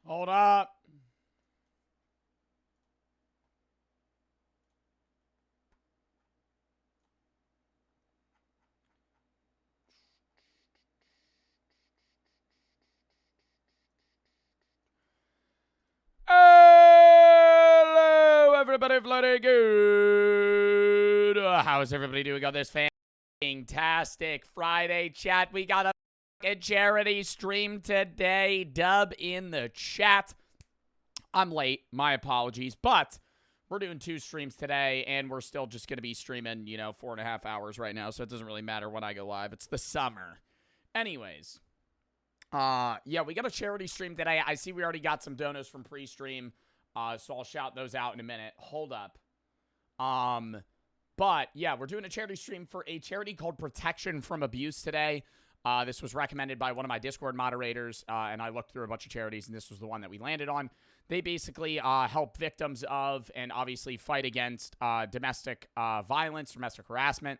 Hold up. Hello, everybody. Bloody good. How is everybody doing on this fantastic Friday, chat? We got a charity stream today. Dub in the chat. I'm late. My apologies. But we're doing 2 streams today, and we're still just going to be streaming, 4.5 hours right now, so it doesn't really matter when I go live. It's the summer. Anyways. Yeah, we got a charity stream today. I see we already got some donos from pre-stream, so I'll shout those out in a minute. Hold up. But, yeah, we're doing a charity stream for a charity called Protection from Abuse today. This was recommended by one of my Discord moderators, and I looked through a bunch of charities, and this was the one that we landed on. They basically help victims of and obviously fight against domestic violence, domestic harassment,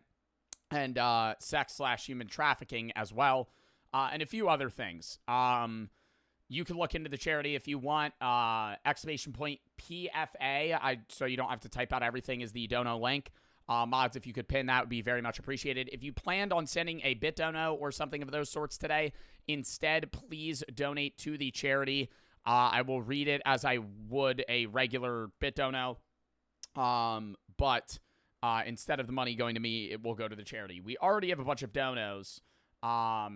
and sex/human trafficking as well. And a few other things. You can look into the charity if you want. !PFA. So you don't have to type out everything is the dono link. Mods, if you could pin that, would be very much appreciated. If you planned on sending a bit dono or something of those sorts today, instead, please donate to the charity. I will read it as I would a regular bit dono. But instead of the money going to me, it will go to the charity. We already have a bunch of donos. I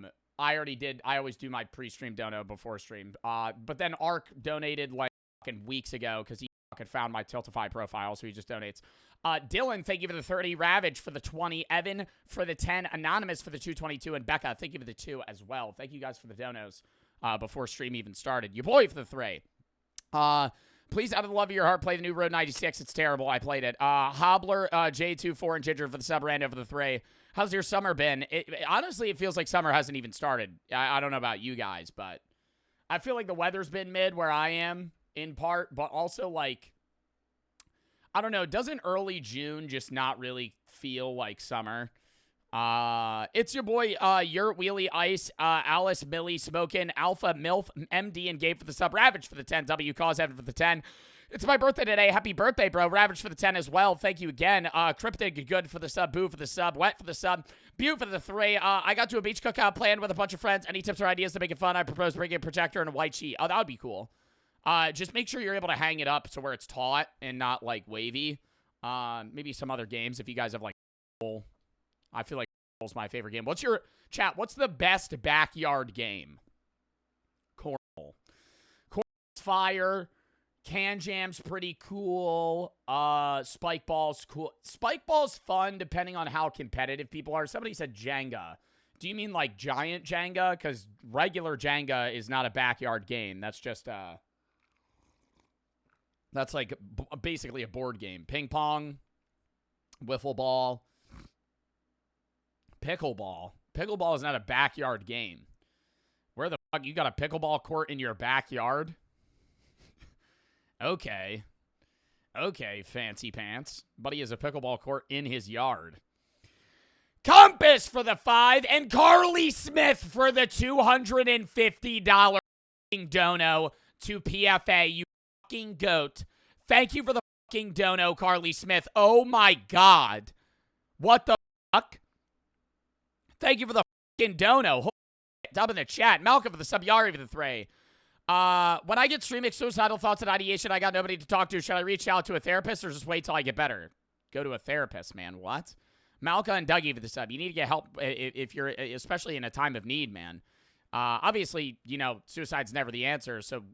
always do my pre-stream dono before stream. But then Ark donated like fucking weeks ago because he fucking found my Tiltify profile, so he just donates. Dylan, thank you for the 30. Ravage for the 20. Evan for the 10. Anonymous for the 222. And Becca, thank you for the 2 as well. Thank you guys for the donos before stream even started. Your boy for the 3. Please, out of the love of your heart, play the new Road 96. It's terrible. I played it. Hobbler, J24, and Ginger for the sub. Rando for the 3. How's your summer been? Honestly, it feels like summer hasn't even started. I don't know about you guys, but I feel like the weather's been mid where I am, in part, but also, like, I don't know. Doesn't early June just not really feel like summer? It's your boy, Yurt Wheelie Ice, Alice, Millie, Smokin', Alpha, MILF, MD, and Gabe for the sub. Ravage for the 10. W Cause Evan for the 10. It's my birthday today. Happy birthday, bro. Ravage for the 10 as well. Thank you again. Cryptic, good for the sub. Boo for the sub. Wet for the sub. Bew for the 3. I got to a beach cookout planned with a bunch of friends. Any tips or ideas to make it fun? I propose bringing a projector and a white sheet. Oh, that would be cool. Just make sure you're able to hang it up to where it's taut and not, like, wavy. Maybe some other games if you guys have, like, I feel like is my favorite game. What's your chat? What's the best backyard game? Cornhole. Cornhole's fire. Can Jam's pretty cool. Spike Ball's cool. Spike Ball's fun depending on how competitive people are. Somebody said Jenga. Do you mean like giant Jenga? Because regular Jenga is not a backyard game. That's just that's like basically a board game. Ping pong, wiffle ball, pickleball. Pickleball is not a backyard game. Where the fuck you got a pickleball court in your backyard? Okay. Okay, fancy pants. Buddy has a pickleball court in his yard. Compass for the 5 and Carly Smith for the $250 dono to PFA. You fucking goat. Thank you for the fucking dono, Carly Smith. Oh my God. What the fuck? Thank you for the fucking dono. Holy shit. Dub in the chat. Malcolm for the sub. Yari for the 3. When I get streaming suicidal thoughts and ideation, I got nobody to talk to. Should I reach out to a therapist or just wait till I get better? Go to a therapist, man. What? Malka and Dougie for the sub. You need to get help if you're, especially in a time of need, man. Obviously, suicide's never the answer. So,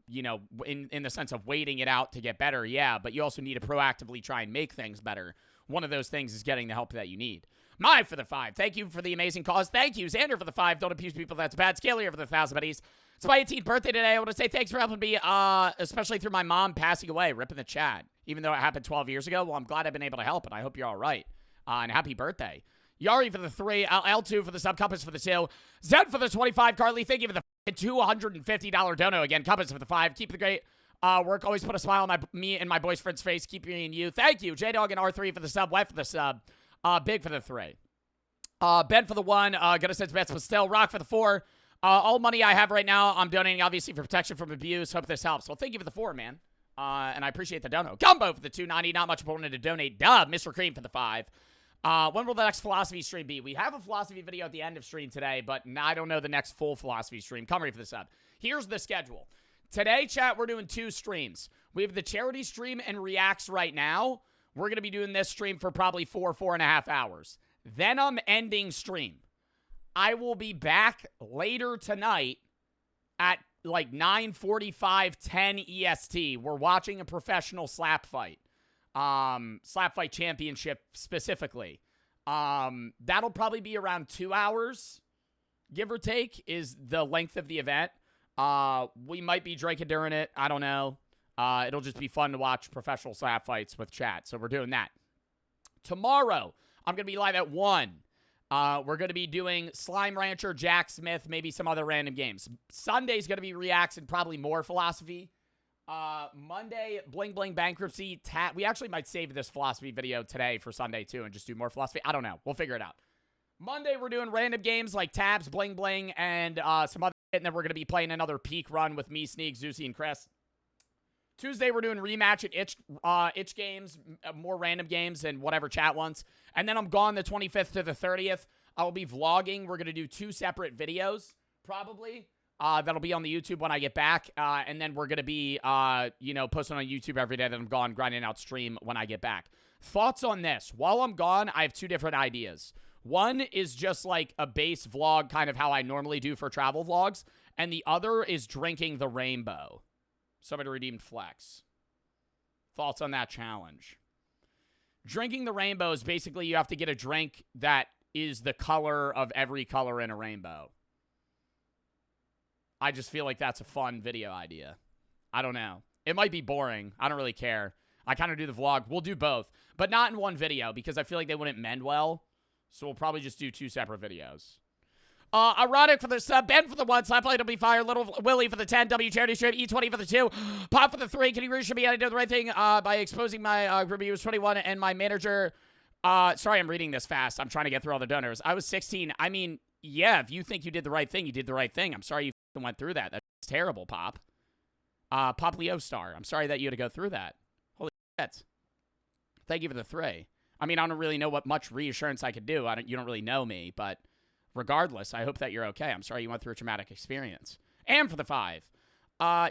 in the sense of waiting it out to get better, yeah. But you also need to proactively try and make things better. One of those things is getting the help that you need. My for the 5. Thank you for the amazing cause. Thank you. Xander for the 5. Don't abuse people. That's bad. Scalia for the 1,000 buddies. It's my 18th birthday today. I want to say thanks for helping me, especially through my mom passing away. Rip in the chat. Even though it happened 12 years ago, well, I'm glad I've been able to help, and I hope you're all right. And happy birthday. Yari for the 3. L2 for the sub. Compass for the 2. Zed for the 25. Carly, thank you for the $250 dono again. Compass for the 5. Keep the great work. Always put a smile on me and my boyfriend's face. Keep me and you. Thank you. J-Dog and R3 for the sub. Wet for the sub. Big for the 3. Ben for the 1. Gonna send bets, but still. Rock for the 4. All money I have right now, I'm donating, obviously, for protection from abuse. Hope this helps. Well, thank you for the 4, man. And I appreciate the dono. Gumbo for the 290. Not much important to donate. Dub. Mr. Cream for the 5. When will the next philosophy stream be? We have a philosophy video at the end of stream today, but I don't know the next full philosophy stream. Come ready for the sub. Here's the schedule. Today, chat, we're doing 2 streams. We have the charity stream and reacts right now. We're going to be doing this stream for probably 4.5 hours. Then I'm ending stream. I will be back later tonight at like 9:45, 10 EST. We're watching a professional slap fight. Slap fight championship specifically. That'll probably be around 2 hours, give or take, is the length of the event. We might be drinking during it. I don't know. It'll just be fun to watch professional slap fights with chat. So we're doing that. Tomorrow, I'm going to be live at 1. We're going to be doing Slime Rancher, Jack Smith, maybe some other random games. Sunday's going to be reacts and probably more philosophy. Monday, Bling Bling Bankruptcy. We actually might save this philosophy video today for Sunday, too, and just do more philosophy. I don't know. We'll figure it out. Monday, we're doing random games like Tabs, Bling Bling, and some other shit, and then we're going to be playing another peak run with me, Sneak, Zeusy, and Chris. Tuesday, we're doing rematch at itch games, more random games, and whatever chat wants. And then I'm gone the 25th to the 30th. I'll be vlogging. We're going to do 2 separate videos, probably. That'll be on the YouTube when I get back. And then we're going to be, posting on YouTube every day that I'm gone, grinding out stream when I get back. Thoughts on this? While I'm gone, I have 2 different ideas. One is just like a base vlog, kind of how I normally do for travel vlogs. And the other is drinking the rainbow. Somebody redeemed Flex. Thoughts on that challenge? Drinking the rainbow is basically you have to get a drink that is the color of every color in a rainbow. I just feel like that's a fun video idea. I don't know. It might be boring. I don't really care. I kind of do the vlog. We'll do both, but not in one video because I feel like they wouldn't mend well. So we'll probably just do 2 separate videos. Ironic for the sub, Ben for the 1, Slapplay will be fire, Little Willie for the 10, W Charity Strip, E20 for the 2, Pop for the 3, Can you really should be able to do the right thing by exposing my reviews 21 and my manager. Sorry, I'm reading this fast. I'm trying to get through all the donors. I was 16. I mean, yeah, if you think you did the right thing, you did the right thing. I'm sorry you went through that. That's terrible, Pop. Pop Leo Star. I'm sorry that you had to go through that. Holy shit. Thank you for the 3. I mean, I don't really know what much reassurance I could do. You don't really know me, but regardless, I hope that you're okay. I'm sorry you went through a traumatic experience. And for the 5.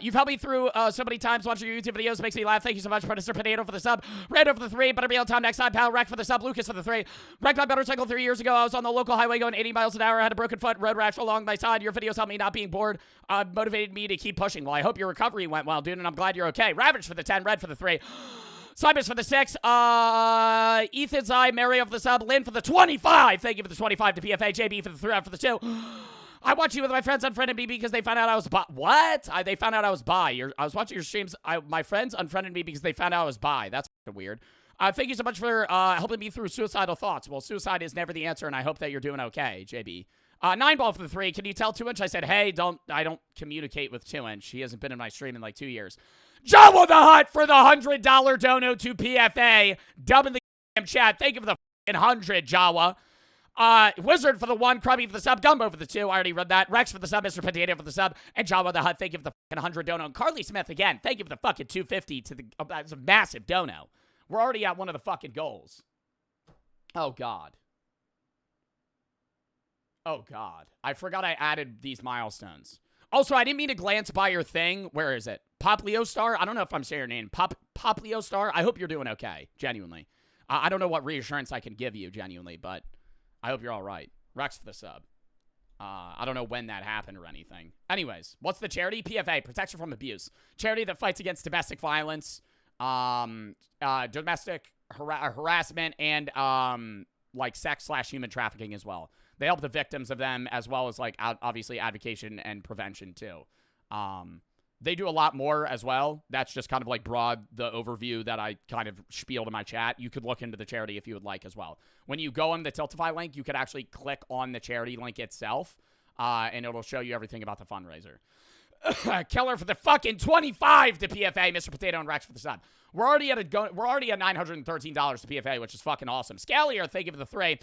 You've helped me through so many times watching your YouTube videos. Makes me laugh. Thank you so much. Predator Potato for the sub. Rando for the 3. Better be on time next time, pal. Wreck for the sub. Lucas for the 3. Wrecked my motorcycle 3 years ago. I was on the local highway going 80 miles an hour. I had a broken foot. Road rash along my side. Your videos helped me not being bored. Motivated me to keep pushing. Well, I hope your recovery went well, dude, and I'm glad you're okay. Ravage for the 10. Red for the 3. Simus for the 6. Ethan's Eye. Mario for the sub. Lynn for the 25. Thank you for the 25 to PFA. JB for the 3. For the 2. I watched you with my friends unfriended me because they found out I was bi. What? They found out I was bi. I was watching your streams. My friends unfriended me because they found out I was bi. That's fucking weird. Thank you so much for helping me through suicidal thoughts. Well, suicide is never the answer, and I hope that you're doing okay, JB. 9ball for the 3. Can you tell 2-inch? I said, hey, I don't communicate with 2-inch. He hasn't been in my stream in like 2 years. Jawa the Hutt for the $100 dono to PFA. Dubbing the damn chat. Thank you for the 100, Jawa. Wizard for the 1, Crummy for the sub, Gumbo for the 2, I already read that, Rex for the sub, Mr. Potato for the sub, and Jawa the Hutt, thank you for the 100 dono, and Carly Smith again, thank you for the fucking 250 to the, that's a massive dono. We're already at one of the fucking goals. Oh, God. Oh, God. I forgot I added these milestones. Also, I didn't mean to glance by your thing. Where is it? Pop Leo Star? I don't know if I'm saying your name. Pop Leo Star? I hope you're doing okay, genuinely. I don't know what reassurance I can give you, genuinely, but I hope you're all right. Rex for the sub. I don't know when that happened or anything. Anyways, what's the charity? PFA, Protection from Abuse. Charity that fights against domestic violence, domestic harassment, and like sex/human trafficking as well. They help the victims of them as well as like obviously advocacy and prevention too. They do a lot more as well. That's just kind of like broad, the overview that I kind of spieled in my chat. You could look into the charity if you would like as well. When you go on the Tiltify link, you could actually click on the charity link itself, and it'll show you everything about the fundraiser. Keller for the fucking 25 to PFA, Mr. Potato and Rex for the sub. We're already at $913 to PFA, which is fucking awesome. Scalier, thank you for the 3.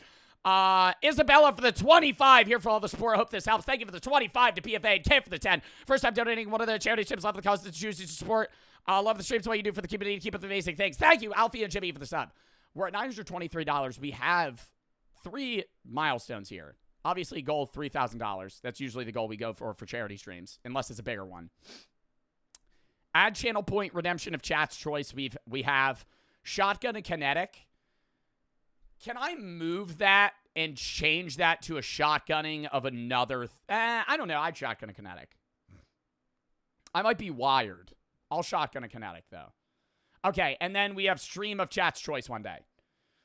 Isabella for the 25 here for all the support. I hope this helps. Thank you for the 25 to PFA and K for the 10. First time donating one of the charity ships. Love the cause that you choose to support. Love the streams. What you do for the community. Keep up the amazing things. Thank you, Alfie and Jimmy, for the sub. We're at $923. We have 3 milestones here. Obviously, goal $3,000. That's usually the goal we go for charity streams, unless it's a bigger one. Add channel point redemption of chat's choice. We have shotgun and kinetic. Can I move that and change that to a shotgunning of another? I don't know. I'd shotgun a kinetic. I might be wired. I'll shotgun a kinetic, though. Okay, and then we have stream of chat's choice one day.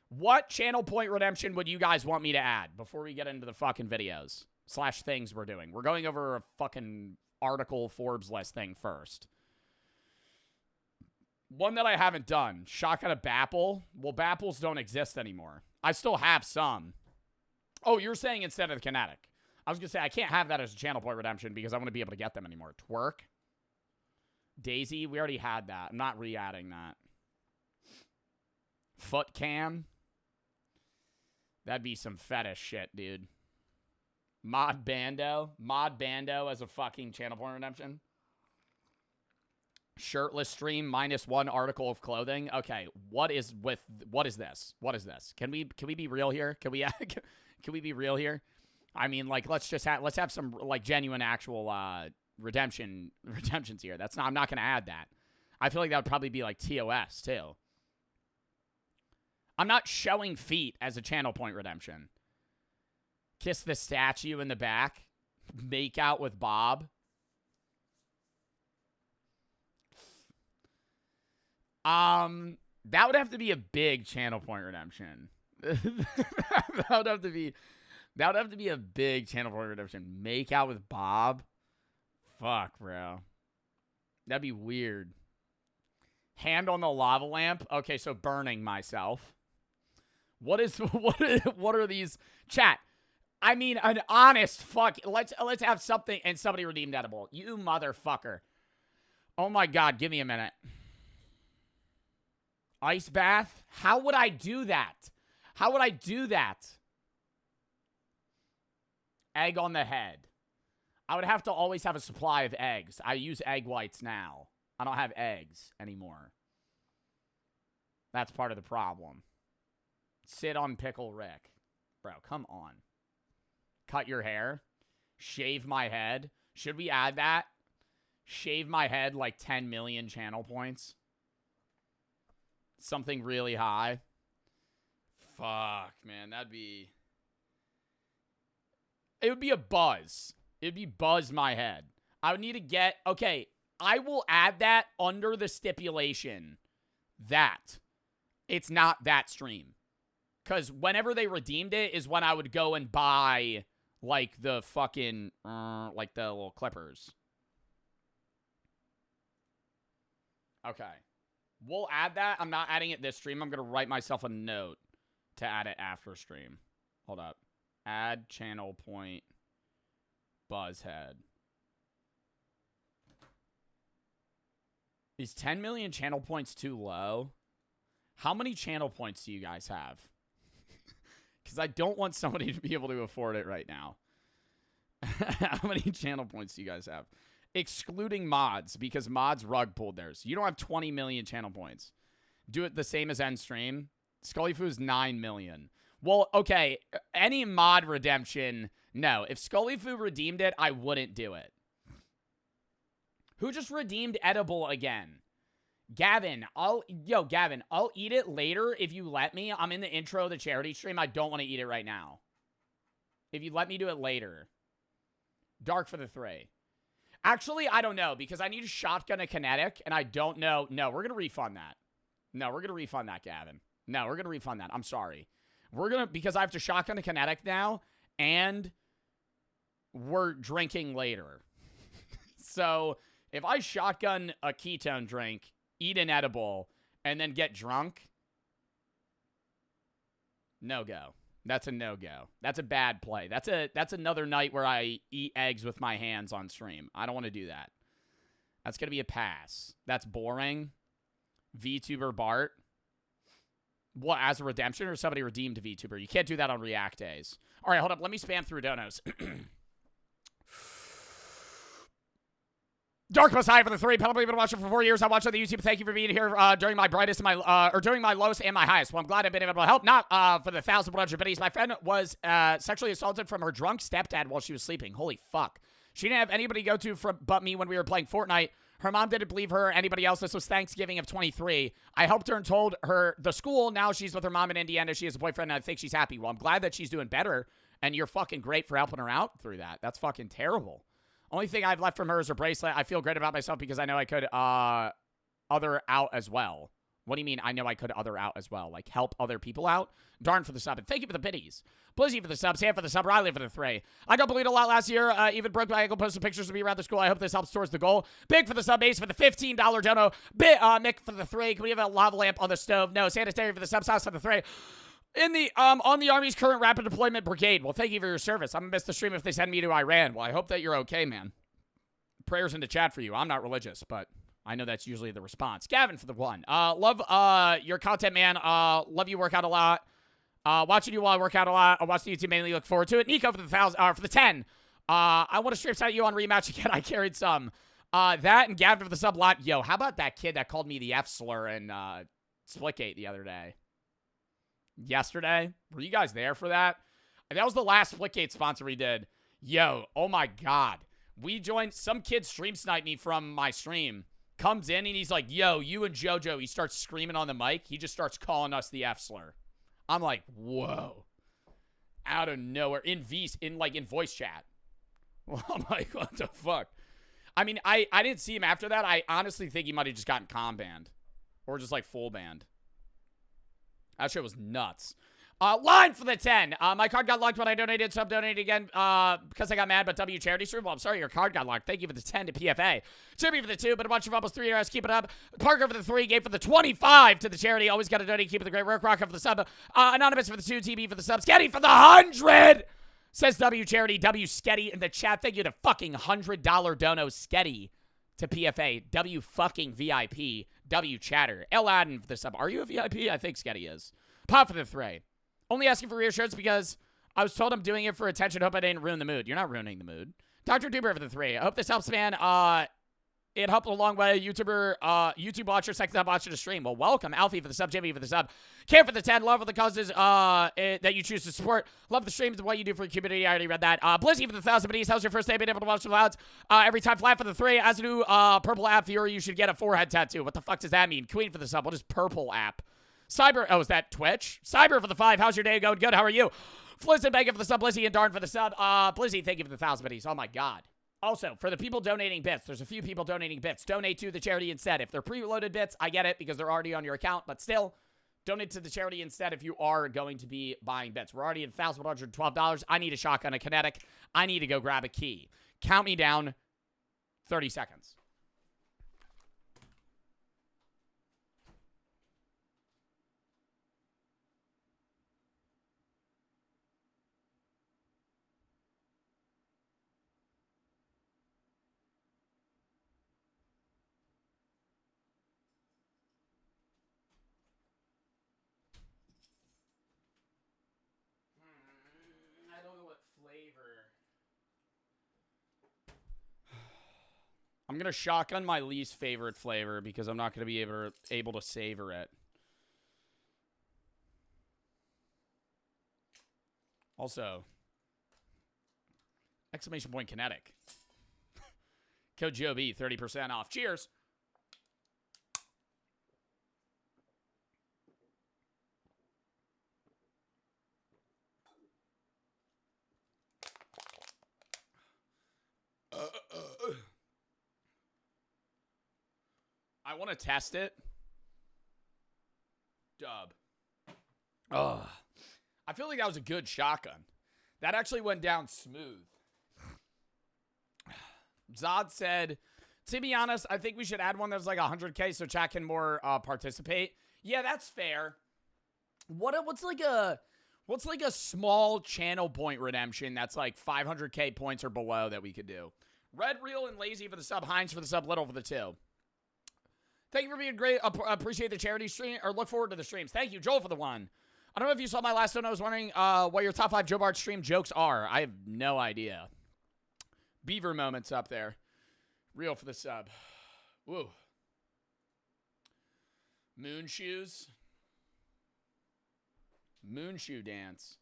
What channel point redemption would you guys want me to add before we get into the fucking videos / things we're doing? We're going over a fucking article Forbes list thing first. One that I haven't done. Shotgun a Bapple. Well, Bapples don't exist anymore. I still have some. Oh, you're saying instead of the kinetic. I was going to say, I can't have that as a channel point redemption because I wouldn't be able to get them anymore. Twerk. Daisy. We already had that. I'm not re-adding that. Foot cam. That'd be some fetish shit, dude. Mod Bando. Mod Bando as a fucking channel point redemption. Shirtless stream -1 article of clothing. Okay, what is this? What is this? Can we be real here? Can we be real here? I mean, like, let's have some like genuine actual redemptions here. I'm not gonna add that. I feel like that would probably be like TOS too. I'm not showing feet as a channel point redemption. Kiss the statue in the back. Make out with Bob. That would have to be a big channel point redemption. that would have to be a big channel point redemption. Make out with Bob? Fuck, bro. That'd be weird. Hand on the lava lamp? Okay, so burning myself. What are these? Chat. I mean, an honest fuck. Let's have something. And somebody redeemed edible. You motherfucker. Oh my god, give me a minute. Ice bath? How would I do that? How would I do that? Egg on the head. I would have to always have a supply of eggs. I use egg whites now. I don't have eggs anymore. That's part of the problem. Sit on Pickle Rick. Bro, come on. Cut your hair. Shave my head. Should we add that? Shave my head like 10 million channel points. Something really high. Fuck, man. It would be a buzz. It would be buzz my head. I would need to get... Okay, I will add that under the stipulation that it's not that stream. Because whenever they redeemed it is when I would go and buy, like, the fucking... like, the little clippers. Okay. We'll add that. I'm not adding it this stream. I'm going to write myself a note to add it after stream. Hold up. Add channel point buzzhead. Is 10 million channel points too low? How many channel points do you guys have? Because I don't want somebody to be able to afford it right now. How many channel points do you guys have? Excluding mods, because mods rug pulled theirs. You don't have 20 million channel points. Do it the same as end stream. Scullyfoo's 9 million. Well, okay, any mod redemption, no. If Scullyfoo redeemed it, I wouldn't do it. Who just redeemed edible again? Gavin, I'll eat it later if you let me. I'm in the intro of the charity stream. I don't want to eat it right now. If you let me do it later. Dark for the 3. Actually, I don't know, because I need a shotgun a kinetic, and I don't know. No, we're going to refund that. No, we're going to refund that, Gavin. No, we're going to refund that. I'm sorry. Because I have to shotgun a kinetic now, and we're drinking later. So, if I shotgun a ketone drink, eat an edible, and then get drunk, no go. That's a no-go. That's a bad play. That's another night where I eat eggs with my hands on stream. I don't want to do that. That's going to be a pass. That's boring. VTuber Bart. What, as a redemption or somebody redeemed a VTuber? You can't do that on React days. All right, hold up. Let me spam through donos. Dark Messiah for the 3. Probably been watching for 4 years. I watched on the YouTube. Thank you for being here during my brightest and my during my lowest and my highest. Well, I'm glad I've been able to help. Not for the 1,100 biddies. My friend was sexually assaulted from her drunk stepdad while she was sleeping. Holy fuck. She didn't have anybody to go to but me when we were playing Fortnite. Her mom didn't believe her or anybody else. This was Thanksgiving of 23. I helped her and told her the school. Now she's with her mom in Indiana. She has a boyfriend, and I think she's happy. Well, I'm glad that she's doing better, and you're fucking great for helping her out through that. That's fucking terrible. Only thing I've left from her is her bracelet. I feel great about myself because I know I could other out as well. What do you mean I know I could other out as well? Like help other people out? Darn for the sub. And thank you for the biddies. Blizzy for the sub. Sam for the sub. Riley for the 3. I got bullied a lot last year. Even broke my ankle. Posted pictures of me around the school. I hope this helps towards the goal. Big for the sub. Ace for the $15 dono. Mick for the 3. Can we have a lava lamp on the stove? No. Sanitary for the sub. Sauce for the 3. In the on the Army's current rapid deployment brigade. Well, thank you for your service. I'm gonna miss the stream if they send me to Iran. Well, I hope that you're okay, man. Prayers in the chat for you. I'm not religious, but I know that's usually the response. Gavin for the 1. Love your content, man. Love you work out a lot. Watching you while I work out a lot. I watch the YouTube mainly. Look forward to it. Nico for the 1,000. For the 10. I want to strip out you on rematch again. I carried some. That and Gavin for the sub lot. Yo, how about that kid that called me the F slur in Splitgate the other day? Yesterday? Were you guys there for that? That was the last Splitgate sponsor we did. Yo, oh my God. We joined, some kid stream sniped me from my stream. Comes in and he's like, yo, you and JoJo. He starts screaming on the mic. He just starts calling us the F slur. I'm like, whoa. Out of nowhere. In voice chat. Well, I'm like, what the fuck? I mean, I didn't see him after that. I honestly think he might have just gotten com banned. Or just like full banned. That shit was nuts. Line for the 10. My card got locked when I donated. Sub donated again because I got mad, but W charity stream. Well, I'm sorry your card got locked. Thank you for the 10 to PFA. Jimmy for the 2, but a bunch of almost 3 years. Keep it up. Parker for the 3. Gabe for the 25 to the charity. Always got to donate. Keep it the great work. Rocker for the sub. Anonymous for the 2. TB for the sub. Sketty for the 100. Says W charity. W Sketty in the chat. Thank you to fucking $100 dono Sketty to PFA. W fucking VIP. W chatter. L Adden for the sub. Are you a VIP? I think Sketty is. Pop for the 3. Only asking for reassurance because I was told I'm doing it for attention. Hope I didn't ruin the mood. You're not ruining the mood. Dr. Duber for the 3. I hope this helps, man. It helped a long way. YouTube watcher, second time watcher to stream. Well, welcome. Alfie for the sub. Jimmy for the sub. Cam for the 10. Love for the causes that you choose to support. Love the streams and what you do for the community. I already read that. Blizzy for the 1,000 biddies. How's your first day being able to watch the clouds? Every time flat for the 3. As a new purple app theory, you should get a forehead tattoo. What the fuck does that mean? Queen for the sub. What is purple app? Cyber, oh, is that Twitch? Cyber for the 5. How's your day going? Good. How are you? Flizz and Bacon for the sub. Blizzy and Darn for the sub. Blizzy, thank you for the 1,000 biddies. Oh my God. Also, for the people donating bits, there's a few people donating bits. Donate to the charity instead. If they're preloaded bits, I get it because they're already on your account, but still, donate to the charity instead if you are going to be buying bits. We're already at $1,112. I need a shotgun, a kinetic. I need to go grab a key. Count me down. 30 seconds. I'm going to shotgun my least favorite flavor because I'm not going to be able to savor it. Also, exclamation point kinetic. Code GOB, 30% off. Cheers. I want to test it. Dub. Ugh. I feel like that was a good shotgun. That actually went down smooth. Zod said, to be honest, I think we should add one that's like 100K so chat can more participate. Yeah, that's fair. What's like a small channel point redemption that's like 500K points or below that we could do? Red Real and Lazy for the sub. Heinz for the sub. Little for the 2. Thank you for being great. Appreciate the charity stream, or look forward to the streams. Thank you, Joel, for the one. I don't know if you saw my last one. I was wondering what your top 5 Joe Bart stream jokes are. I have no idea. Beaver moments up there. Real for the sub. Woo. Moon shoes. Moon shoe dance.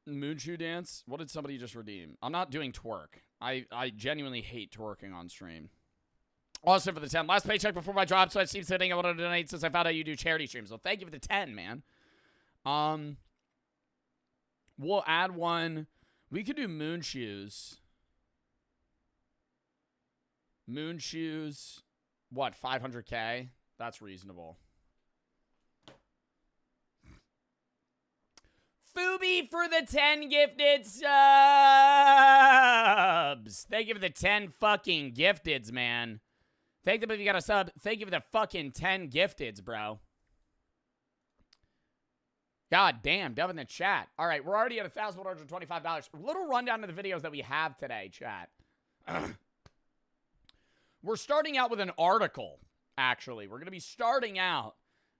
Moon shoe dance? What did somebody just redeem? I'm not doing twerk. I genuinely hate twerking on stream. Also for the 10. Last paycheck before my job, so it seems fitting I want to donate since I found out you do charity streams. So thank you for the 10, man. We'll add one. We could do moon shoes. Moon shoes. What, 500K? That's reasonable. Fubi for the 10 gifted subs. Thank you for the 10 fucking gifteds, man. Thank them if you got a sub. Thank you for the fucking 10 gifteds, bro. God damn, dub in the chat. All right, we're already at $1,125. A little rundown of the videos that we have today, chat. We're starting out with an article, actually. We're going to be starting out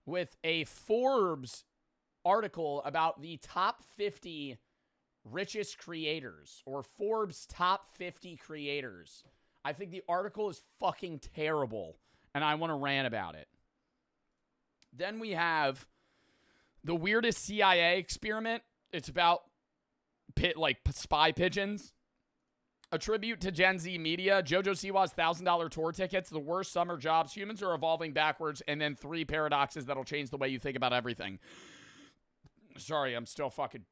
with a Forbes article about the top 50 richest creators, or Forbes top 50 creators. I think the article is fucking terrible, and I want to rant about it. Then we have the weirdest CIA experiment. It's about spy pigeons. A tribute to Gen Z media. JoJo Siwa's $1,000 tour tickets. The worst summer jobs. Humans are evolving backwards. And then 3 paradoxes that'll change the way you think about everything. Sorry, I'm still fucking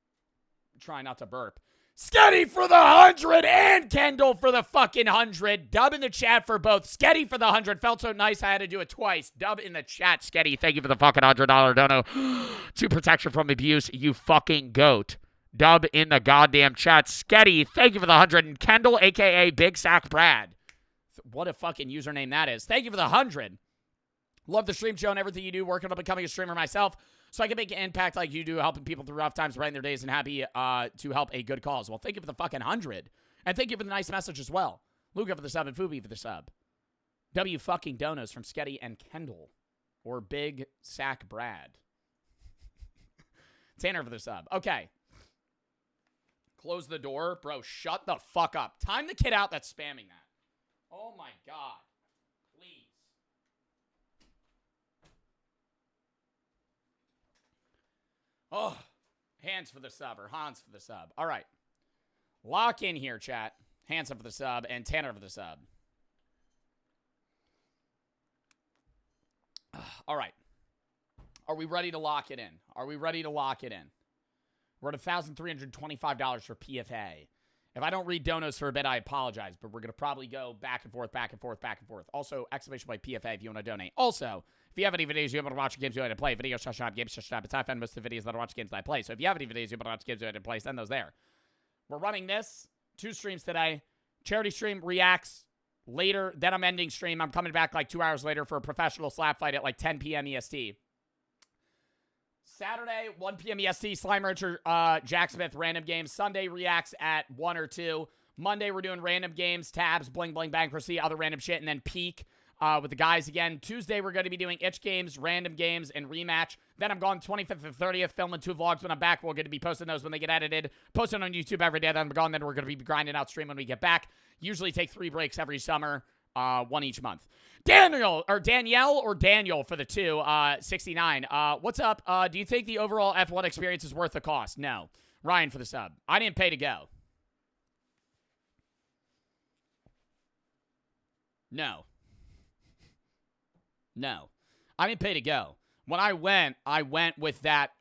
trying not to burp. Sketty for the 100 and Kendall for the fucking 100. Dub in the chat for both. Sketty for the 100. Felt so nice I had to do it twice. Dub in the chat, Sketty. Thank you for the fucking $100 dono. To protection from abuse, you fucking goat. Dub in the goddamn chat. Sketty, thank you for the 100. And Kendall, a.k.a. Big Sack Brad. What a fucking username that is. Thank you for the 100. Love the stream show and everything you do. Working on becoming a streamer myself, so I can make an impact like you do, helping people through rough times, brighten their days, and happy to help a good cause. Well, thank you for the fucking 100. And thank you for the nice message as well. Luca for the sub and Fubi for the sub. W fucking donos from Sketty and Kendall. Or Big Sack Brad. Tanner for the sub. Okay. Close the door. Bro, shut the fuck up. Time the kid out that's spamming that. Oh my god. Please. Oh, hands for the sub, or Hans for the sub. All right. Lock in here, chat. Hands up for the sub, and Tanner for the sub. All right. Are we ready to lock it in? Are we ready to lock it in? We're at $1,325 for PFA. If I don't read donos for a bit, I apologize, but we're going to probably go back and forth, back and forth, back and forth. Also, exclamation point PFA if you want to donate. Also, if you have any videos you want to watch games you want to play, videos, games, it's I find most of the videos that I watch games that I play. So if you have any videos you want to watch games you want to play, send those there. We're running this. 2 streams today. Charity stream reacts later. Then I'm ending stream. I'm coming back like 2 hours later for a professional slap fight at like 10 p.m. EST. Saturday, 1 p.m. EST, Slime Rancher, Jack Smith, random games. Sunday reacts at 1 or 2. Monday, we're doing random games, tabs, bling, bling, bankruptcy, other random shit, and then peak with the guys again. Tuesday, we're going to be doing itch games, random games, and rematch. Then I'm gone 25th and 30th, filming 2 vlogs. When I'm back, we're going to be posting those when they get edited. Posting on YouTube every day. Then I'm gone. Then we're going to be grinding out stream when we get back. Usually take 3 breaks every summer, 1 each month. Danielle for the 2, 69. What's up? Do you think the overall F1 experience is worth the cost? No. Ryan for the sub. I didn't pay to go. No. I didn't pay to go. When I went with that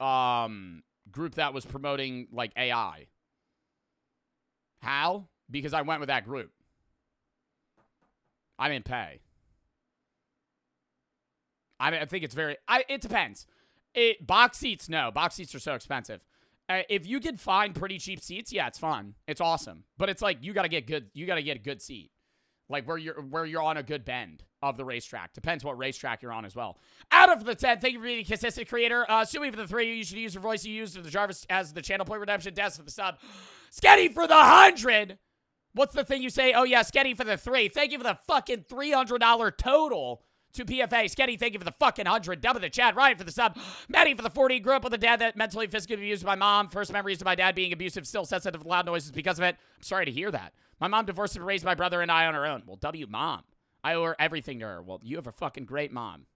group that was promoting like AI. How? Because I went with that group. I didn't pay. I think it's very... it depends. Box seats, no. Box seats are so expensive. If you can find pretty cheap seats, yeah, it's fun. It's awesome. But it's like you got to get good. You got to get a good seat, like where you're on a good bend of the racetrack. Depends what racetrack you're on as well. Out of the 10, thank you for being a consistent creator. Sui for the 3. You should use your voice you used to the Jarvis as the channel point redemption. Des for the sub. Sketty for the 100. What's the thing you say? Oh, yeah, Sketty for the 3. Thank you for the fucking $300 total to PFA. Sketty, thank you for the fucking 100. Dub in the chat. Ryan for the sub. Maddie for the 40. Grew up with a dad that mentally, physically abused my mom. First memories of my dad being abusive. Still sensitive to loud noises because of it. I'm sorry to hear that. My mom divorced and raised my brother and I on her own. Well, W mom. I owe her everything to her. Well, you have a fucking great mom.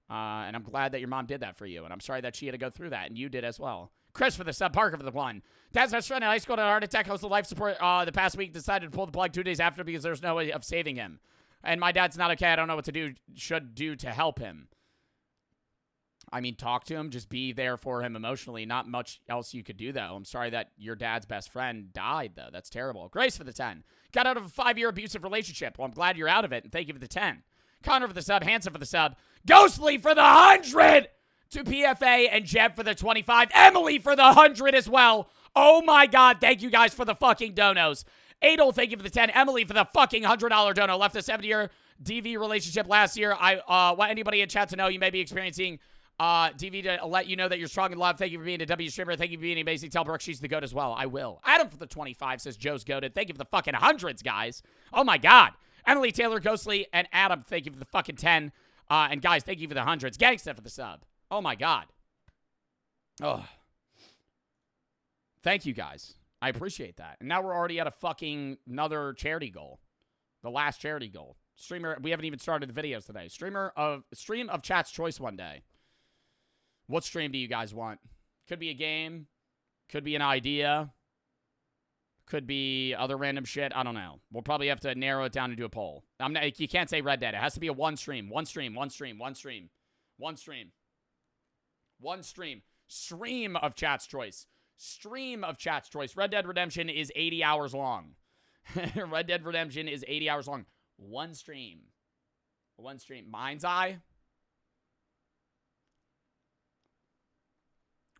And I'm glad that your mom did that for you. And I'm sorry that she had to go through that. And you did as well. Chris for the sub. Parker for the 1. Dad's best friend in high school had a heart attack. Hosted life support the past week. Decided to pull the plug 2 days after because there's no way of saving him. And my dad's not okay. I don't know what to do. Should do to help him. I mean, talk to him. Just be there for him emotionally. Not much else you could do, though. I'm sorry that your dad's best friend died, though. That's terrible. Grace for the 10. Got out of a 5-year abusive relationship. Well, I'm glad you're out of it. And thank you for the 10. Connor for the sub. Hanson for the sub. Ghostly for the 100 to PFA. And Jeb for the 25. Emily for the 100 as well. Oh, my God. Thank you guys for the fucking donos. Adol, thank you for the 10. Emily for the fucking $100 dono. Left a 7-year DV relationship last year. I want anybody in chat to know you may be experiencing DV to let you know that you're strong in love. Thank you for being a W streamer. Thank you for being amazing. Tell Brooke she's the GOAT as well. I will. Adam for the 25 says Joe's goated. Thank you for the fucking hundreds, guys. Oh, my God. Emily, Taylor, Ghostly, and Adam, thank you for the fucking 10. And guys, thank you for the hundreds. Gangsta for the sub. Oh, my God. Oh. Thank you, guys. I appreciate that. And now we're already at a fucking another charity goal. The last charity goal. Streamer, we haven't even started the videos today. Stream of chat's choice one day. What stream do you guys want? Could be a game. Could be an idea. Could be other random shit. I don't know. We'll probably have to narrow it down and do a poll. You can't say Red Dead. It has to be a one stream. One stream. One stream. One stream. One stream. One stream. Stream of chat's choice. Stream of chat's choice. Red Dead Redemption is 80 hours long. Red Dead Redemption is 80 hours long. One stream. One stream. Mind's Eye?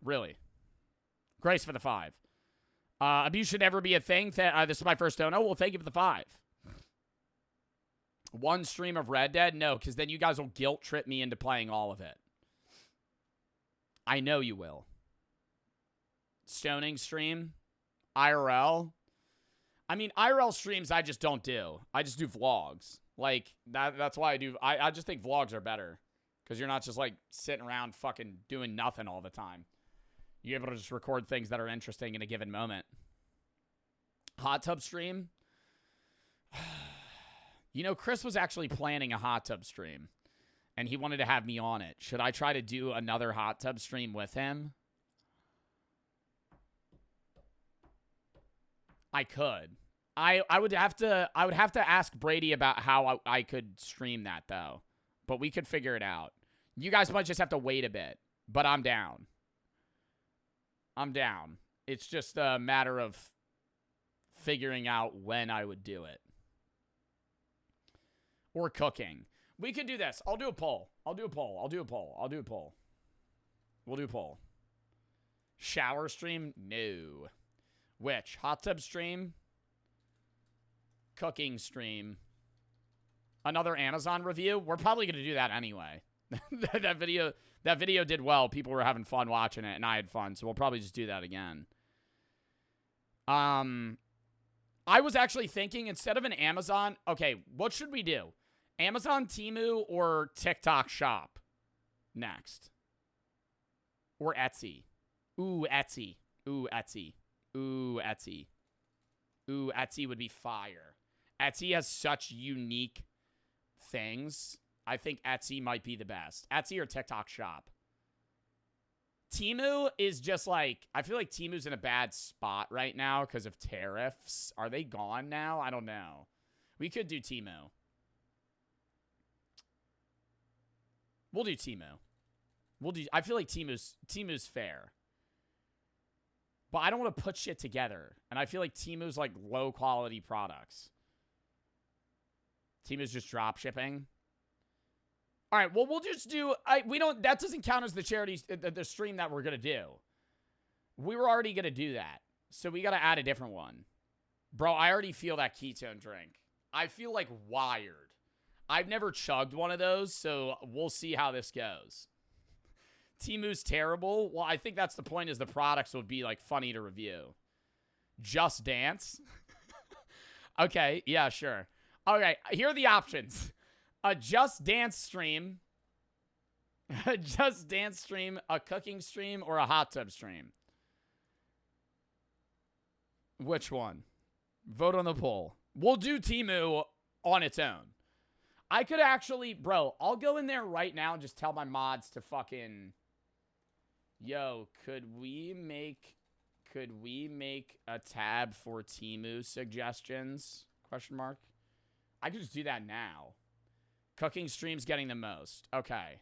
Really? Grace for the 5. Abuse should never be a thing. This is my first dono. Well, thank you for the 5. One stream of Red Dead? No, because then you guys will guilt trip me into playing all of it. I know you will. Stoning stream? IRL? I mean, IRL streams I just don't do. I just do vlogs. Like, that's why I do. I just think vlogs are better. Because you're not just, like, sitting around fucking doing nothing all the time. You're able to just record things that are interesting in a given moment. Hot tub stream? You know, Chris was actually planning a hot tub stream. And he wanted to have me on it. Should I try to do another hot tub stream with him? I could. I would have to ask Brady about how I could stream that, though. But we could figure it out. You guys might just have to wait a bit. But I'm down. I'm down. It's just a matter of figuring out when I would do it. Or cooking. We could do this. I'll do a poll. I'll do a poll. I'll do a poll. I'll do a poll. We'll do a poll. Shower stream? No. Which? Hot tub stream? Cooking stream? Another Amazon review? We're probably going to do that anyway. That video did well. People were having fun watching it, and I had fun, so we'll probably just do that again. I was actually thinking, instead of an Amazon... Okay, what should we do? Amazon, Temu, or TikTok Shop next? Or Etsy? Ooh, Etsy. Ooh, Etsy. Ooh, Etsy. Ooh, Etsy would be fire. Etsy has such unique things. I think Etsy might be the best. Etsy or TikTok Shop. Temu is just like... I feel like Temu's in a bad spot right now because of tariffs. Are they gone now? I don't know. We could do Temu. We'll do Temu. I feel like Temu's fair. But I don't want to put shit together. And I feel like Temu's like low quality products. Temu's just drop shipping. All right, well, we'll just do... that doesn't count as the charity... The stream that we're going to do. We were already going to do that. So we got to add a different one. Bro, I already feel that ketone drink. I feel like wired. I've never chugged one of those, so we'll see how this goes. Temu's terrible. Well, I think that's the point, is the products would be, like, funny to review. Just Dance. Okay, yeah, sure. Okay, here are the options. A Just Dance stream, a Just Dance stream, a cooking stream, or a hot tub stream. Which one? Vote on the poll. We'll do Temu on its own. I could actually, bro, I'll go in there right now and just tell my mods to fucking, yo, could we make a tab for Temu suggestions? Question mark. I could just do that now. Cooking streams getting the most. Okay.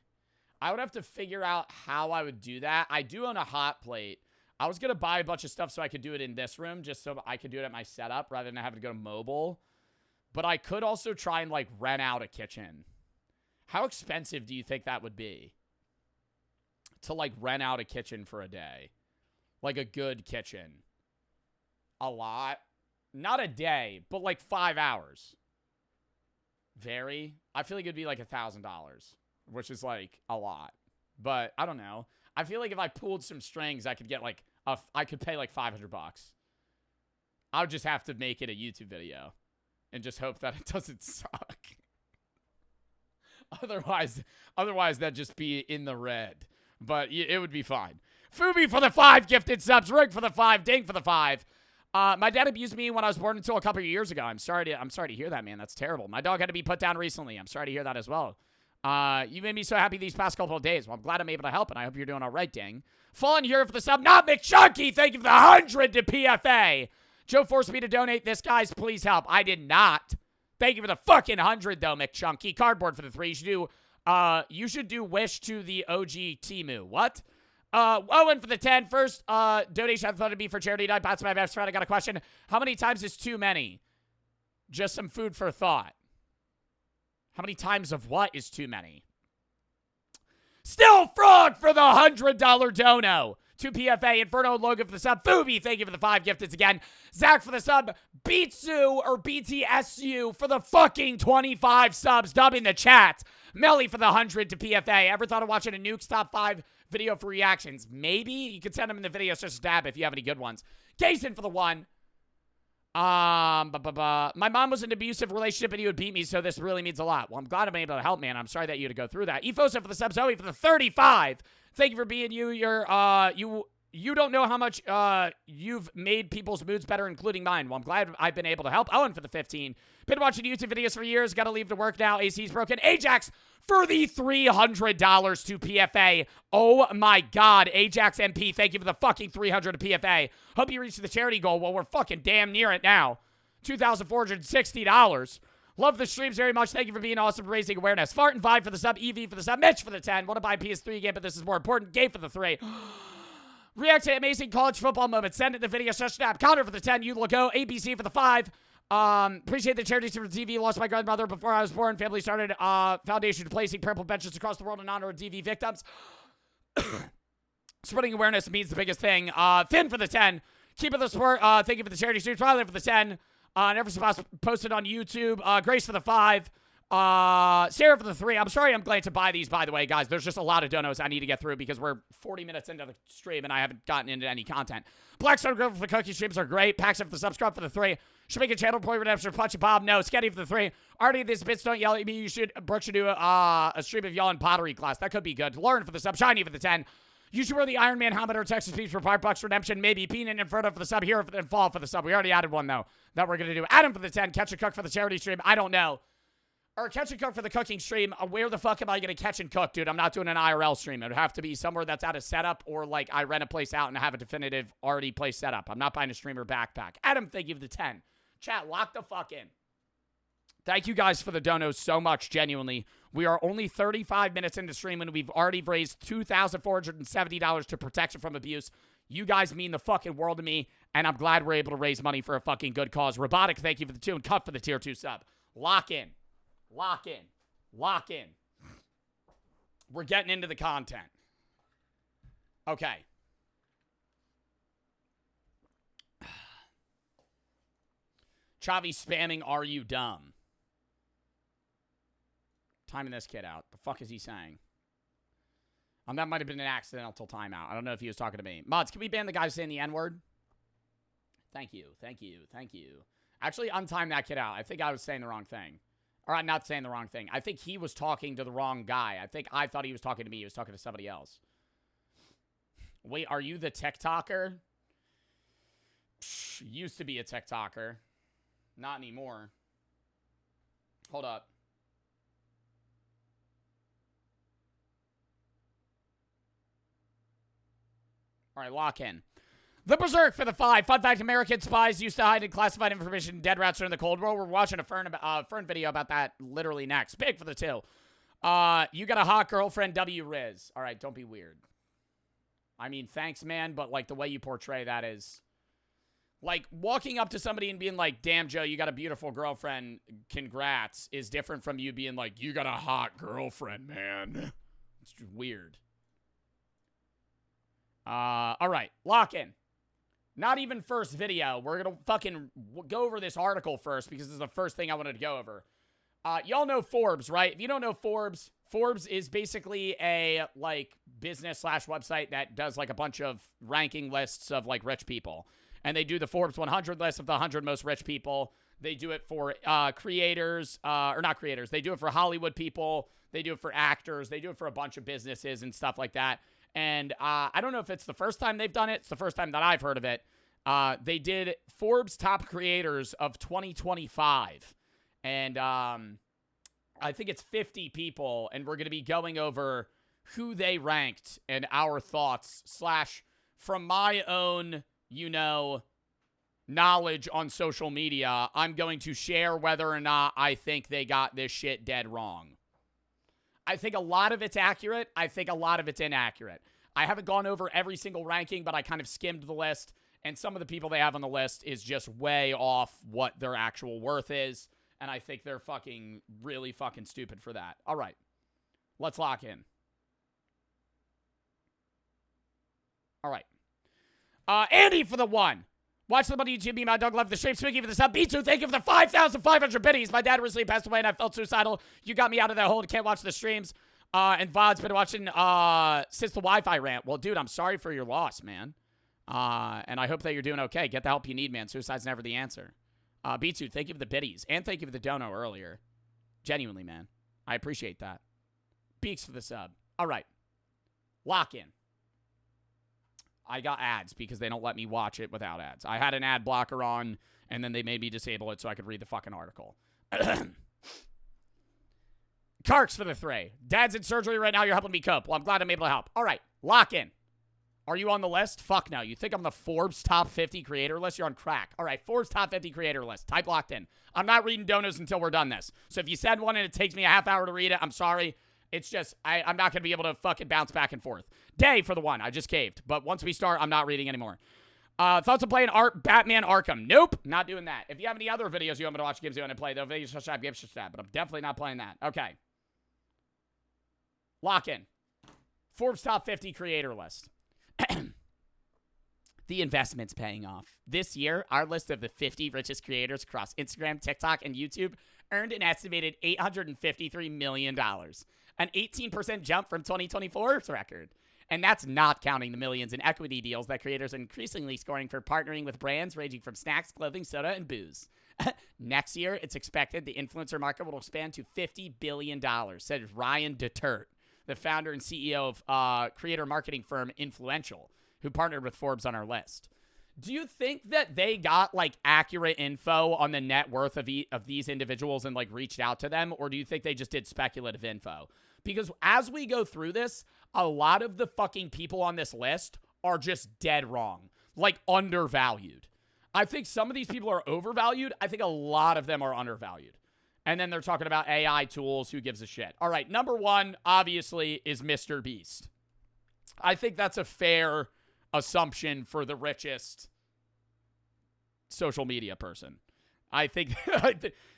I would have to figure out how I would do that. I do own a hot plate. I was going to buy a bunch of stuff so I could do it in this room, just so I could do it at my setup rather than having to go to mobile. But I could also try and, like, rent out a kitchen. How expensive do you think that would be? To, like, rent out a kitchen for a day. Like, a good kitchen. A lot. Not a day, but, like, 5 hours. Very. I feel like it'd be, like, $1,000. Which is, like, a lot. But, I don't know. I feel like if I pulled some strings, I could get, like, I could pay, like, $500. I would just have to make it a YouTube video. And just hope that it doesn't suck. Otherwise, that'd just be in the red. But it would be fine. Fubi for the 5 gifted subs. Rick for the 5. Ding for the 5. My dad abused me when I was born until a couple of years ago. I'm sorry to hear that, man. That's terrible. My dog had to be put down recently. I'm sorry to hear that as well. You made me so happy these past couple of days. Well, I'm glad I'm able to help, and I hope you're doing all right, Ding. Fallen here for the sub. Not McChunky. Thank you for the 100 to PFA. Joe forced me to donate this, guys. Please help. I did not. Thank you for the fucking 100, though, McChunky. Cardboard for the 3. You should do wish to the OG Temu. What? Owen for the 10. First, donation I thought it'd be for charity. I bought my best friend. I got a question. How many times is too many? Just some food for thought. How many times of what is too many? Still Frog for the $100 dono. 2 PFA, Inferno, Logan for the sub. Fubi, thank you for the 5 gifted again. Zach for the sub. Beatsu or BTSU for the fucking 25 subs. Dubbing the chat. Melly for the 100 to PFA. Ever thought of watching a Nuke's top 5 video for reactions? Maybe. You could send them in the video, just a stab if you have any good ones. Jason for the 1. My mom was in an abusive relationship and he would beat me, so this really means a lot. Well, I'm glad I'm able to help, man. I'm sorry that you had to go through that. Efosa for the sub. Zoe for the 35. Thank you for being you. You don't know how much you've made people's moods better, including mine. Well, I'm glad I've been able to help. Owen for the 15. Been watching YouTube videos for years. Got to leave to work now. AC's broken. Ajax for the $300 to PFA. Oh my God. Ajax MP, thank you for the fucking 300 to PFA. Hope you reach the charity goal. Well, we're fucking damn near it now. $2,460. Love the streams very much. Thank you for being awesome, raising awareness. Fart and Vibe for the sub. EV for the sub. Mitch for the 10. Want to buy PS3 game, but this is more important. Gabe for the 3. React to amazing college football moments. Send it the video. Snap. Connor for the 10. You go. ABC for the 5. Appreciate the charities for TV. Lost my grandmother before I was born. Family started foundation placing purple benches across the world in honor of DV victims. Spreading awareness means the biggest thing. Finn for the 10. Keep it the sport. Thank you for the charity streams. Riley for the 10. Never supposed posted on YouTube. Grace for the 5. Sarah for the 3. I'm sorry I'm glad to buy these, by the way, guys. There's just a lot of donos I need to get through because we're 40 minutes into the stream and I haven't gotten into any content. Blackstone Grove for the cookie streams are great. Paxton for the subscribe for the 3. Should make a channel point redemption. Punch Bob. No. Sketty for the 3. Already these bits don't yell at me. Brooke should do a stream of y'all in pottery class. That could be good. Lauren for the sub. Shiny for the 10. You should wear the Iron Man helmet or Texas Peeps for $5 redemption. Maybe Peanut Inferno for the sub. Hero and Fall for the sub. We already added one, though, that we're going to do. Adam for the 10. Catch a cook for the charity stream. I don't know. Or catch and cook for the cooking stream. Where the fuck am I going to catch and cook, dude? I'm not doing an IRL stream. It would have to be somewhere that's out of setup or, like, I rent a place out and have a definitive already place set up. I'm not buying a streamer backpack. Adam, thank you for the 10. Chat, lock the fuck in. Thank you guys for the donos so much, genuinely. We are only 35 minutes into stream and we've already raised $2,470 to protection from abuse. You guys mean the fucking world to me, and I'm glad we're able to raise money for a fucking good cause. Robotic, thank you for the 2, and Cut for the tier 2 sub. Lock in. Lock in. Lock in. We're getting into the content. Okay. Chavi spamming, are you dumb? Timing this kid out. The fuck is he saying? That might have been an accidental timeout. I don't know if he was talking to me. Mods, can we ban the guy saying the N-word? Thank you. Thank you. Thank you. Actually, untime that kid out. I think I was saying the wrong thing. Or I'm not saying the wrong thing. I think he was talking to the wrong guy. I thought he was talking to me. He was talking to somebody else. Wait, are you the TikToker? Psh, used to be a TikToker. Not anymore. Hold up. All right, lock in. The Berserk for the 5. Fun fact, American spies used to hide classified information in dead rats during the Cold War. We're watching a Fern video about that literally next. Big for the 2. You got a hot girlfriend, W. Riz. All right, don't be weird. I mean, thanks, man, but, like, the way you portray that is... Like, walking up to somebody and being like, damn, Joe, you got a beautiful girlfriend, congrats, is different from you being like, you got a hot girlfriend, man. It's just weird. All right, lock in. Not even first video. We're going to fucking go over this article first because this is the first thing I wanted to go over. Y'all know Forbes, right? If you don't know Forbes, Forbes is basically a, like, business/website that does, like, a bunch of ranking lists of, like, rich people. And they do the Forbes 100 list of the 100 most rich people. They do it for creators, or not creators. They do it for Hollywood people. They do it for actors. They do it for a bunch of businesses and stuff like that. And I don't know if it's the first time they've done it. It's the first time that I've heard of it. They did Forbes Top Creators of 2025. And I think it's 50 people. And we're going to be going over who they ranked and our thoughts / from my own, you know, knowledge on social media, I'm going to share whether or not I think they got this shit dead wrong. I think a lot of it's accurate. I think a lot of it's inaccurate. I haven't gone over every single ranking, but I kind of skimmed the list, and some of the people they have on the list is just way off what their actual worth is, and I think they're fucking really fucking stupid for that. All right, let's lock in. All right. Andy for the 1. Watch them on YouTube. My dog loved the shape. Swiggy for the sub. B2, thank you for the 5,500 biddies. My dad recently passed away and I felt suicidal. You got me out of that hole and can't watch the streams. And VODs been watching since the Wi-Fi rant. Well, dude, I'm sorry for your loss, man. And I hope that you're doing okay. Get the help you need, man. Suicide's never the answer. B2, thank you for the biddies. And thank you for the dono earlier. Genuinely, man. I appreciate that. Beaks for the sub. All right. Lock in. I got ads because they don't let me watch it without ads. I had an ad blocker on, and then they made me disable it so I could read the fucking article. Karks for the 3. Dad's in surgery right now. You're helping me cope. Well, I'm glad I'm able to help. All right, lock in. Are you on the list? Fuck no. You think I'm the Forbes Top 50 Creator list? You're on crack. All right, Forbes Top 50 Creator list. Type locked in. I'm not reading donos until we're done this. So if you send one and it takes me a half hour to read it, I'm sorry. It's just, I'm not going to be able to fucking bounce back and forth. Day for the 1. I just caved. But once we start, I'm not reading anymore. Thoughts of playing Batman Arkham? Nope. Not doing that. If you have any other videos you want me to watch, games you want to play, though, videos, subscribe, games, subscribe. But I'm definitely not playing that. Okay. Lock in. Forbes Top 50 Creator list. The investment's paying off. This year, our list of the 50 richest creators across Instagram, TikTok, and YouTube earned an estimated $853 million. An 18% jump from 2024's record. And that's not counting the millions in equity deals that creators are increasingly scoring for partnering with brands ranging from snacks, clothing, soda, and booze. Next year, it's expected the influencer market will expand to $50 billion, said Ryan Detert, the founder and CEO of creator marketing firm Influential, who partnered with Forbes on our list. Do you think that they got, like, accurate info on the net worth of these individuals and, like, reached out to them? Or do you think they just did speculative info? Because as we go through this, a lot of the fucking people on this list are just dead wrong. Like, undervalued. I think some of these people are overvalued. I think a lot of them are undervalued. And then they're talking about AI tools. Who gives a shit? All right, number 1, obviously, is Mr. Beast. I think that's a fair assumption for the richest social media person. I think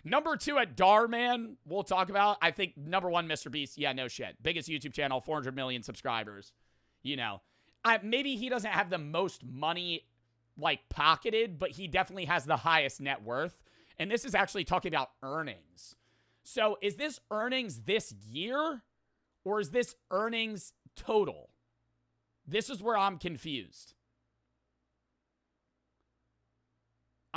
number 2 at Darman, we'll talk about. I think number 1, Mr. Beast. Yeah, no shit. Biggest YouTube channel, 400 million subscribers. You know, maybe he doesn't have the most money, like, pocketed, but he definitely has the highest net worth. And this is actually talking about earnings. So is this earnings this year, or is this earnings total? This is where I'm confused.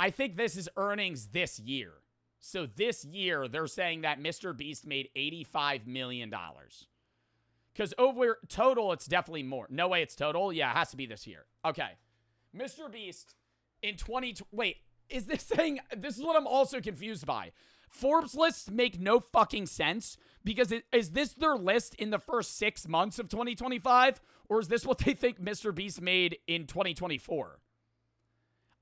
I think this is earnings this year. So this year, they're saying that Mr. Beast made $85 million. Because over total, it's definitely more. No way it's total. Yeah, it has to be this year. Okay. Mr. Beast in 20... Wait, is this saying... This is what I'm also confused by. Forbes lists make no fucking sense because is this their list in the first 6 months of 2025? Or is this what they think Mr. Beast made in 2024?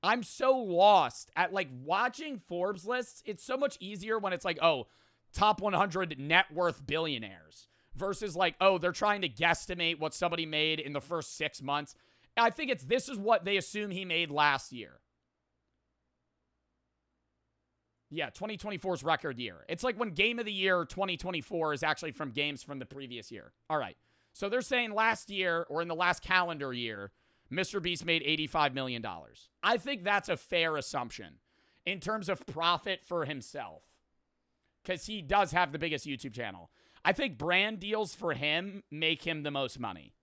I'm so lost at, like, watching Forbes lists. It's so much easier when it's like, oh, top 100 net worth billionaires versus like, oh, they're trying to guesstimate what somebody made in the first 6 months. I think this is what they assume he made last year. Yeah, 2024's record year. It's like when Game of the Year 2024 is actually from games from the previous year. All right. So they're saying last year or in the last calendar year, Mr. Beast made $85 million. I think that's a fair assumption in terms of profit for himself because he does have the biggest YouTube channel. I think brand deals for him make him the most money.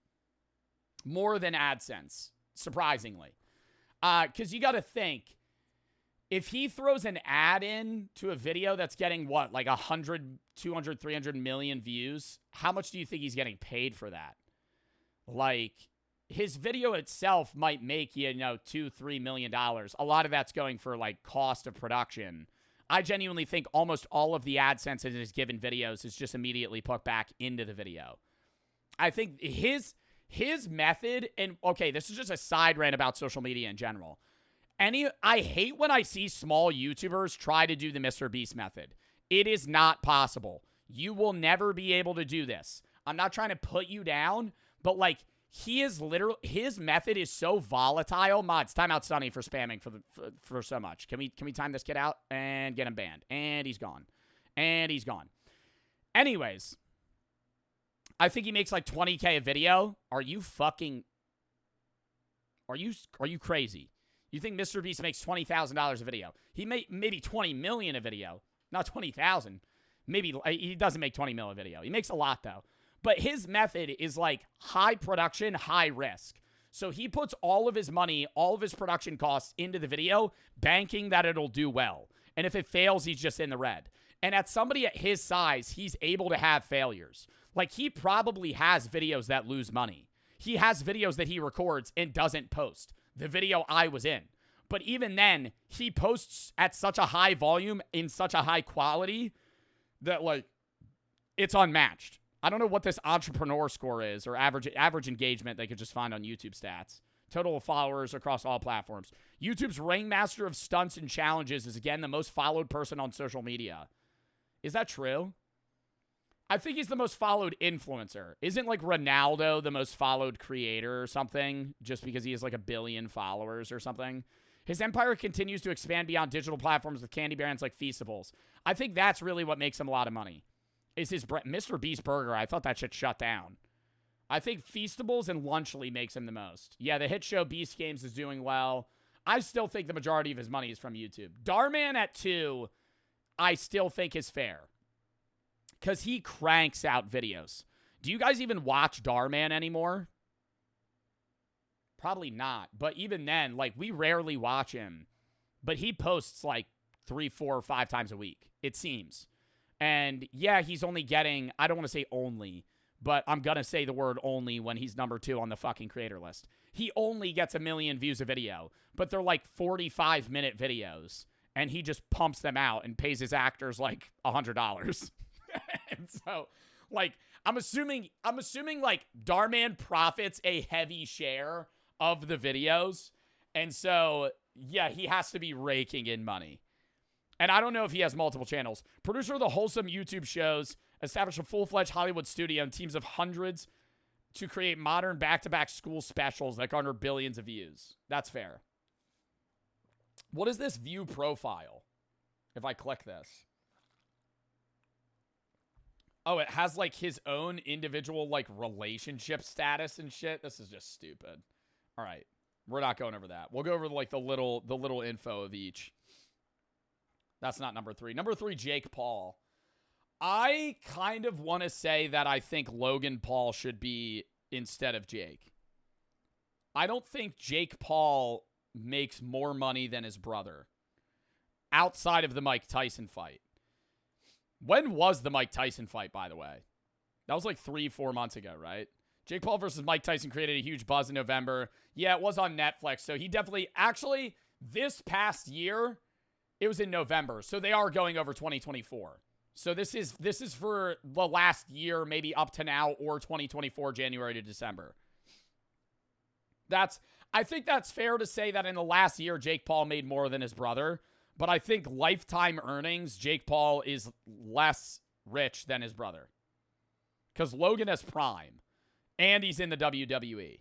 More than AdSense, surprisingly. Because you got to think, if he throws an ad in to a video that's getting what, like 100, 200, 300 million views, how much do you think he's getting paid for that? Like... His video itself might make, $2, $3 million. A lot of that's going for, like, cost of production. I genuinely think almost all of the AdSense in his given videos is just immediately put back into the video. I think his method, and, okay, this is just a side rant about social media in general. I hate when I see small YouTubers try to do the Mr. Beast method. It is not possible. You will never be able to do this. I'm not trying to put you down, but, like, his method is so volatile. Mods, timeout Sunny for spamming for so much. Can we time this kid out and get him banned? And he's gone. And he's gone. Anyways, I think he makes like 20K a video. Are you crazy? You think Mr. Beast makes $20,000 a video? He may maybe $20 million a video, not 20,000. Maybe he doesn't make 20 mil a video. He makes a lot though. But his method is like high production, high risk. So he puts all of his money, all of his production costs into the video, banking that it'll do well. And if it fails, he's just in the red. And at somebody at his size, he's able to have failures. Like, he probably has videos that lose money. He has videos that he records and doesn't post. The video I was in. But even then, he posts at such a high volume in such a high quality that, like, it's unmatched. I don't know what this entrepreneur score is or average engagement they could just find on YouTube stats. Total of followers across all platforms. YouTube's ringmaster of stunts and challenges is, again, the most followed person on social media. Is that true? I think he's the most followed influencer. Isn't, like, Ronaldo the most followed creator or something just because he has, like, 1 billion followers or something? His empire continues to expand beyond digital platforms with candy brands like Feastables. I think that's really what makes him a lot of money. Is his Mr. Beast Burger. I thought that shit shut down. I think Feastables and Lunchly makes him the most. Yeah, the hit show Beast Games is doing well. I still think the majority of his money is from YouTube. Darman at 2, I still think is fair. Because he cranks out videos. Do you guys even watch Darman anymore? Probably not. But even then, like, we rarely watch him. But he posts, like, 3, 4, or 5 times a week. It seems. And, yeah, he's only getting, I don't want to say only, but I'm going to say the word only when he's number 2 on the fucking creator list. He only gets 1 million views a video, but they're like 45-minute videos, and he just pumps them out and pays his actors like $100. And so, like, I'm assuming like Darman profits a heavy share of the videos, and so, yeah, he has to be raking in money. And I don't know if he has multiple channels. Producer of the wholesome YouTube shows, established a full-fledged Hollywood studio and teams of hundreds to create modern back-to-back school specials that garner billions of views. That's fair. What is this view profile? If I click this. Oh, it has like his own individual like relationship status and shit. This is just stupid. All right. We're not going over that. We'll go over like the little info of each. That's not number 3. Number 3, Jake Paul. I kind of want to say that I think Logan Paul should be instead of Jake. I don't think Jake Paul makes more money than his brother. outside of the Mike Tyson fight. When was the Mike Tyson fight, by the way? That was like 3-4 months ago, right? Jake Paul versus Mike Tyson created a huge buzz in November. Yeah, it was on Netflix. So he definitely, actually, this past year, it was in November. So they are going over 2024. So this is for the last year, maybe up to now, or 2024, January to December. I think that's fair to say that in the last year, Jake Paul made more than his brother. But I think lifetime earnings, Jake Paul is less rich than his brother. Because Logan has Prime. And he's in the WWE.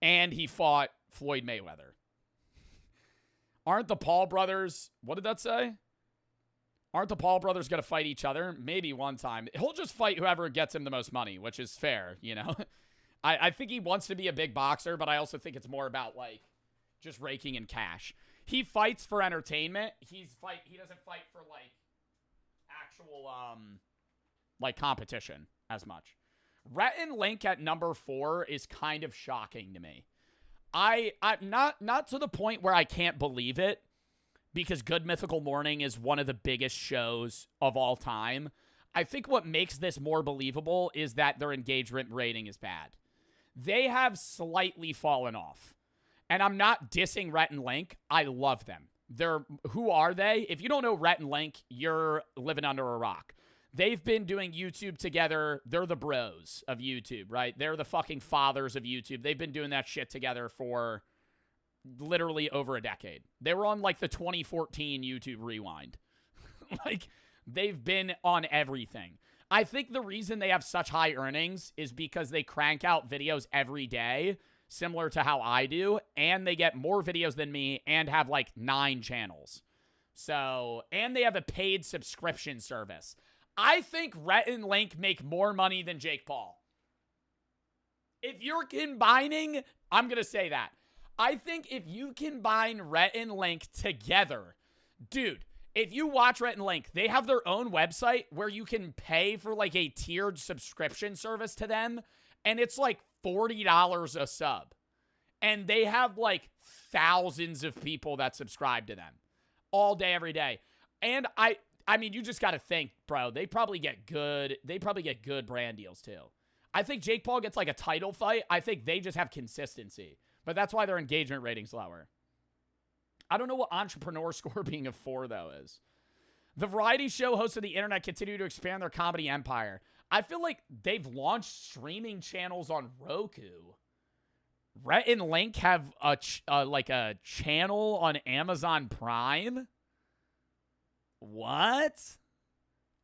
And he fought Floyd Mayweather. Aren't the Paul brothers, what did that say? Aren't the Paul brothers going to fight each other? Maybe one time. He'll just fight whoever gets him the most money, which is fair, you know? I think he wants to be a big boxer, but I also think it's more about, like, just raking in cash. He fights for entertainment. He doesn't fight for, like, actual, like, competition as much. Rhett and Link at number 4 is kind of shocking to me. I'm not to the point where I can't believe it, because Good Mythical Morning is one of the biggest shows of all time. I think what makes this more believable is that their engagement rating is bad. They have slightly fallen off. And I'm not dissing Rhett and Link. I love them. Who are they? If you don't know Rhett and Link, you're living under a rock. They've been doing YouTube together. They're the bros of YouTube, right? They're the fucking fathers of YouTube. They've been doing that shit together for literally over a decade. They were on, like, the 2014 YouTube Rewind. Like, they've been on everything. I think the reason they have such high earnings is because they crank out videos every day, similar to how I do, and they get more videos than me and have, like, 9 channels. So, and they have a paid subscription service. I think Rhett and Link make more money than Jake Paul. If you're combining, I'm going to say that. I think if you combine Rhett and Link together, dude, if you watch Rhett and Link, they have their own website where you can pay for, like, a tiered subscription service to them, and it's like $40 a sub. And they have, like, thousands of people that subscribe to them all day, every day. And I mean, you just got to think, bro, they probably get good brand deals too. I think Jake Paul gets, like, a title fight. I think they just have consistency. But that's why their engagement rating's lower. I don't know what entrepreneur score being a 4, though, is. The variety show hosts of the internet continue to expand their comedy empire. I feel like they've launched streaming channels on Roku. Rhett and Link have a channel on Amazon Prime. What?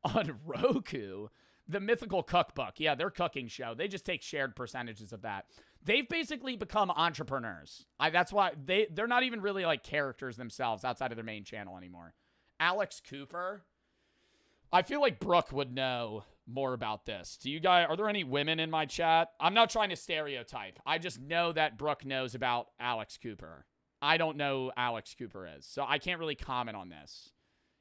On Roku? The Mythical Cookbook. Yeah, their cooking show. They just take shared percentages of that. They've basically become entrepreneurs. That's why they're not even really, like, characters themselves outside of their main channel anymore. Alex Cooper. I feel like Brooke would know more about this. Are there any women in my chat? I'm not trying to stereotype. I just know that Brooke knows about Alex Cooper. I don't know who Alex Cooper is, so I can't really comment on this.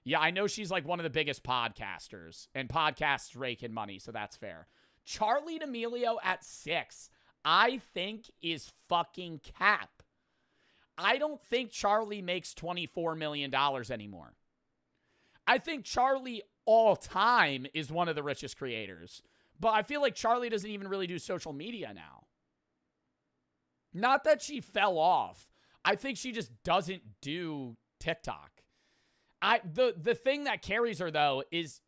Yeah, I know she's, like, one of the biggest podcasters, and podcasts rake in money, so that's fair. Charlie D'Amelio at 6. I think is fucking cap. I don't think Charlie makes $24 million anymore. I think Charlie all time is one of the richest creators. But I feel like Charlie doesn't even really do social media now. Not that she fell off. I think she just doesn't do TikTok. The thing that carries her, though, is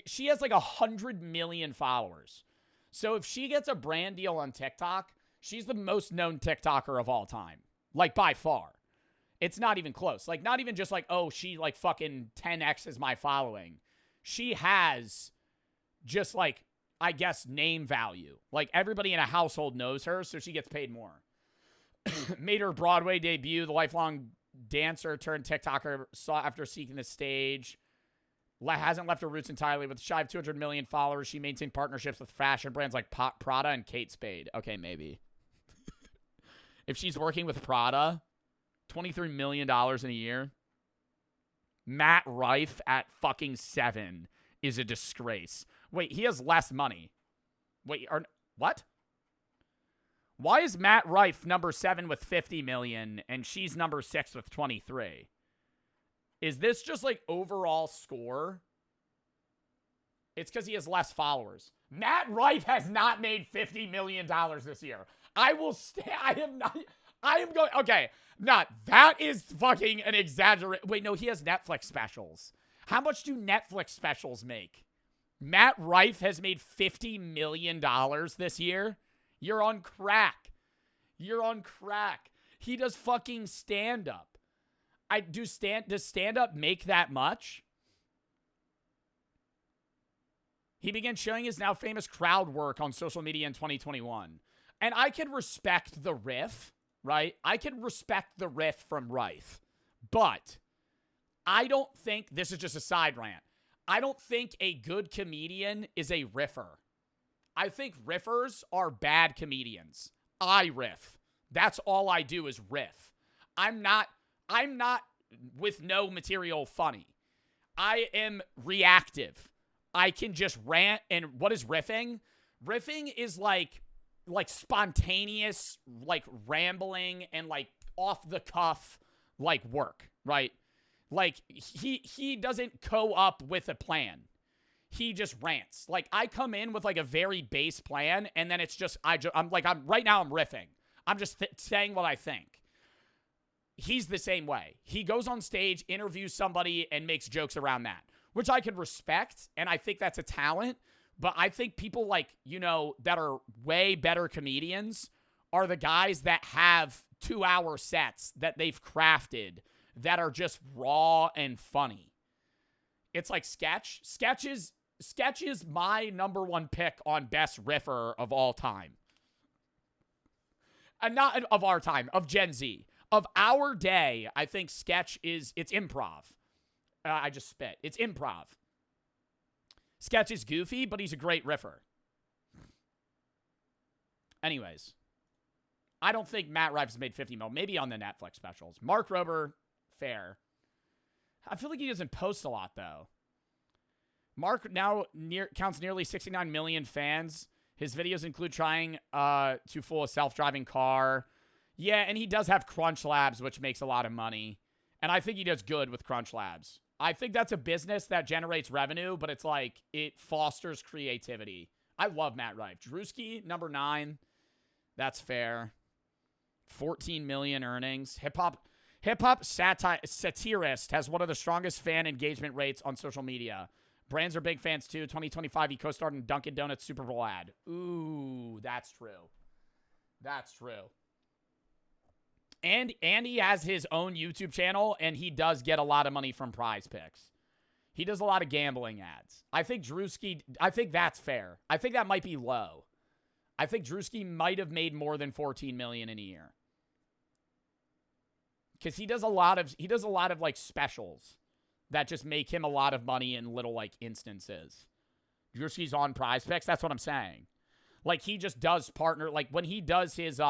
she has like 100 million followers. So if she gets a brand deal on TikTok, she's the most known TikToker of all time. Like, by far. It's not even close. Like, not even just like, oh, she, like, fucking 10x's my following. She has just, like, I guess, name value. Like, everybody in a household knows her, so she gets paid more. Made her Broadway debut. The lifelong dancer turned TikToker after seeking the stage. Hasn't left her roots entirely. With shy of 200 million followers, she maintained partnerships with fashion brands like Prada and Kate Spade. Okay, maybe. If she's working with Prada, $23 million in a year. Matt Rife at fucking 7 is a disgrace. Wait, he has less money. Wait, what? Why is Matt Rife number 7 with 50 million and she's number 6 with 23? Is this just like overall score? It's because he has less followers. Matt Rife has not made $50 million this year. I am going, okay, that is fucking an exaggeration. Wait, no, he has Netflix specials. How much do Netflix specials make? Matt Rife has made $50 million this year. You're on crack. You're on crack. He does fucking stand-up. Does stand-up make that much? He began showing his now famous crowd work on social media in 2021. And I can respect the riff, right? I can respect the riff from Rife. But I don't think, this is just a side rant, I don't think a good comedian is a riffer. I think riffers are bad comedians. I riff. That's all I do is riff. I'm not with no material funny. I am reactive. I can just rant. And what is riffing? Riffing is like spontaneous, like rambling and like off the cuff, like work, right? Like he doesn't co-up with a plan. He just rants. Like I come in with like a very base plan, and then it's just I'm right now I'm riffing. I'm just saying what I think. He's the same way. He goes on stage, interviews somebody, and makes jokes around that, which I can respect, and I think that's a talent. But I think people like, that are way better comedians are the guys that have 2-hour sets that they've crafted that are just raw and funny. It's like Sketch. Sketch is my number one pick on best riffer of all time. And not of our time, of Gen Z. Of our day, I think Sketch it's improv. I just spit. It's improv. Sketch is goofy, but he's a great riffer. Anyways, I don't think Matt Rife has made 50 mil. Maybe on the Netflix specials. Mark Rober, fair. I feel like he doesn't post a lot, though. Mark now counts nearly 69 million fans. His videos include trying to fool a self-driving car. Yeah, and he does have Crunch Labs, which makes a lot of money. And I think he does good with Crunch Labs. I think that's a business that generates revenue, but it's like it fosters creativity. I love Matt Rife. Drewski, number 9. That's fair. 14 million earnings. Hip-hop satirist has one of the strongest fan engagement rates on social media. Brands are big fans, too. 2025, he co-starred in Dunkin' Donuts Super Bowl ad. Ooh, that's true. That's true. And he has his own YouTube channel, and he does get a lot of money from Prize Picks. He does a lot of gambling ads. I think that's fair. I think that might be low. I think Drewski might have made more than 14 million in a year. Because he does a lot of like specials that just make him a lot of money in little like instances. Drewski's on Prize Picks. That's what I'm saying. Like he just does partner. Like when he does his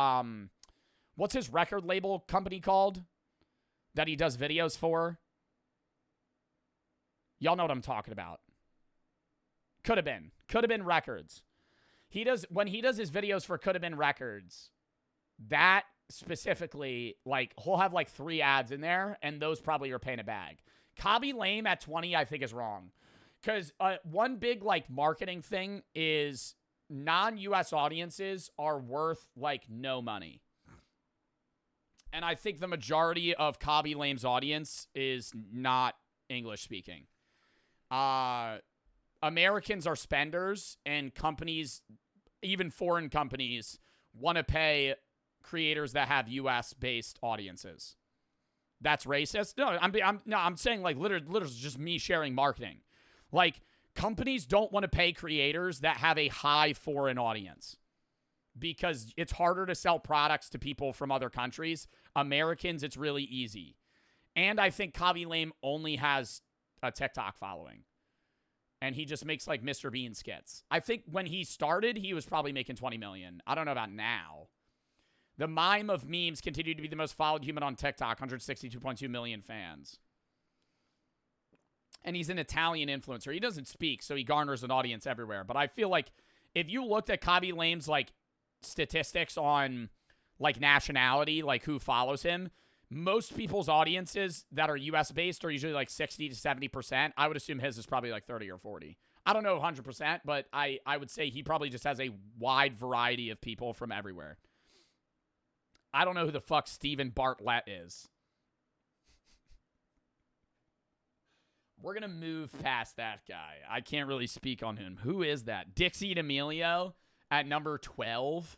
what's his record label company called that he does videos for? Y'all know what I'm talking about. Could have been Records. When he does his videos for Could Have Been Records, that specifically, like, he'll have like 3 ads in there, and those probably are paying a bag. Kobby Lame at 20, I think is wrong. Because one big, like, marketing thing is non-US audiences are worth, like, no money. And I think the majority of Kobby Lame's audience is not English-speaking. Americans are spenders, and companies, even foreign companies, want to pay creators that have U.S.-based audiences. That's racist? No, I'm saying like literally just me sharing marketing. Like companies don't want to pay creators that have a high foreign audience because it's harder to sell products to people from other countries. Americans, it's really easy. And I think Kobby Lame only has a TikTok following. And he just makes like Mr. Bean skits. I think when he started, he was probably making 20 million. I don't know about now. The mime of memes continued to be the most followed human on TikTok, 162.2 million fans. And he's an Italian influencer. He doesn't speak, so he garners an audience everywhere. But I feel like if you looked at Kobby Lame's like statistics on like nationality, like who follows him, Most people's audiences that are US based are usually like 60 to 70%. I would assume his is probably like 30 or 40. I don't know 100%, but I would say he probably just has a wide variety of people from everywhere. I don't know who the fuck Steven Bartlett is. We're going to move past that guy. I can't really speak on him. Who is that? Dixie D'Amelio at number 12.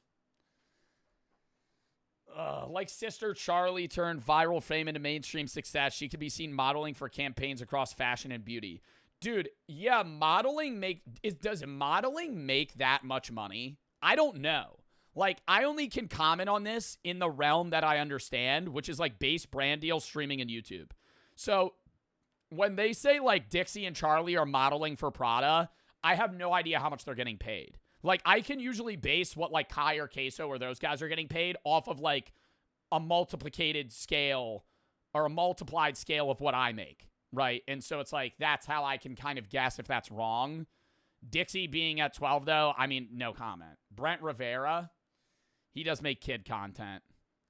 Like Sister Charlie turned viral fame into mainstream success, she could be seen modeling for campaigns across fashion and beauty. Dude, yeah, does modeling make that much money? I don't know. Like, I only can comment on this in the realm that I understand, which is like base brand deals, streaming, and YouTube. So when they say like Dixie and Charlie are modeling for Prada, I have no idea how much they're getting paid. Like, I can usually base what like Kai or Queso or those guys are getting paid off of like a multiplicated scale or a multiplied scale of what I make. Right. And so it's like, that's how I can kind of guess if that's wrong. Dixie being at 12, though, I mean, no comment. Brent Rivera, he does make kid content.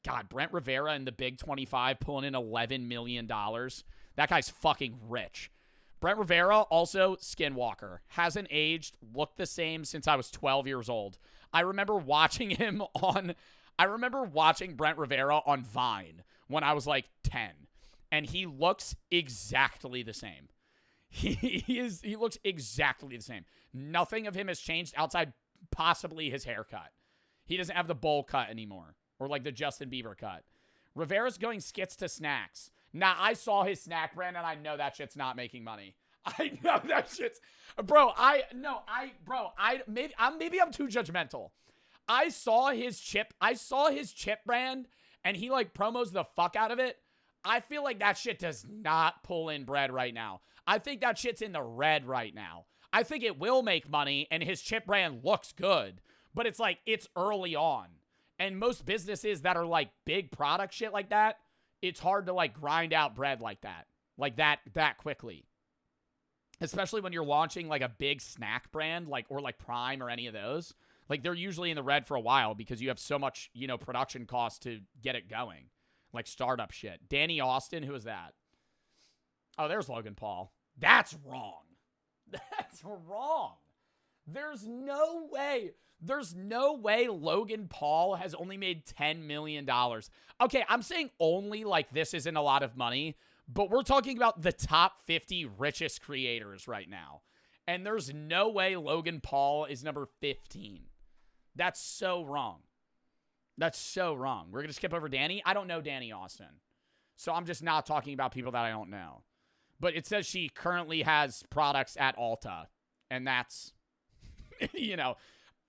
God, Brent Rivera in the Big 25 pulling in $11 million. That guy's fucking rich. Brent Rivera, also Skinwalker. Hasn't aged, looked the same since I was 12 years old. I remember watching Brent Rivera on Vine when I was like 10. And he looks exactly the same. He looks exactly the same. Nothing of him has changed outside possibly his haircut. He doesn't have the bowl cut anymore. Or like the Justin Bieber cut. Rivera's going skits to snacks. Now, I saw his snack brand and I know that shit's not making money. I know that shit's... Maybe I'm too judgmental. I saw his chip brand and he like promos the fuck out of it. I feel like that shit does not pull in bread right now. I think that shit's in the red right now. I think it will make money, and his chip brand looks good, but it's like, it's early on. And most businesses that are like big product shit like that, it's hard to like grind out bread like that quickly. Especially when you're launching like a big snack brand, or like Prime or any of those. Like, they're usually in the red for a while because you have so much, production costs to get it going. Like startup shit. Danny Austin, who is that? Oh, there's Logan Paul. That's wrong. That's wrong. There's no way Logan Paul has only made $10 million. Okay, I'm saying only like this isn't a lot of money, but we're talking about the top 50 richest creators right now. And there's no way Logan Paul is number 15. That's so wrong. That's so wrong. We're going to skip over Danny. I don't know Danny Austin. So I'm just not talking about people that I don't know. But it says she currently has products at Ulta. And that's,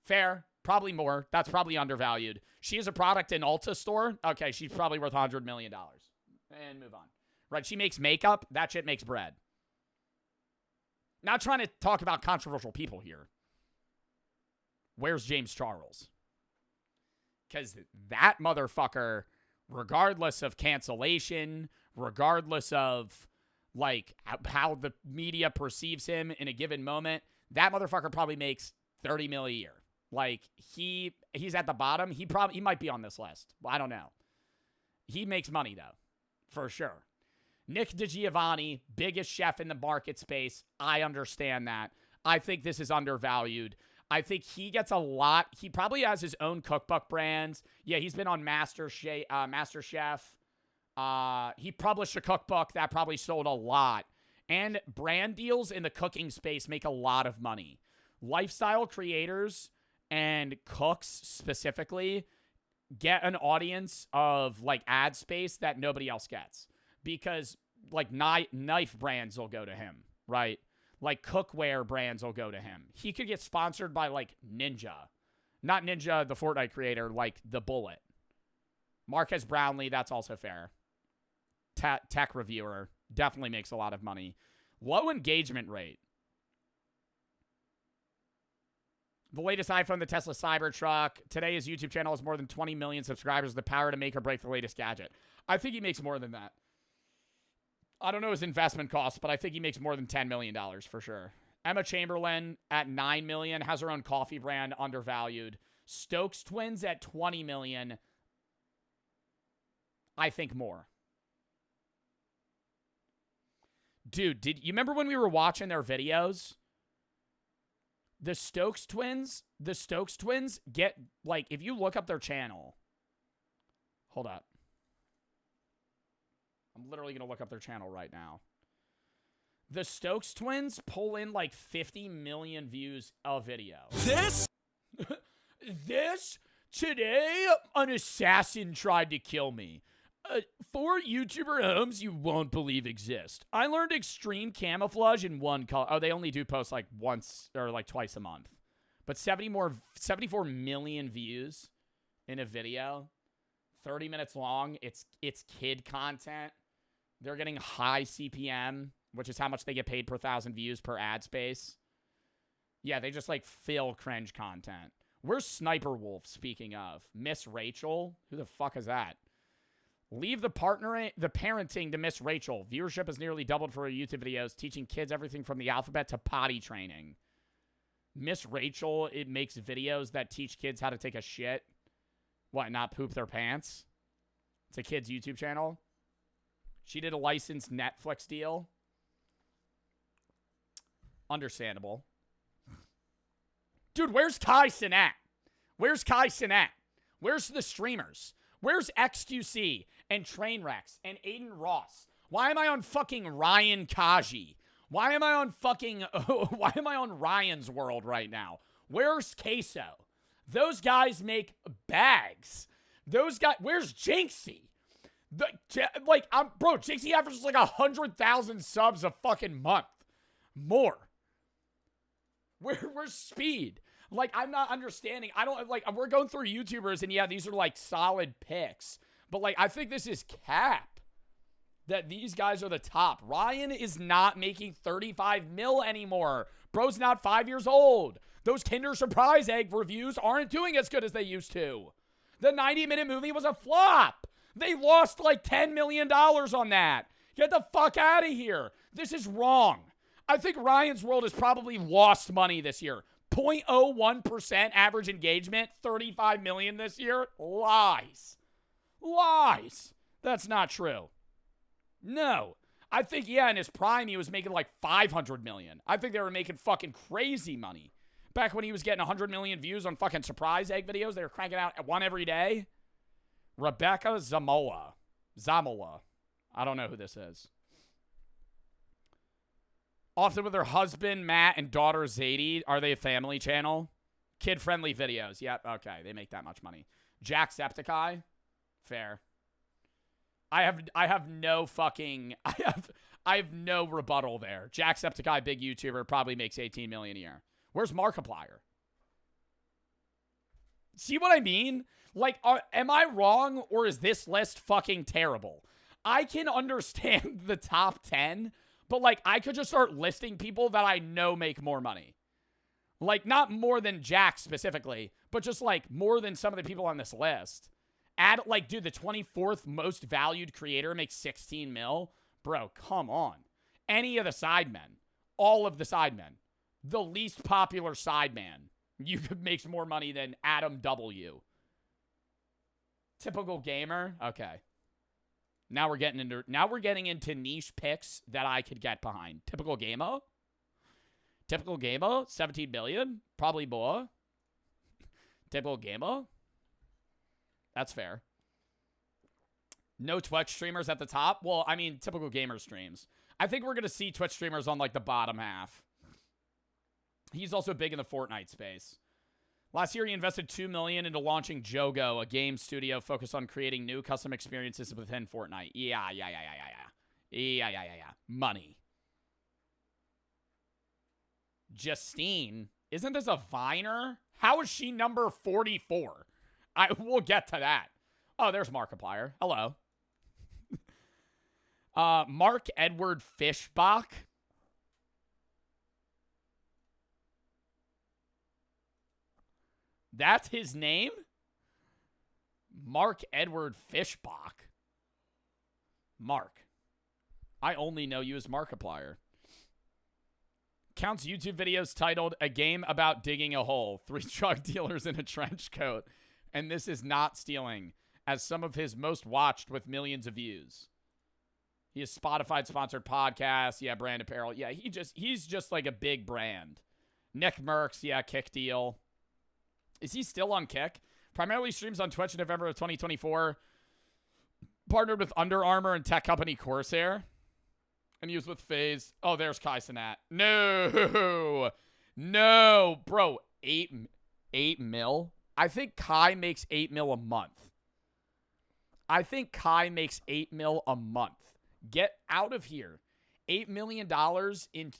fair. Probably more. That's probably undervalued. She has a product in Ulta store. Okay, she's probably worth $100 million. And move on. Right, she makes makeup. That shit makes bread. Not trying to talk about controversial people here. Where's James Charles? Because that motherfucker, regardless of cancellation, regardless of, like, how the media perceives him in a given moment, that motherfucker probably makes $30 million a year. Like, he's at the bottom. He might be on this list. I don't know. He makes money, though, for sure. Nick DiGiovanni, biggest chef in the market space. I understand that. I think this is undervalued. I think he gets a lot. He probably has his own cookbook brands. Yeah, he's been on MasterChef. He published a cookbook that probably sold a lot. And brand deals in the cooking space make a lot of money. Lifestyle creators and cooks specifically get an audience of like ad space that nobody else gets. Because like knife brands will go to him, right? Like cookware brands will go to him. He could get sponsored by like Ninja. Not Ninja, the Fortnite creator, like the Bullet. Marquez Brownlee, that's also fair. Tech reviewer, definitely makes a lot of money. Low engagement rate. The latest iPhone, the Tesla Cybertruck. Today, his YouTube channel has more than 20 million subscribers. The power to make or break the latest gadget. I think he makes more than that. I don't know his investment costs, but I think he makes more than $10 million for sure. Emma Chamberlain at $9 million has her own coffee brand, undervalued. Stokes Twins at $20 million. I think more. Dude, did you remember when we were watching their videos? The Stokes twins get, like, if you look up their channel. Hold up. I'm literally going to look up their channel right now. The Stokes twins pull in like 50 million views a video. This today, an assassin tried to kill me. 4 YouTuber homes you won't believe exist. I learned extreme camouflage in one color. Oh, they only do post like once or like twice a month. But 74 million views in a video. 30 minutes long. It's kid content. They're getting high CPM, which is how much they get paid per 1,000 views per ad space. Yeah, they just like fill cringe content. Where's Sniper Wolf, speaking of? Miss Rachel? Who the fuck is that? Leave the parenting to Miss Rachel. Viewership has nearly doubled for her YouTube videos, teaching kids everything from the alphabet to potty training. Miss Rachel, it makes videos that teach kids how to take a shit. What, not poop their pants? It's a kid's YouTube channel. She did a licensed Netflix deal. Understandable. Dude, where's Kai Cenat? Where's Kai Cenat? Where's the streamers? Where's XQC and Trainwrecks and Aiden Ross? Why am I on fucking Ryan Kaji? Why am I on fucking... why am I on Ryan's World right now? Where's Queso? Those guys make bags. Those guys... Where's Jinxie? Bro, Jinxie averages like 100,000 subs a fucking month. More. Where's Speed? Like, I'm not understanding. I don't, like, we're going through YouTubers, and yeah, these are, like, solid picks. But, like, I think this is cap. That these guys are the top. Ryan is not making 35 mil anymore. Bro's not 5 years old. Those Kinder Surprise Egg reviews aren't doing as good as they used to. The 90-minute movie was a flop. They lost, like, $10 million on that. Get the fuck out of here. This is wrong. I think Ryan's World has probably lost money this year. 0.01% average engagement, 35 million this year? Lies. Lies. That's not true. No. I think, yeah, in his prime, he was making like 500 million. I think they were making fucking crazy money. Back when he was getting 100 million views on fucking surprise egg videos, they were cranking out one every day. Rebecca Zamola. I don't know who this is. Often with her husband, Matt, and daughter, Zadie. Are they a family channel? Kid-friendly videos. Yep, okay. They make that much money. Jacksepticeye. Fair. I have no fucking... I have no rebuttal there. Jacksepticeye, big YouTuber, probably makes 18 million a year. Where's Markiplier? See what I mean? Like, am I wrong, or is this list fucking terrible? I can understand the top 10... But, like, I could just start listing people that I know make more money. Like, not more than Jack specifically, but just, like, more than some of the people on this list. Like, dude, the 24th most valued creator makes 16 mil. Bro, come on. Any of the sidemen. All of the sidemen. The least popular sideman. Makes more money than Adam W. Typical gamer? Okay. Now we're getting into niche picks that I could get behind. Typical Gamo? 17 billion? Probably more. Typical Gamo? That's fair. No Twitch streamers at the top? Well, I mean, typical gamer streams. I think we're going to see Twitch streamers on, like, the bottom half. He's also big in the Fortnite space. Last year, he invested $2 million into launching JoJo, a game studio focused on creating new custom experiences within Fortnite. Yeah. Money. Justine, isn't this a Viner? How is she number 44? We'll get to that. Oh, there's Markiplier. Hello. Mark Edward Fishbach. That's his name? Mark Edward Fishbach. Mark. I only know you as Markiplier. Counts YouTube videos titled A Game About Digging a Hole, 3 drug dealers in a trench coat. And this is not stealing, as some of his most watched with millions of views. He has Spotify sponsored podcasts. Yeah, brand apparel. Yeah, he's just like a big brand. Nick Merckx, yeah, Kick deal. Is he still on Kick? Primarily streams on Twitch in November of 2024. Partnered with Under Armour and tech company Corsair. And he was with FaZe. Oh, there's Kai Cenat. No. No. Bro, 8 mil? I think Kai makes 8 mil a month. Get out of here. $8 million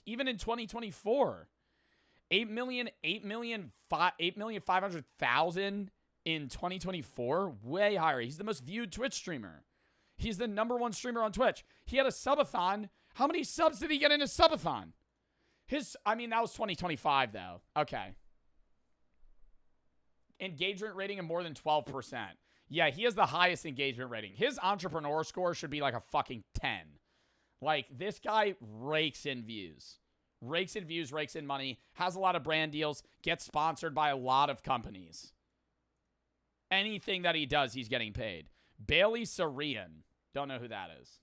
even in 2024. 8,500,000 in 2024. Way higher. He's the most viewed Twitch streamer. He's the #1 streamer on Twitch. He had a subathon. How many subs did he get in his subathon? That was 2025 though. Okay. Engagement rating of more than 12%. Yeah, he has the highest engagement rating. His entrepreneur score should be like a fucking 10. Like, this guy rakes in views. Rakes in money, has a lot of brand deals, gets sponsored by a lot of companies. Anything that he does, he's getting paid. Bailey Sarian. Don't know who that is.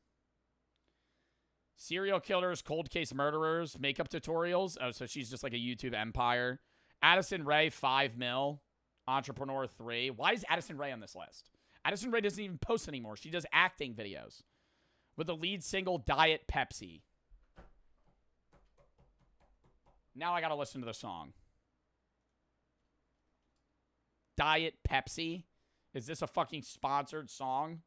Serial killers, cold case murderers, makeup tutorials. Oh, so she's just like a YouTube empire. Addison Rae, 5 mil. Entrepreneur 3. Why is Addison Rae on this list? Addison Rae doesn't even post anymore. She does acting videos. With the lead single, Diet Pepsi. Now I gotta listen to the song. Diet Pepsi? Is this a fucking sponsored song?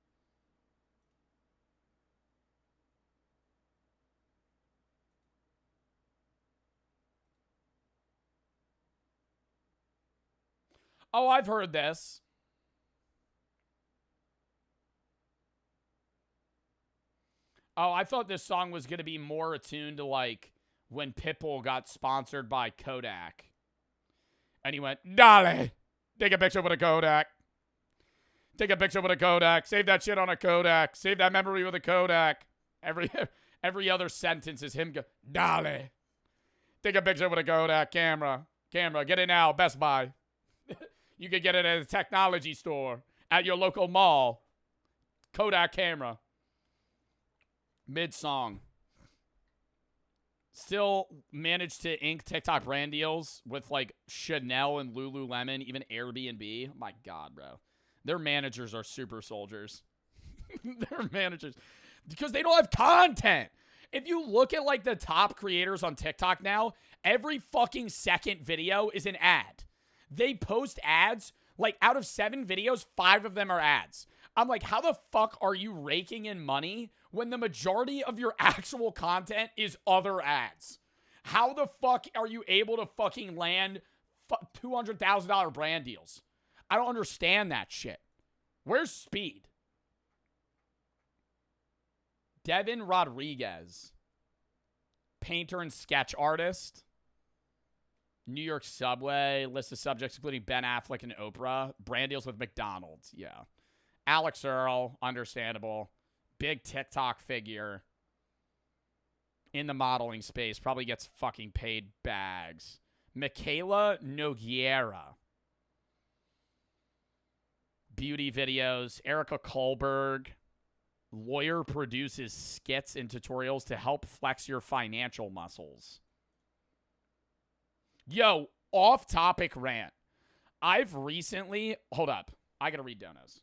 Oh, I've heard this. Oh, I thought this song was going to be more attuned to, like, when Pitbull got sponsored by Kodak. And he went, Dale, take a picture with a Kodak. Take a picture with a Kodak. Save that shit on a Kodak. Save that memory with a Kodak. Every other sentence is him go, Dale, take a picture with a Kodak camera. Get it now, Best Buy. You could get it at a technology store, at your local mall. Kodak camera. Mid-song. Still managed to ink TikTok brand deals with, like, Chanel and Lululemon, even Airbnb. Oh my God, bro. Their managers are super soldiers. Their managers. Because they don't have content. If you look at, like, the top creators on TikTok now, every fucking second video is an ad. They post ads, like, out of 7 videos, 5 of them are ads. I'm like, how the fuck are you raking in money when the majority of your actual content is other ads? How the fuck are you able to fucking land $200,000 brand deals? I don't understand that shit. Where's Speed? Devin Rodriguez. Painter and sketch artist. New York Subway, list of subjects including Ben Affleck and Oprah. Brand deals with McDonald's, yeah. Alex Earl, understandable. Big TikTok figure. In the modeling space, probably gets fucking paid bags. Michaela Nogueira. Beauty videos. Erica Kohlberg. Lawyer produces skits and tutorials to help flex your financial muscles. Yo, off-topic rant. I've recently... Hold up. I gotta read donos.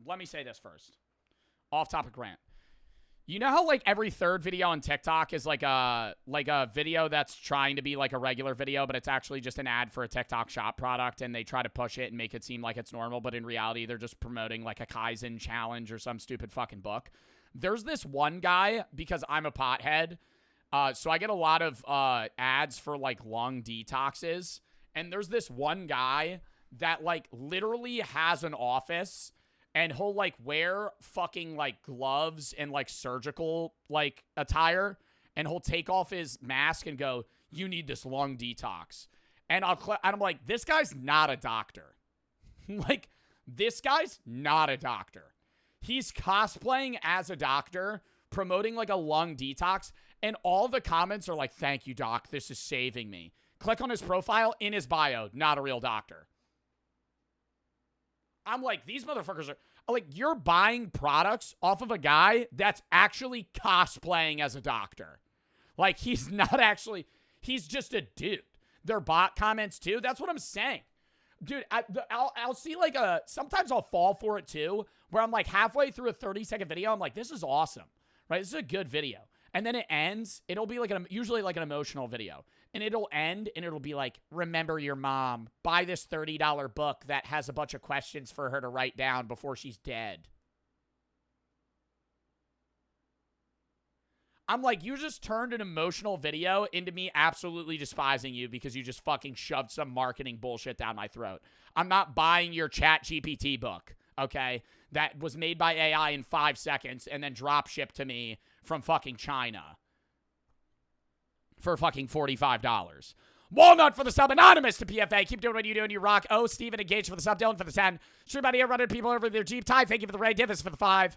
Let me say this first. Off-topic rant. You know how, like, every third video on TikTok is, like a video that's trying to be, like, a regular video, but it's actually just an ad for a TikTok shop product, and they try to push it and make it seem like it's normal, but in reality, they're just promoting, like, a Kaizen challenge or some stupid fucking book. There's this one guy, because I'm a pothead... so I get a lot of ads for, like, lung detoxes. And there's this one guy that, like, literally has an office. And he'll, like, wear fucking, like, gloves and, like, surgical, like, attire. And he'll take off his mask and go, you need this lung detox. And I'm like, this guy's not a doctor. Like, this guy's not a doctor. He's cosplaying as a doctor, promoting, like, a lung detox. And all the comments are like, thank you, doc. This is saving me. Click on his profile. In his bio, not a real doctor. I'm like, these motherfuckers are... Like, you're buying products off of a guy that's actually cosplaying as a doctor. Like, he's not actually, he's just a dude. They're bot comments too. That's what I'm saying. Dude, I'll see like sometimes I'll fall for it too, where I'm like halfway through a 30-second video. I'm like, this is awesome, right? This is a good video. And then it ends. It'll be like usually like an emotional video. And it'll end and it'll be like, remember your mom. Buy this $30 book that has a bunch of questions for her to write down before she's dead. I'm like, you just turned an emotional video into me absolutely despising you because you just fucking shoved some marketing bullshit down my throat. I'm not buying your Chat GPT book, okay? That was made by AI in 5 seconds and then drop shipped to me from fucking China for fucking $45. Walnut for the sub. Anonymous to PFA. Keep doing what you do and you rock. Oh, Steven engaged for the sub. Dylan for the 10. Stream out here running people over their Jeep. Ty, thank you for the raid. Divis for the 5.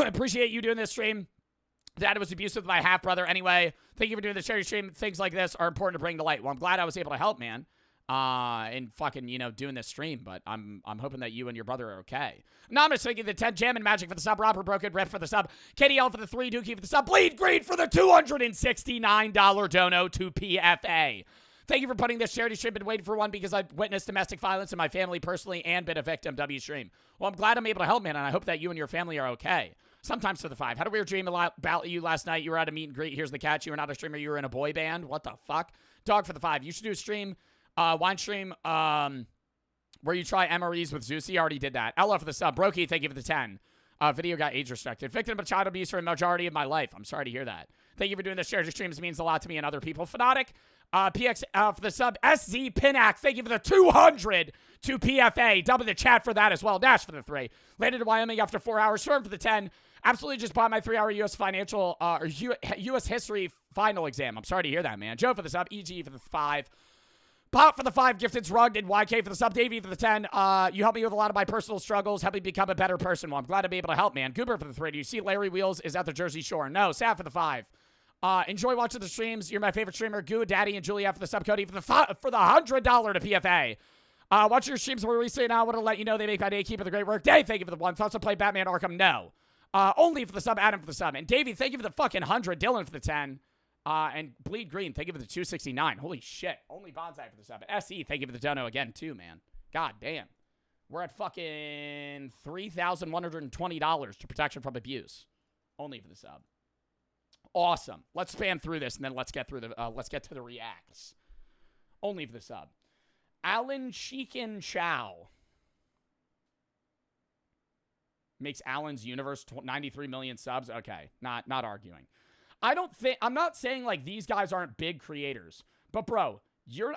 Appreciate you doing this stream. Dad was abusive with my half-brother anyway. Thank you for doing the charity stream. Things like this are important to bring to light. Well, I'm glad I was able to help, man. And fucking, doing this stream, but I'm hoping that you and your brother are okay. Anonymous, thank you for the 10. Jam and Magic for the sub. Robert Broken, Red for the sub. KDL for the 3. Dookie for the sub. Bleed Green for the $269 dono to PFA. Thank you for putting this charity stream. Been waiting for one because I've witnessed domestic violence in my family personally and been a victim. W stream. Well, I'm glad I'm able to help, man, and I hope that you and your family are okay. Sometimes to the 5. Had a weird dream about you last night. You were at a meet and greet. Here's the catch. You were not a streamer. You were in a boy band. What the fuck? Dog for the 5. You should do a stream, wine stream, where you try MREs with Zeusy. Already did that. Ella for the sub. Brokey, thank you for the 10. Video got age restricted. Victim of child abuse for a majority of my life. I'm sorry to hear that. Thank you for doing this. Charity streams means a lot to me and other people. Fanatic, PX for the sub. SZ Pinac, thank you for the 200 to PFA. Double the chat for that as well. Dash for the 3. Landed to Wyoming after 4 hours. Storm for the 10. Absolutely just bought my 3-hour U.S. financial or U.S. history final exam. I'm sorry to hear that, man. Joe for the sub. EG for the 5. Pop for the 5. Gifted's rugged. And YK for the sub. Davey for the 10. You helped me with a lot of my personal struggles. Help me become a better person. Well, I'm glad to be able to help, man. Goober for the 3. Do you see Larry Wheels is at the Jersey Shore? No. Sad for the 5. Enjoy watching the streams. You're my favorite streamer. Goo, Daddy, and Julia for the sub. Cody for the $100 to PFA. Watch your streams where we say now. I want to let you know they make my day. Keep up the great work. Dave, thank you for the 1. Thoughts to play Batman Arkham? No. Only for the sub. Adam for the sub. And Davey, thank you for the fucking 100. Dylan for the 10. And Bleed Green, thank you for the 269. Holy shit. Only Bonsai for the sub. SE, thank you for the dono again, too, man. God damn. We're at fucking $3,120 to protection from abuse. Only for the sub. Awesome. Let's spam through this and then let's get through the let's get to the reacts. Only for the sub. Alan Sheekin Chow. Makes Alan's universe 93 million subs. Okay, not arguing. I'm not saying like these guys aren't big creators, but bro,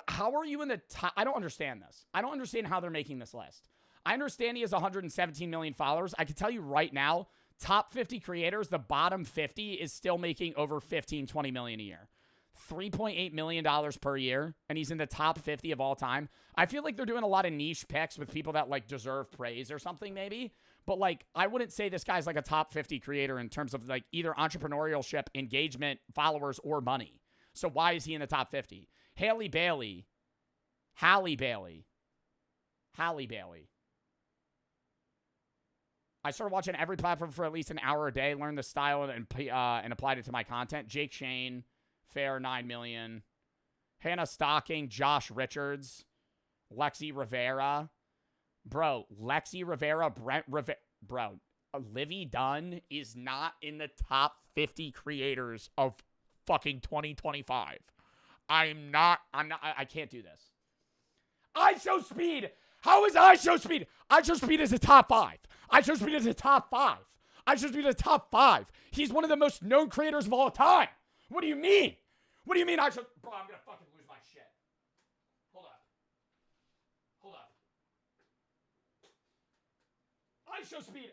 how are you in the top? I don't understand this. I don't understand how they're making this list. I understand he has 117 million followers. I can tell you right now, top 50 creators, the bottom 50 is still making over 15, 20 million a year. $3.8 million per year, and he's in the top 50 of all time. I feel like they're doing a lot of niche picks with people that like deserve praise or something maybe. But like, I wouldn't say this guy's like a top 50 creator in terms of like either entrepreneurship, engagement, followers, or money. So why is he in the top 50? Halle Bailey. I started watching every platform for at least an hour a day, learned the style and applied it to my content. Jake Shane, Fair, 9 million. Hannah Stocking, Josh Richards, Lexi Rivera. Bro, Lexi Rivera, Brent Rivera. Bro, Livy Dunn is not in the top 50 creators of fucking 2025. I can't do this. iShowSpeed. How is iShowSpeed? iShowSpeed is a top 5. iShowSpeed is a top 5. iShowSpeed is a top 5. He's one of the most known creators of all time. What do you mean? What do you mean Bro, I'm gonna fucking lose my shit. Hold up. iShowSpeed.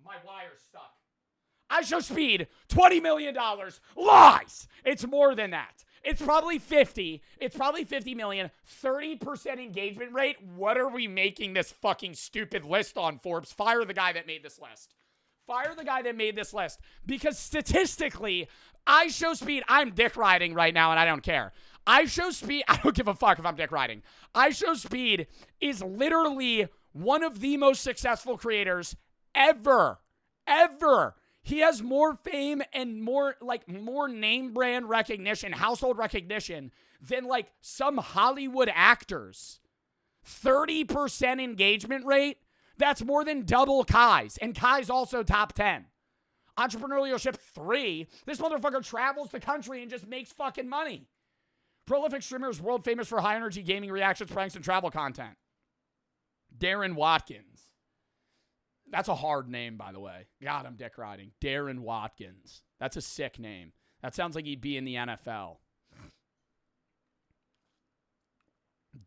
My wire's stuck. iShowSpeed, $20 million. Lies. It's more than that. It's probably 50. It's probably 50 million. 30% engagement rate. What are we making this fucking stupid list on, Forbes? Fire the guy that made this list. Fire the guy that made this list. Because statistically, iShowSpeed, I'm dick riding right now and I don't care. iShowSpeed, I don't give a fuck if I'm dick riding. iShowSpeed is literally One of the most successful creators ever. Ever. He has more fame and more name brand recognition, household recognition than like some Hollywood actors. 30% engagement rate. That's more than double Kai's. And Kai's also top 10. Entrepreneurship 3. This motherfucker travels the country and just makes fucking money. Prolific streamer is world famous for high energy gaming reactions, pranks, and travel content. Darren Watkins. That's a hard name, by the way. God, I'm dick riding. Darren Watkins. That's a sick name. That sounds like he'd be in the NFL.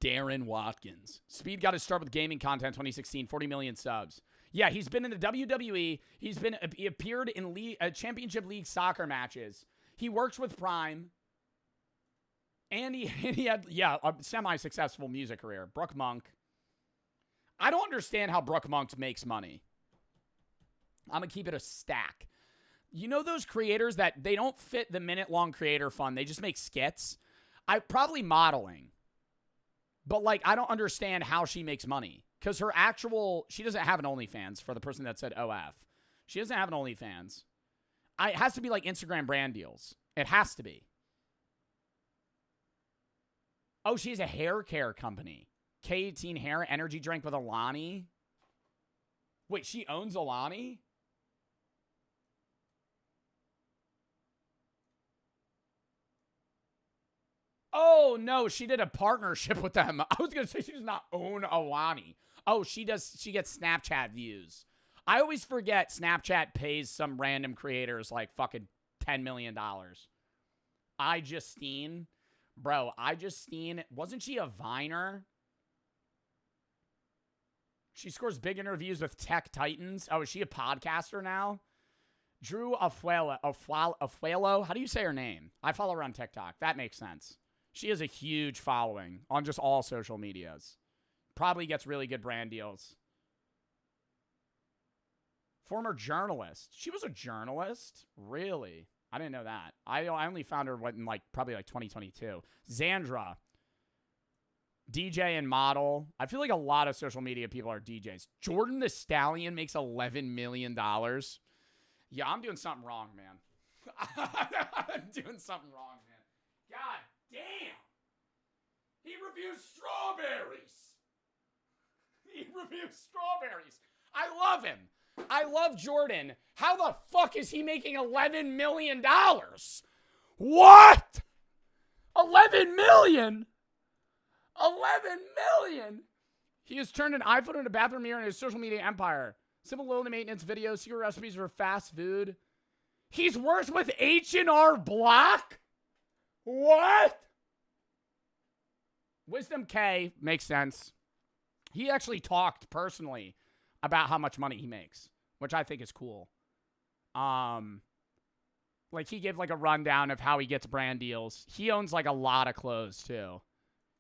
Darren Watkins. Speed got his start with gaming content 2016, 40 million subs. Yeah, he's been in the WWE. He appeared in Championship League soccer matches. He works with Prime. And he had, a semi-successful music career. Brooke Monk. I don't understand how Brooke Monk makes money. I'm going to keep it a stack. You know those creators that they don't fit the minute-long creator fund. They just make skits? Probably modeling. But, like, I don't understand how she makes money. Because she doesn't have an OnlyFans, for the person that said OF. She doesn't have an OnlyFans. It has to be, like, Instagram brand deals. It has to be. Oh, she has a hair care company. K18 Hair Energy Drink with Alani. Wait, she owns Alani? Oh, no, she did a partnership with them. I was going to say she does not own Alani. Oh, she does. She gets Snapchat views. I always forget Snapchat pays some random creators like fucking $10 million. iJustine. Bro, iJustine. Wasn't she a Viner? She scores big interviews with tech titans. Oh, is she a podcaster now? Drew Afuelo. How do you say her name? I follow her on TikTok. That makes sense. She has a huge following on just all social medias. Probably gets really good brand deals. Former journalist. She was a journalist? Really? I didn't know that. I only found her in probably 2022. Xandra. DJ and model. I feel like a lot of social media people are DJs. Jordan the Stallion makes $11 million. Yeah, I'm doing something wrong, man. I'm doing something wrong, man. God damn. He reviews strawberries. I love him. I love Jordan. How the fuck is he making $11 million? What? 11 million? 11 million? He has turned an iPhone into a bathroom mirror in his social media empire. Simple low maintenance videos, secret recipes for fast food. He's worked with H&R Block? What? Wisdom K makes sense. He actually talked personally about how much money he makes, which I think is cool. He gave a rundown of how he gets brand deals. He owns a lot of clothes too.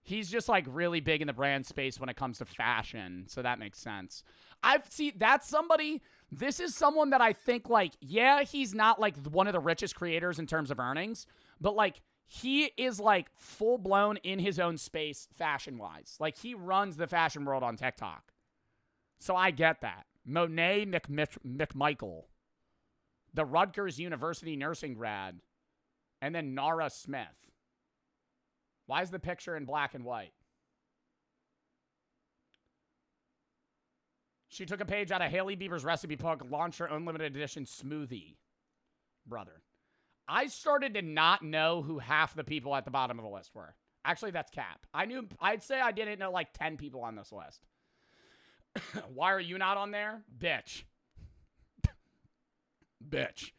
He's just really big in the brand space when it comes to fashion, so that makes sense. This is someone that I think he's not one of the richest creators in terms of earnings, but he is full blown in his own space fashion wise. He runs the fashion world on TikTok. So I get that. Monet McMichael, the Rutgers University nursing grad, and then Nara Smith. Why is the picture in black and white? She took a page out of Hailey Bieber's recipe book, launched her own limited edition smoothie. Brother. I started to not know who half the people at the bottom of the list were. Actually, that's cap. I'd say I didn't know 10 people on this list. Why are you not on there? Bitch. Bitch.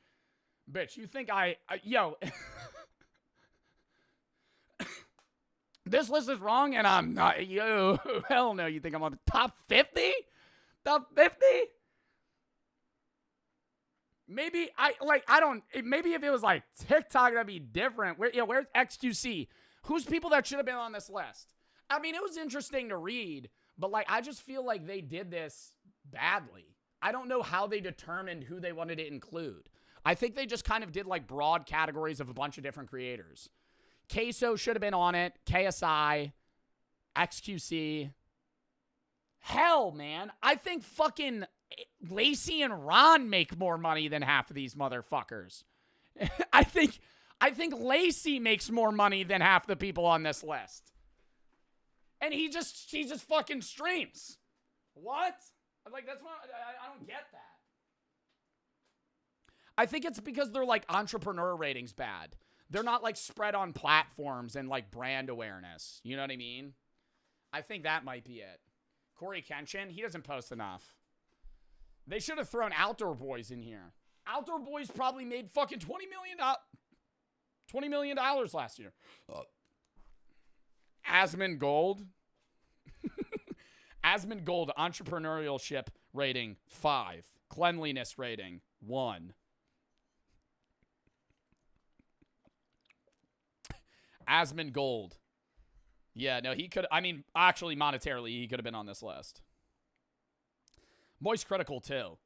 You think yo. This list is wrong and I'm not. Yo, hell no. You think I'm on the top 50? Top 50? Maybe maybe if it was TikTok, that'd be different. Where's XQC? Who's people that should have been on this list? I mean, it was interesting to read, but I just feel like they did this badly. I don't know how they determined who they wanted to include. I think they just kind of did broad categories of a bunch of different creators. Queso should have been on it. KSI, XQC, Hell, man. I think fucking Lacey and Ron make more money than half of these motherfuckers. I think Lacey makes more money than half the people on this list. And she just fucking streams. What? Like, that's what I don't get that. I think it's because they're like entrepreneur ratings bad. They're not like spread on platforms and like brand awareness. You know what I mean? I think that might be it. Corey Kenshin, he doesn't post enough. They should have thrown Outdoor Boys in here. Outdoor Boys probably made fucking $20 million last year. Asmund Gold. Asmund Gold, entrepreneurship rating 5. Cleanliness rating 1. Asmund Gold. Yeah, no, he could. I mean, actually, monetarily, he could have been on this list. Moist Critical, too.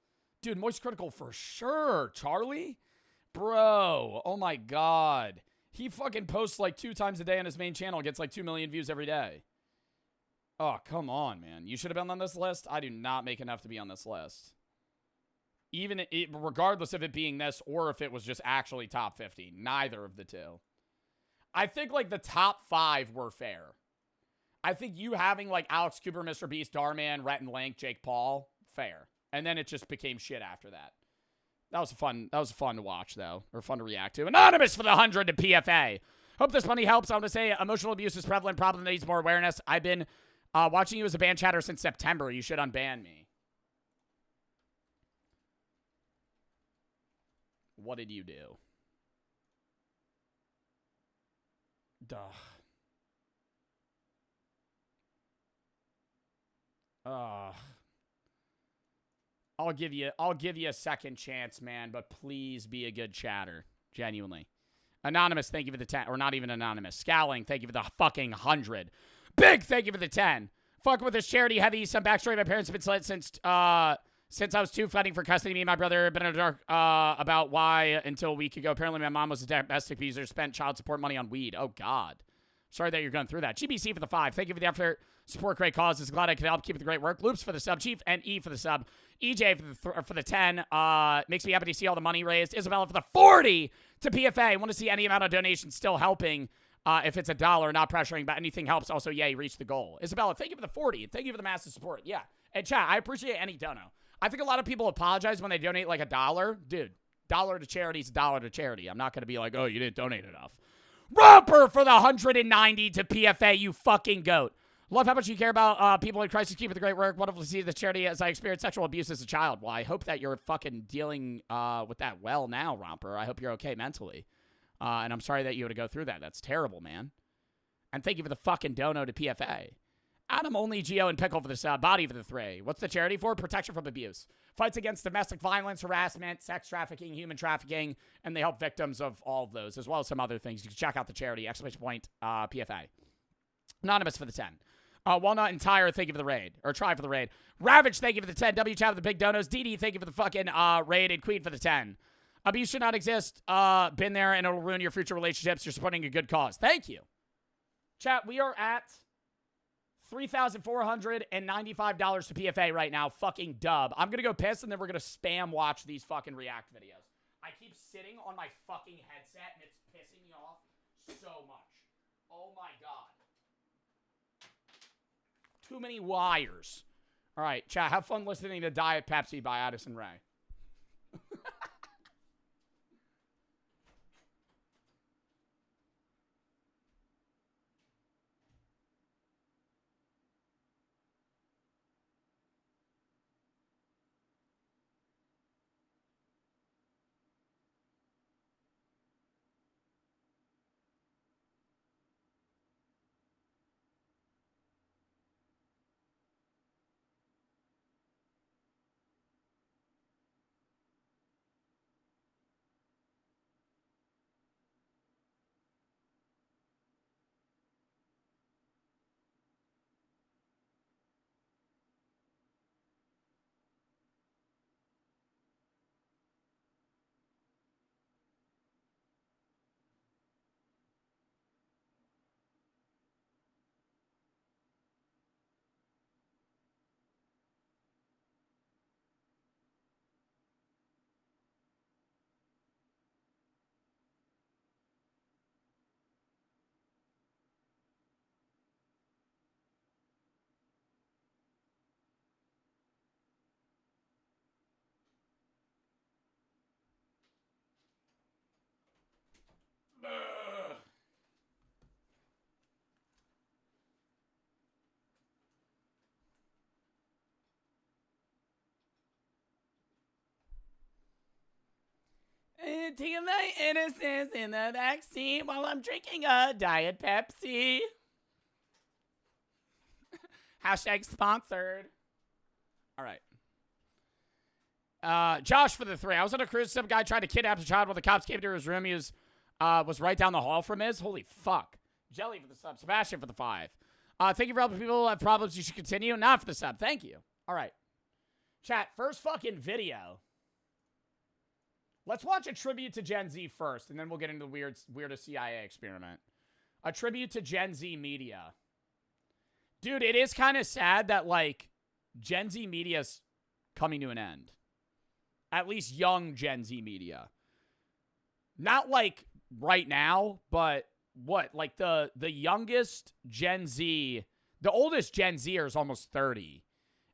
Dude, Moist Critical for sure. Charlie? Bro, oh my God. He fucking posts like 2 times a day on his main channel, gets like 2 million views every day. Oh, come on, man. You should have been on this list. I do not make enough to be on this list. Regardless of it being this or if it was just actually top 50. Neither of the two. I think, like, the top 5 were fair. I think you having, like, Alex Cooper, Mr. Beast, Darman, Rhett and Link, Jake Paul, fair. And then it just became shit after that. That was fun to watch, though. Or fun to react to. Anonymous for the 100 to PFA. Hope this money helps. I want to say emotional abuse is prevalent. Problem that needs more awareness. I've been watching you as a ban chatter since September. You should unban me. What did you do? Duh. I'll give you a second chance, man, but please be a good chatter. Genuinely. Anonymous, thank you for the 10. Or not even anonymous. Scowling, thank you for the fucking 100. Big thank you for the 10. Fuck with this charity heavy. Some backstory. My parents have been slit since I was 2, fighting for custody. Me and my brother have been in the dark about why until a week ago. Apparently, my mom was a domestic abuser, spent child support money on weed. Oh, God. Sorry that you're going through that. GBC for the 5. Thank you for the effort. Support great causes. Glad I could help. Keep up the great work. Loops for the sub. Chief and E for the sub. EJ for the 10. Makes me happy to see all the money raised. Isabella for the 40 to PFA. I want to see any amount of donations still helping. If it's $1, not pressuring, but anything helps. Also, yeah, you reached the goal. Isabella, thank you for the 40. Thank you for the massive support. Yeah. And chat, I appreciate any dono. I think a lot of people apologize when they donate like $1. Dude, $1 to charity is $1 to charity. I'm not going to be like, oh, you didn't donate enough. Romper for the 190 to PFA, you fucking goat. Love how much you care about people in crisis. Keep up the great work. Wonderful to see the charity as I experienced sexual abuse as a child. Well, I hope that you're fucking dealing with that well now, Romper. I hope you're okay mentally. And I'm sorry that you had to go through that. That's terrible, man. And thank you for the fucking dono to PFA. Adam Only, Geo, and Pickle for the body for the 3. What's the charity for? Protection from abuse. Fights against domestic violence, harassment, sex trafficking, human trafficking, and they help victims of all of those, as well as some other things. You can check out the charity, !PFA. Anonymous for the 10. Walnut and Tire, thank you for the raid. Or try for the raid. Ravage, thank you for the 10. W Chat for the big donos. DD, thank you for the fucking raid. And Queen for the 10. Abuse should not exist. Been there, and it'll ruin your future relationships. You're supporting a good cause. Thank you. Chat, we are at $3,495 to PFA right now. Fucking dub. I'm going to go piss, and then we're going to spam watch these fucking React videos. I keep sitting on my fucking headset, and it's pissing me off so much. Oh, my God. Too many wires. All right, chat, have fun listening to Diet Pepsi by Addison Rae. Taking my innocence in the backseat while I'm drinking a Diet Pepsi. Hashtag sponsored. All right. Josh for the 3. I was on a cruise. Some guy tried to kidnap a child when the cops came to his room. He was right down the hall from his. Holy fuck. Jelly for the sub. Sebastian for the 5. Thank you for helping people who have problems. You should continue. Not for the sub. Thank you. All right. Chat, first fucking video. Let's watch a tribute to Gen Z first, and then we'll get into the weirdest CIA experiment. A tribute to Gen Z media. Dude, it is kind of sad that, like, Gen Z media's coming to an end. At least young Gen Z media. Not, like, right now, but what? Like, the youngest Gen Z, the oldest Gen Zer is almost 30.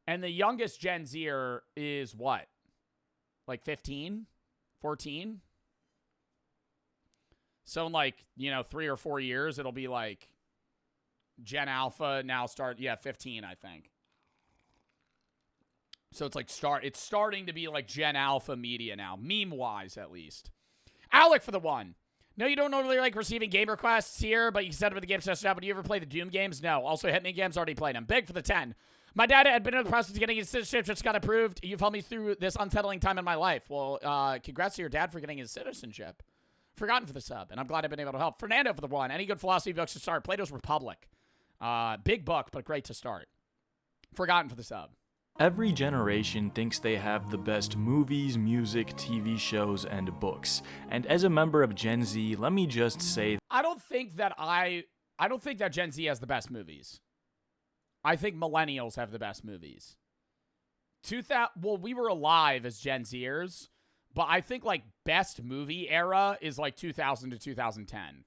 And the youngest Gen Zer is what? Like 15? 14? So in like, 3 or 4 years, it'll be like Gen Alpha now 15, I think. So it's like it's starting to be like Gen Alpha media now, meme-wise at least. Alec for the 1. No, you don't normally like receiving game requests here, but you can set up with the game session out. Would you ever play the Doom games? No. Also, Hitman games, already played them. Big for the 10. My dad had been in the process of getting his citizenship, just got approved. You've helped me through this unsettling time in my life. Well, congrats to your dad for getting his citizenship. Forgotten for the sub, and I'm glad I've been able to help. Fernando for the 1. Any good philosophy books to start? Plato's Republic. Big book, but great to start. Forgotten for the sub. Every generation thinks they have the best movies, music, TV shows, and books. And as a member of Gen Z, let me just say, I don't think that Gen Z has the best movies. I think millennials have the best movies. We were alive as Gen Zers, but I think like best movie era is like 2000 to 2010.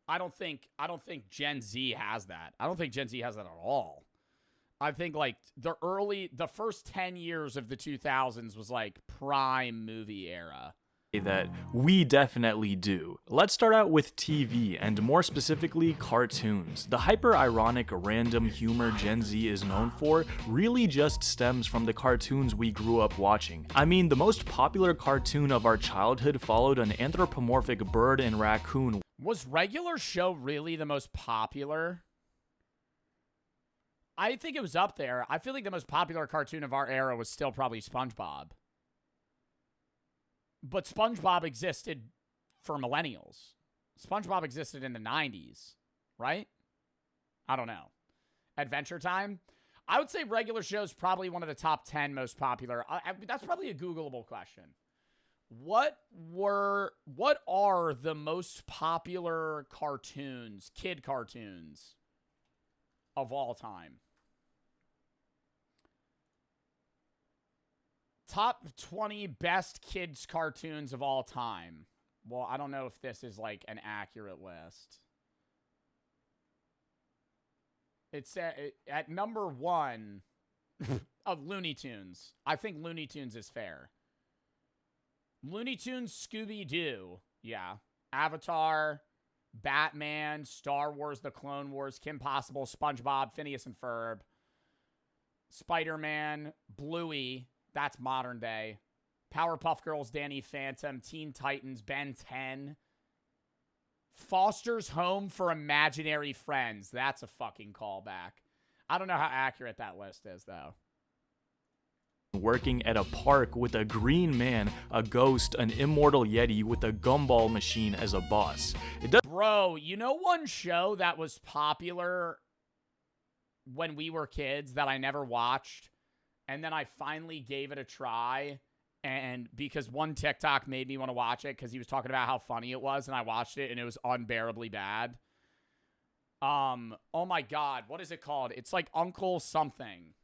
I don't think Gen Z has that. I don't think Gen Z has that at all. I think like the first 10 years of the 2000s was like prime movie era. That we definitely do. Let's start out with TV, and more specifically, cartoons. The hyper-ironic, random humor Gen Z is known for really just stems from the cartoons we grew up watching. I mean, the most popular cartoon of our childhood followed an anthropomorphic bird and raccoon. Was Regular Show really the most popular? I think it was up there. I feel like the most popular cartoon of our era was still probably SpongeBob. But SpongeBob existed for millennials. SpongeBob existed in the 90s, right? I don't know. Adventure Time? I would say Regular Show is probably one of the top 10 most popular. That's probably a Googleable question. What are the most popular cartoons, kid cartoons, of all time? Top 20 best kids cartoons of all time. Well, I don't know if this is like an accurate list. It's at number 1 of Looney Tunes. I think Looney Tunes is fair. Looney Tunes, Scooby-Doo. Yeah. Avatar, Batman, Star Wars, The Clone Wars, Kim Possible, SpongeBob, Phineas and Ferb, Spider-Man, Bluey. That's modern day. Powerpuff Girls, Danny Phantom, Teen Titans, Ben 10. Foster's Home for Imaginary Friends. That's a fucking callback. I don't know how accurate that list is, though. Working at a park with a green man, a ghost, an immortal yeti with a gumball machine as a boss. Bro, you know one show that was popular when we were kids that I never watched? And then I finally gave it a try, and because one TikTok made me want to watch it because he was talking about how funny it was, and I watched it, and it was unbearably bad. Oh my God, what is it called? It's like Uncle something.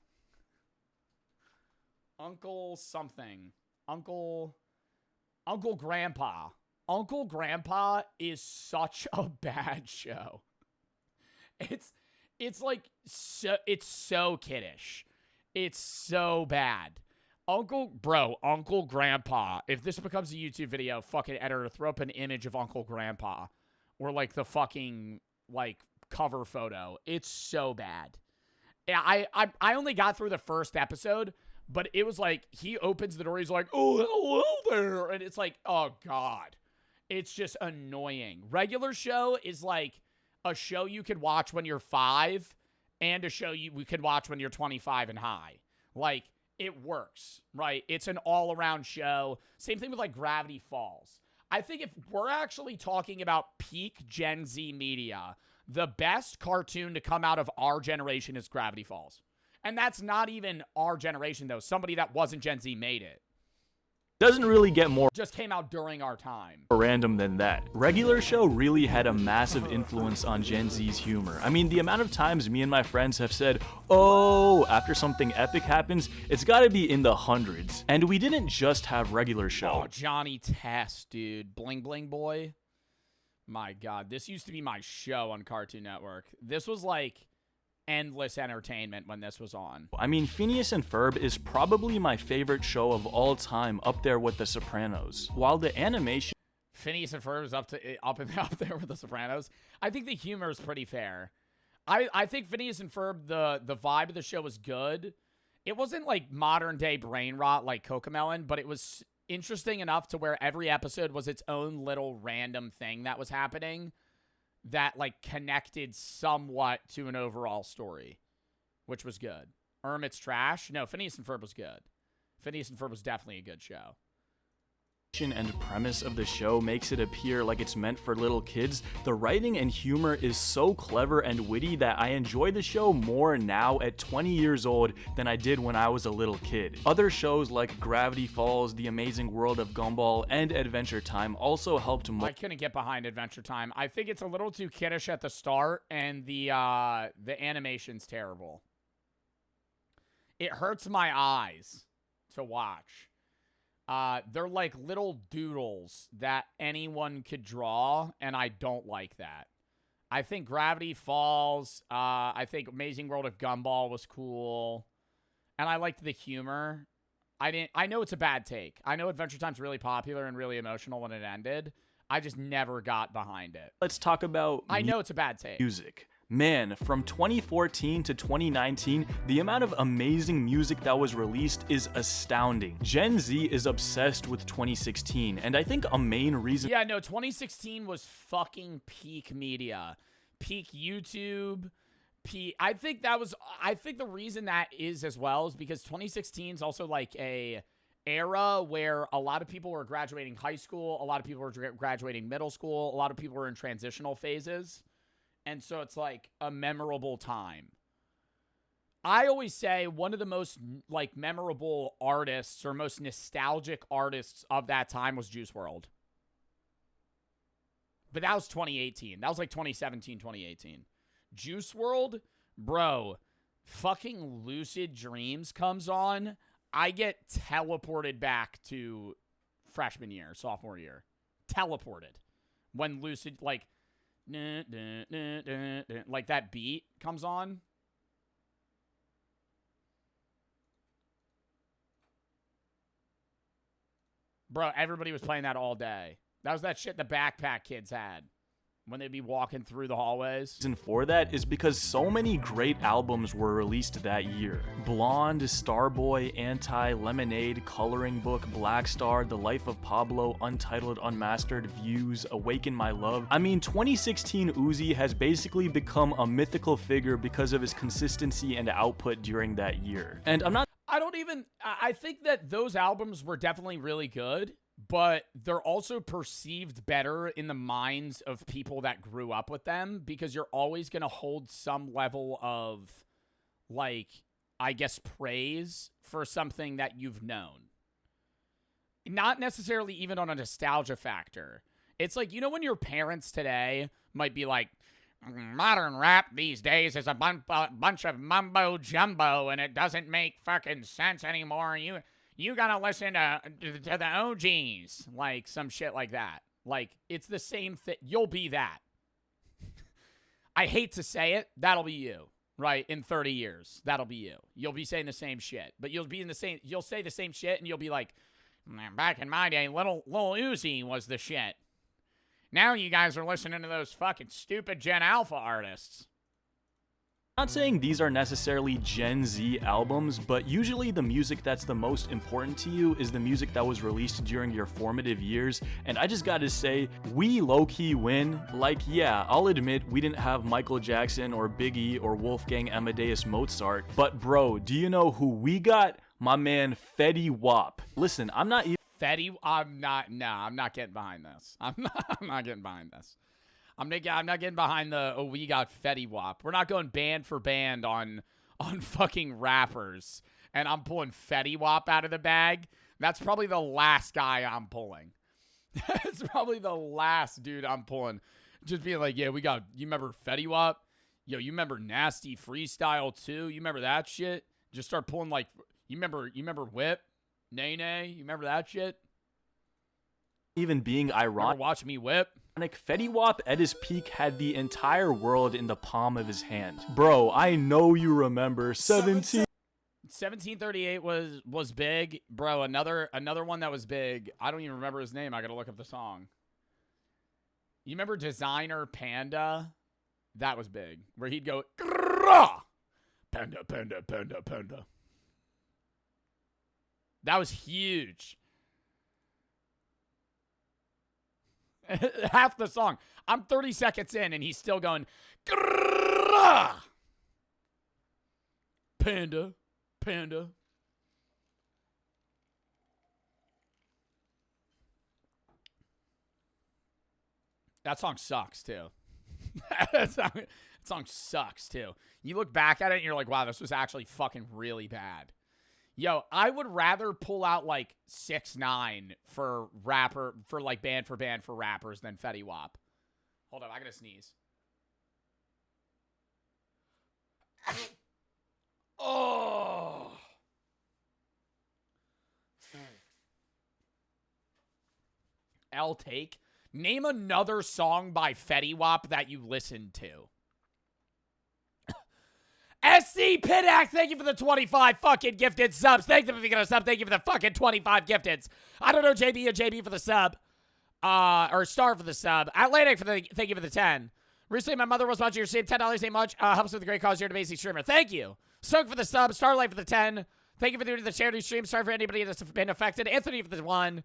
Uncle something. Uncle Grandpa. Uncle Grandpa is such a bad show. It's like so kiddish. It's so bad. Uncle Grandpa. If this becomes a YouTube video, fucking editor, throw up an image of Uncle Grandpa. Or like the fucking like cover photo. It's so bad. Yeah, I only got through the first episode, But it was like, he opens the door, he's like, oh, hello there. And it's like, oh, God. It's just annoying. Regular show is like a show you could watch when you're 5 and a show we could watch when you're 25 and high. Like, it works, right? It's an all-around show. Same thing with, like, Gravity Falls. I think if we're actually talking about peak Gen Z media, the best cartoon to come out of our generation is Gravity Falls. And that's not even our generation, though. Somebody that wasn't Gen Z made it. Doesn't really get more Just came out during our time. random than that. Regular Show really had a massive influence on Gen Z's humor. I mean, the amount of times me and my friends have said, oh, after something epic happens, it's gotta be in the hundreds. And we didn't just have Regular Show. Oh, Johnny Test, dude. Bling Bling Boy. My God, this used to be my show on Cartoon Network. This was like endless entertainment when this was on. I mean, Phineas and Ferb is probably my favorite show of all time, up there with The Sopranos. While the animation Phineas and Ferb is up there with The Sopranos. I think the humor is pretty fair. I think Phineas and Ferb, the vibe of the show was good. It wasn't like modern day brain rot like Cocomelon, but it was interesting enough to where every episode was its own little random thing that was happening that like connected somewhat to an overall story, which was good. Ermit's trash? No, Phineas and Ferb was good. Phineas and Ferb was definitely a good show. and premise of the show makes it appear like it's meant for little kids, the writing and humor is so clever and witty that I enjoy the show more now at 20 years old than I did when I was a little kid. Other shows like Gravity Falls, The Amazing World of Gumball, and Adventure Time also helped I couldn't get behind Adventure Time. I think it's a little too kiddish at the start, and the animation's terrible. It hurts my eyes to watch. They're like little doodles that anyone could draw, and I don't like that. I think Gravity Falls, I think Amazing World of Gumball was cool, and I liked the humor. I know it's a bad take. I know Adventure Time's really popular and really emotional when it ended. I just never got behind it. Let's talk about I know it's a bad take. Music. Man, from 2014 to 2019, the amount of amazing music that was released is astounding. Gen Z is obsessed with 2016, and I think a main reason— Yeah, no, 2016 was fucking peak media. Peak YouTube. I think the reason that is as well is because 2016 is also like a era where a lot of people were graduating high school, a lot of people were graduating middle school, a lot of people were in transitional phases. And so it's like a memorable time. I always say one of the most like memorable artists or most nostalgic artists of that time was Juice WRLD. But that was 2018. That was like 2017, 2018. Juice WRLD, bro, fucking Lucid Dreams comes on. I get teleported back to freshman year, sophomore year. Teleported. When Lucid, like that beat comes on. Bro, everybody was playing that all day. That was that shit the backpack kids had when they'd be walking through the hallways. And for that is because so many great albums were released that year. Blonde, Starboy, Anti, Lemonade, Coloring Book, Black Star, The Life of Pablo, Untitled Unmastered, Views, Awaken My Love. I mean, 2016 Uzi has basically become a mythical figure because of his consistency and output during that year. And I think that those albums were definitely really good, but they're also perceived better in the minds of people that grew up with them because you're always going to hold some level of, like, I guess, praise for something that you've known. Not necessarily even on a nostalgia factor. It's like, you know when your parents today might be like, modern rap these days is a bunch of mumbo jumbo and it doesn't make fucking sense anymore. You gotta listen to the OGs, like some shit like that. Like, it's the same thing. You'll be that. I hate to say it. That'll be you, right? In 30 years, that'll be you. You'll be saying the same shit, but you'll say the same shit and you'll be like, back in my day, Lil Uzi was the shit. Now you guys are listening to those fucking stupid Gen Alpha artists. Not saying these are necessarily Gen Z albums, but usually the music that's the most important to you is the music that was released during your formative years, and I just gotta say, we low-key win. Like, yeah, I'll admit we didn't have Michael Jackson or Biggie or Wolfgang Amadeus Mozart, but bro, do you know who we got? My man Fetty Wap. Listen, I'm not I'm not getting behind this. I'm not getting behind this. I'm not getting behind we got Fetty Wap. We're not going band for band on fucking rappers. And I'm pulling Fetty Wap out of the bag. That's probably the last guy I'm pulling. That's probably the last dude I'm pulling. Just being like, yeah, you remember Fetty Wap? Yo, you remember Nasty Freestyle too? You remember that shit? Just start pulling like, you remember Whip? Nay Nay? You remember that shit? Even being ironic. Watch me whip. Fetty Wap at his peak had the entire world in the palm of his hand. Bro, I know you remember 1738 was big. Bro, another one that was big. I don't even remember his name. I gotta look up the song. You remember Designer Panda? That was big. Where he'd go, Panda, Panda, Panda, Panda. That was huge. Half the song. I'm 30 seconds in and he's still going, Panda, Panda. That song sucks too. that song sucks too. You look back at it and you're like, wow, this was actually fucking really bad. Yo, I would rather pull out like 6ix9ine for like band for rappers than Fetty Wap. Hold up, I gotta sneeze. Oh. L take. Name another song by Fetty Wap that you listened to. SC Pidak, thank you for the 25 fucking gifted subs. Thank you for being a sub. Thank you for the fucking 25 gifteds. I don't know JB or JB for the sub. Or Star for the sub. Atlantic for the thank you for the 10. Recently, my mother was watching your stream. $10 ain't much. Helps with the great cause. You're an amazing streamer. Thank you. Soak for the sub. Starlight for the 10. Thank you for doing the charity stream. Sorry for anybody that's been affected. Anthony for the 1.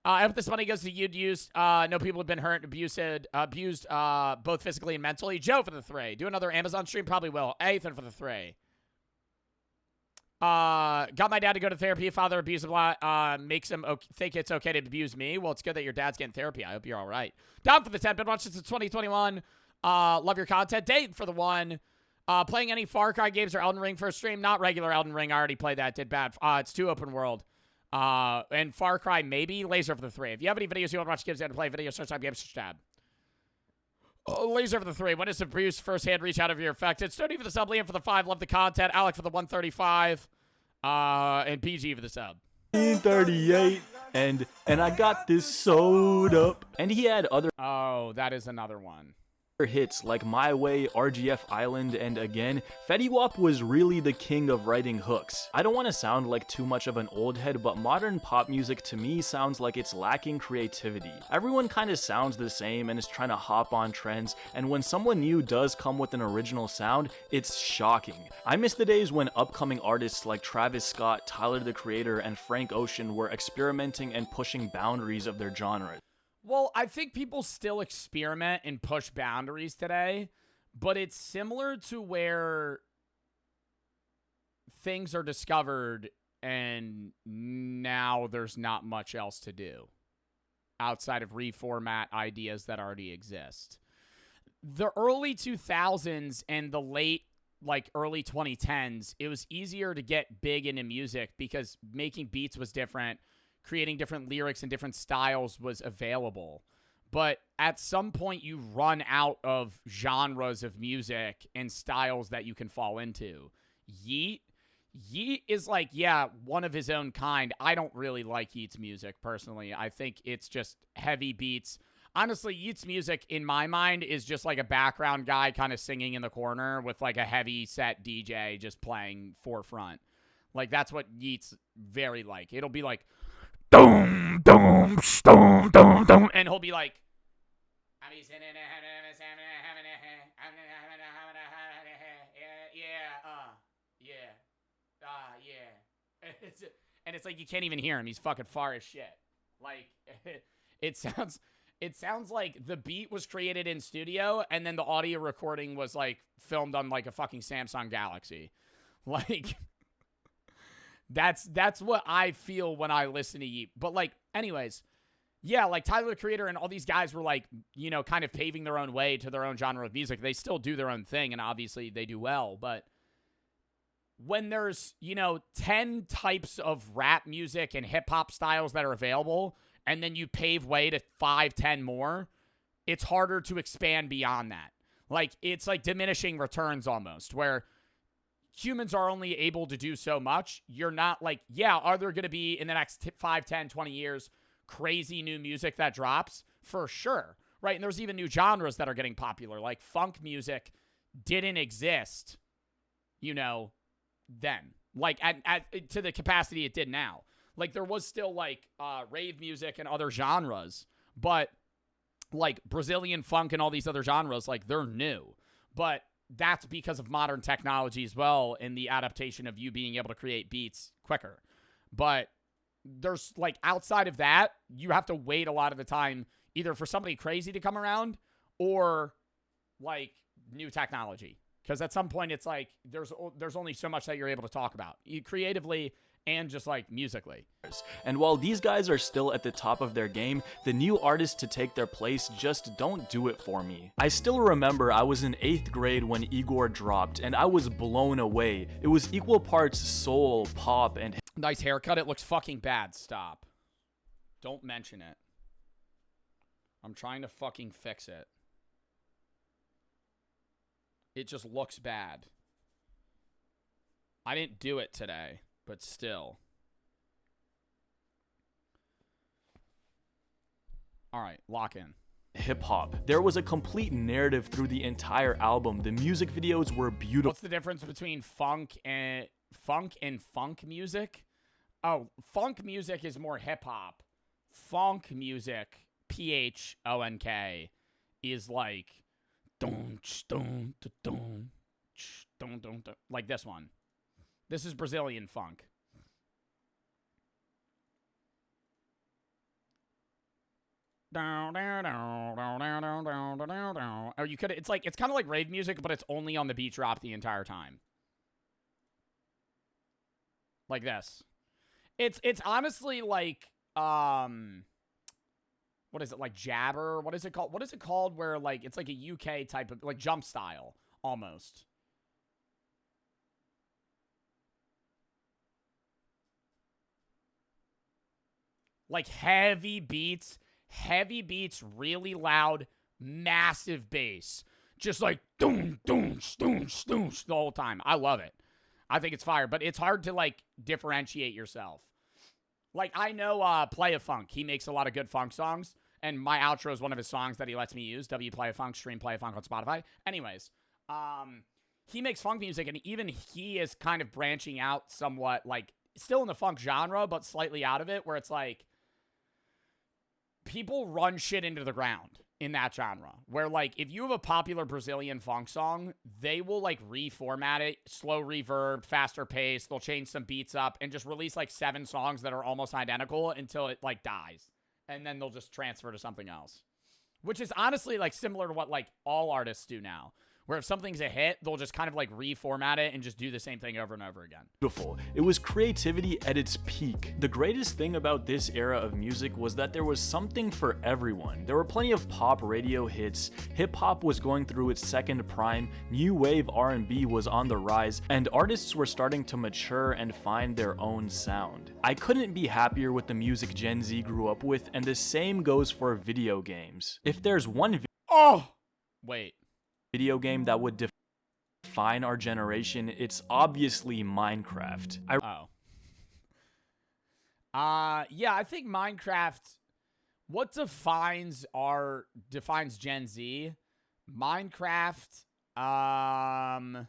I hope this money goes to use. No people have been hurt and abused both physically and mentally. Joe for the 3. Do another Amazon stream? Probably will. Ethan for the 3. Got my dad to go to therapy. Father abused a lot. Makes him think it's okay to abuse me. Well, it's good that your dad's getting therapy. I hope you're all right. Down for the 10. Been watching since 2021. Love your content. Date for the 1. Playing any Far Cry games or Elden Ring for a stream? Not regular Elden Ring. I already played that. Did bad. It's too open world. And Far Cry, maybe. Laser for the 3. If you have any videos you want to watch, kids and play video, search time, games, search tab. Laser for the 3. When is abuse firsthand reach out of your affected? Sturdy for the sub, Liam for the 5. Love the content. Alec for the 135. And PG for the sub. 38. And I got this sewed up. And he had other. Oh, that is another one. Hits like My Way, RGF Island, and again, Fetty Wap was really the king of writing hooks. I don't want to sound like too much of an old head, but modern pop music to me sounds like it's lacking creativity. Everyone kind of sounds the same and is trying to hop on trends, and when someone new does come with an original sound, it's shocking. I miss the days when upcoming artists like Travis Scott, Tyler the Creator, and Frank Ocean were experimenting and pushing boundaries of their genres. Well, I think people still experiment and push boundaries today, but it's similar to where things are discovered and now there's not much else to do outside of reformat ideas that already exist. The early 2000s and the late, early 2010s, it was easier to get big into music because making beats was different. Creating different lyrics and different styles was available. But at some point, you run out of genres of music and styles that you can fall into. Yeet is one of his own kind. I don't really like Yeet's music, personally. I think it's just heavy beats. Honestly, Yeet's music, in my mind, is just like a background guy kind of singing in the corner with a heavy set DJ just playing forefront. That's what Yeet's very like. It'll be like, dum, dum, dum, dum, dum. And he'll be like, And it's like you can't even hear him. He's fucking far as shit. Like, it sounds like the beat was created in studio, and then the audio recording was, like, filmed on, like, a fucking Samsung Galaxy. Like, that's what I feel when I listen to Yeet. But, like, anyways, yeah, like, Tyler, the Creator, and all these guys were, like, you know, kind of paving their own way to their own genre of music. They still do their own thing, and obviously they do well, but when there's, you know, 10 types of rap music and hip-hop styles that are available, and then you pave way to 5, 10 more, it's harder to expand beyond that. Like, it's like diminishing returns almost, where humans are only able to do so much. You're not like, yeah, are there going to be, in the next 5, 10, 20 years, crazy new music that drops? For sure, right? And there's even new genres that are getting popular. Like, funk music didn't exist, you know, then, like, to the capacity it did now. Like, there was still, like, rave music and other genres, but, like, Brazilian funk and all these other genres, like, they're new. But that's because of modern technology as well, and the adaptation of you being able to create beats quicker. But there's, like, outside of that, you have to wait a lot of the time either for somebody crazy to come around or, like, new technology. Because at some point, it's like there's only so much that you're able to talk about creatively and just, like, musically. And while these guys are still at the top of their game, the new artists to take their place just don't do it for me. I still remember I was in 8th grade when Igor dropped, and I was blown away. It was equal parts soul, pop, and... Nice haircut. It looks fucking bad. Stop. Don't mention it. I'm trying to fucking fix it. It just looks bad. I didn't do it today, but still. All right, lock in. Hip-hop. There was a complete narrative through the entire album. The music videos were beautiful. What's the difference between funk and funk music? Oh, funk music is more hip-hop. Funk music, Phonk, is like... like this one. This is Brazilian funk. Or you could, it's kind of like rave music, but it's only on the beat drop the entire time. Like this. It's honestly like what is it, like jabber? What is it called? What is it called where, like, it's like a UK type of, like, jump style, almost. Like, heavy beats, really loud, massive bass. Just like, doom, doom, doom, doom, the whole time. I love it. I think it's fire, but it's hard to, like, differentiate yourself. Like, I know Play a Funk. He makes a lot of good funk songs. And my outro is one of his songs that he lets me use. Play a Funk, stream Play a Funk on Spotify. Anyways, he makes funk music, and even he is kind of branching out somewhat, like, still in the funk genre, but slightly out of it, where it's like, people run shit into the ground in that genre. Where, like, if you have a popular Brazilian funk song, they will, like, reformat it, slow reverb, faster pace, they'll change some beats up, and just release, like, 7 songs that are almost identical until it, like, dies. And then they'll just transfer to something else. Which is honestly, like, similar to what, like, all artists do now. Where if something's a hit, they'll just kind of, like, reformat it and just do the same thing over and over again. Beautiful. It was creativity at its peak. The greatest thing about this era of music was that there was something for everyone. There were plenty of pop radio hits, hip-hop was going through its second prime, new wave R&B was on the rise, and artists were starting to mature and find their own sound. I couldn't be happier with the music Gen Z grew up with, and the same goes for video games. If there's one video game that would define our generation, it's obviously Minecraft. Yeah, I think Minecraft, what defines Gen Z? Minecraft, I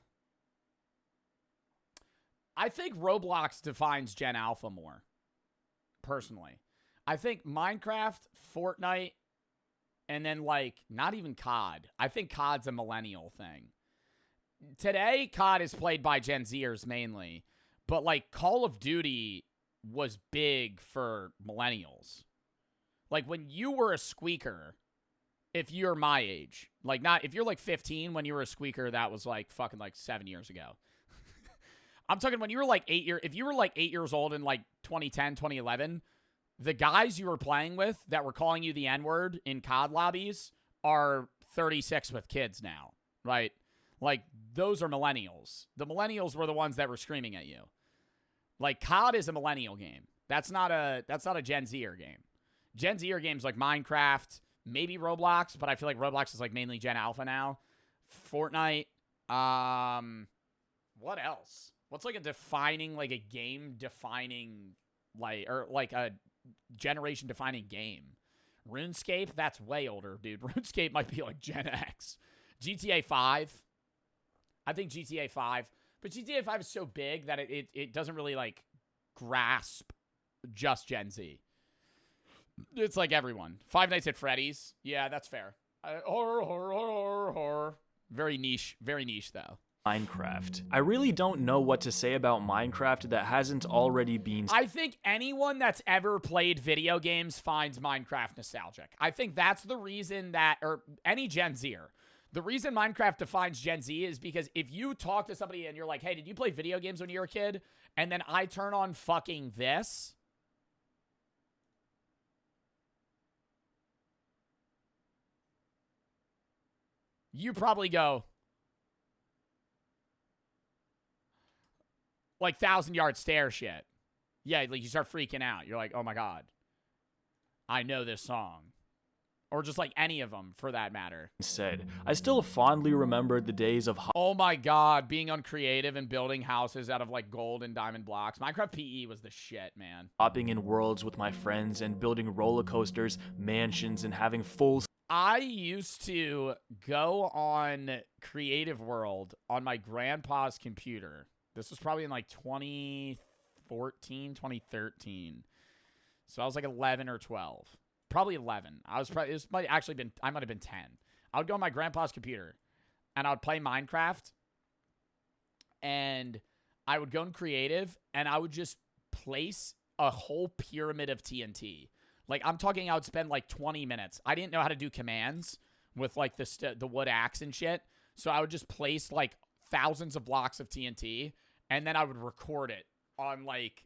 think Roblox defines Gen Alpha more, personally. I think Minecraft, Fortnite, and then, like, not even COD. I think COD's a millennial thing. Today, COD is played by Gen Zers mainly. But, like, Call of Duty was big for millennials. Like, when you were a squeaker, if you're my age, like, not if you're like 15 when you were a squeaker, that was like fucking like 7 years ago. I'm talking when you were like if you were like 8 years old in like 2010, 2011, the guys you were playing with that were calling you the N-word in COD lobbies are 36 with kids now, right? Like, those are millennials. The millennials were the ones that were screaming at you. Like, COD is a millennial game. That's not a Gen Zer game. Gen Zer games like Minecraft, maybe Roblox, but I feel like Roblox is like mainly Gen Alpha now. Fortnite. What else? What's like a defining, like a game defining, like, or like a generation defining game? RuneScape? That's way older, dude. RuneScape might be like Gen X. GTA 5. I think GTA 5. But GTA 5 is so big that it doesn't really like grasp just Gen Z. It's like everyone. Five Nights at Freddy's. Yeah, that's fair. Horror. Very niche though. Minecraft. I really don't know what to say about Minecraft that hasn't already been. I think anyone that's ever played video games finds Minecraft nostalgic. I think that's the reason that, or any Gen Zer, the reason Minecraft defines Gen Z is because if you talk to somebody and you're like, hey, did you play video games when you were a kid? And then I turn on fucking this. You probably go, like, 1,000-yard stare shit. Yeah, like, you start freaking out. You're like, oh my God, I know this song. Or just like any of them, for that matter. Said, I still fondly remember the days of oh my God, being uncreative and building houses out of like gold and diamond blocks. Minecraft PE was the shit, man. Hopping in worlds with my friends and building roller coasters, mansions, and having full. I used to go on Creative World on my grandpa's computer. This was probably in like 2014, 2013. So I was like 11 or 12. Probably 11. I might have been 10. I would go on my grandpa's computer and I would play Minecraft and I would go in creative and I would just place a whole pyramid of TNT. Like, I'm talking, I would spend like 20 minutes. I didn't know how to do commands with like the wood axe and shit. So I would just place like thousands of blocks of TNT and then I would record it on like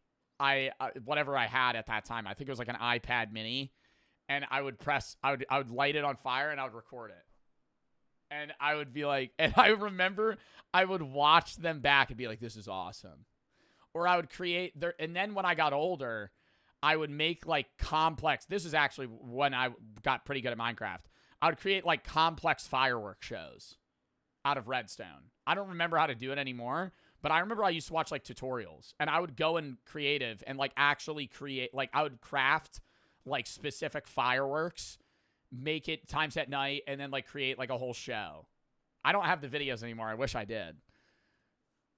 whatever I had at that time. I think it was like an iPad mini. And I would light it on fire and I would record it. And I would be like, and I remember I would watch them back and be like, this is awesome. Or I would create and then when I got older, I would make like complex. This is actually when I got pretty good at Minecraft. I would create like complex fireworks shows out of redstone. I don't remember how to do it anymore, but I remember I used to watch like tutorials and I would go in creative and like actually create, like I would craft like specific fireworks, make it time set night, and then like create like a whole show. I don't have the videos anymore. I wish I did.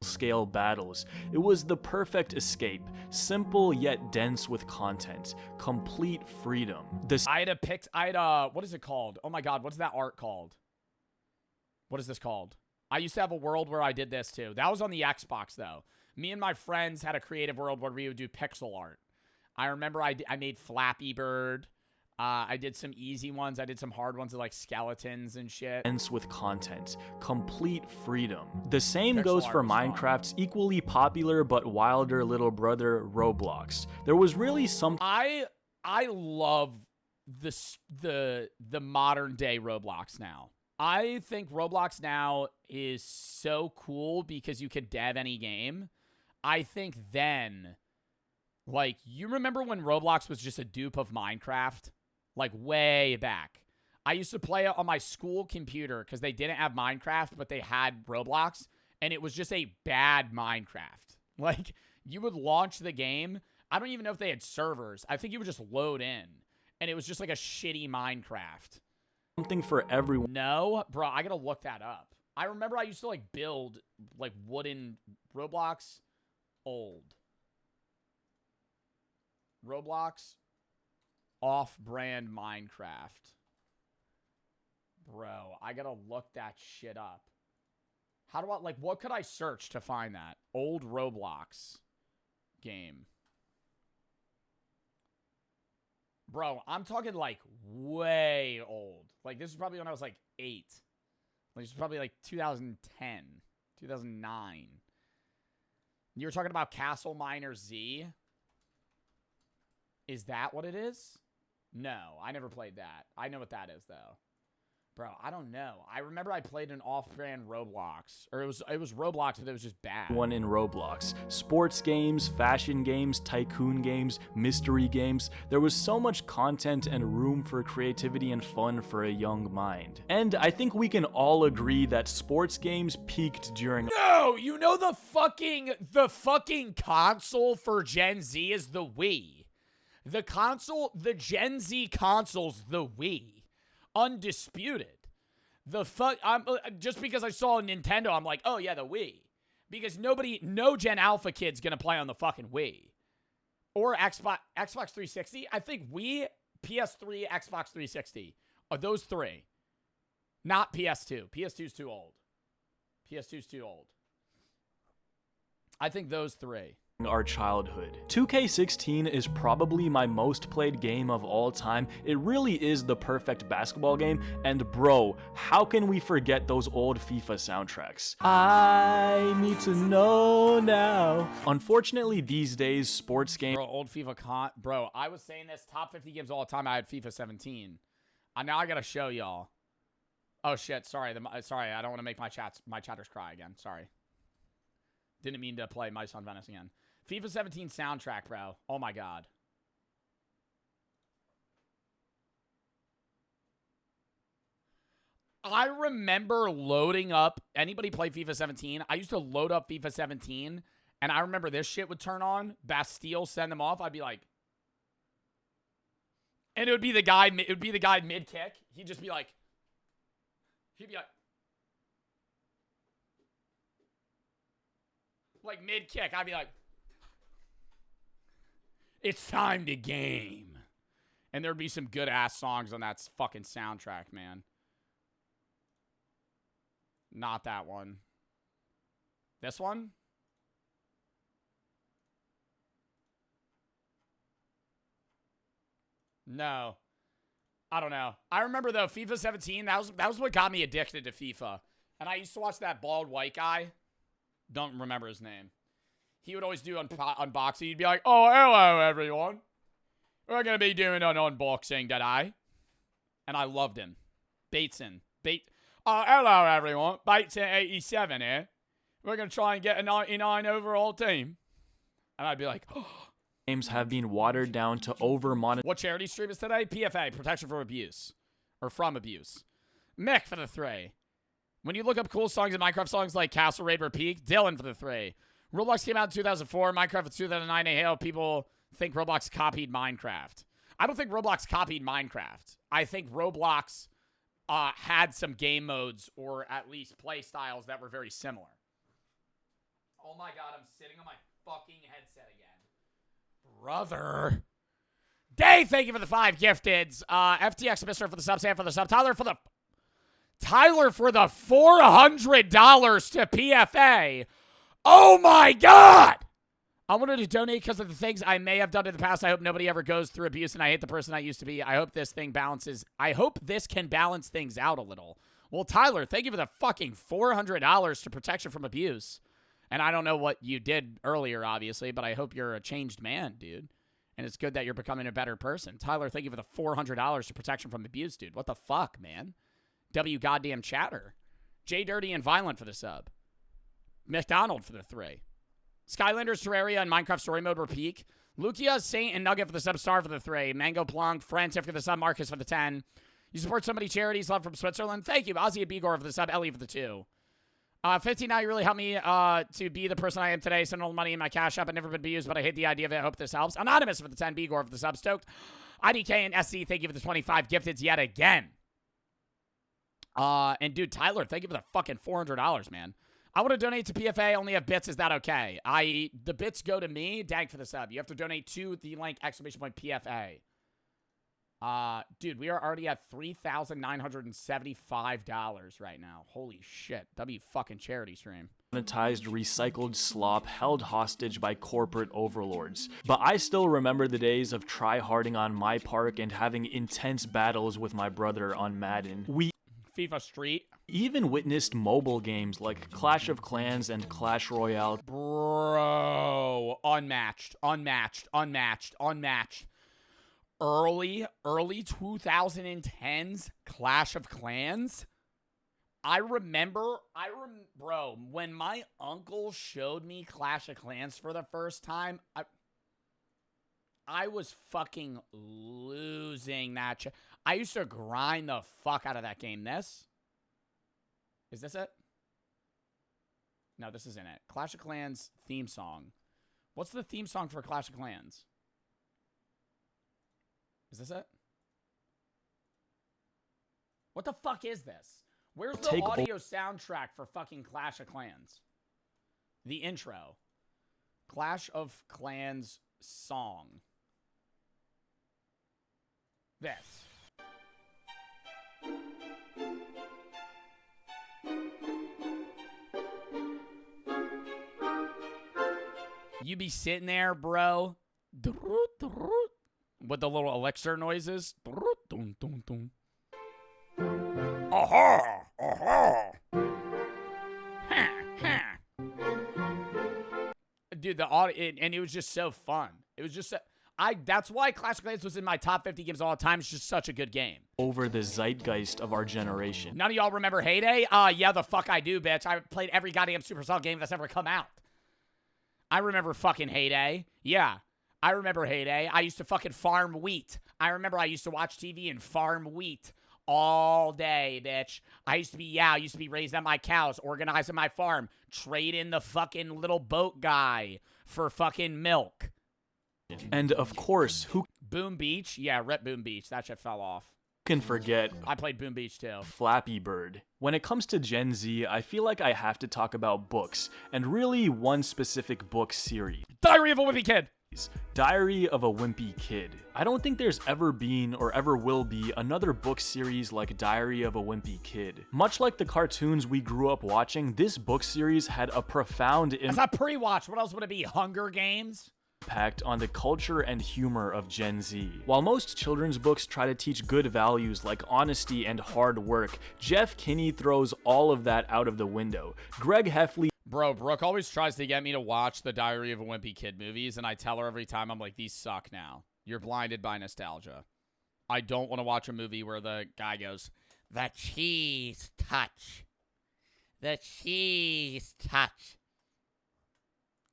Scale battles. It was the perfect escape, simple yet dense with content, complete freedom. What is it called? Oh my God, what's that art called? What is this called? I used to have a world where I did this too. That was on the Xbox though. Me and my friends had a creative world where we would do pixel art. I remember I made Flappy Bird. I did some easy ones. I did some hard ones with like skeletons and shit. With content, complete freedom. The same goes for Minecraft's equally popular but wilder little brother, Roblox. There was really some. I love the modern day Roblox now. I think Roblox now is so cool because you can dev any game. I think then, like, you remember when Roblox was just a dupe of Minecraft? Like, way back. I used to play it on my school computer because they didn't have Minecraft, but they had Roblox, and it was just a bad Minecraft. Like, you would launch the game. I don't even know if they had servers. I think you would just load in, and it was just like a shitty Minecraft. Something for everyone. No? Bro, I gotta look that up. I remember I used to, like, build, like, wooden Roblox. Old. Roblox. Off-brand Minecraft. Bro, I gotta look that shit up. How do I, like, what could I search to find that? Old Roblox. game. Bro, I'm talking like way old. Like this is probably when I was like 8. Like this is probably like 2010, 2009. You were talking about Castle Miner Z? Is that what it is? No, I never played that. I know what that is though. Bro, I don't know. I remember I played an off-brand Roblox. Or it was Roblox, but it was just bad. One in Roblox. Sports games, fashion games, tycoon games, mystery games. There was so much content and room for creativity and fun for a young mind. And I think we can all agree that sports games peaked during— No! You know the fucking console for Gen Z is the Wii. The Gen Z console's the Wii. Undisputed. Just because I saw Nintendo, I'm like, oh yeah, the Wii. Because no Gen Alpha kid's gonna play on the fucking Wii. Or Xbox 360. I think Wii, PS3, Xbox 360 are those three. Not PS2. PS2's too old. PS2's too old. I think those three. Our childhood. 2K16 is probably my most played game of all time. It really is the perfect basketball game, and bro, how can we forget those old FIFA soundtracks? I need to know now. Unfortunately, these days, sports games— Bro, old FIFA Bro, I was saying this, top 50 games all the time, I had FIFA 17. Now I gotta show y'all. Oh shit, sorry, sorry, I don't want to make my chatters cry again, sorry. Didn't mean to play Mice on Venice again. FIFA 17 soundtrack, bro. Oh my god. I remember loading up. Anybody play FIFA 17? I used to load up FIFA 17, and I remember this shit would turn on. Bastille send them off. I'd be like, and it would be the guy. It would be the guy mid kick. He'd just be like, like mid kick. I'd be like, it's time to game. And there'd be some good-ass songs on that fucking soundtrack, man. Not that one. This one? No. I don't know. I remember, though, FIFA 17, that was what got me addicted to FIFA. And I used to watch that bald white guy. Don't remember his name. He would always do unboxing. He'd be like, oh, hello, everyone. We're going to be doing an unboxing today. And I loved him. Bateson. Hello, everyone. Bateson 87 here. We're going to try and get a 99 overall team. And I'd be like, oh. Games have been watered down to over-monetize. What charity stream is today? PFA, Protection from Abuse. Or from Abuse. Mick for the 3. When you look up cool songs in Minecraft, songs like Castle Raid Peak, Dylan for the 3. Roblox came out in 2004. Minecraft in 2009. Hey, hell, people think Roblox copied Minecraft. I don't think Roblox copied Minecraft. I think Roblox had some game modes or at least play styles that were very similar. Oh my god, I'm sitting on my fucking headset again. Brother. Dave, thank you for the 5 gifteds. FTX Mister for the sub, Sam for the sub, Tyler for the $400 to PFA. Oh my god! I wanted to donate because of the things I may have done in the past. I hope nobody ever goes through abuse, and I hate the person I used to be. I hope this thing balances. I hope this can balance things out a little. Well, Tyler, thank you for the fucking $400 to protection from abuse. And I don't know what you did earlier, obviously, but I hope you're a changed man, dude. And it's good that you're becoming a better person. Tyler, thank you for the $400 to protection from abuse, dude. What the fuck, man? W goddamn chatter. J Dirty and Violent for the sub. McDonald for the 3. Skylanders, Terraria, and Minecraft Story Mode were peak. Lukia, Saint, and Nugget for the sub, Star for the 3. Mango Plonk, Frantic for the sub, Marcus for the 10. You support so many charities. Love from Switzerland. Thank you. Ozzy and Bigor for the sub, Ellie for the 2. 15 now, you really helped me to be the person I am today. Send all the money in my cash app. I've never been abused, but I hate the idea of it. I hope this helps. Anonymous for the 10. Bigor for the sub, Stoked. IDK and SC, thank you for the 25 gifteds yet again. And dude, Tyler, thank you for the fucking $400, man. I want to donate to PFA. Only have bits. Is that okay? The bits go to me. Dank for the sub. You have to donate to the link !PFA. Dude, we are already at $3,975 right now. Holy shit. W fucking charity stream. monetized recycled slop held hostage by corporate overlords. But I still remember the days of try-harding on my park and having intense battles with my brother on Madden. We FIFA Street. even witnessed mobile games like Clash of Clans and Clash Royale. Bro, unmatched. Early 2010s Clash of Clans. Bro, when my uncle showed me Clash of Clans for the first time, I was fucking losing that shit. I used to grind the fuck out of that game. Is this it? No, this isn't it. Clash of Clans theme song. What's the theme song for Clash of Clans? Is this it? What the fuck is this? Where's the audio soundtrack for fucking Clash of Clans? The intro. Clash of Clans song. This. You be sitting there, bro, with the little elixir noises. Aha! Aha! Dude, the audio, and it was just so fun. It was just, that's why Clash of Clans was in my top 50 games all the time. It's just such a good game. Over the zeitgeist of our generation. None of y'all remember Heyday? Yeah, the fuck I do, bitch. I played every goddamn Supercell game that's ever come out. I remember fucking Heyday. Yeah, I remember Heyday. I used to fucking farm wheat. I remember I used to watch TV and farm wheat all day, bitch. I used to be raising my cows, organizing my farm, trading the fucking little boat guy for fucking milk. And of course, who Boom Beach? Yeah, rip Boom Beach. That shit fell off. can forget I played Boom Beach too. Flappy Bird? When it comes to Gen Z, I feel like I have to talk about books, and really one specific book series. Diary of a Wimpy Kid. Diary of a Wimpy Kid. I don't think there's ever been or ever will be another book series like Diary of a Wimpy Kid. Much like the cartoons we grew up watching, this book series had a profound That's not pre-watch. What else would it be? Hunger Games? Impact on the culture and humor of Gen Z. While most children's books try to teach good values like honesty and hard work, Jeff Kinney throws all of that out of the window. Greg Heffley Bro, Brooke always tries to get me to watch the Diary of a Wimpy Kid movies, and I tell her every time, I'm like, these suck now. You're blinded by nostalgia. I don't want to watch a movie where the guy goes, the cheese touch. The cheese touch.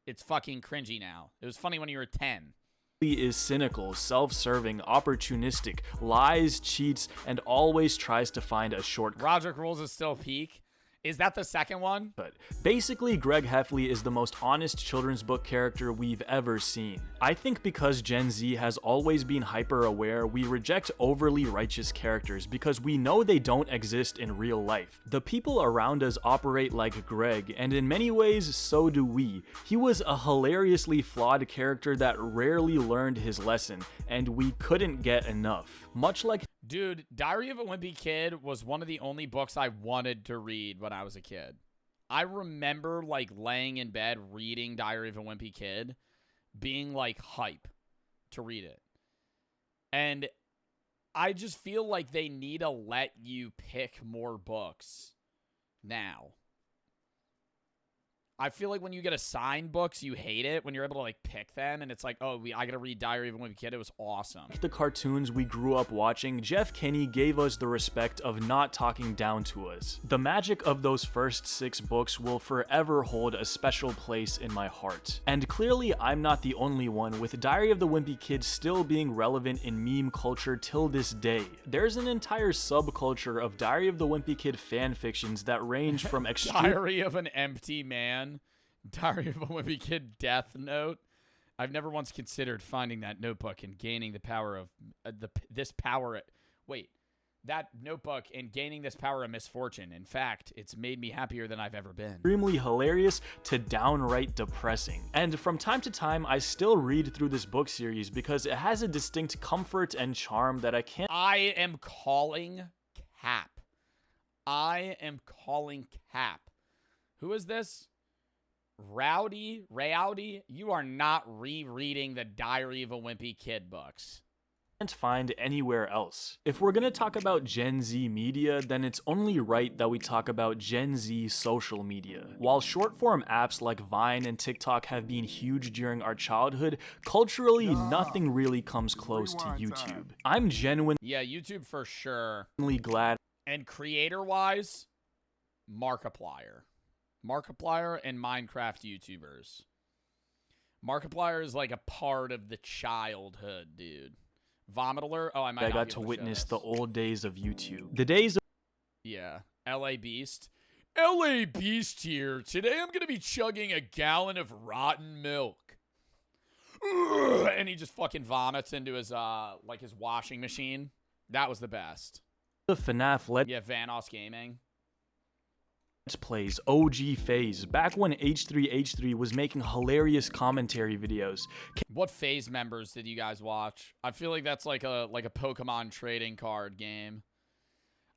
It's fucking cringy now. It was funny when you were 10. is cynical, self-serving, opportunistic, lies, cheats, and always tries to find a shortcut. Roderick Rules is still peak. Is that the second one? But basically, Greg Heffley is the most honest children's book character we've ever seen. I think because Gen Z has always been hyper-aware, we reject overly righteous characters because we know they don't exist in real life. The people around us operate like Greg, and in many ways, so do we. He was a hilariously flawed character that rarely learned his lesson, and we couldn't get enough. Much like Dude, Diary of a Wimpy Kid was one of the only books I wanted to read when I was a kid. I remember, like, laying in bed reading Diary of a Wimpy Kid, being, like, hype to read it. And I just feel like they need to let you pick more books now. I feel like when you get assigned books, you hate it when you're able to, like, pick them, and it's like, oh, I gotta read Diary of a Wimpy Kid. It was awesome. the cartoons we grew up watching, Jeff Kinney gave us the respect of not talking down to us. The magic of those first 6 books will forever hold a special place in my heart. And clearly, I'm not the only one, with Diary of the Wimpy Kid still being relevant in meme culture till this day. There's an entire subculture of Diary of the Wimpy Kid fanfictions that range from extreme Diary of an Empty Man. Diary of a Wimpy Kid Death Note. I've never once considered finding that notebook and gaining the power of that notebook and gaining this power of misfortune. In fact, it's made me happier than I've ever been. extremely hilarious to downright depressing. And from time to time, I still read through this book series because it has a distinct comfort and charm that I can't. I am calling Cap. Who is this? Rowdy, you are not rereading the Diary of a Wimpy Kid books. Can't find anywhere else. If we're gonna talk about Gen Z media, then it's only right that we talk about Gen Z social media. While short-form apps like Vine and TikTok have been huge during our childhood, culturally, nothing really comes close to YouTube. I'm genuinely YouTube for sure. glad. And creator-wise, Markiplier and Minecraft YouTubers. Markiplier is like a part of the childhood, dude. Vomit alert. Oh, I got to witness the old days of YouTube. The days of LA Beast. LA Beast here. Today I'm gonna be chugging a gallon of rotten milk. Ugh, and he just fucking vomits into his like his washing machine. That was the best. The FNAF Vanoss Gaming. Let's Plays OG phase, back when H3H3 was making hilarious commentary videos. What phase members did you guys watch? I feel like that's like a Pokemon trading card game.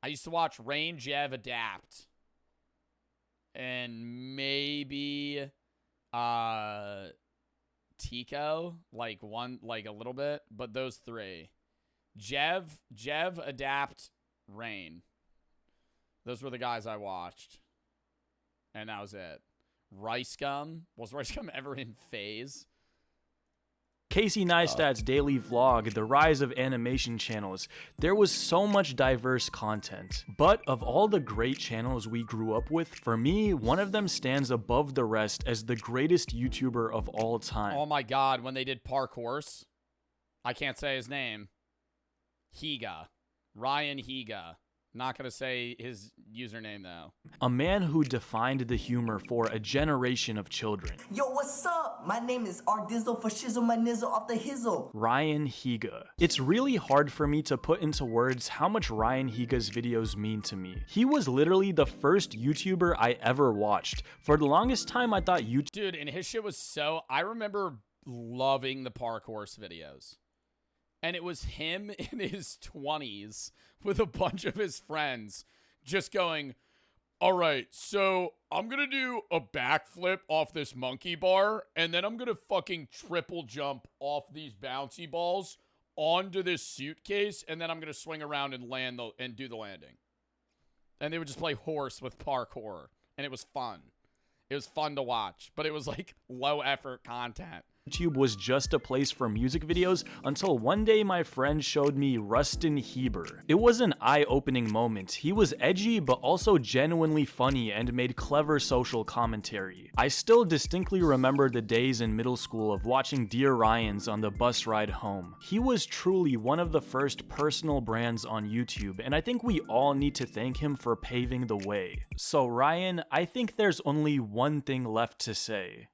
I used to watch Rain, Jev, Adapt, and maybe Tico, like a little bit, but those three. Jev, Adapt, Rain. Those were the guys I watched. And that was it. Rice Gum? Was Rice Gum ever in phase? Casey Neistat's daily vlog, the rise of animation channels. There was so much diverse content. But of all the great channels we grew up with, for me, one of them stands above the rest as the greatest YouTuber of all time. Oh my god, when they did Parkours. I can't say his name. Higa. Ryan Higa. Not going to say his username, though. A man who defined the humor for a generation of children. Yo, what's up? My name is Ardizzle for Shizzle my Nizzle off the Hizzle. Ryan Higa. It's really hard for me to put into words how much Ryan Higa's videos mean to me. He was literally the first YouTuber I ever watched. For the longest time, I thought YouTube... Dude, and his shit was so... I remember loving the Parkours videos. And it was him in his 20s with a bunch of his friends just going, all right, so I'm going to do a backflip off this monkey bar, and then I'm going to fucking triple jump off these bouncy balls onto this suitcase, and then I'm going to swing around and and do the landing. And they would just play horse with parkour, and it was fun. It was fun to watch, but it was like low effort content. YouTube was just a place for music videos until one day my friend showed me Rustin Heber. It was an eye-opening moment. He was edgy but also genuinely funny and made clever social commentary. I still distinctly remember the days in middle school of watching Dear Ryans on the bus ride home. He was truly one of the first personal brands on YouTube, and I think we all need to thank him for paving the way. So Ryan, I think there's only one thing left to say.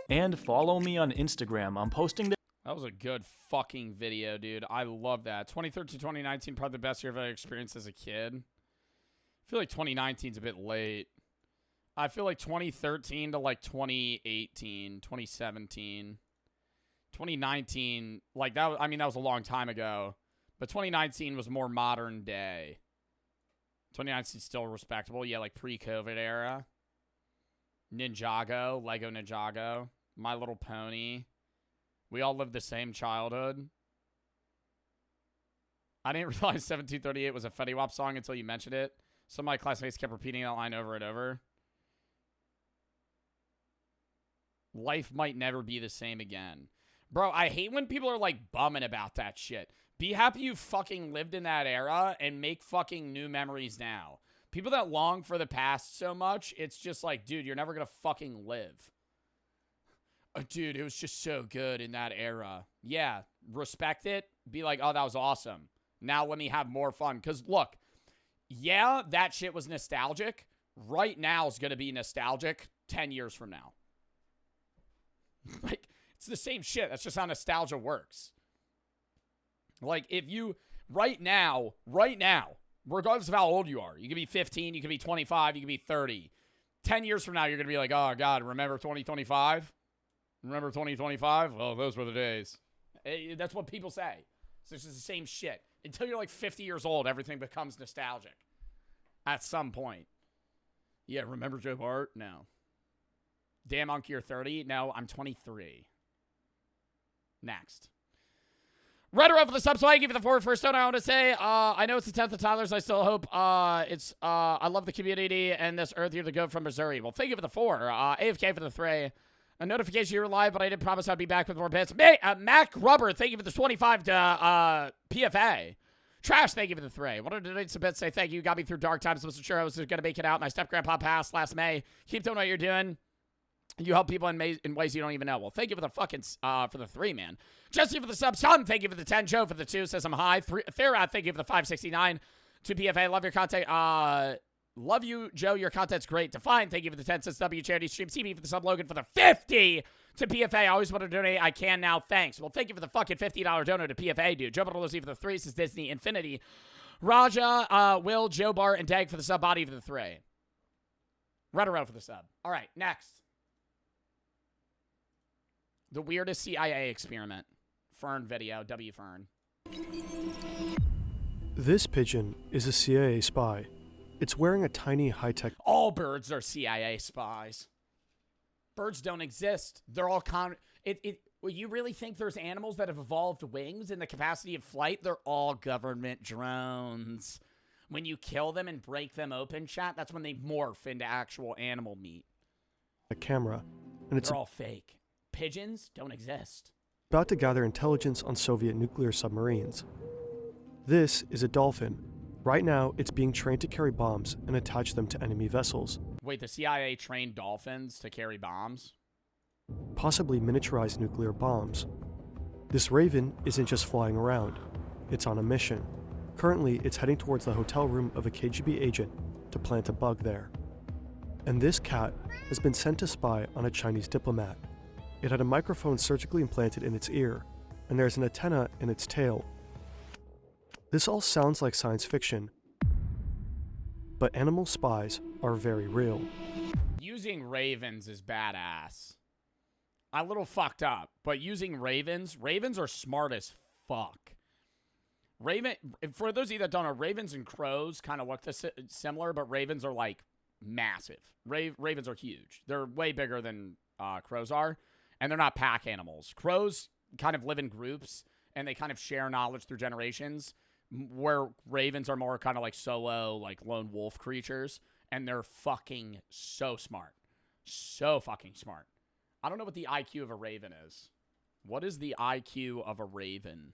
And follow me on Instagram. I'm posting the... That was a good fucking video, dude. I love that. 2013, 2019, probably the best year I've ever experienced as a kid. I feel like 2019's a bit late. I feel like 2013 to like 2018, 2017, 2019, like that. I mean, that was a long time ago, but 2019 was more modern day. 2019 still respectable. Yeah, like pre-COVID era. Ninjago, Lego Ninjago, My Little Pony. We all lived the same childhood. I didn't realize 1738 was a Fetty Wap song until you mentioned it. Some of my classmates kept repeating that line over and over. Life might never be the same again. Bro, I hate when people are like bumming about that shit. Be happy you fucking lived in that era and make fucking new memories now. People that long for the past so much, it's just like, dude, you're never going to fucking live. Dude, it was just so good in that era. Yeah, respect it. Be like, oh, that was awesome. Now let me have more fun. Because, look, yeah, that shit was nostalgic. Right now is going to be nostalgic 10 years from now. Like, it's the same shit. That's just how nostalgia works. Like, if you, right now, regardless of how old you are, you could be 15, you could be 25, you could be 30. 10 years from now, you're going to be like, oh, God, remember 2025? Remember 2025? Oh, those were the days. That's what people say. So it's just the same shit. Until you're like 50 years old, everything becomes nostalgic. At some point. Yeah, remember Joe Bart? No. Damn, Unc, you're 30. No, I'm 23. Next. Redder up for the sub, so I give you the 4 first stone. I want to say, I know it's the 10th of Tyler's. I still hope I love the community and this earth. You're the goat from Missouri. Well, thank you for the 4. AFK for the 3. A notification you were live, but I did promise I'd be back with more bits. Mac Rubber, thank you for the 25 to PFA. Trash, thank you for the 3. Wanted to donate some bits, say thank you. Got me through dark times. Wasn't sure I was going to make it out. My step-grandpa passed last May. Keep doing what you're doing. You help people in ways you don't even know. Well, thank you for the fucking, for the 3, man. Jesse for the sub. Sean, thank you for the 10. Joe for the 2. Says I'm high. Thera, thank you for the 569. To PFA, love your content. Love you, Joe. Your content's great. Define, thank you for the 10. Says W Charity Stream. CB for the sub. Logan for the 50. To PFA, I always want to donate. I can now. Thanks. Well, thank you for the fucking $50 donor to PFA, dude. Joe Bartolozzi for the 3. Says Disney Infinity. Raja, Will, Joe Bar, and Dag for the sub. Body for the 3. Redero for the sub. All right, next. The weirdest CIA experiment. Fern video. W Fern. This pigeon is a CIA spy. It's wearing a tiny high-tech... All birds are CIA spies. Birds don't exist. They're all well, you really think there's animals that have evolved wings in the capacity of flight? They're all government drones. When you kill them and break them open, chat, that's when they morph into actual animal meat. A camera, and it's They're all fake. Pigeons don't exist. about to gather intelligence on Soviet nuclear submarines. This is a dolphin. Right now, it's being trained to carry bombs and attach them to enemy vessels. Wait, the CIA trained dolphins to carry bombs? Possibly miniaturized nuclear bombs. This raven isn't just flying around. It's on a mission. Currently, it's heading towards the hotel room of a KGB agent to plant a bug there. And this cat has been sent to spy on a Chinese diplomat. It had a microphone surgically implanted in its ear, and there's an antenna in its tail. This all sounds like science fiction, but animal spies are very real. Using ravens is badass. A little fucked up, but using ravens are smart as fuck. For those of you that don't know, ravens and crows kind of look similar, but ravens are like massive. Ravens are huge. They're way bigger than crows are, and they're not pack animals. Crows kind of live in groups, and they kind of share knowledge through generations, where ravens are more kind of like solo, like lone wolf creatures, and they're fucking so smart. So fucking smart. I don't know what the IQ of a raven is. What is the IQ of a raven?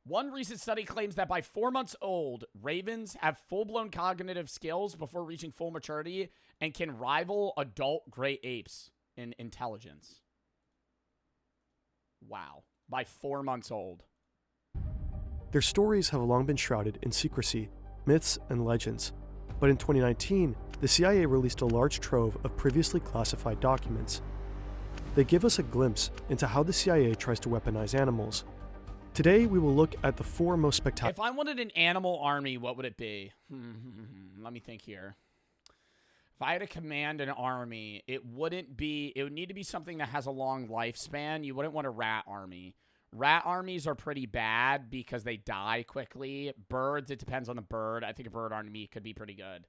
One recent study claims that by 4 months old, ravens have full-blown cognitive skills before reaching full maturity and can rival adult gray apes in intelligence. Wow. By 4 months old. Their stories have long been shrouded in secrecy, myths, and legends. But in 2019, the CIA released a large trove of previously classified documents. They give us a glimpse into how the CIA tries to weaponize animals. Today, we will look at the 4 most spectacular... If I wanted an animal army, what would it be? Let me think here. If I had to command an army, it would need to be something that has a long lifespan. You wouldn't want a rat army. Rat armies are pretty bad because they die quickly. Birds, it depends on the bird. I think a bird army could be pretty good.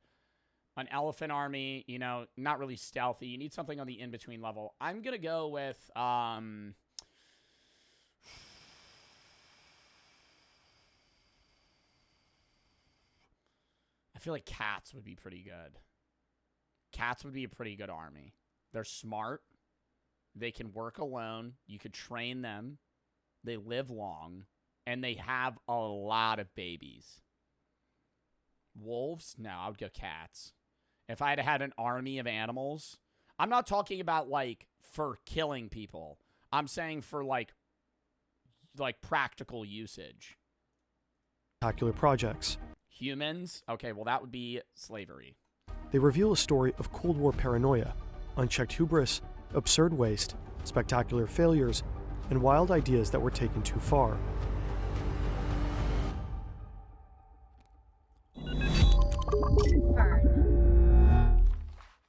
An elephant army, you know, not really stealthy. You need something on the in-between level. I'm going to go with, I feel like cats would be pretty good. Cats would be a pretty good army. They're smart. They can work alone. You could train them. They live long. And they have a lot of babies. Wolves? No, I would go cats. If I had an army of animals, I'm not talking about, like, for killing people. I'm saying for, like practical usage. Spectacular projects. Humans? Okay, well, that would be slavery. They reveal a story of Cold War paranoia, unchecked hubris, absurd waste, spectacular failures, and wild ideas that were taken too far.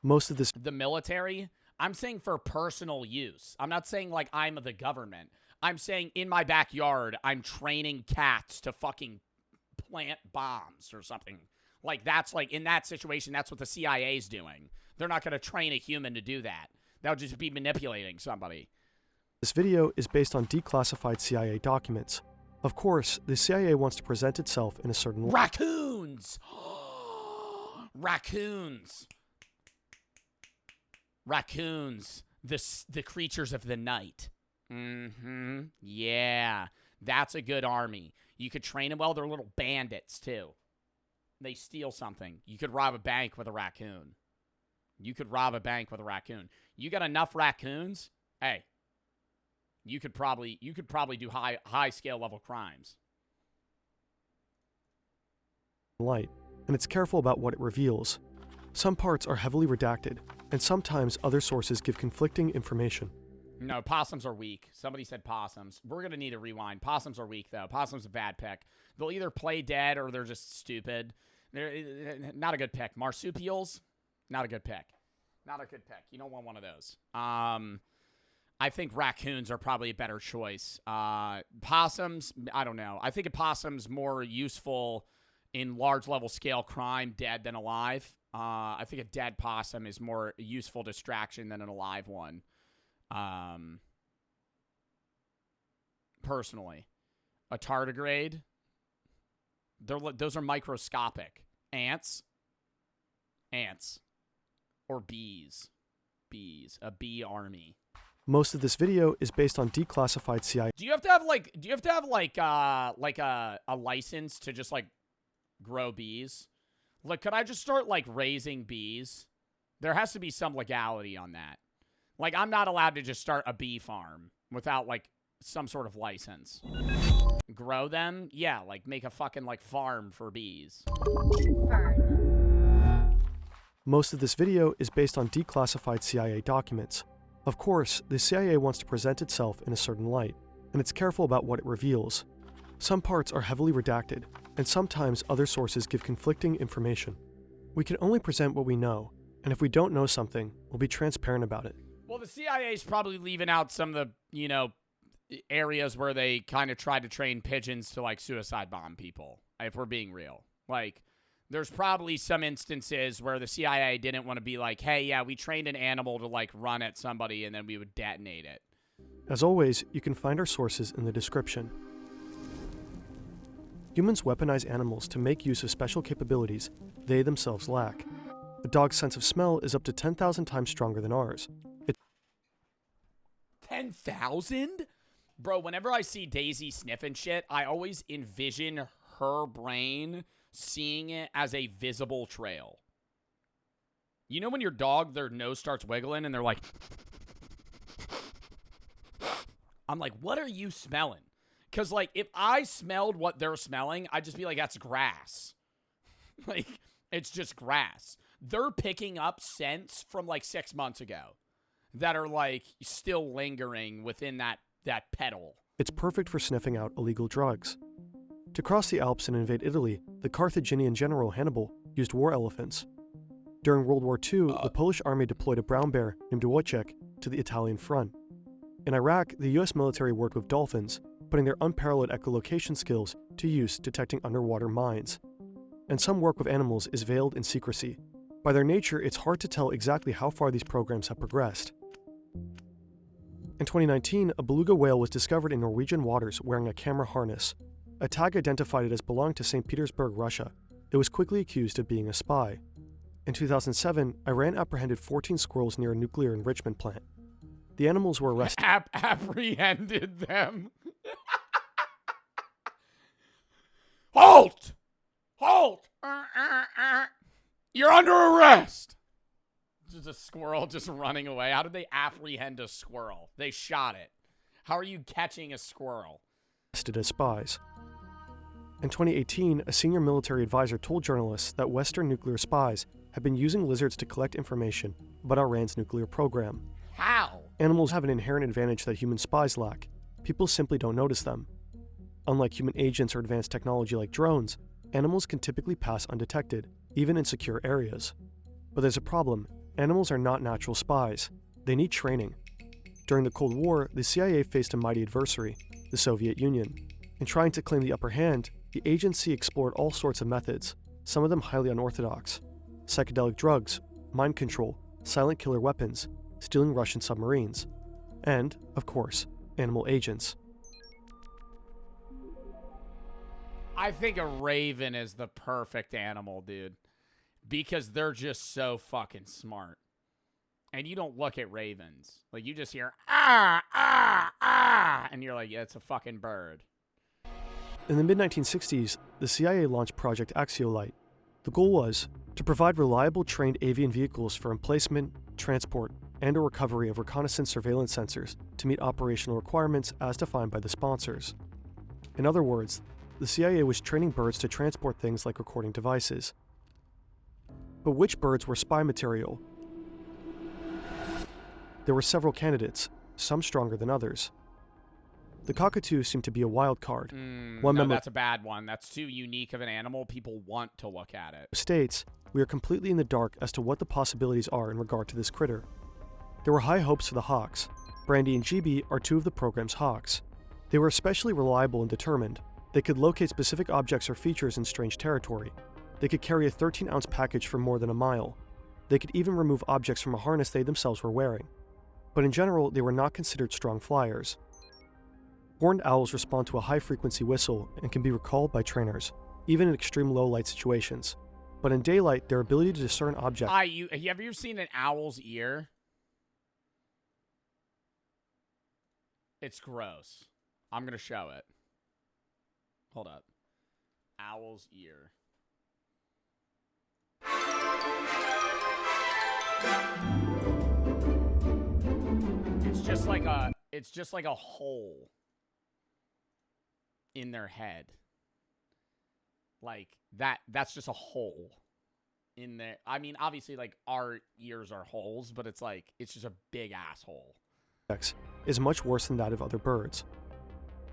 Most of this... The military? I'm saying for personal use. I'm not saying like I'm the government. I'm saying in my backyard, I'm training cats to fucking plant bombs or something Like, that's like, in that situation, that's what the CIA's doing. They're not going to train a human to do that. That would just be manipulating somebody. This video is based on declassified CIA documents. Of course, the CIA wants to present itself in a certain Raccoons! Raccoons. Raccoons. The creatures of the night. Yeah. That's a good army. You could train them well. They're little bandits, too. They steal something. You could rob a bank with a raccoon. You could rob a bank with a raccoon. You got enough raccoons? Hey. You could probably do high scale level crimes. light, and it's careful about what it reveals. Some parts are heavily redacted, and sometimes other sources give conflicting information. No, possums are weak. Somebody said possums. We're going to need a rewind. Possums are weak, though. Possums a bad pick. They'll either play dead or they're just stupid. They're not a good pick. Marsupials, not a good pick. Not a good pick. You don't want one of those. I think raccoons are probably a better choice. Possums, I don't know. I think a possum's more useful in large level scale crime, dead than alive. I think a dead possum is more useful distraction than an alive one. Personally, a tardigrade, those are microscopic. Ants, or bees, a bee army. Most of this video is based on declassified CIA. Do you have to have like a license to just like grow bees? Like, could I just start like raising bees? There has to be some legality on that. Like, I'm not allowed to just start a bee farm without, like, some sort of license. Grow them? Yeah, like, make a fucking, like, farm for bees. Most of this video is based on declassified CIA documents. Of course, the CIA wants to present itself in a certain light, and it's careful about what it reveals. Some parts are heavily redacted, and sometimes other sources give conflicting information. We can only present what we know, and if we don't know something, we'll be transparent about it. Well, the CIA is probably leaving out some of the, areas where they kind of tried to train pigeons to, like, suicide bomb people, if we're being real. Like, there's probably some instances where the CIA didn't want to be like, hey, yeah, we trained an animal to, like, run at somebody, and then we would detonate it. As always, you can find our sources in the description. Humans weaponize animals to make use of special capabilities they themselves lack. A dog's sense of smell is up to 10,000 times stronger than ours. 10,000? Bro, whenever I see Daisy sniffing shit, I always envision her brain seeing it as a visible trail. You know when your dog, their nose starts wiggling and they're like... I'm like, what are you smelling? Because, like, if I smelled what they're smelling, I'd just be like, that's grass. Like, it's just grass. They're picking up scents from, like, 6 months ago that are, like, still lingering within that petal. It's perfect for sniffing out illegal drugs. To cross the Alps and invade Italy, the Carthaginian general Hannibal used war elephants. During World War II, the Polish army deployed a brown bear named Wojciech to the Italian front. In Iraq, the US military worked with dolphins, putting their unparalleled echolocation skills to use detecting underwater mines. And some work with animals is veiled in secrecy. By their nature, it's hard to tell exactly how far these programs have progressed. In 2019, a beluga whale was discovered in Norwegian waters wearing a camera harness. A tag identified it as belonging to St. Petersburg, Russia. It was quickly accused of being a spy. In 2007, Iran apprehended 14 squirrels near a nuclear enrichment plant. The animals were arrested. Apprehended them. Halt! Halt! You're under arrest! Just a squirrel just running away. How did they apprehend a squirrel? They shot it. How are you catching a squirrel? Arrested as spies. In 2018, a senior military advisor told journalists that Western nuclear spies had been using lizards to collect information about Iran's nuclear program. How? Animals have an inherent advantage that human spies lack. People simply don't notice them. Unlike human agents or advanced technology like drones, animals can typically pass undetected, even in secure areas. But there's a problem. Animals are not natural spies. They need training. During the Cold War, the CIA faced a mighty adversary, the Soviet Union. In trying to claim the upper hand, the agency explored all sorts of methods. some of them highly unorthodox: psychedelic drugs, mind control, silent killer weapons, stealing Russian submarines, and, of course, animal agents. I think a raven is the perfect animal, dude, because they're just so fucking smart. And you don't look at ravens. Like, you just hear, ah, ah, ah, and you're like, yeah, it's a fucking bird. In the mid-1960s, the CIA launched Project Axiolite. The goal was to provide reliable trained avian vehicles for emplacement, transport, and/or recovery of reconnaissance surveillance sensors to meet operational requirements as defined by the sponsors. In other words, the CIA was training birds to transport things like recording devices. But which birds were spy material? There were several candidates, some stronger than others. The cockatoo seemed to be a wild card. That's a bad one. That's too unique of an animal. People want to look at it. States, we are completely in the dark as to what the possibilities are in regard to this critter. There were high hopes for the hawks. Brandy and GB are two of the program's hawks. They were especially reliable and determined. They could locate specific objects or features in strange territory. They could carry a 13-ounce package for more than a mile. They could even remove objects from a harness they themselves were wearing. But in general, they were not considered strong flyers. Horned owls respond to a high-frequency whistle and can be recalled by trainers, even in extreme low-light situations. But in daylight, their ability to discern objects... Have you ever seen an owl's ear? It's gross. I'm going to show it. Hold up. Owl's ear. It's just like a hole in their head. Like that's just a hole in there. I mean, obviously, like, our ears are holes, but it's just a big asshole. Is much worse than that of other birds.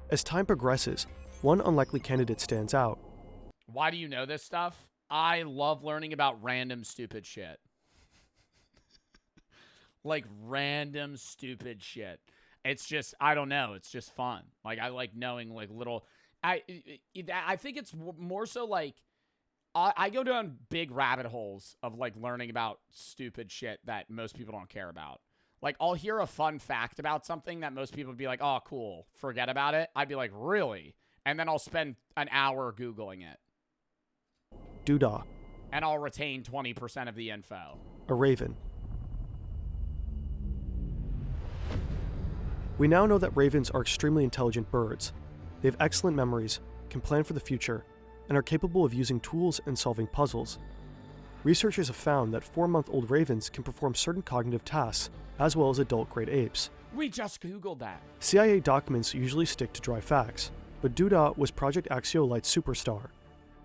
As time progresses, one unlikely candidate stands out. Why do you know this stuff? I love learning about random stupid shit. Like, random stupid shit. It's just, I don't know, it's just fun. Like, I like knowing, like, little... I think it's more so, like, I go down big rabbit holes of, like, learning about stupid shit that most people don't care about. Like, I'll hear a fun fact about something that most people would be like, oh, cool, forget about it. I'd be like, really? And then I'll spend an hour Googling it. Doodah. And I'll retain 20% of the info. A raven. We now know that ravens are extremely intelligent birds. They have excellent memories, can plan for the future, and are capable of using tools and solving puzzles. Researchers have found that 4-month-old ravens can perform certain cognitive tasks, as well as adult-grade apes. We just Googled that. CIA documents usually stick to dry facts, but Doodah was Project Axiolite's superstar.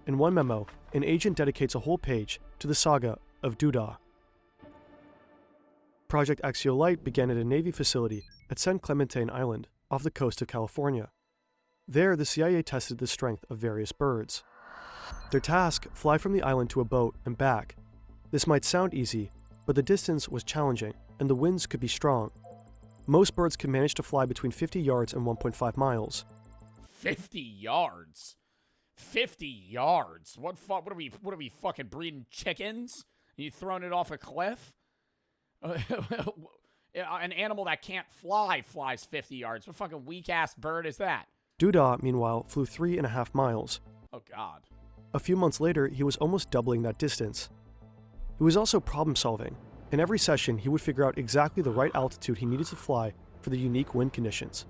In one memo, an agent dedicates a whole page to the saga of Doodah. Project Axiolite began at a Navy facility at San Clemente Island, off the coast of California. There, the CIA tested the strength of various birds. Their task: fly from the island to a boat and back. This might sound easy, but the distance was challenging, and the winds could be strong. Most birds can manage to fly between 50 yards and 1.5 miles. 50 yards? 50 yards? What are we fucking breeding chickens? Are you throwing it off a cliff? An animal that can't fly flies 50 yards. What fucking weak-ass bird is that? Doodah, meanwhile, flew 3.5 miles. Oh, God. A few months later, he was almost doubling that distance. He was also problem-solving. In every session, he would figure out exactly the right altitude he needed to fly for the unique wind conditions.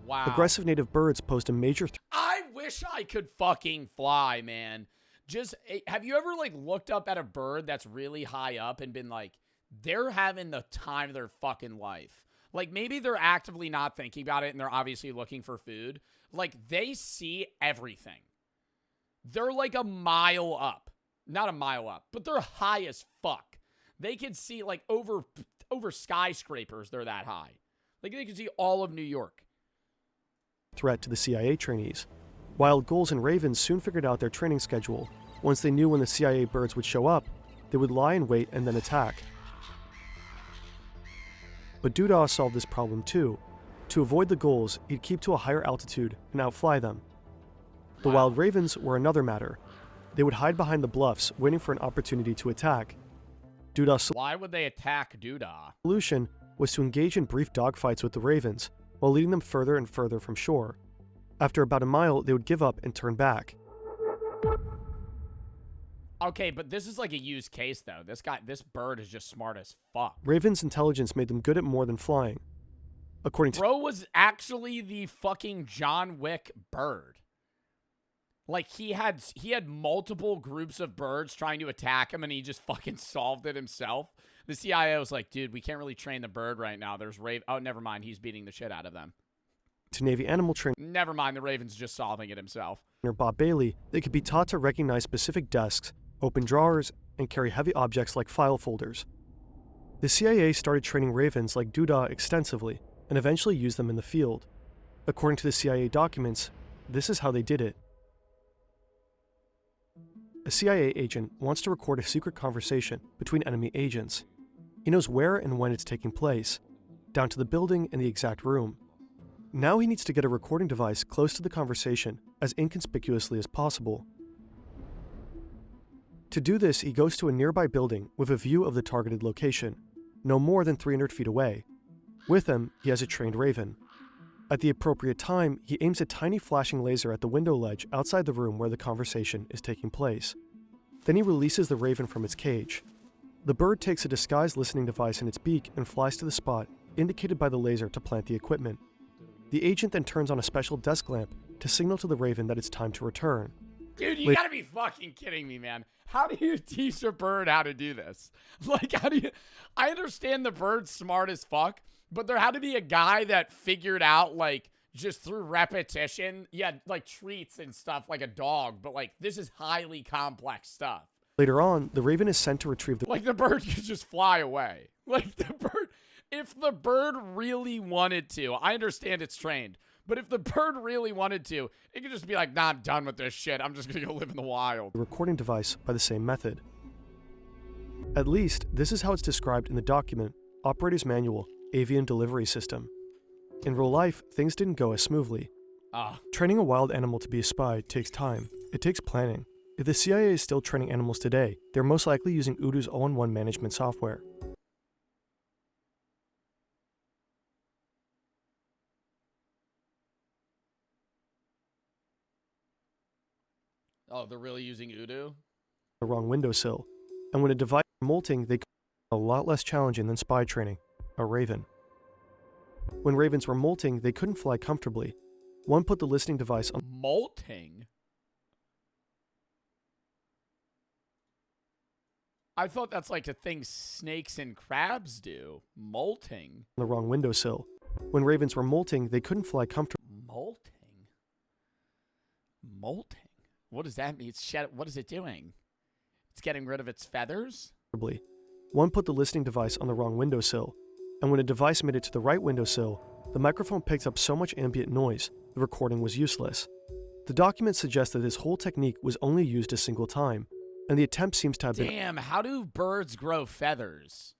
Wow. Aggressive native birds posed a major threat. I wish I could fucking fly, man. Just, have you ever, like, looked up at a bird that's really high up and been like, they're having the time of their fucking life? Like, maybe they're actively not thinking about it and they're obviously looking for food. Like, they see everything. They're like a mile up. Not a mile up, but they're high as fuck. They can see, like, over skyscrapers, they're that high. Like, they can see all of New York. Threat to the CIA trainees. Wild gulls and ravens soon figured out their training schedule. Once they knew when the CIA birds would show up, they would lie in wait and then attack. But Doodah solved this problem too. To avoid the gulls, he'd keep to a higher altitude and outfly them. The wild ravens were another matter. they would hide behind the bluffs, waiting for an opportunity to attack. Duda's Why would they attack Duda? solution was to engage in brief dogfights with the ravens, while leading them further and further from shore. After about a mile, they would give up and turn back. Okay, but this is like a used case, though. This bird is just smart as fuck. Raven's intelligence made them good at more than flying. According to Bro was actually the fucking John Wick bird. Like, he had multiple groups of birds trying to attack him, and he just fucking solved it himself. The CIA was like, dude, we can't really train the bird right now. There's Oh, never mind. He's beating the shit out of them. Navy animal trainer Never mind. The Raven's just solving it himself. Bob Bailey, they could be taught to recognize specific desks, open drawers, and carry heavy objects like file folders. The CIA started training ravens like Duda extensively, and eventually used them in the field. According to the CIA documents, this is how they did it. A CIA agent wants to record a secret conversation between enemy agents. He knows where and when it's taking place, down to the building and the exact room. Now he needs to get a recording device close to the conversation as inconspicuously as possible. To do this, he goes to a nearby building with a view of the targeted location, no more than 300 feet away. With him, he has a trained raven. At the appropriate time, he aims a tiny flashing laser at the window ledge outside the room where the conversation is taking place. Then he releases the raven from its cage. The bird takes a disguised listening device in its beak and flies to the spot indicated by the laser to plant the equipment. The agent then turns on a special desk lamp to signal to the raven that it's time to return. Dude, you gotta be fucking kidding me, man. How do you teach a bird how to do this? Like, how do you... I understand the bird's smart as fuck, but there had to be a guy that figured out, like, just through repetition, like treats and stuff like a dog, but, like, this is highly complex stuff. Later on, the raven is sent to retrieve the... Like, the bird could just fly away. Like, the bird... If the bird really wanted to, I understand it's trained, but if the bird really wanted to, it could just be like, nah, I'm done with this shit. I'm just gonna go live in the wild. recording device by the same method. At least, this is how it's described in the document, Operator's Manual, Avian Delivery System. In real life, things didn't go as smoothly. Training a wild animal to be a spy takes time. It takes planning. If the CIA is still training animals today, they're most likely using Udo's all-in-one management software. Oh, they're really using Udo? The wrong windowsill. And when a device is molting, they a lot less challenging than spy training, a raven. When ravens were molting, they couldn't fly comfortably. One put the listening device on Molting? I thought that's like a thing snakes and crabs do. Molting? the wrong windowsill. When ravens were molting, they couldn't fly comfortably. Molting? Molting? What does that mean? What is it doing? It's getting rid of its feathers? One put the listening device on the wrong windowsill, and when a device made it to the right windowsill, the microphone picked up so much ambient noise, the recording was useless. The document suggests that this whole technique was only used a single time, and the attempt seems to have been... Damn, how do birds grow feathers?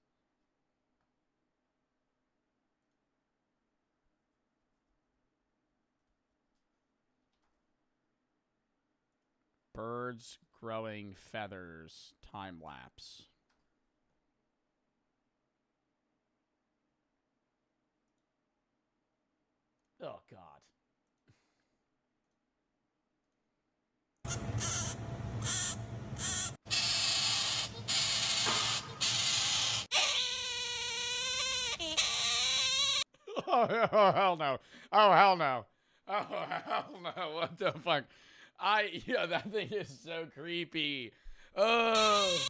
Birds growing feathers, time lapse. Oh, God. Oh, hell no. Oh, hell no. Oh, hell no. What the fuck? Yeah, that thing is so creepy. Oh.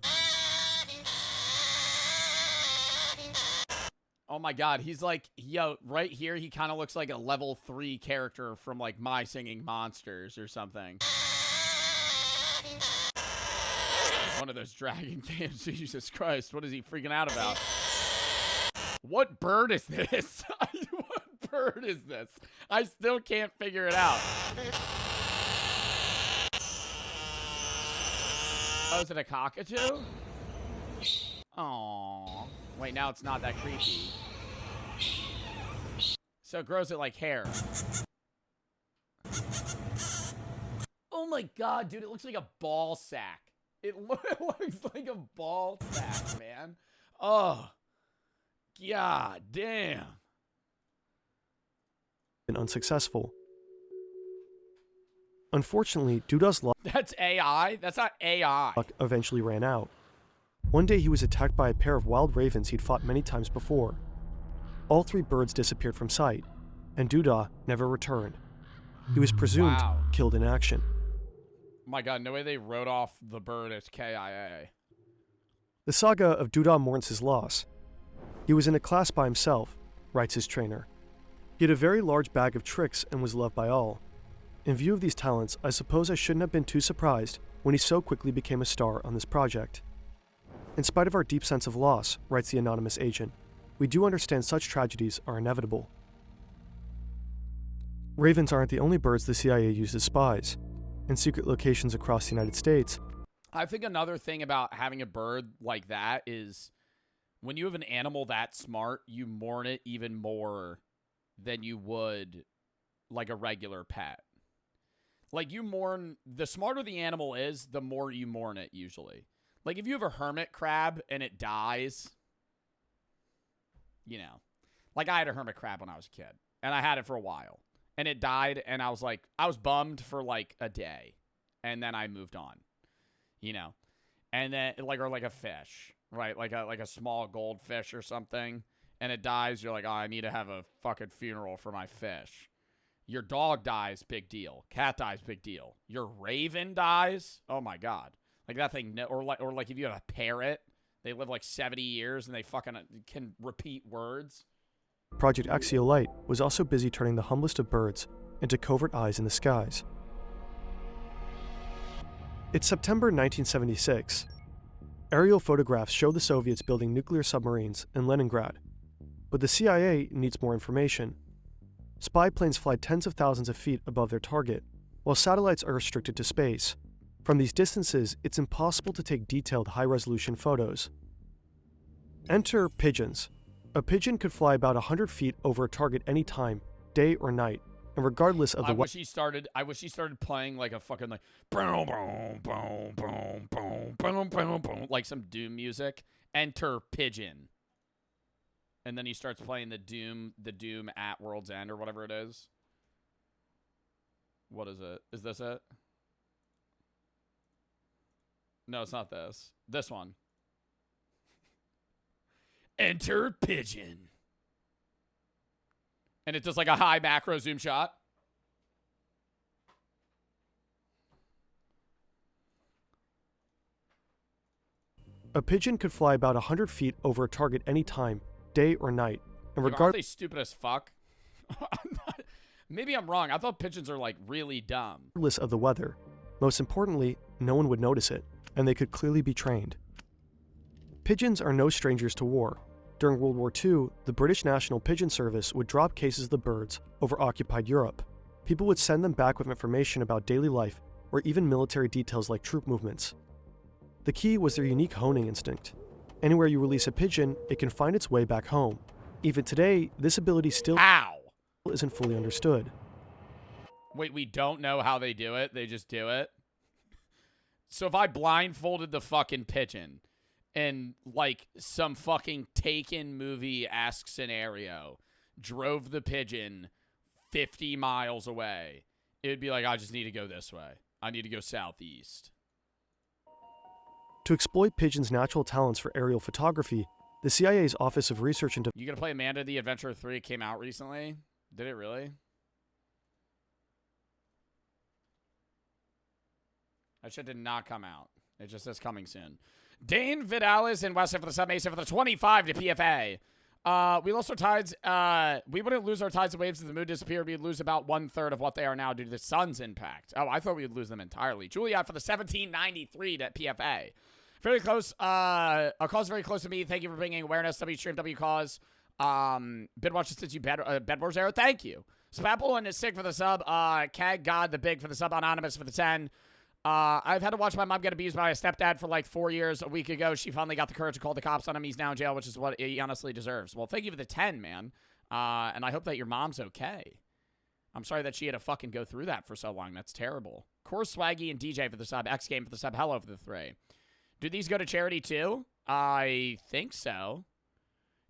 Oh my God, he's like, yo, right here, he kind of looks like a level 3 character from like My Singing Monsters or something. One of those dragon games. Jesus Christ, what is he freaking out about? What bird is this? What bird is this? I still can't figure it out. Oh, is it a cockatoo? Aww. Wait, now it's not that creepy. So it grows it like hair. Oh my God, dude, it looks like a ball sack. It looks like a ball sack, man. Oh, God damn. Been unsuccessful. Unfortunately, Duda's luck That's AI? That's not AI. eventually ran out. One day he was attacked by a pair of wild ravens he'd fought many times before. All 3 birds disappeared from sight, and Duda never returned. He was presumed killed in action. My God, no way they wrote off the bird as KIA. The saga of Duda mourns his loss. He was in a class by himself, writes his trainer. He had a very large bag of tricks and was loved by all. In view of these talents, I suppose I shouldn't have been too surprised when he so quickly became a star on this project. In spite of our deep sense of loss, writes the anonymous agent, we do understand such tragedies are inevitable. Ravens aren't the only birds the CIA uses as spies. In secret locations across the United States, I think another thing about having a bird like that is when you have an animal that smart, you mourn it even more than you would like a regular pet. Like you mourn, the smarter the animal is, the more you mourn it usually. Like if you have a hermit crab and it dies, you know, like I had a hermit crab when I was a kid and I had it for a while. And it died, and I was like, I was bummed for like a day, and then I moved on, you know, and then like or like a fish, right? Like a small goldfish or something, and it dies. You're like, oh, I need to have a fucking funeral for my fish. Your dog dies, big deal. Cat dies, big deal. Your raven dies, oh my God, like that thing, or like if you have a parrot, they live like 70 years and they fucking can repeat words. Project Axial Light was also busy turning the humblest of birds into covert eyes in the skies. It's September 1976. Aerial photographs show the Soviets building nuclear submarines in Leningrad, but the CIA needs more information. Spy planes fly tens of thousands of feet above their target, while satellites are restricted to space. From these distances, it's impossible to take detailed high-resolution photos. Enter pigeons. A pigeon could fly about 100 feet over a target any time, day or night, and regardless of the I wish he started playing like a fucking like boom boom boom boom boom boom boom boom like some Doom music. Enter pigeon. And then he starts playing the Doom at World's End or whatever it is. What is it? Is this it? No, it's not this. This one. Enter pigeon. And it does like a high macro zoom shot. A pigeon could fly about 100 feet over a target any time, day or night, and Aren't they stupid as fuck? Maybe I'm wrong. I thought pigeons are like really dumb. Regardless of the weather. Most importantly, no one would notice it, and they could clearly be trained. Pigeons are no strangers to war. During World War II, the British National Pigeon Service would drop cases of the birds over occupied Europe. People would send them back with information about daily life or even military details like troop movements. The key was their unique honing instinct. Anywhere you release a pigeon, it can find its way back home. Even today, this ability still isn't fully understood. Wait, we don't know how they do it. They just do it. So if I blindfolded the fucking pigeon and like some fucking Taken movie-esque scenario drove the pigeon 50 miles away, it would be like, I just need to go this way. I need to go southeast. To exploit pigeons' natural talents for aerial photography, the CIA's Office of Research and You gonna play Amanda the Adventurer 3? It came out recently. Did it really? That shit did not come out. It just says coming soon. Dane Vidalis and Weston for the sub Mesa for the 25 to PFA. We lost our tides. We wouldn't lose our tides and waves if the moon disappeared. We'd lose about 1/3 of what they are now due to the sun's impact. Oh, I thought we would lose them entirely. Juliet for the 1793 to PFA. Very close. A cause very close to me. Thank you for bringing awareness. WStream, WCause. Been watching since you Bed Wars era. Thank you. Spapple and is sick for the sub. Kag God the Big for the sub. Anonymous for the 10. I've had to watch my mom get abused by a stepdad for like 4 years. A week ago, she finally got the courage to call the cops on him. He's now in jail, which is what he honestly deserves. Well, thank you for the 10, man. And I hope that your mom's okay. I'm sorry that she had to fucking go through that for so long. That's terrible. Core Swaggy and DJ for the sub. X Game for the sub. Hello for the 3. Do these go to charity too? I think so.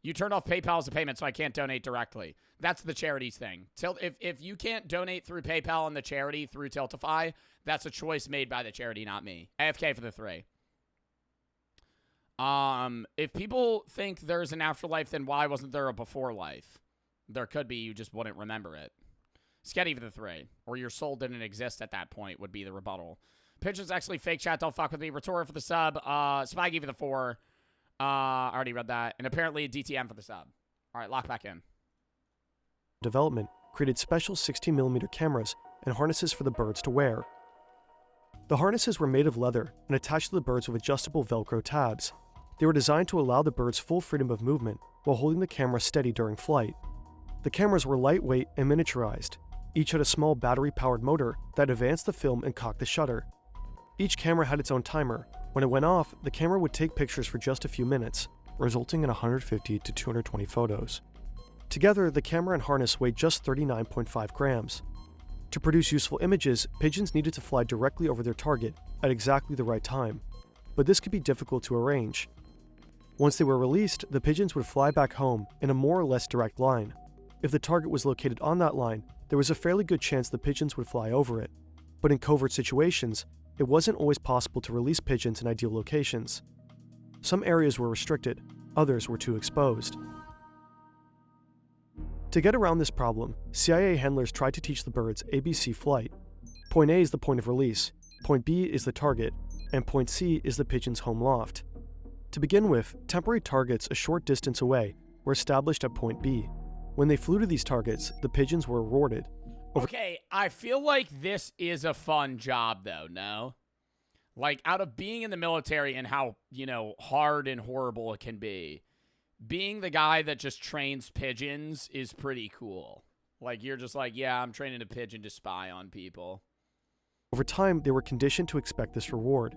You turned off PayPal as a payment, so I can't donate directly. That's the charities thing. If you can't donate through PayPal and the charity through Tiltify, that's a choice made by the charity, not me. AFK for the 3. If people think there's an afterlife, then why wasn't there a before life? There could be, you just wouldn't remember it. Sketty for the 3. Or your soul didn't exist at that point would be the rebuttal. Pigeons actually fake chat, don't fuck with me. Retora for the sub. Spaggy for the 4. I already read that. And apparently DTM for the sub. All right, lock back in. Development created special 16mm cameras and harnesses for the birds to wear. The harnesses were made of leather and attached to the birds with adjustable Velcro tabs. They were designed to allow the birds full freedom of movement while holding the camera steady during flight. The cameras were lightweight and miniaturized. Each had a small battery-powered motor that advanced the film and cocked the shutter. Each camera had its own timer. When it went off, the camera would take pictures for just a few minutes, resulting in 150 to 220 photos. Together, the camera and harness weighed just 39.5 grams. To produce useful images, pigeons needed to fly directly over their target at exactly the right time, but this could be difficult to arrange. Once they were released, the pigeons would fly back home in a more or less direct line. If the target was located on that line, there was a fairly good chance the pigeons would fly over it. But in covert situations, it wasn't always possible to release pigeons in ideal locations. Some areas were restricted, others were too exposed. To get around this problem, CIA handlers tried to teach the birds ABC flight. Point A is the point of release, point B is the target, and point C is the pigeon's home loft. To begin with, temporary targets a short distance away were established at point B. When they flew to these targets, the pigeons were rewarded. Okay, I feel like this is a fun job, though, no? Like, out of being in the military and how, hard and horrible it can be, being the guy that just trains pigeons is pretty cool. Like, you're just like, yeah, I'm training a pigeon to spy on people. Over time, they were conditioned to expect this reward.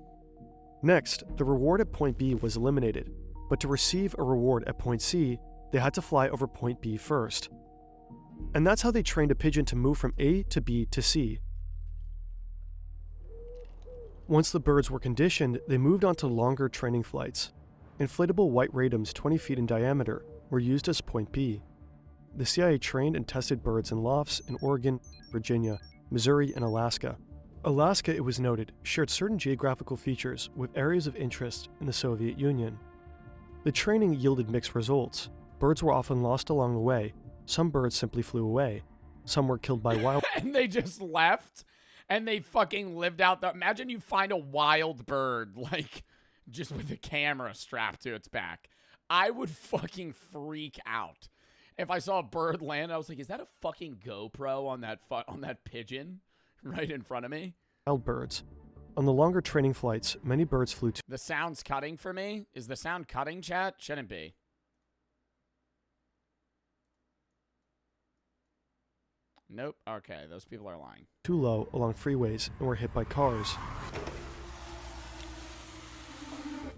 Next, the reward at point B was eliminated, but to receive a reward at point C, they had to fly over point B first. And that's how they trained a pigeon to move from A to B to C. Once the birds were conditioned, they moved on to longer training flights. Inflatable white radomes 20 feet in diameter were used as point B. The CIA trained and tested birds in lofts in Oregon, Virginia, Missouri, and Alaska. Alaska, it was noted, shared certain geographical features with areas of interest in the Soviet Union. The training yielded mixed results. Birds were often lost along the way. Some birds simply flew away. Some were killed by wild... And they just left? And they fucking lived out the... Imagine you find a wild bird, like, just with a camera strapped to its back. I would fucking freak out. If I saw a bird land, I was like, is that a fucking GoPro on that pigeon right in front of me? Wild birds. On the longer training flights, many birds flew to... The sound's cutting for me? Is the sound cutting, chat? Shouldn't be. Nope. Okay, those people are lying. Too low along freeways and were hit by cars.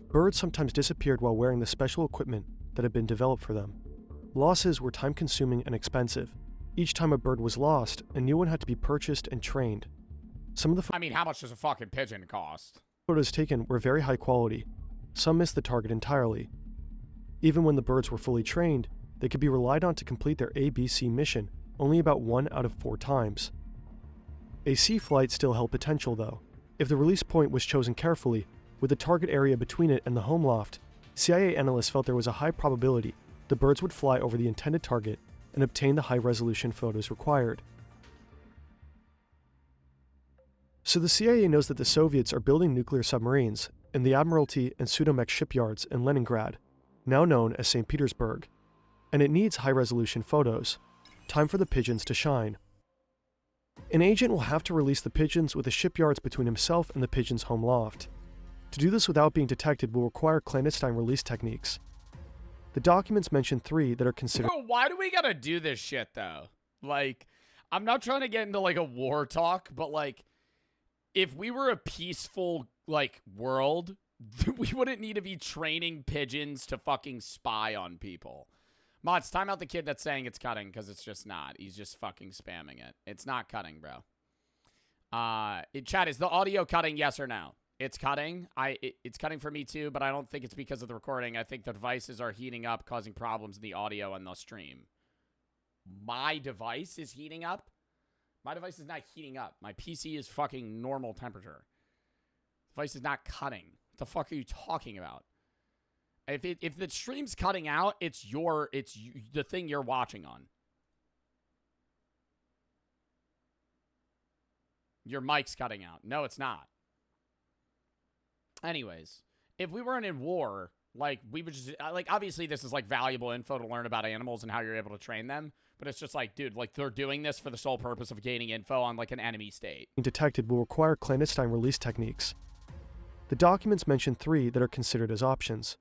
Birds sometimes disappeared while wearing the special equipment that had been developed for them. Losses were time-consuming and expensive. Each time a bird was lost, a new one had to be purchased and trained. Some of the I mean, how much does a fucking pigeon cost? Photos taken were very high quality. Some missed the target entirely. Even when the birds were fully trained, they could be relied on to complete their ABC mission only about 1 out of 4 times. A C flight still held potential, though. If the release point was chosen carefully, with the target area between it and the home loft, CIA analysts felt there was a high probability the birds would fly over the intended target and obtain the high-resolution photos required. So the CIA knows that the Soviets are building nuclear submarines in the Admiralty and Sudomek shipyards in Leningrad, now known as St. Petersburg, and it needs high-resolution photos. Time for the pigeons to shine. An agent will have to release the pigeons with the shipyards between himself and the pigeon's home loft. To do this without being detected will require clandestine release techniques. The documents mention 3 that are considered... Bro, why do we gotta do this shit, though? Like, I'm not trying to get into, like, a war talk, but, like, if we were a peaceful, like, world, we wouldn't need to be training pigeons to fucking spy on people. Mods, time out the kid that's saying it's cutting, because it's just not. He's just fucking spamming it. It's not cutting, bro. Chat, is the audio cutting, yes or no? It's cutting. It's cutting for me too, but I don't think it's because of the recording. I think the devices are heating up, causing problems in the audio and the stream. My device is heating up? My device is not heating up. My PC is fucking normal temperature. Device is not cutting. What the fuck are you talking about? If the stream's cutting out, it's the thing you're watching on. Your mic's cutting out. No, it's not. Anyways, if we weren't in war, like, we would just, like, obviously this is, like, valuable info to learn about animals and how you're able to train them, but it's just like, dude, like, they're doing this for the sole purpose of gaining info on, like, an enemy state. Detected will require clandestine release techniques. The documents mention 3 that are considered as options.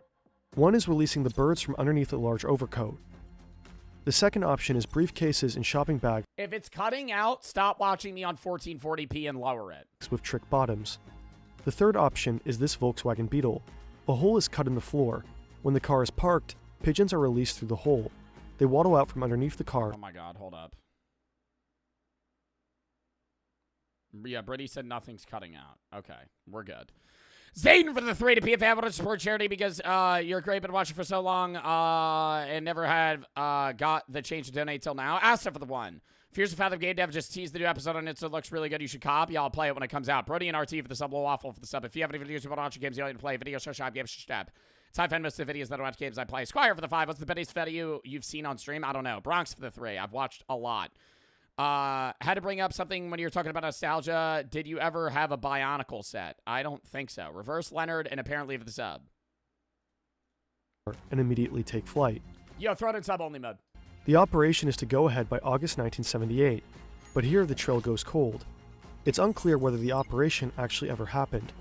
One is releasing the birds from underneath a large overcoat. The second option is briefcases and shopping bags If it's cutting out, stop watching me on 1440p and lower it. with trick bottoms. The third option is this Volkswagen Beetle. A hole is cut in the floor. When the car is parked, pigeons are released through the hole. They waddle out from underneath the car. Oh my god, hold up. Yeah, Brittany said nothing's cutting out. Okay, we're good. Zayden for the 3 to PFA. I want to support charity because you're great, been watching for so long and never had got the change to donate till now. Asta for the 1. Fears of Fathom Game Dev just teased the new episode on it, so it looks really good. You should copy. I'll play it when it comes out. Brody and RT for the sub, Low Waffle for the sub. If you have any videos you want to watch games you want to play, videos, show shop, games, step. It's high fan most of the videos that I watch games I play. Squire for the 5. What's the best video you've seen on stream? I don't know. Bronx for the 3. I've watched a lot. Had to bring up something when you were talking about nostalgia. Did you ever have a Bionicle set? I don't think so. Reverse Leonard and apparently for the sub. And immediately take flight. Yo, throw it in sub only mode. The operation is to go ahead by August 1978, but here the trail goes cold. It's unclear whether the operation actually ever happened.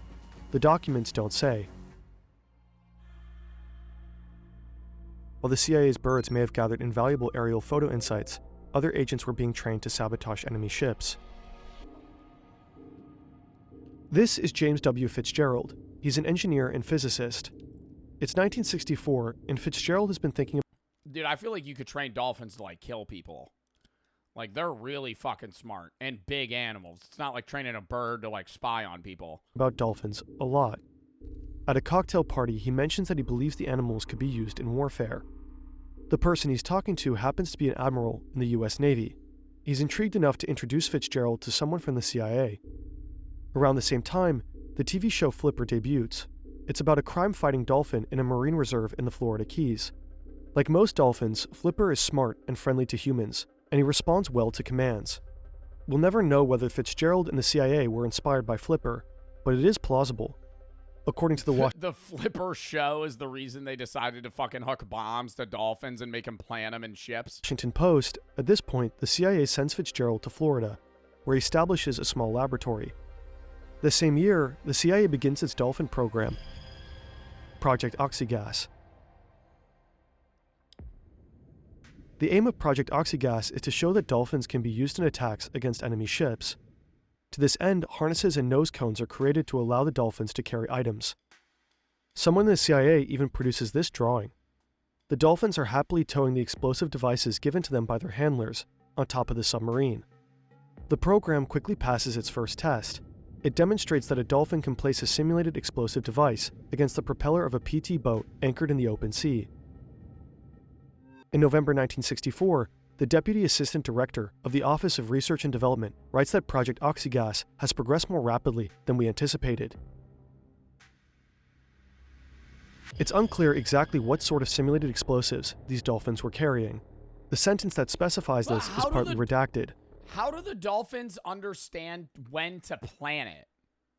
The documents don't say. While the CIA's birds may have gathered invaluable aerial photo insights, other agents were being trained to sabotage enemy ships. This is James W. Fitzgerald. He's an engineer and physicist. It's 1964, and Fitzgerald has been thinking Dude, I feel like you could train dolphins to, like, kill people. Like, they're really fucking smart and big animals. It's not like training a bird to, like, spy on people. about dolphins a lot. At a cocktail party, he mentions that he believes the animals could be used in warfare. The person he's talking to happens to be an admiral in the US Navy. He's intrigued enough to introduce Fitzgerald to someone from the CIA. Around the same time, the TV show Flipper debuts. It's about a crime-fighting dolphin in a marine reserve in the Florida Keys. Like most dolphins, Flipper is smart and friendly to humans, and he responds well to commands. We'll never know whether Fitzgerald and the CIA were inspired by Flipper, but it is plausible. According to the The Flipper show is the reason they decided to fucking hook bombs to dolphins and make them plant them in ships. Washington Post, at this point, the CIA sends Fitzgerald to Florida, where he establishes a small laboratory. The same year, the CIA begins its dolphin program, Project Oxygas. The aim of Project Oxygas is to show that dolphins can be used in attacks against enemy ships. To this end, harnesses and nose cones are created to allow the dolphins to carry items. Someone in the CIA even produces this drawing. The dolphins are happily towing the explosive devices given to them by their handlers on top of the submarine. The program quickly passes its first test. It demonstrates that a dolphin can place a simulated explosive device against the propeller of a PT boat anchored in the open sea. In November 1964, the Deputy Assistant Director of the Office of Research and Development writes that Project Oxygas has progressed more rapidly than we anticipated. It's unclear exactly what sort of simulated explosives these dolphins were carrying. The sentence that specifies this is partly redacted. How do the dolphins understand when to plant it?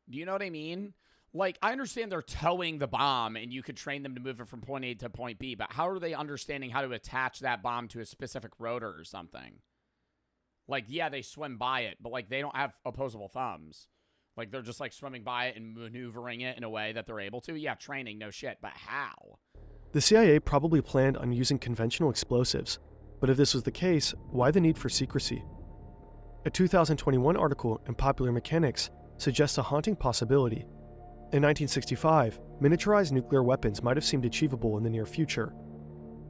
Do you know what I mean? Like, I understand they're towing the bomb and you could train them to move it from point A to point B, but how are they understanding how to attach that bomb to a specific rotor or something? Like, yeah, they swim by it, but, like, they don't have opposable thumbs. Like, they're just, like, swimming by it and maneuvering it in a way that they're able to. Yeah, training, no shit, but how? The CIA probably planned on using conventional explosives, but if this was the case, why the need for secrecy? A 2021 article in Popular Mechanics suggests a haunting possibility. In 1965, miniaturized nuclear weapons might have seemed achievable in the near future.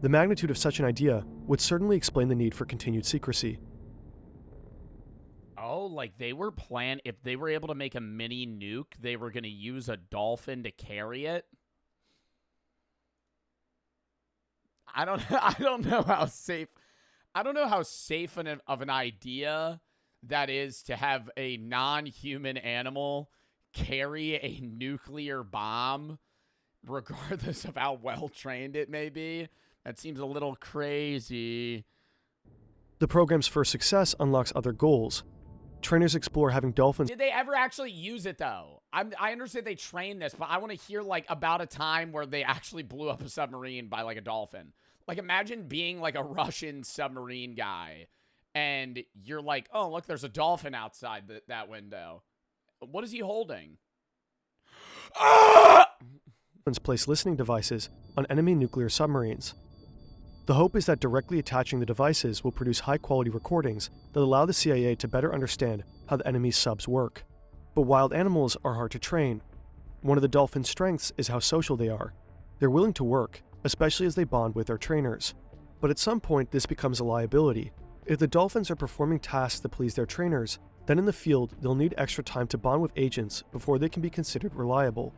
The magnitude of such an idea would certainly explain the need for continued secrecy. Oh, like they were if they were able to make a mini nuke, they were going to use a dolphin to carry it. I don't know how safe of an idea that is to have a non-human animal carry a nuclear bomb, regardless of how well trained it may be. That seems a little crazy. The program's first success unlocks other goals. Trainers explore having dolphins. Did they ever actually use it, though? I understand they trained this, but I want to hear, like, about a time where they actually blew up a submarine by, like, a dolphin. Like, imagine being, like, a Russian submarine guy, and you're like, oh, look, there's a dolphin outside that window. What is he holding? Place listening devices on enemy nuclear submarines. The hope is that directly attaching the devices will produce high-quality recordings that allow the CIA to better understand how the enemy's subs work. But wild animals are hard to train. One of the dolphins' strengths is how social they are. They're willing to work, especially as they bond with their trainers. But at some point, this becomes a liability. If the dolphins are performing tasks that please their trainers, then in the field, they'll need extra time to bond with agents before they can be considered reliable.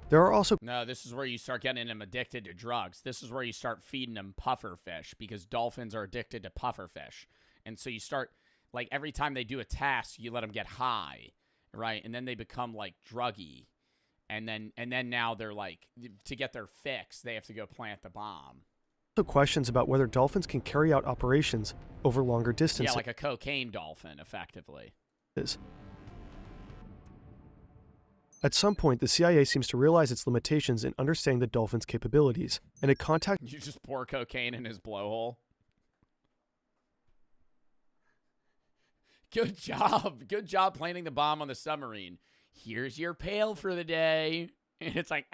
There are also... No, this is where you start getting them addicted to drugs. This is where you start feeding them puffer fish, because dolphins are addicted to puffer fish. And so you start, like, every time they do a task, you let them get high, right? And then they become, like, druggy. And then now they're, like, to get their fix, they have to go plant the bomb. Questions about whether dolphins can carry out operations over longer distances. Yeah, like a cocaine dolphin, effectively. At some point, the CIA seems to realize its limitations in understanding the dolphin's capabilities, and it contacts... You just pour cocaine in his blowhole. Good job. Good job planting the bomb on the submarine. Here's your pail for the day. And it's like...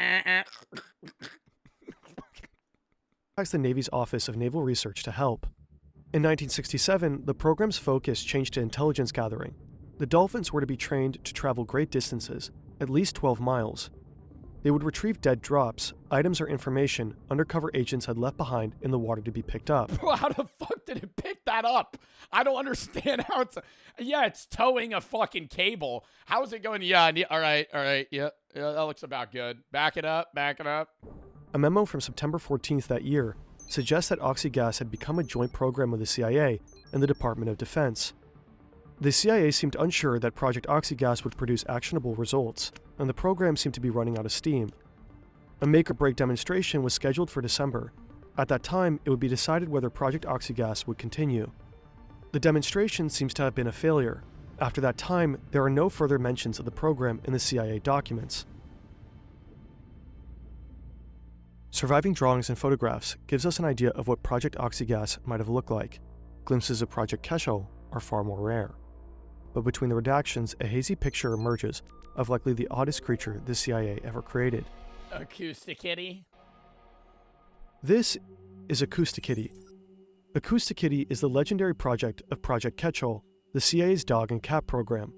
the Navy's Office of Naval Research to help. In 1967, the program's focus changed to intelligence gathering. The dolphins were to be trained to travel great distances, at least 12 miles. They would retrieve dead drops, items or information undercover agents had left behind in the water to be picked up. Bro, how the fuck did it pick that up? I don't understand how it's... Yeah, it's towing a fucking cable. How is it going? Yeah, all right, yeah, that looks about good. Back it up. A memo from September 14th that year suggests that oxygas had become a joint program of the CIA and the Department of Defense. The CIA seemed unsure that Project Oxygas would produce actionable results, and the program seemed to be running out of steam. A make-or-break demonstration was scheduled for December. At that time, it would be decided whether Project Oxygas would continue. The demonstration seems to have been a failure. After that time, there are no further mentions of the program in the CIA documents. Surviving drawings and photographs gives us an idea of what Project Oxygas might have looked like. Glimpses of Project Kesho are far more rare. But between the redactions, a hazy picture emerges of likely the oddest creature the CIA ever created. Acousticity? This is Acousticity. Acousticity is the legendary project of Project Ketchel, the CIA's dog and cat program.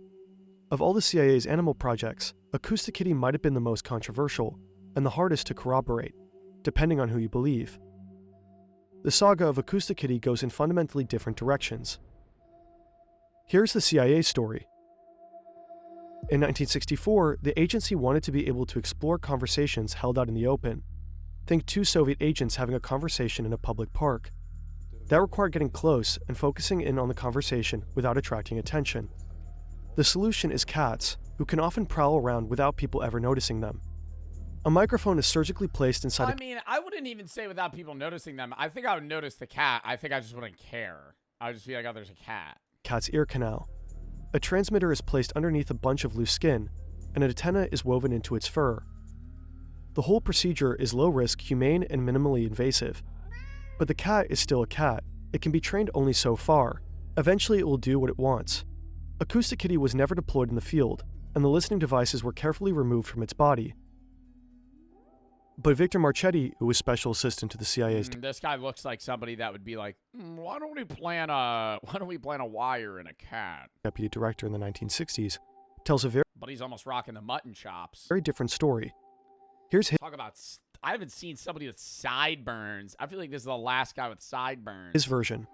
Of all the CIA's animal projects, Acousticity might have been the most controversial and the hardest to corroborate, depending on who you believe. The saga of Acousticity goes in fundamentally different directions. Here's the CIA story. In 1964, the agency wanted to be able to explore conversations held out in the open. Think two Soviet agents having a conversation in a public park. That required getting close and focusing in on the conversation without attracting attention. The solution is cats, who can often prowl around without people ever noticing them. A microphone is surgically placed inside I wouldn't even say without people noticing them. I think I would notice the cat. I think I just wouldn't care. I would just be like, oh, there's a cat. Cat's ear canal. A transmitter is placed underneath a bunch of loose skin, and an antenna is woven into its fur. The whole procedure is low risk, humane, and minimally invasive. But the cat is still a cat. It can be trained only so far. Eventually, it will do what it wants. Acousticity was never deployed in the field, and the listening devices were carefully removed from its body. But Victor Marchetti, who was special assistant to the CIA's... This guy looks like somebody that would be like, why don't we plant a wire in a cat? Deputy director in the 1960s, tells a very... But he's almost rocking the mutton chops. Very different story. Here's his... Talk about I haven't seen somebody with sideburns. I feel like this is the last guy with sideburns. His version.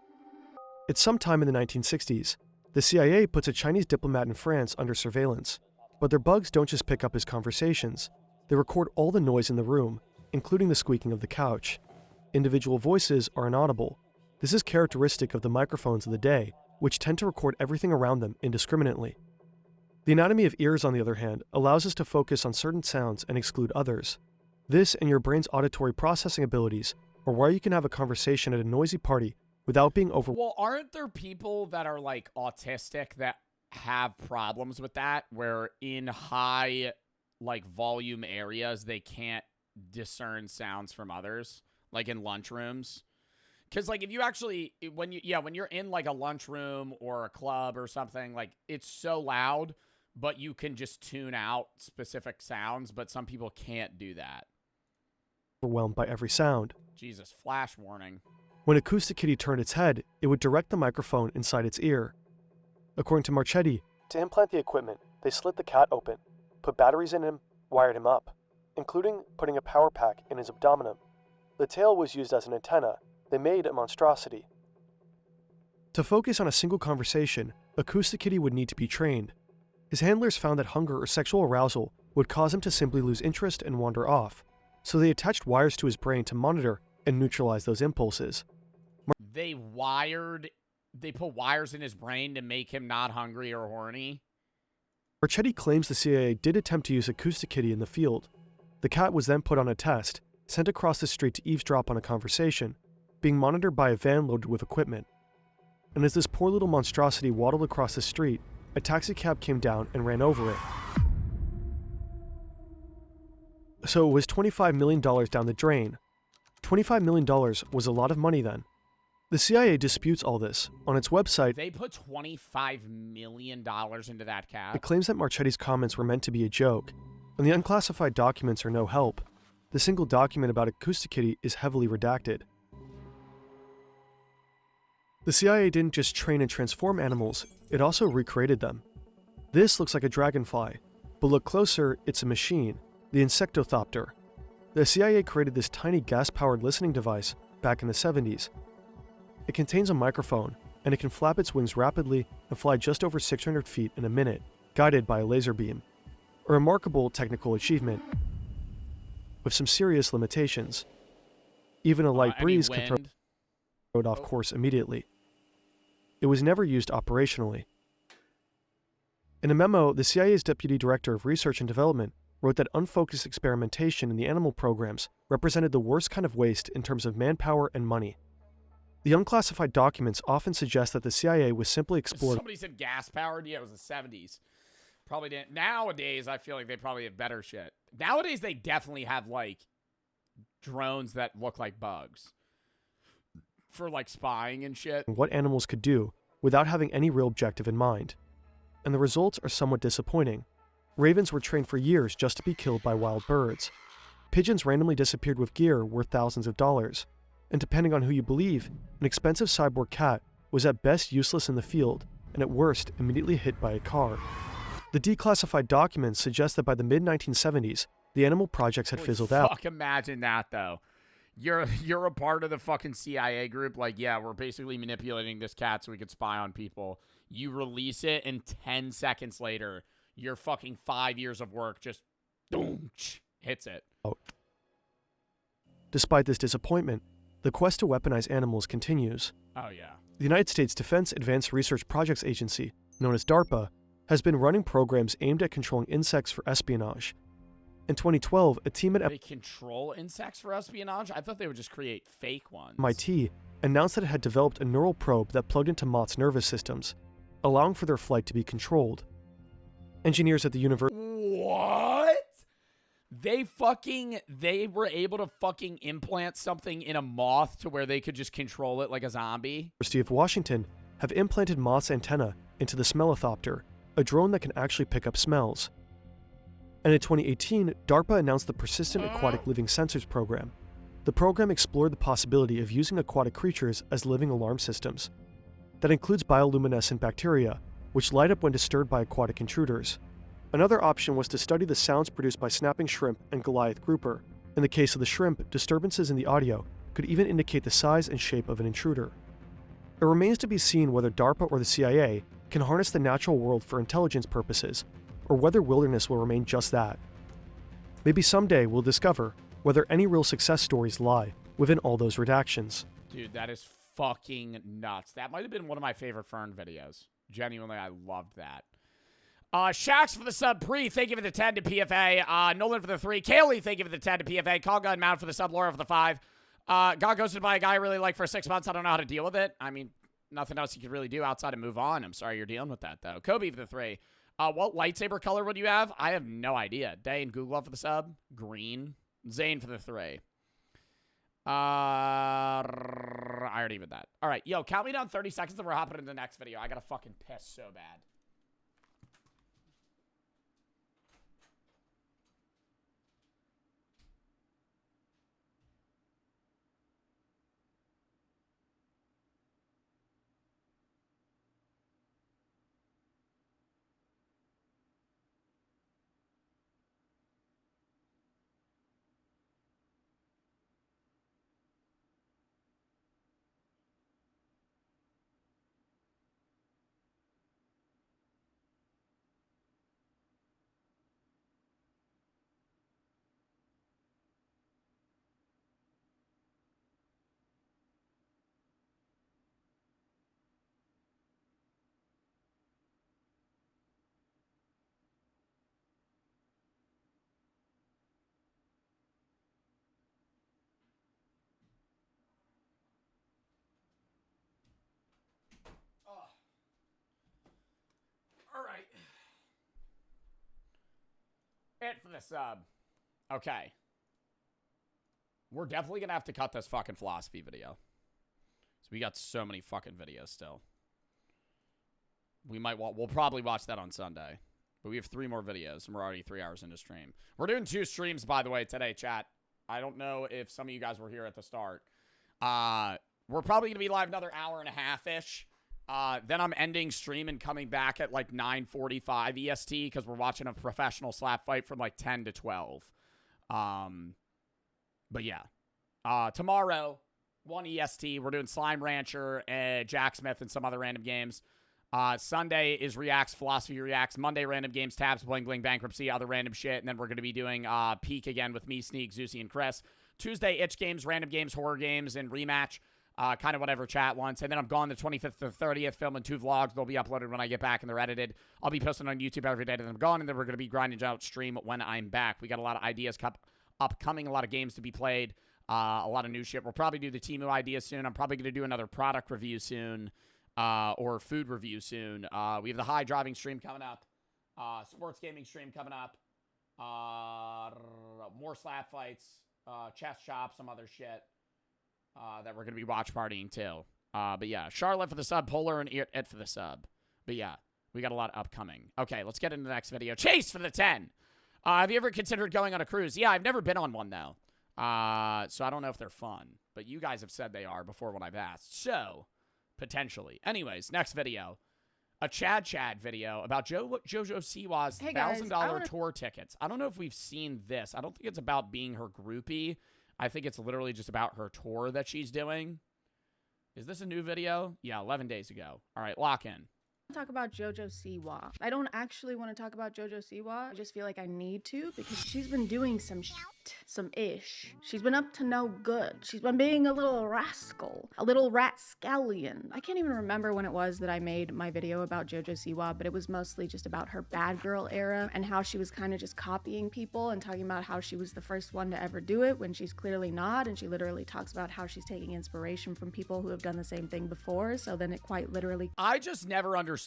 It's sometime in the 1960s. The CIA puts a Chinese diplomat in France under surveillance. But their bugs don't just pick up his conversations. They record all the noise in the room, including the squeaking of the couch. Individual voices are inaudible. This is characteristic of the microphones of the day, which tend to record everything around them indiscriminately. The anatomy of ears, on the other hand, allows us to focus on certain sounds and exclude others. This and your brain's auditory processing abilities are why you can have a conversation at a noisy party without being overwhelmed. Well, aren't there people that are like autistic that have problems with that, where in high like volume areas they can't discern sounds from others, like in lunchrooms? Because like if you actually when you're in like a lunchroom or a club or something, like it's so loud, but you can just tune out specific sounds, but some people can't do that. Overwhelmed by every sound. Jesus, flash warning. When Acoustic Kitty turned its head, it would direct the microphone inside its ear. According to Marchetti, to implant the equipment, they slit the cat open, put batteries in him, wired him up, including putting a power pack in his abdomen. The tail was used as an antenna. They made a monstrosity. To focus on a single conversation, Acoustic Kitty would need to be trained. His handlers found that hunger or sexual arousal would cause him to simply lose interest and wander off, so they attached wires to his brain to monitor and neutralize those impulses. They put wires in his brain to make him not hungry or horny. Marchetti claims the CIA did attempt to use Acoustic Kitty in the field. The cat was then put on a test, sent across the street to eavesdrop on a conversation, being monitored by a van loaded with equipment. And as this poor little monstrosity waddled across the street, a taxicab came down and ran over it. So it was $25 million down the drain. $25 million was a lot of money then. The CIA disputes all this. On its website, They put $25 million into that cat. it claims that Marchetti's comments were meant to be a joke, and the unclassified documents are no help. The single document about Acoustic Kitty is heavily redacted. The CIA didn't just train and transform animals, it also recreated them. This looks like a dragonfly, but look closer, it's a machine, the Insectothopter. The CIA created this tiny gas-powered listening device back in the 70s. It contains a microphone, and it can flap its wings rapidly and fly just over 600 feet in a minute, guided by a laser beam. A remarkable technical achievement, with some serious limitations. Even a light breeze can throw the road off course immediately. It was never used operationally. In a memo, the CIA's Deputy Director of Research and Development wrote that unfocused experimentation in the animal programs represented the worst kind of waste in terms of manpower and money. The unclassified documents often suggest that the CIA was simply exploring. Somebody said gas-powered? Yeah, it was the 70s. Probably didn't. Nowadays, I feel like they probably have better shit. Nowadays, they definitely have, like, drones that look like bugs. For, like, spying and shit. What animals could do without having any real objective in mind. And the results are somewhat disappointing. Ravens were trained for years just to be killed by wild birds. Pigeons randomly disappeared with gear worth thousands of dollars. And depending on who you believe, an expensive cyborg cat was at best useless in the field, and at worst immediately hit by a car. The declassified documents suggest that by the mid-1970s, the animal projects had fizzled out. Fuck, imagine that, though. You're a part of the fucking CIA group. Like, yeah, we're basically manipulating this cat so we could spy on people. You release it, and 10 seconds later, your fucking 5 years of work just boom, hits it. Despite this disappointment, the quest to weaponize animals continues. Oh, yeah. The United States Defense Advanced Research Projects Agency, known as DARPA, has been running programs aimed at controlling insects for espionage. In 2012, a team at They control insects for espionage? I thought they would just create fake ones. MIT announced that it had developed a neural probe that plugged into moths' nervous systems, allowing for their flight to be controlled. Engineers at the University What? They were able to fucking implant something in a moth to where they could just control it like a zombie? of Washington have implanted moths' antenna into the Smellithopter, a drone that can actually pick up smells. And in 2018, DARPA announced the Persistent Aquatic Living Sensors program. The program explored the possibility of using aquatic creatures as living alarm systems. That includes bioluminescent bacteria, which light up when disturbed by aquatic intruders. Another option was to study the sounds produced by snapping shrimp and Goliath grouper, In the case of the shrimp, disturbances in the audio could even indicate the size and shape of an intruder. It remains to be seen whether DARPA or the CIA can harness the natural world for intelligence purposes, or whether wilderness will remain just that. Maybe someday we'll discover whether any real success stories lie within all those redactions. Dude, that is fucking nuts. That might have been one of my favorite Fern videos. Genuinely, I loved that. Shax for the sub pre, thank you for the 10 to PFA. Nolan for the 3. Kaylee, thank you for the 10 to PFA. Call Gun Mount for the sub. Laura for the 5. Got ghosted by a guy I really like for 6 months. I don't know how to deal with it. I mean, nothing else you could really do outside of move on. I'm sorry you're dealing with that, though. Kobe for the 3. What lightsaber color would you have? I have no idea. Day and Google for the sub. Green. Zane for the 3. I already did that. All right, yo, count me down 30 seconds and we're hopping into the next video. I gotta fucking piss so bad. All right. It for the sub. Okay. We're definitely going to have to cut this fucking philosophy video. So we got so many fucking videos still. We'll probably watch that on Sunday. But we have 3 more videos, and we're already 3 hours into stream. We're doing 2 streams, by the way, today, chat. I don't know if some of you guys were here at the start. We're probably going to be live another hour and a half-ish. Then I'm ending stream and coming back at like 9:45 EST because we're watching a professional slap fight from like 10 to 12. But yeah. Tomorrow, 1 EST, we're doing Slime Rancher, Jack Smith, and some other random games. Sunday is Reacts, Philosophy Reacts. Monday, Random Games, Tabs, Bling Bling, Bankruptcy, other random shit. And then we're going to be doing Peak again with me, Sneak, Zeusy, and Chris. Tuesday, Itch Games, Random Games, Horror Games, and Rematch. Kind of whatever chat wants. And then I'm gone the 25th to the 30th, filming 2 vlogs. They'll be uploaded when I get back, and they're edited. I'll be posting on YouTube every day that I'm gone, and then we're going to be grinding out stream when I'm back. We got a lot of ideas upcoming, a lot of games to be played, a lot of new shit. We'll probably do the Temu idea soon. I'm probably going to do another product review soon, or food review soon. We have the high driving stream coming up, sports gaming stream coming up, more slap fights, chess shop, some other shit. That we're going to be watch partying too. But yeah, Charlotte for the sub, Polar, and It for the sub. But yeah, we got a lot upcoming. Okay, let's get into the next video. Chase for the 10. Have you ever considered going on a cruise? Yeah, I've never been on one though. So I don't know if they're fun. But you guys have said they are before when I've asked. So, potentially. Anyways, next video. A Chad video about JoJo Siwa's $1,000 tour tickets. I don't know if we've seen this. I don't think it's about being her groupie. I think it's literally just about her tour that she's doing. Is this a new video? Yeah, 11 days ago. All right, lock in. Talk about JoJo Siwa. I don't actually want to talk about JoJo Siwa. I just feel like I need to because she's been doing some ish. She's been up to no good. She's been being a little rascal, a little rascallion. I can't even remember when it was that I made my video about JoJo Siwa, but it was mostly just about her bad girl era and how she was kind of just copying people and talking about how she was the first one to ever do it when she's clearly not. And she literally talks about how she's taking inspiration from people who have done the same thing before. So then it quite literally. I just never understand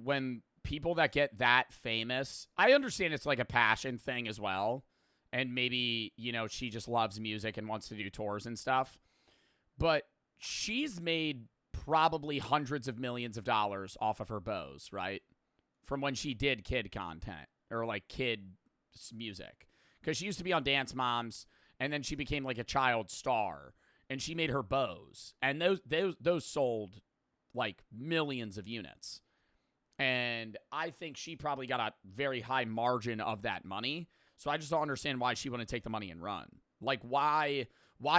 when people that get that famous, I understand it's like a passion thing as well. And maybe, you know, she just loves music and wants to do tours and stuff. But she's made probably hundreds of millions of dollars off of her bows, right? From when she did kid content or like kid music. Because she used to be on Dance Moms and then she became like a child star. And she made her bows. And those sold like millions of units. And I think she probably got a very high margin of that money. So I just don't understand why she wouldn't take the money and run. Like, why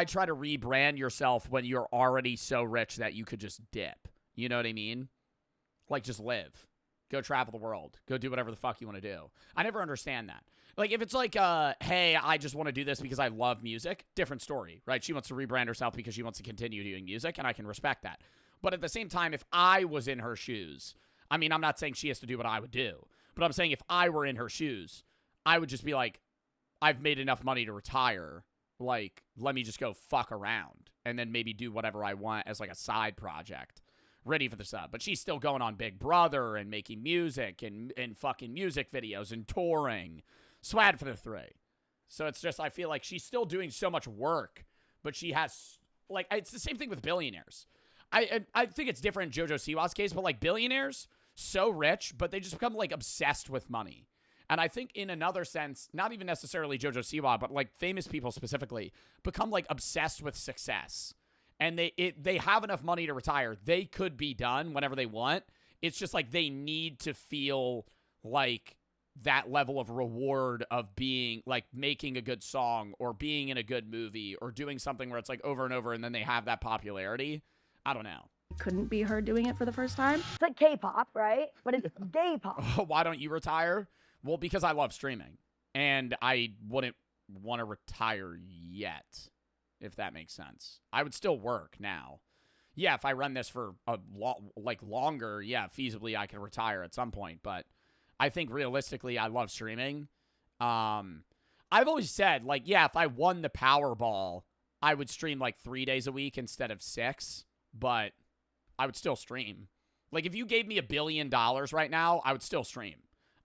try to rebrand yourself when you're already so rich that you could just dip? You know what I mean? Like, just live. Go travel the world. Go do whatever the fuck you want to do. I never understand that. Like, if it's like, hey, I just want to do this because I love music, different story, right? She wants to rebrand herself because she wants to continue doing music, and I can respect that. But at the same time, if I was in her shoes, I mean, I'm not saying she has to do what I would do, but I'm saying if I were in her shoes, I would just be like, I've made enough money to retire. Like, let me just go fuck around and then maybe do whatever I want as like a side project. Ready for the sub. But she's still going on Big Brother and making music and fucking music videos and touring. Swag for the three. So it's just, I feel like she's still doing so much work, but she has, like, it's the same thing with billionaires. I think it's different in JoJo Siwa's case, but like billionaires, so rich, but they just become like obsessed with money. And I think in another sense, not even necessarily JoJo Siwa, but like famous people specifically, become like obsessed with success. And they have enough money to retire. They could be done whenever they want. It's just like they need to feel like that level of reward of being like making a good song or being in a good movie or doing something where it's like over and over and then they have that popularity. I don't know. Couldn't be her doing it for the first time. It's like K-pop, right? But it's gay pop. Why don't you retire? Well, because I love streaming, and I wouldn't want to retire yet, if that makes sense. I would still work now. Yeah, if I run this for a longer, yeah, feasibly I could retire at some point, but I think realistically I love streaming. I've always said, like, yeah, if I won the Powerball, I would stream like 3 days a week instead of 6, but I would still stream. Like, if you gave me $1 billion right now, I would still stream.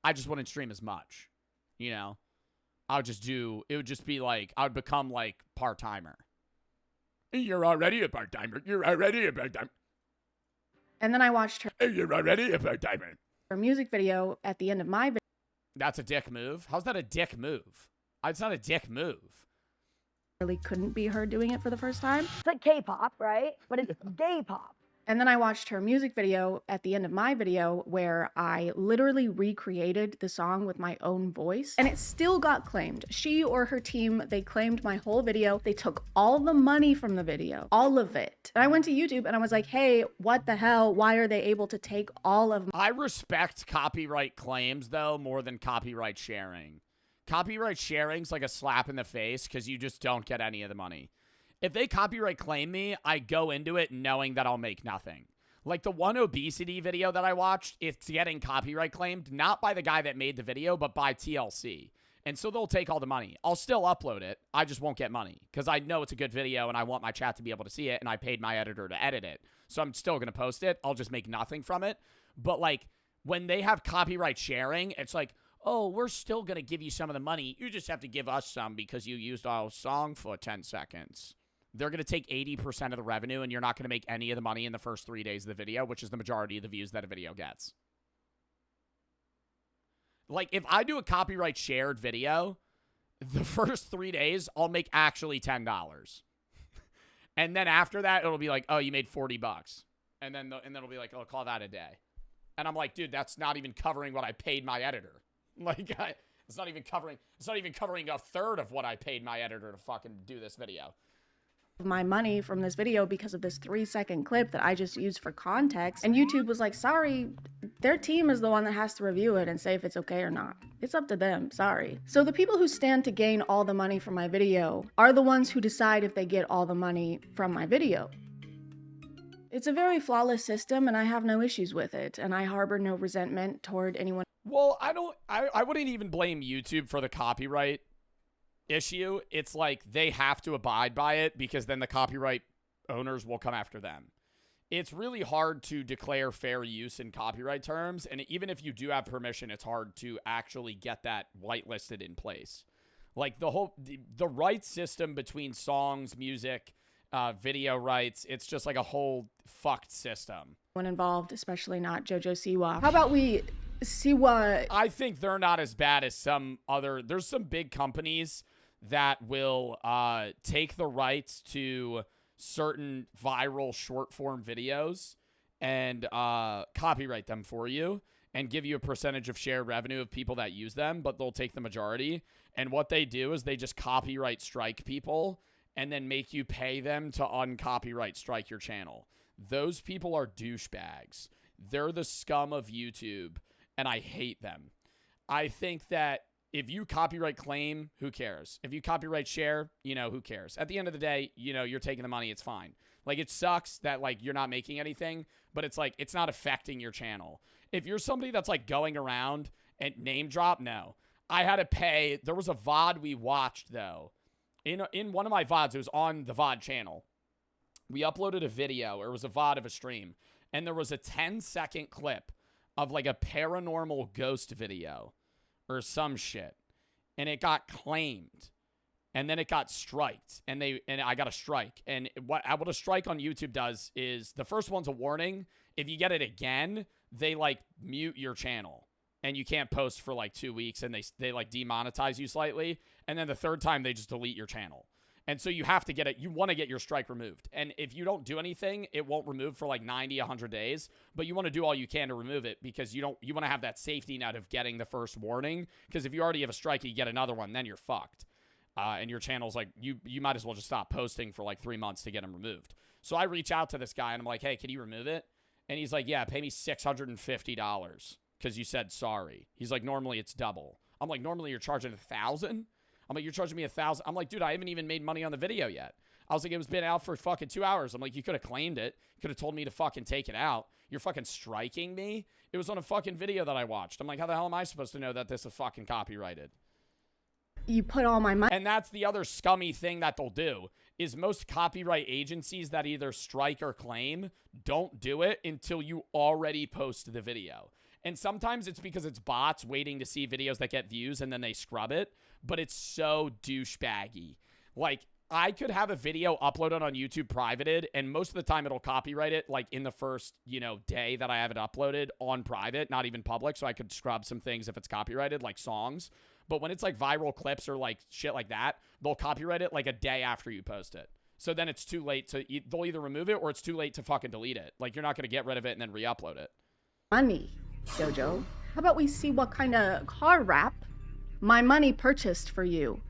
I just wouldn't stream as much, you know? It would just be like, I would become like part-timer. You're already a part-timer. You're already a part-timer. And then I watched You're already a part-timer. her music video at the end of my video. That's a dick move? How's that a dick move? It's not a dick move. Really couldn't be her doing it for the first time. It's like K-pop, right? But it's gay pop. And then I watched her music video at the end of my video where I literally recreated the song with my own voice, and it still got claimed. She or her team, they claimed my whole video. They took all the money from the video, all of it. And I went to YouTube and I was like, hey, what the hell? Why are they able to take all of I respect copyright claims, though, more than copyright sharing. Copyright sharing's like a slap in the face because you just don't get any of the money. If they copyright claim me, I go into it knowing that I'll make nothing. Like the one obesity video that I watched, it's getting copyright claimed, not by the guy that made the video, but by TLC. And so they'll take all the money. I'll still upload it. I just won't get money because I know it's a good video and I want my chat to be able to see it and I paid my editor to edit it. So I'm still going to post it. I'll just make nothing from it. But like when they have copyright sharing, it's like, oh, we're still going to give you some of the money. You just have to give us some because you used our song for 10 seconds. They're going to take 80% of the revenue, and you're not going to make any of the money in the first 3 days of the video, which is the majority of the views that a video gets. Like, if I do a copyright shared video, the first 3 days, I'll make actually $10. And then after that, it'll be like, oh, you made $40. And then it'll be like, oh, call that a day. And I'm like, dude, that's not even covering what I paid my editor. Like, it's not even covering a third of what I paid my editor to fucking do this video. my money from this video because of this 3-second clip that I just used for context. And YouTube was like, sorry, their team is the one that has to review it and say if it's okay or not. It's up to them, sorry. So the people who stand to gain all the money from my video are the ones who decide if they get all the money from my video. It's a very flawless system and I have no issues with it, and I harbor no resentment toward anyone. Well, I wouldn't even blame YouTube for the copyright issue. It's like they have to abide by it because then the copyright owners will come after them. It's really hard to declare fair use in copyright terms, and even if you do have permission, it's hard to actually get that whitelisted in place. Like the rights system between songs, music, video rights, it's just like a whole fucked system. When involved, especially not JoJo Siwa. How about we see what? I think they're not as bad as some other. There's some big companies that will take the rights to certain viral short form videos and copyright them for you. and give you a percentage of shared revenue of people that use them, but they'll take the majority. And what they do is they just copyright strike people and then make you pay them to uncopyright strike your channel. Those people are douchebags. They're the scum of YouTube, and I hate them. I think that if you copyright claim, who cares? If you copyright share, you know, who cares? At the end of the day, you know, you're taking the money, it's fine. Like, it sucks that, like, you're not making anything, but it's like, it's not affecting your channel. If you're somebody that's, like, going around and name drop, no. I had to pay. There was a VOD we watched, though. In one of my VODs, it was on the VOD channel. We uploaded a video, or it was a VOD of a stream, and there was a 10-second clip of, like, a paranormal ghost video or some shit, and it got claimed. And then it got striked, and I got a strike. And what a strike on YouTube does is the first one's a warning. If you get it again, they like mute your channel, and you can't post for like 2 weeks, and they like demonetize you slightly. And then the third time, they just delete your channel. And so you have to get it. You want to get your strike removed. And if you don't do anything, it won't remove for like 90, 100 days. But you want to do all you can to remove it, because you want to have that safety net of getting the first warning. Because if you already have a strike and you get another one, then you're fucked. And your channel's like, you might as well just stop posting for like 3 months to get them removed. So I reach out to this guy, and I'm like, hey, can you remove it? And he's like, yeah, pay me $650 because you said sorry. He's like, normally it's double. I'm like, normally you're charging $1,000? I'm like, you're charging me $1,000? I'm like, dude, I haven't even made money on the video yet. I was like, it was been out for fucking 2 hours. I'm like, you could have claimed it. You could have told me to fucking take it out. You're fucking striking me? It was on a fucking video that I watched. I'm like, how the hell am I supposed to know that this is fucking copyrighted? You put all my money. And that's the other scummy thing that they'll do, is most copyright agencies that either strike or claim don't do it until you already post the video. And sometimes it's because it's bots waiting to see videos that get views, and then they scrub it. But it's so douchebaggy. Like, I could have a video uploaded on YouTube privated, and most of the time it'll copyright it like in the first, day that I have it uploaded on private, not even public. So I could scrub some things if it's copyrighted, like songs. But when it's like viral clips or like shit like that, they'll copyright it like a day after you post it. So then it's too late to, they'll either remove it or it's too late to fucking delete it. Like, you're not going to get rid of it and then re-upload it. Money, JoJo. How about we see what kind of car wrap my money purchased for you?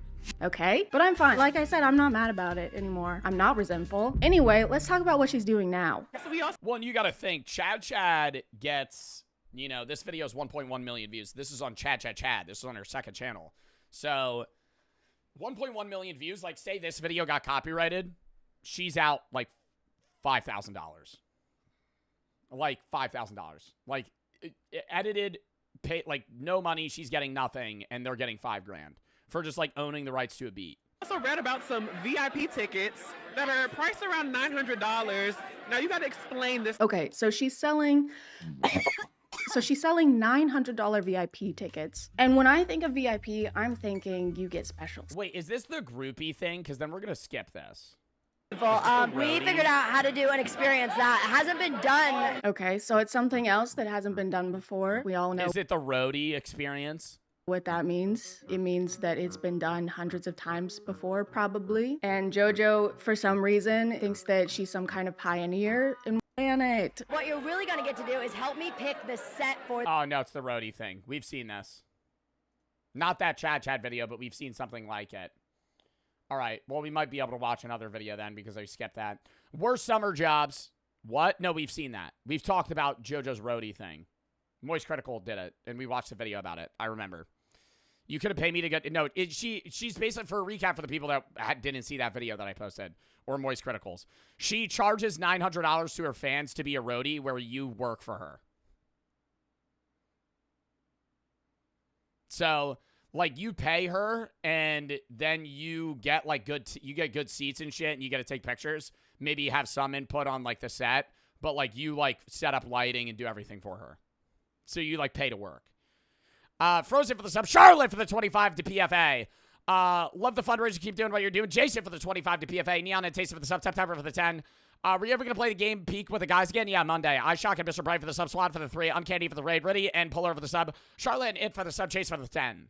Okay? But I'm fine. Like I said, I'm not mad about it anymore. I'm not resentful. Anyway, let's talk about what she's doing now. Well, and you got to think, Chad gets, this video is 1.1 million views. This is on Chad. This is on her second channel. So 1.1 million views. Like, say this video got copyrighted, she's out like $5,000. Like $5,000. Like, edited, pay, like no money. She's getting nothing, and they're getting $5,000 for just like owning the rights to a beat. I also read about some VIP tickets that are priced around $900. Now you got to explain this. Okay, so she's selling $900 VIP tickets. And when I think of VIP, I'm thinking you get specials. Wait, is this the groupie thing? Because then we're going to skip this. We figured out how to do an experience that hasn't been done. Okay, so it's something else that hasn't been done before. We all know Is it the roadie experience? what that means. It means that it's been done hundreds of times before, probably. And JoJo, for some reason, thinks that she's some kind of pioneer in planet. What you're really gonna get to do is help me pick the set for. Oh, no, it's the roadie thing. We've seen this. Not that Chad video, but we've seen something like it. All right, well, we might be able to watch another video then because I skipped that. Worst summer jobs. What? No, we've seen that. We've talked about JoJo's roadie thing. Moist Critical did it, and we watched a video about it. I remember. You could have paid me to get... No, she's basically, for a recap for the people that didn't see that video that I posted, or Moist Criticals. She charges $900 to her fans to be a roadie where you work for her. So, like, you pay her, and then you get, like, good seats and shit, and you get to take pictures. Maybe you have some input on, like, the set, but, like, you, like, set up lighting and do everything for her. So you, like, pay to work. Frozen for the sub. Charlotte for the 25 to PFA. Love the fundraiser. Keep doing what you're doing. Jason for the 25 to PFA. Neon and Taste for the sub. September for the 10. Were you ever going to play the game Peak with the guys again? Yeah, Monday. I Shock and Mr. Bright for the sub. Swat for the 3. Uncanny for the raid. Ready and Polar for the sub. Charlotte and It for the sub. Chase for the 10.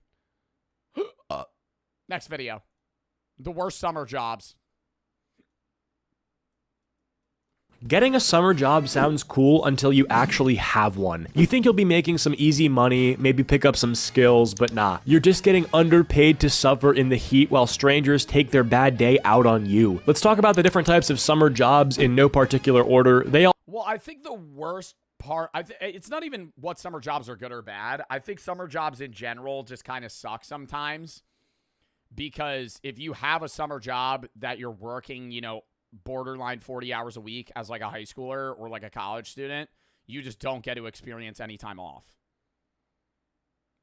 Next video. The worst summer jobs. Getting a summer job sounds cool until you actually have one. You think you'll be making some easy money, maybe pick up some skills, but nah. You're just getting underpaid to suffer in the heat while strangers take their bad day out on you. Let's talk about the different types of summer jobs in no particular order. Well, I think the worst part, it's not even what summer jobs are good or bad. I think summer jobs in general just kind of suck sometimes, because if you have a summer job that you're working, you know, borderline 40 hours a week as like a high schooler or like a college student, you just don't get to experience any time off,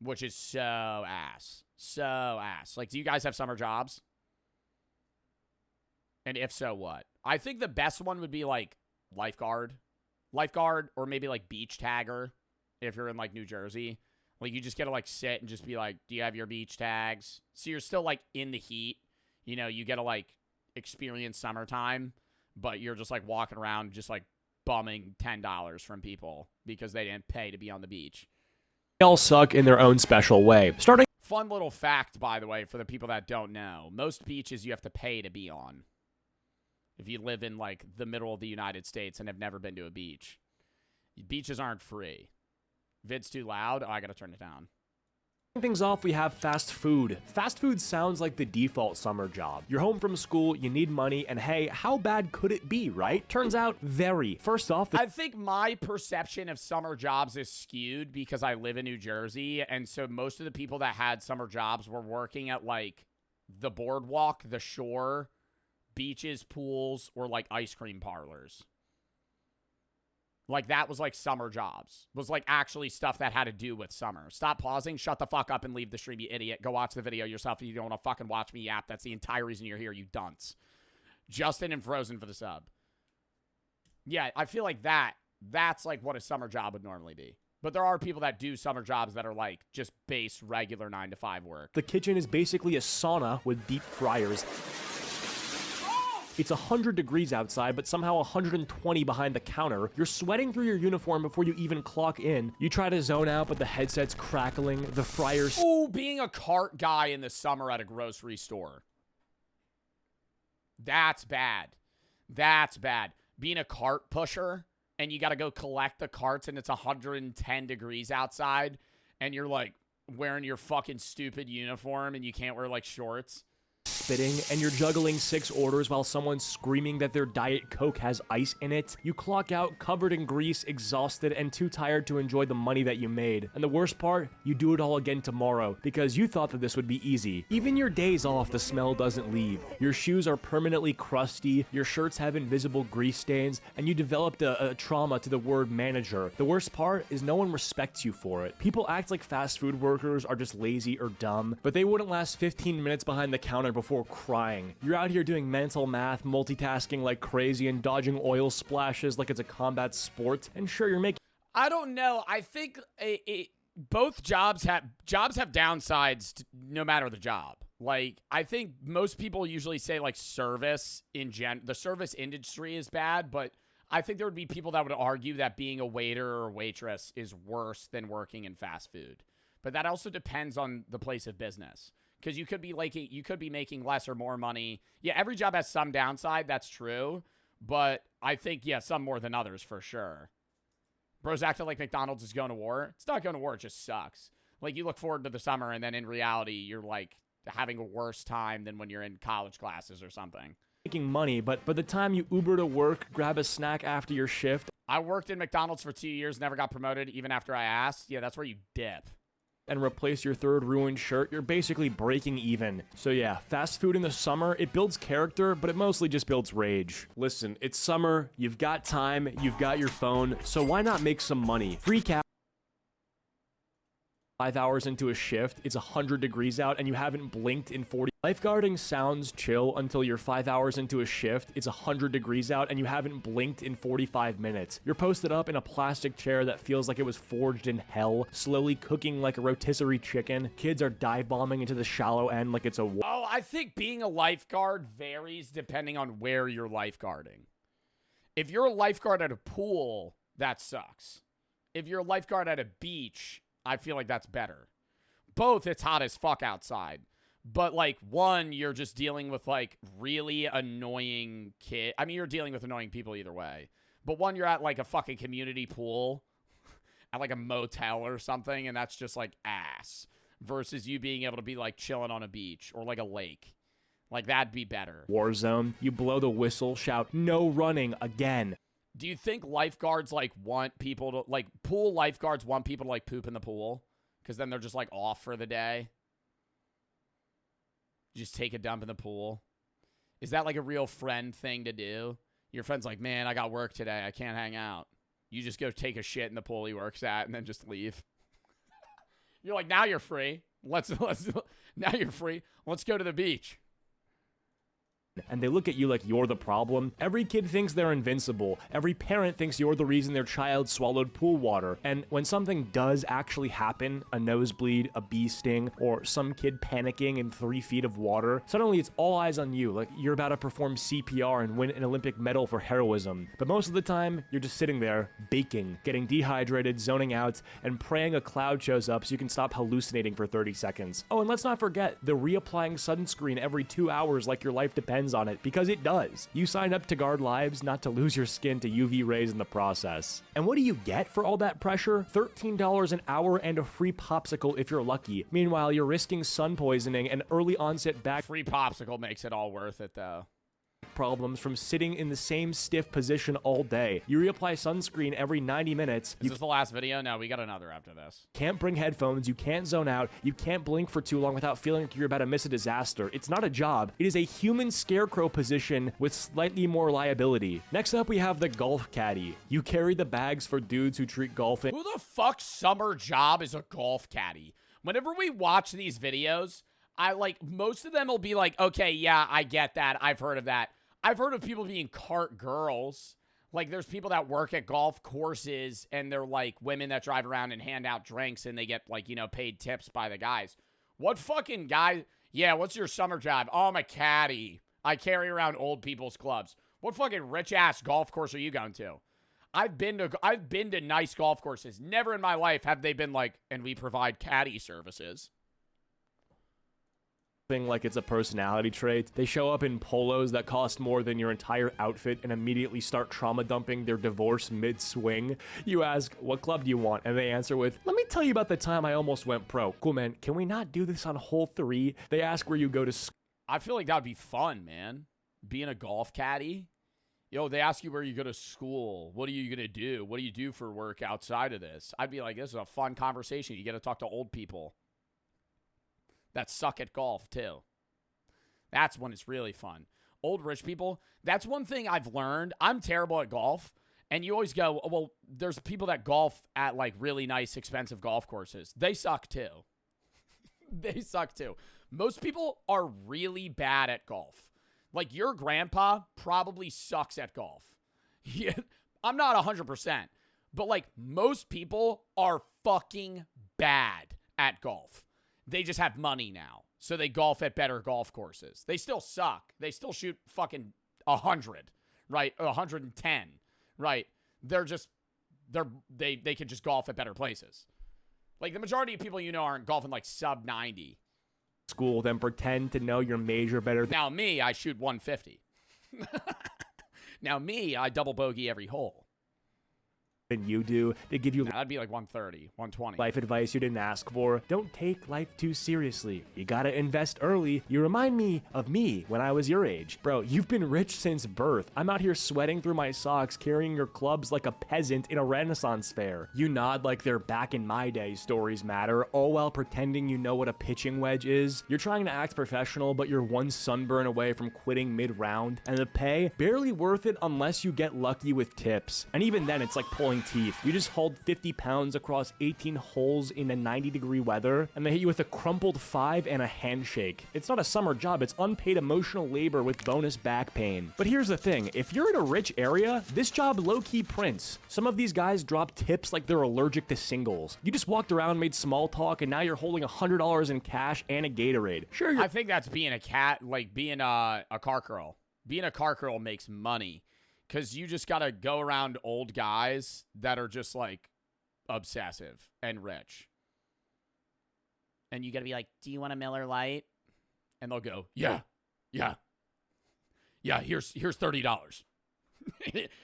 which is so ass. So ass. Like, do you guys have summer jobs? And if so, what? I think the best one would be like lifeguard, or maybe like beach tagger if you're in like New Jersey. Like, you just get to like sit and just be like, do you have your beach tags? So you're still like in the heat, you know, you get to like experience summertime, but you're just like walking around just like bumming $10 from people because they didn't pay to be on the beach. They all suck in their own special way. Fun little fact, by the way, for the people that don't know, most beaches you have to pay to be on. If you live in like the middle of the United States and have never been to a beach, beaches aren't free. Vid's too loud. Oh, I gotta turn it down. Things off, we have fast food. Fast food sounds like the default summer job. You're home from school, you need money, and hey, how bad could it be, right? Turns out, very. First off, I think my perception of summer jobs is skewed because I live in New Jersey, and so most of the people that had summer jobs were working at like the boardwalk, the shore, beaches, pools, or like ice cream parlors. Like, that was like summer jobs. Was like actually stuff that had to do with summer. Stop pausing, shut the fuck up, and leave the stream, you idiot. Go watch the video yourself if you don't want to fucking watch me yap. That's the entire reason you're here, you dunce. Justin and Frozen for the sub. Yeah, I feel like that's like what a summer job would normally be. But there are people that do summer jobs that are like just base regular 9-to-5 work. The kitchen is basically a sauna with deep fryers. It's 100 degrees outside, but somehow 120 behind the counter. You're sweating through your uniform before you even clock in. You try to zone out, but the headset's crackling, the fryers... Ooh, being a cart guy in the summer at a grocery store. That's bad. That's bad. Being a cart pusher, and you gotta go collect the carts, and it's 110 degrees outside, and you're like wearing your fucking stupid uniform, and you can't wear like shorts. Spitting, and you're juggling 6 orders while someone's screaming that their Diet Coke has ice in it. You clock out covered in grease, exhausted, and too tired to enjoy the money that you made. And the worst part, you do it all again tomorrow because you thought that this would be easy. Even your days off, the smell doesn't leave. Your shoes are permanently crusty, your shirts have invisible grease stains, and you developed a trauma to the word manager. The worst part is no one respects you for it. People act like fast food workers are just lazy or dumb, but they wouldn't last 15 minutes behind the counter before crying. You're out here doing mental math, multitasking like crazy, and dodging oil splashes like it's a combat sport. And sure, you're making... I don't know. I think both jobs have downsides no matter the job. Like, I think most people usually say like service the service industry is bad, but I think there would be people that would argue that being a waiter or waitress is worse than working in fast food. But that also depends on the place of business. Because you could be making less or more money. Yeah, every job has some downside. That's true. But I think, yeah, some more than others for sure. Bros acting like McDonald's is going to war. It's not going to war. It just sucks. Like, you look forward to the summer, and then in reality, you're, like, having a worse time than when you're in college classes or something. Making money, but by the time you Uber to work, grab a snack after your shift... I worked in McDonald's for 2 years, never got promoted, even after I asked. Yeah, that's where you dip. And replace your third ruined shirt, you're basically breaking even. So yeah, fast food in the summer, it builds character, but it mostly just builds rage. Listen, it's summer, you've got time, you've got your phone, so why not make some money? Free cash. 5 hours into a shift, it's 100 degrees out, and you haven't blinked in 40. Lifeguarding sounds chill until you're 5 hours into a shift, it's 100 degrees out, and you haven't blinked in 45 minutes. You're posted up in a plastic chair that feels like it was forged in hell, slowly cooking like a rotisserie chicken. Kids are dive bombing into the shallow end like it's a... Oh, I think being a lifeguard varies depending on where you're lifeguarding. If you're a lifeguard at a pool, that sucks. If you're a lifeguard at a beach, I feel like that's better. Both, it's hot as fuck outside. But, like, one, you're just dealing with, like, really annoying you're dealing with annoying people either way. But one, you're at like a fucking community pool at like a motel or something, and that's just like ass. Versus you being able to be like chilling on a beach or like a lake. Like that'd be better. War zone, you blow the whistle, shout, no running again. Do you think lifeguards like want people to like pool lifeguards want people to like poop in the pool? Because then they're just like off for the day. Just take a dump in the pool. Is that like a real friend thing to do? Your friend's like, man, I got work today. I can't hang out. You just go take a shit in the pool he works at and then just leave. You're like, now you're free. Now you're free. Let's go to the beach. And they look at you like you're the problem. Every kid thinks they're invincible. Every parent thinks you're the reason their child swallowed pool water. And when something does actually happen, a nosebleed, a bee sting, or some kid panicking in 3 feet of water, suddenly it's all eyes on you, like you're about to perform CPR and win an Olympic medal for heroism. But most of the time, you're just sitting there, baking, getting dehydrated, zoning out, and praying a cloud shows up so you can stop hallucinating for 30 seconds. Oh, and let's not forget the reapplying sunscreen every 2 hours like your life depends on it, because it does. You signed up to guard lives, not to lose your skin to UV rays in the process. And what do you get for all that pressure? $13 an hour and a free popsicle if you're lucky. Meanwhile, you're risking sun poisoning and early onset back Free popsicle makes it all worth it though. problems from sitting in the same stiff position all day. You reapply sunscreen every 90 minutes. Is this the last video? No, we got another after this. Can't bring headphones, you can't zone out, you can't blink for too long without feeling like you're about to miss a disaster. It's not a job. It is a human scarecrow position with slightly more liability. Next up, we have the golf caddy. You carry the bags for dudes who treat golfing. Who the fuck's summer job is a golf caddy? Whenever we watch these videos, I like, most of them will be like, okay, yeah, I get that. I've heard of that. I've heard of people being cart girls. Like, there's people that work at golf courses, and they're, like, women that drive around and hand out drinks, and they get, like, you know, paid tips by the guys. What fucking guy? Yeah, what's your summer job? Oh, I'm a caddy. I carry around old people's clubs. What fucking rich-ass golf course are you going to? I've been to nice golf courses. Never in my life have they been like, and we provide caddy services. Like it's a personality trait. They show up in polos that cost more than your entire outfit and immediately start trauma dumping their divorce mid-swing. You ask, what club do you want? And they answer with, let me tell you about the time I almost went pro. Cool, man, can we not do this on hole 3? They ask where you go to school. I feel like that would be fun, man. Being a golf caddy. Yo, they ask you where you go to school. What are you going to do? What do you do for work outside of this? I'd be like, this is a fun conversation. You get to talk to old people that suck at golf, too. That's when it's really fun. Old rich people, that's one thing I've learned. I'm terrible at golf, and you always go, oh, well, there's people that golf at, like, really nice, expensive golf courses. They suck, too. They suck, too. Most people are really bad at golf. Like, your grandpa probably sucks at golf. Yeah, I'm not 100%, but, like, most people are fucking bad at golf. They just have money now, so they golf at better golf courses. They still suck. They still shoot fucking 100, right? 110, right? They can just golf at better places. Like, the majority of people you know aren't golfing like sub 90. School, then pretend to know your major better than Now me, I shoot 150. Now me, I double bogey every hole. you do. They give you That'd be like 130, 120. life advice you didn't ask for. Don't take life too seriously. You gotta invest early. You remind me of me when I was your age. Bro, you've been rich since birth. I'm out here sweating through my socks, carrying your clubs like a peasant in a Renaissance fair. You nod like they're back in my day stories matter, all while pretending you know what a pitching wedge is. You're trying to act professional, but you're one sunburn away from quitting mid-round, and the pay, barely worth it unless you get lucky with tips. And even then, it's like pulling teeth. You just hauled 50 pounds across 18 holes in a 90-degree weather, and they hit you with a crumpled 5 and a handshake. It's not a summer job, it's unpaid emotional labor with bonus back pain. But here's the thing, if you're in a rich area, this job low-key prints. Some of these guys drop tips like they're allergic to singles. You just walked around, made small talk, and now you're holding $100 in cash and a Gatorade. Sure, you're I think that's being a cat, like being a car girl. Being a car girl makes money. Because you just got to go around old guys that are just, like, obsessive and rich. And you got to be like, do you want a Miller Lite? And they'll go, yeah, here's $30.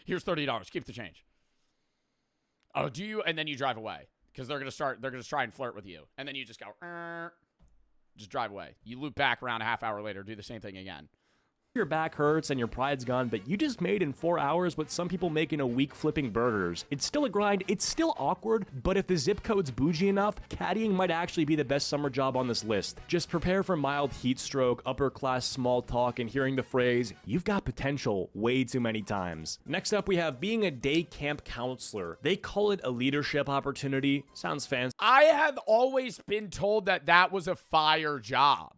Here's $30. Keep the change. Oh, do you? And then you drive away because they're gonna try and flirt with you, and then you just go, just drive away. You loop back around a half hour later, do the same thing again. Your back hurts and your pride's gone, but you just made in 4 hours what some people make in a week flipping burgers. It's still a grind, it's still awkward, but if the zip code's bougie enough, caddying might actually be the best summer job on this list. Just prepare for mild heat stroke, upper class small talk, and hearing the phrase, "You've got potential," way too many times. Next up, we have being a day camp counselor. They call it a leadership opportunity. Sounds fancy. I have always been told that that was a fire job.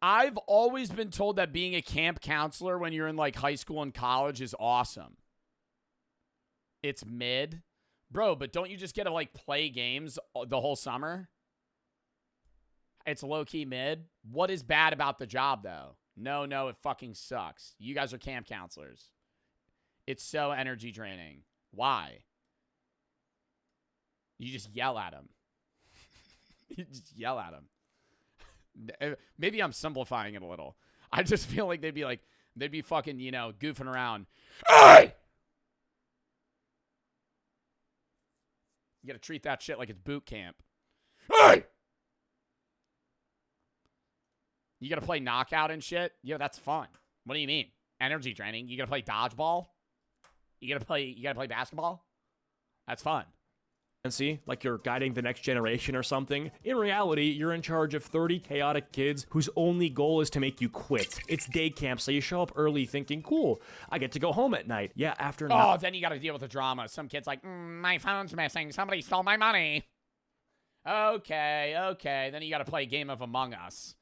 I've always been told that being a camp counselor when you're in like high school and college is awesome. It's mid. Bro, but don't you just get to like play games the whole summer? It's low-key mid. What is bad about the job though? No, it fucking sucks. You guys are camp counselors. It's so energy draining. Why? You just yell at them. You just yell at them. Maybe I'm simplifying it a little. I just feel like they'd be fucking, goofing around. Hey! You gotta treat that shit like it's boot camp. Hey! You gotta play knockout and shit? Yeah, that's fun. What do you mean? Energy draining. You gotta play dodgeball? You gotta play basketball? That's fun. Like you're guiding the next generation or something. In reality, you're in charge of 30 chaotic kids whose only goal is to make you quit. It's day camp, so you show up early thinking, cool, I get to go home at night. Yeah, after Oh, then you gotta deal with the drama. Some kid's like, my phone's missing. Somebody stole my money. Okay. Then you gotta play a game of Among Us.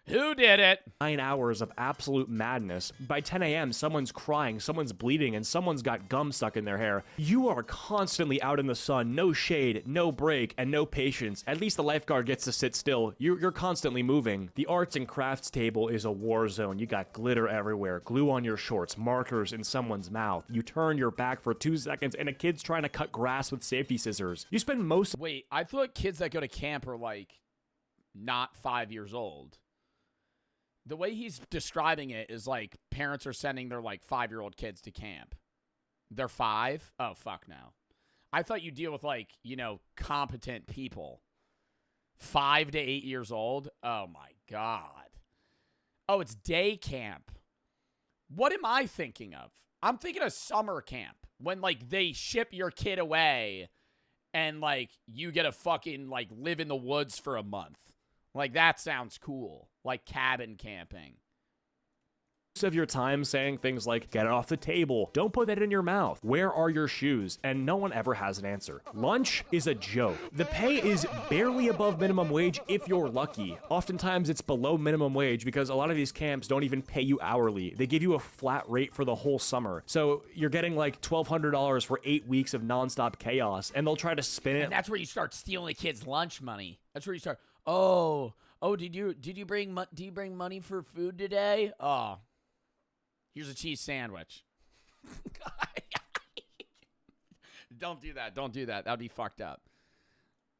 Who did it? 9 hours of absolute madness. By 10 a.m., someone's crying, someone's bleeding, and someone's got gum stuck in their hair. You are constantly out in the sun, no shade, no break, and no patience. At least the lifeguard gets to sit still. You're constantly moving. The arts and crafts table is a war zone. You got glitter everywhere, glue on your shorts, markers in someone's mouth. You turn your back for 2 seconds, and a kid's trying to cut grass with safety scissors. You spend most— Wait, I thought kids that go to camp are, like, not 5 years old. The way he's describing it is like parents are sending their like 5-year-old kids to camp. They're 5? Oh, fuck no. I thought you deal with like, competent people. 5 to 8 years old? Oh my God. Oh, it's day camp. What am I thinking of? I'm thinking of summer camp when like they ship your kid away and like you get to fucking like live in the woods for a month. Like, that sounds cool. Like cabin camping. Of your time saying things like, get it off the table, don't put that in your mouth, where are your shoes, and no one ever has an answer. Lunch is a joke. The pay is barely above minimum wage if you're lucky. Oftentimes it's below minimum wage because a lot of these camps don't even pay you hourly. They give you a flat rate for the whole summer. So you're getting like $1,200 for 8 weeks of nonstop chaos, and they'll try to spin it. And that's where you start stealing the kids' lunch money. That's where you start, oh, did you bring money for food today? Oh. Here's a cheese sandwich. Don't do that. That would be fucked up.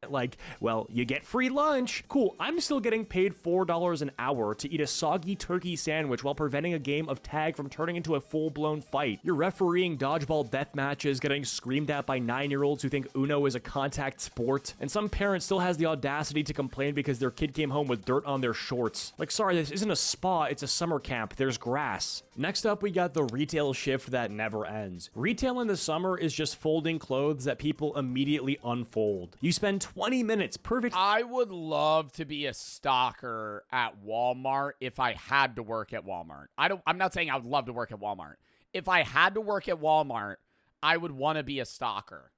Like, well, you get free lunch. Cool, I'm still getting paid $4 an hour to eat a soggy turkey sandwich while preventing a game of tag from turning into a full-blown fight. You're refereeing dodgeball death matches, getting screamed at by 9-year-olds who think Uno is a contact sport, and some parent still has the audacity to complain because their kid came home with dirt on their shorts. Like, sorry, this isn't a spa, it's a summer camp. There's grass. Next up, we got the retail shift that never ends. Retail in the summer is just folding clothes that people immediately unfold. You spend 20 minutes, perfect. I would love to be a stalker at Walmart if I had to work at Walmart. I'm not saying I would love to work at Walmart. If I had to work at Walmart, I would want to be a stalker.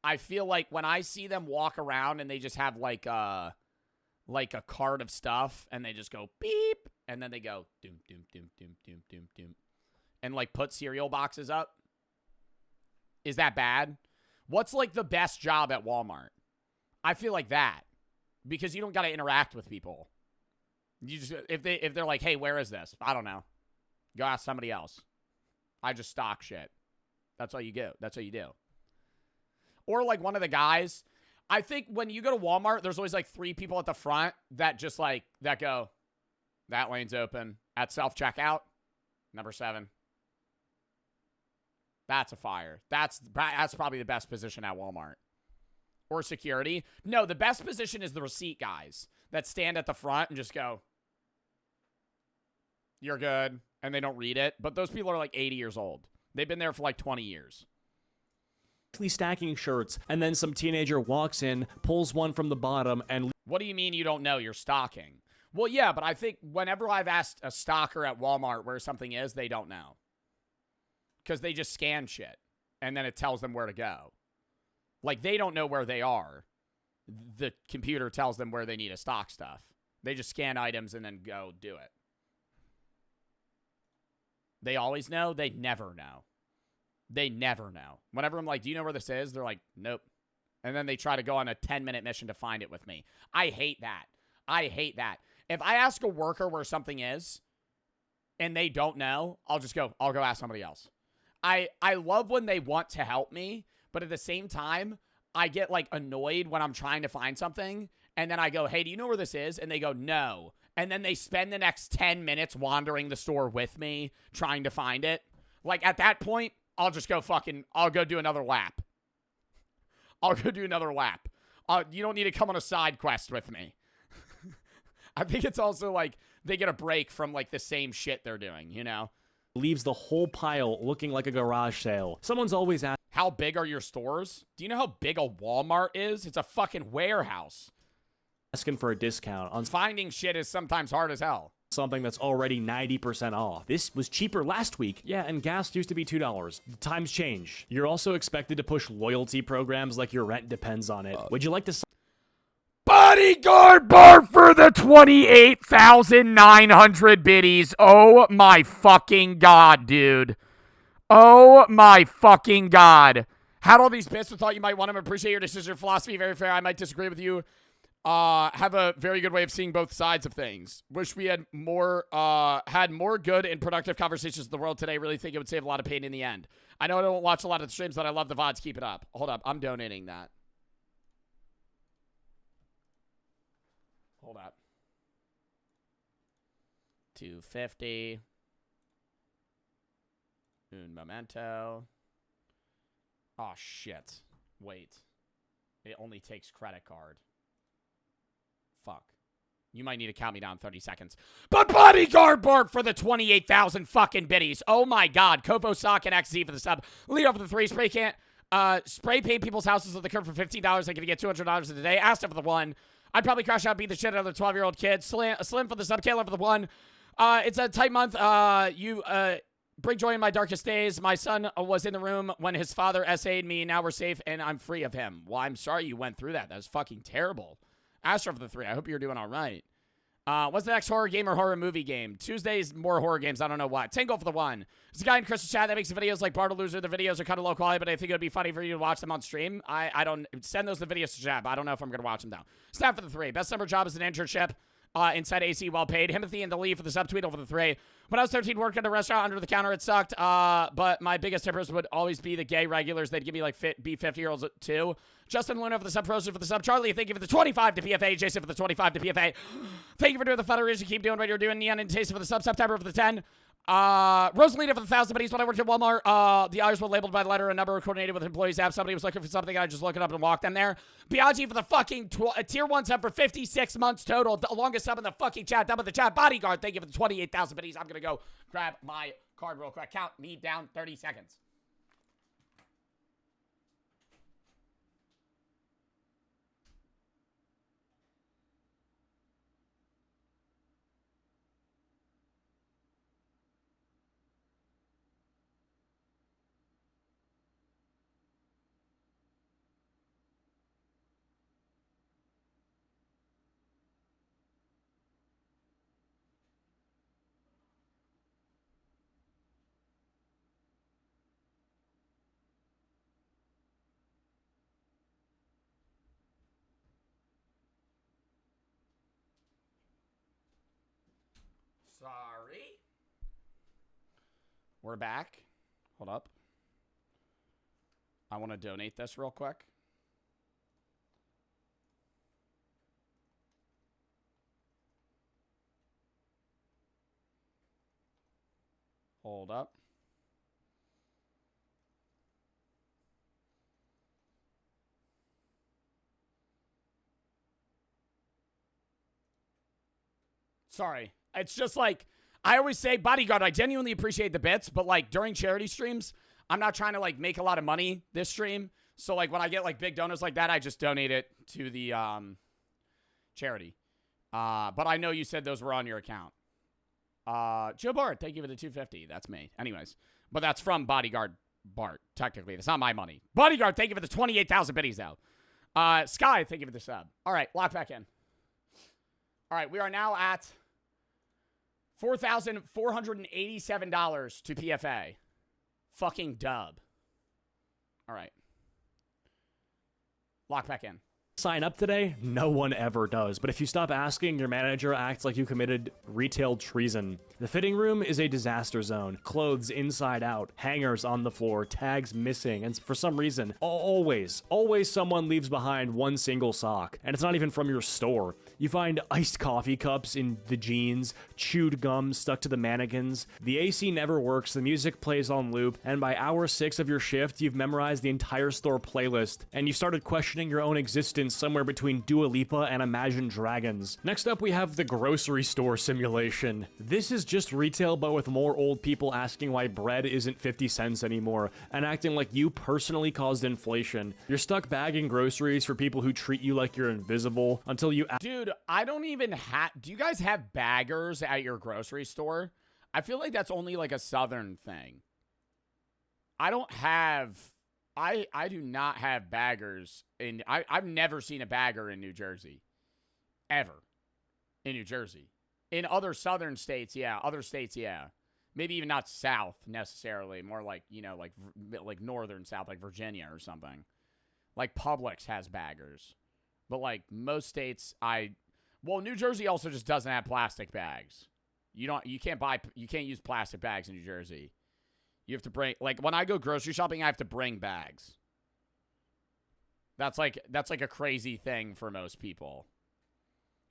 I feel like when I see them walk around and they just have like a cart of stuff and they just go beep and then they go doom doom doom doom doom doom doom and like put cereal boxes up. Is that bad? What's like the best job at Walmart? I feel like that because you don't got to interact with people. You just if they're like, "Hey, where is this?" I don't know. Go ask somebody else. I just stock shit. That's all you do. Or like one of the guys, I think when you go to Walmart, there's always like 3 people at the front that just like that go, That lane's open. At self-checkout, number 7. That's a fire. That's probably the best position at Walmart. Or security. No, the best position is the receipt guys that stand at the front and just go, you're good, and they don't read it. But those people are like 80 years old. They've been there for like 20 years. Stacking shirts, and then some teenager walks in, pulls one from the bottom, and... What do you mean you don't know? You're stocking. Well, yeah, but I think whenever I've asked a stocker at Walmart where something is, they don't know. Because they just scan shit, and then it tells them where to go. Like, they don't know where they are. The computer tells them where they need to stock stuff. They just scan items and then go do it. They always know? They never know. They never know. Whenever I'm like, do you know where this is? They're like, nope. And then they try to go on a 10-minute mission to find it with me. I hate that. I hate that. If I ask a worker where something is and they don't know, I'll go ask somebody else. I love when they want to help me, but at the same time, I get like annoyed when I'm trying to find something and then I go, hey, do you know where this is? And they go, no. And then they spend the next 10 minutes wandering the store with me trying to find it. Like at that point, I'll go do another lap. I'll go do another lap. You don't need to come on a side quest with me. I think it's also like they get a break from like the same shit they're doing, you know? leaves the whole pile looking like a garage sale. Someone's always how big are your stores? Do you know how big a Walmart is? It's a fucking warehouse. asking for a discount on Finding shit is sometimes hard as hell. something that's already 90% off. This was cheaper last week. Yeah, and gas used to be $2. Times change. You're also expected to push loyalty programs like your rent depends on it. Would you like to Bodyguard bar for the 28,900 biddies. Oh my fucking god, dude. Oh my fucking god. Had all these bits, I thought you might want them. Appreciate your decision philosophy. Very fair. I might disagree with you. Have a very good way of seeing both sides of things. Wish we had more good and productive conversations in the world today. Really think it would save a lot of pain in the end. I know I don't watch a lot of the streams, but I love the VODs. Keep it up. Hold up. I'm donating that. Hold up. 250. Un momento. Oh, shit. Wait. It only takes credit card. Fuck. You might need to count me down 30 seconds. But Bodyguard Bart for the 28,000 fucking biddies. Oh my god. Kovo Sock and XZ for the sub. Leo for the 3. Spray paint people's houses with the curve for $15. I'm going to get $200 in a day. Asta for the 1. I'd probably crash out and beat the shit out of the 12-year-old kid. Slim for the sub. Kayla for the 1. It's a tight month. You bring joy in my darkest days. My son was in the room when his father SA'd me. Now we're safe and I'm free of him. Well, I'm sorry you went through that. That was fucking terrible. Astro for the 3. I hope you're doing all right. What's the next horror game or horror movie game? Tuesdays, more horror games. I don't know what. Tango for the 1. There's a guy in Chris's chat that makes videos like Bartolozzi. The videos are kind of low quality, but I think it would be funny for you to watch them on stream. I don't send those the videos to Jab. I don't know if I'm going to watch them though. Snap for the 3. Best summer job is an internship. Inside AC, well paid. Timothy and the Lee for the subtweet over the 3. When I was 13, working at a restaurant under the counter, it sucked. But my biggest tippers would always be the gay regulars. They'd give me like B50-year-olds too. Justin Luna for the sub, Frozen for the sub. Charlie, thank you for the 25 to PFA. Jason for the 25 to PFA. Thank you for doing the fundraiser. Keep doing what you're doing. Neon and Taste for the sub. September for the 10. Rosalita for the 1,000 buddies. When I worked at Walmart, the hours were labeled by letter and number, coordinated with employees app. Somebody was looking for something, I just look it up and walk them there. Biaggi for the fucking tier 1 sub for 56 months total. The longest sub in the fucking chat. Done with the chat. Bodyguard, thank you for the 28,000 buddies. I'm gonna go grab my card real quick. Count me down 30 seconds. Sorry. We're back. Hold up. I want to donate this real quick. Hold up. Sorry. It's just like, I always say, Bodyguard, I genuinely appreciate the bits, but like during charity streams, I'm not trying to like make a lot of money this stream. So like when I get like big donors like that, I just donate it to the charity. But I know you said those were on your account. Joe Bart, thank you for the 250. That's me. Anyways, but that's from Bodyguard Bart. Technically, that's not my money. Bodyguard, thank you for the 28,000 biddies though. Sky, thank you for the sub. All right, lock back in. All right, we are now at $4,487 to PFA. Fucking dub. All right. Lock back in. Sign up today? No one ever does. But if you stop asking, your manager acts like you committed retail treason. The fitting room is a disaster zone. Clothes inside out, hangers on the floor, tags missing, and for some reason, always someone leaves behind one single sock. And it's not even from your store. You find iced coffee cups in the jeans, chewed gum stuck to the mannequins. The AC never works, the music plays on loop, and by hour 6 of your shift, you've memorized the entire store playlist, and you started questioning your own existence somewhere between Dua Lipa and Imagine Dragons. Next up, we have the grocery store simulation. This is just retail, but with more old people asking why bread isn't 50 cents anymore, and acting like you personally caused inflation. You're stuck bagging groceries for people who treat you like you're invisible until you— Dude, I don't even have— do you guys have baggers at your grocery store? I feel like that's only like a southern thing. I don't have— I do not have baggers in— I've never seen a bagger in New Jersey. Ever. In New Jersey. In other southern states, yeah. Other states, yeah. Maybe even not south necessarily. More like, you know, like northern south, like Virginia or something. Like Publix has baggers. But like most states, well, New Jersey also just doesn't have plastic bags. You can't use plastic bags in New Jersey. You have to bring, like, when I go grocery shopping, I have to bring bags. That's like a crazy thing for most people.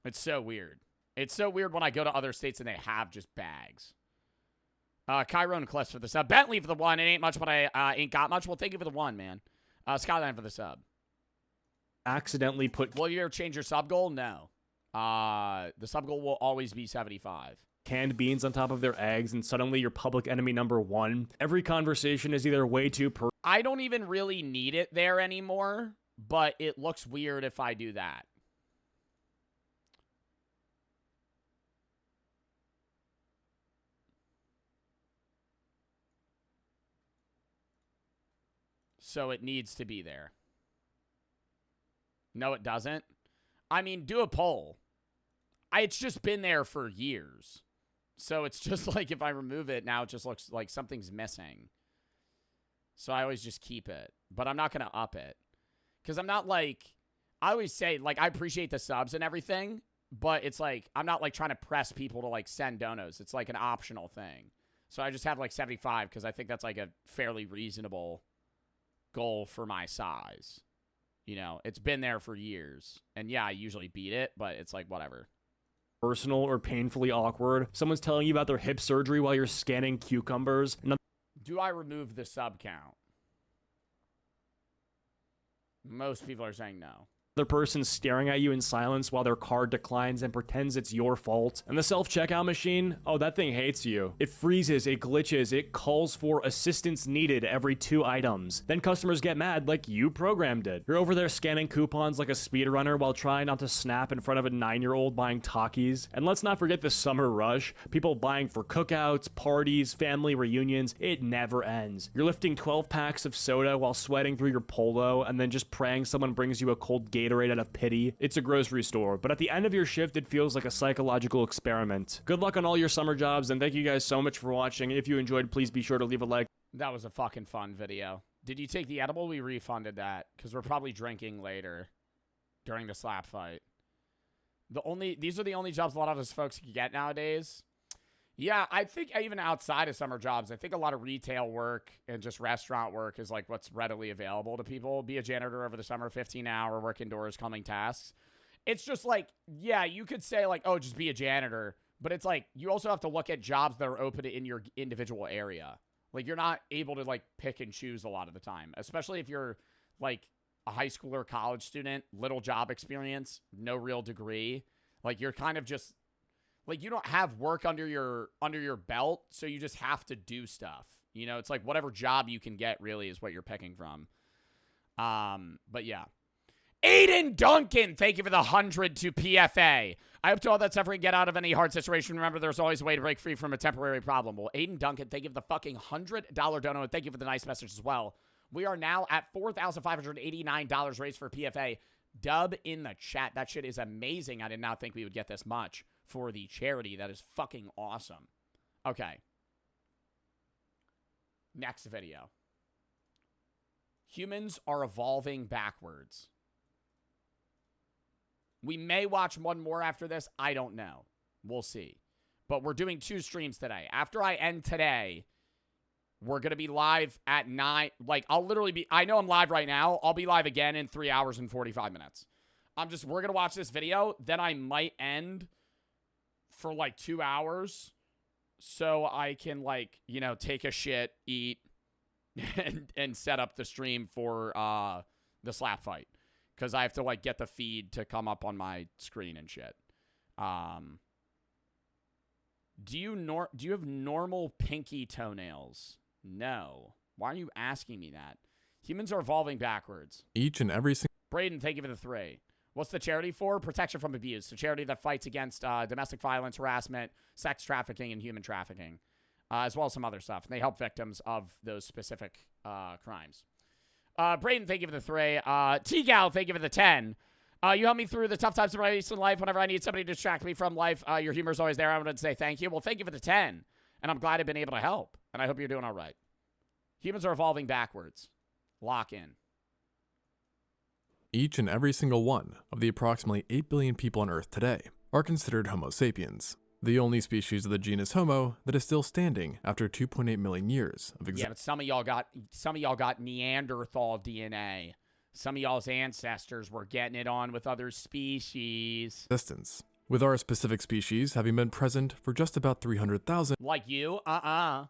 It's so weird. It's so weird when I go to other states and they have just bags. Chiron Cliffs for the sub. Bentley for the 1. It ain't much, but I ain't got much. Well, thank you for the 1, man. Skyline for the sub. accidentally put— Will you ever change your sub goal? No. The sub goal will always be 75. Canned beans on top of their eggs, and suddenly you're public enemy number 1. Every conversation is either way too I don't even really need it there anymore, but it looks weird if I do that. So it needs to be there. No, it doesn't. I mean, do a poll. It's just been there for years. So it's just like if I remove it, now it just looks like something's missing. So I always just keep it. But I'm not going to up it. Because I'm not like— I always say, like, I appreciate the subs and everything. But it's like, I'm not like trying to press people to like send donos. It's like an optional thing. So I just have like 75 because I think that's like a fairly reasonable goal for my size. You know, it's been there for years. And yeah, I usually beat it, but it's like whatever. Personal or painfully awkward. Someone's telling you about their hip surgery while you're scanning cucumbers. Do I remove the sub count? Most people are saying no. Another person staring at you in silence while their card declines and pretends it's your fault. And the self-checkout machine, oh, that thing hates you. It freezes, it glitches, it calls for assistance needed every 2 items. Then customers get mad like you programmed it. You're over there scanning coupons like a speedrunner while trying not to snap in front of a 9-year-old buying Takis. And let's not forget the summer rush. People buying for cookouts, parties, family reunions. It never ends. You're lifting 12 packs of soda while sweating through your polo and then just praying someone brings you a cold Gatorade out of pity. It's a grocery store, but at the end of your shift, it feels like a psychological experiment. Good luck on all your summer jobs, and thank you guys so much for watching. If you enjoyed, please be sure to leave a like. That was a fucking fun video. Did you take the edible? We refunded that, because we're probably drinking later during the slap fight. These are the only jobs a lot of us folks can get nowadays. Yeah, I think even outside of summer jobs, I think a lot of retail work and just restaurant work is like what's readily available to people. Be a janitor over the summer, 15-hour work indoors, coming tasks. It's just like, yeah, you could say like, oh, just be a janitor. But it's like, you also have to look at jobs that are open in your individual area. Like, you're not able to, like, pick and choose a lot of the time, especially if you're, like, a high school or college student, little job experience, no real degree. Like, you're kind of just, like, you don't have work under your belt, so you just have to do stuff. You know, it's like whatever job you can get really is what you're picking from. But yeah. Aiden Duncan, thank you for the 100 to PFA. I hope to all that suffering get out of any hard situation. Remember, there's always a way to break free from a temporary problem. Well, Aiden Duncan, thank you for the fucking $100 dono, and thank you for the nice message as well. We are now at $4,589 raised for PFA. Dub in the chat. That shit is amazing. I did not think we would get this much for the charity. That is fucking awesome. Okay. Next video. Humans are evolving backwards. We may watch one more after this. I don't know. We'll see. But we're doing 2 streams today. After I end today, we're going to be live at 9. Like, I'll literally be... I know I'm live right now. I'll be live again in 3 hours and 45 minutes. We're going to watch this video. Then I might end for, like, 2 hours. So I can, like, you know, take a shit, eat, and set up the stream for the slap fight. Because I have to, like, get the feed to come up on my screen and shit. Do you have normal pinky toenails? No. Why are you asking me that? Humans are evolving backwards. Each and every single... Braden, thank you for the 3. What's the charity for? Protection from abuse. It's a charity that fights against domestic violence, harassment, sex trafficking, and human trafficking, as well as some other stuff. And they help victims of those specific crimes. Braden, thank you for the 3. T-Gal, thank you for the 10. You help me through the tough times of my recent life. Whenever I need somebody to distract me from life, your humor is always there. I wanted to say thank you. Well, thank you for the 10. And I'm glad I've been able to help. And I hope you're doing all right. Humans are evolving backwards. Lock in. Each and every single one of the approximately 8 billion people on Earth today are considered Homo sapiens, the only species of the genus Homo that is still standing after 2.8 million years of existence. Yeah, but some of y'all got Neanderthal DNA. Some of y'all's ancestors were getting it on with other species. With our specific species having been present for just about 300,000 like you, of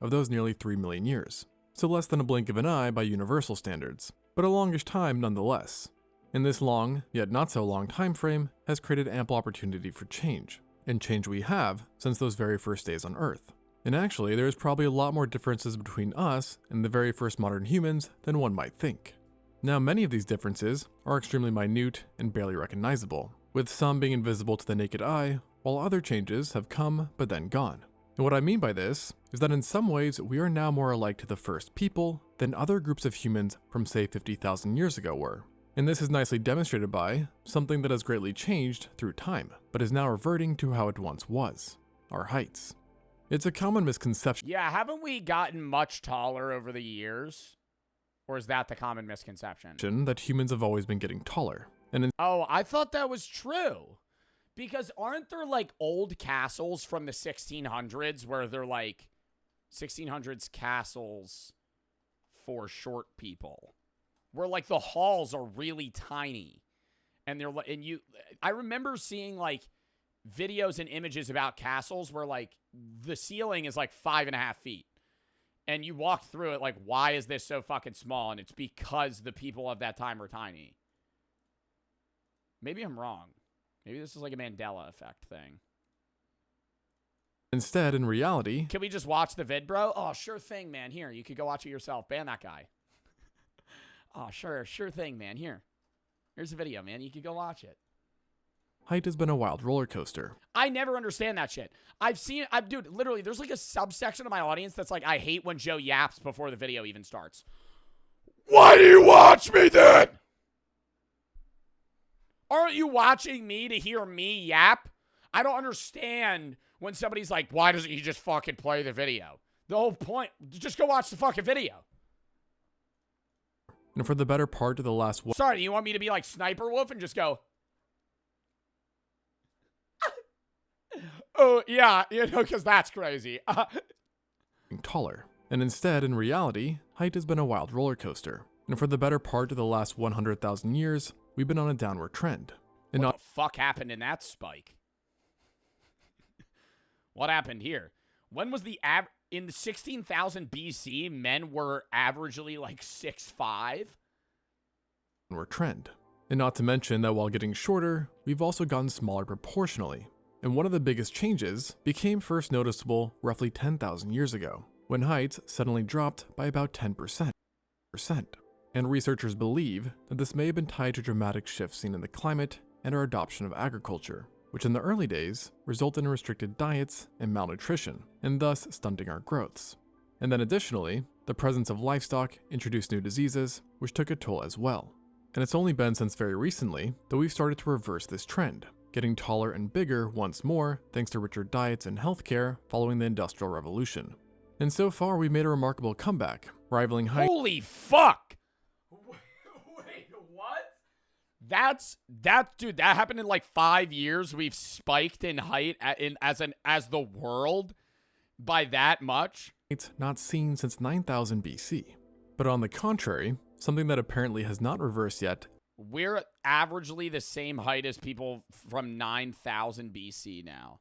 those nearly 3 million years. So less than a blink of an eye by universal standards, but a longish time nonetheless. And this long, yet not so long time frame has created ample opportunity for change, and change we have since those very first days on Earth. And actually, there is probably a lot more differences between us and the very first modern humans than one might think. Now, many of these differences are extremely minute and barely recognizable, with some being invisible to the naked eye, while other changes have come but then gone. And what I mean by this is that in some ways we are now more alike to the first people than other groups of humans from say 50,000 years ago were. And this is nicely demonstrated by something that has greatly changed through time, but is now reverting to how it once was: our heights. It's a common misconception. Yeah, haven't we gotten much taller over the years? Or is that the common misconception? That humans have always been getting taller. And oh, I thought that was true. Because aren't there, like, old castles from the 1600s where they're, like, 1600s castles for short people? Where, like, the halls are really tiny. And they're, like, I remember seeing, like, videos and images about castles where, like, the ceiling is, like, 5.5 feet. And you walk through it, like, why is this so fucking small? And it's because the people of that time were tiny. Maybe I'm wrong. Maybe this is like a Mandela effect thing. Instead, in reality... Can we just watch the vid, bro? Oh, sure thing, man. Here, you could go watch it yourself. Ban that guy. Oh, sure thing, man. Here's the video, man. You could go watch it. Height has been a wild roller coaster. I never understand that shit. Dude, literally, there's like a subsection of my audience that's like, I hate when Joe yaps before the video even starts. Why do you watch me then? Aren't you watching me to hear me yap? I don't understand when somebody's like, why doesn't he just fucking play the video? The whole point, just go watch the fucking video. And for the better part of the last... Sorry, you want me to be like Sniper Wolf and just go... Oh, yeah, because that's crazy. Taller. And instead, in reality, height has been a wild roller coaster. And for the better part of the last 100,000 years, we've been on a downward trend. And what the fuck happened in that spike? What happened here? When was the in the 16,000 BC, men were averagely like 6'5"? Trend. And not to mention that while getting shorter, we've also gotten smaller proportionally. And one of the biggest changes became first noticeable roughly 10,000 years ago, when height suddenly dropped by about 10%. And researchers believe that this may have been tied to dramatic shifts seen in the climate and our adoption of agriculture, which in the early days resulted in restricted diets and malnutrition, and thus stunting our growths. And then additionally, the presence of livestock introduced new diseases, which took a toll as well. And it's only been since very recently that we've started to reverse this trend, getting taller and bigger once more thanks to richer diets and healthcare following the Industrial Revolution. And so far we've made a remarkable comeback, rivaling height. Holy fuck! Wait, what? Dude, that happened in like 5 years. We've spiked in height as the world by that much. It's not seen since 9000 BC. But on the contrary, something that apparently has not reversed yet. We're averagely the same height as people from 9000 BC now.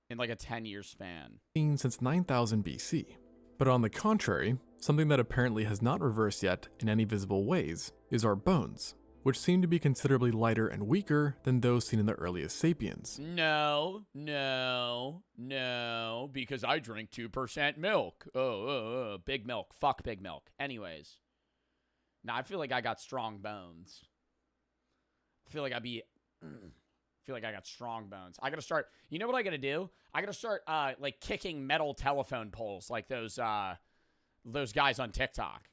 In like a 10-year span. Seen since 9000 BC. But on the contrary, something that apparently has not reversed yet in any visible ways is our bones, which seem to be considerably lighter and weaker than those seen in the earliest sapiens. No, because I drink 2% milk. Big milk. Fuck big milk. Anyways. Now, I feel like I got strong bones. I feel like I got strong bones. I gotta start, you know what I gotta do? I gotta start, like, kicking metal telephone poles like those guys on TikTok.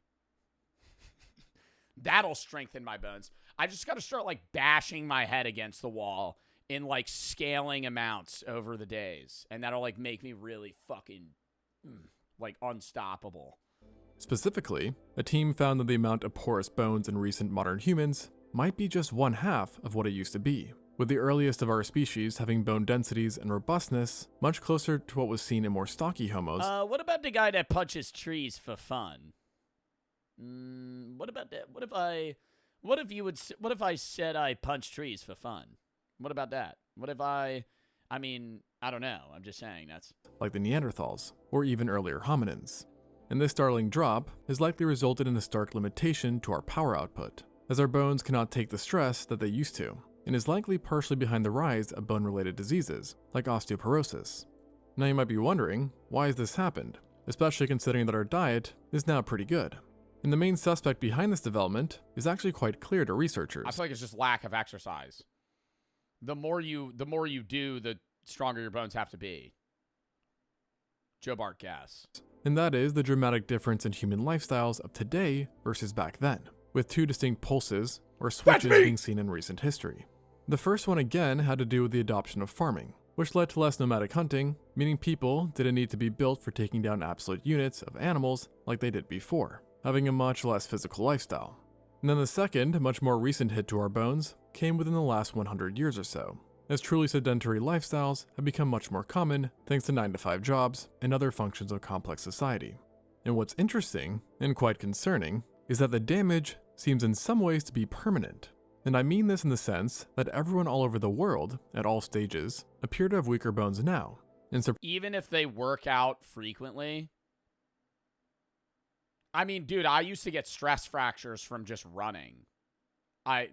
That'll strengthen my bones. I just gotta start, like, bashing my head against the wall in, like, scaling amounts over the days. And that'll, like, make me really fucking, like, unstoppable. Specifically, a team found that the amount of porous bones in recent modern humans might be just 1/2 of what it used to be, with the earliest of our species having bone densities and robustness much closer to what was seen in more stocky homos. What about the guy that punches trees for fun? What about that? What if I said I punch trees for fun? What about that? What if I don't know. I'm just saying that's like the Neanderthals, or even earlier hominins. And this startling drop has likely resulted in a stark limitation to our power output, as our bones cannot take the stress that they used to, and is likely partially behind the rise of bone-related diseases, like osteoporosis. Now you might be wondering, why has this happened, especially considering that our diet is now pretty good. And the main suspect behind this development is actually quite clear to researchers. I feel like it's just lack of exercise. The more you do, the stronger your bones have to be. Joe Bart gas. And that is the dramatic difference in human lifestyles of today versus back then, with two distinct pulses or switches being seen in recent history. The first one again had to do with the adoption of farming, which led to less nomadic hunting, meaning people didn't need to be built for taking down absolute units of animals like they did before, having a much less physical lifestyle. And then the second, much more recent hit to our bones came within the last 100 years or so, as truly sedentary lifestyles have become much more common thanks to 9-to-5 jobs and other functions of complex society. And what's interesting, and quite concerning, is that the damage seems in some ways to be permanent. And I mean this in the sense that everyone all over the world, at all stages, appear to have weaker bones now. And even if they work out frequently? I mean, dude, I used to get stress fractures from just running. I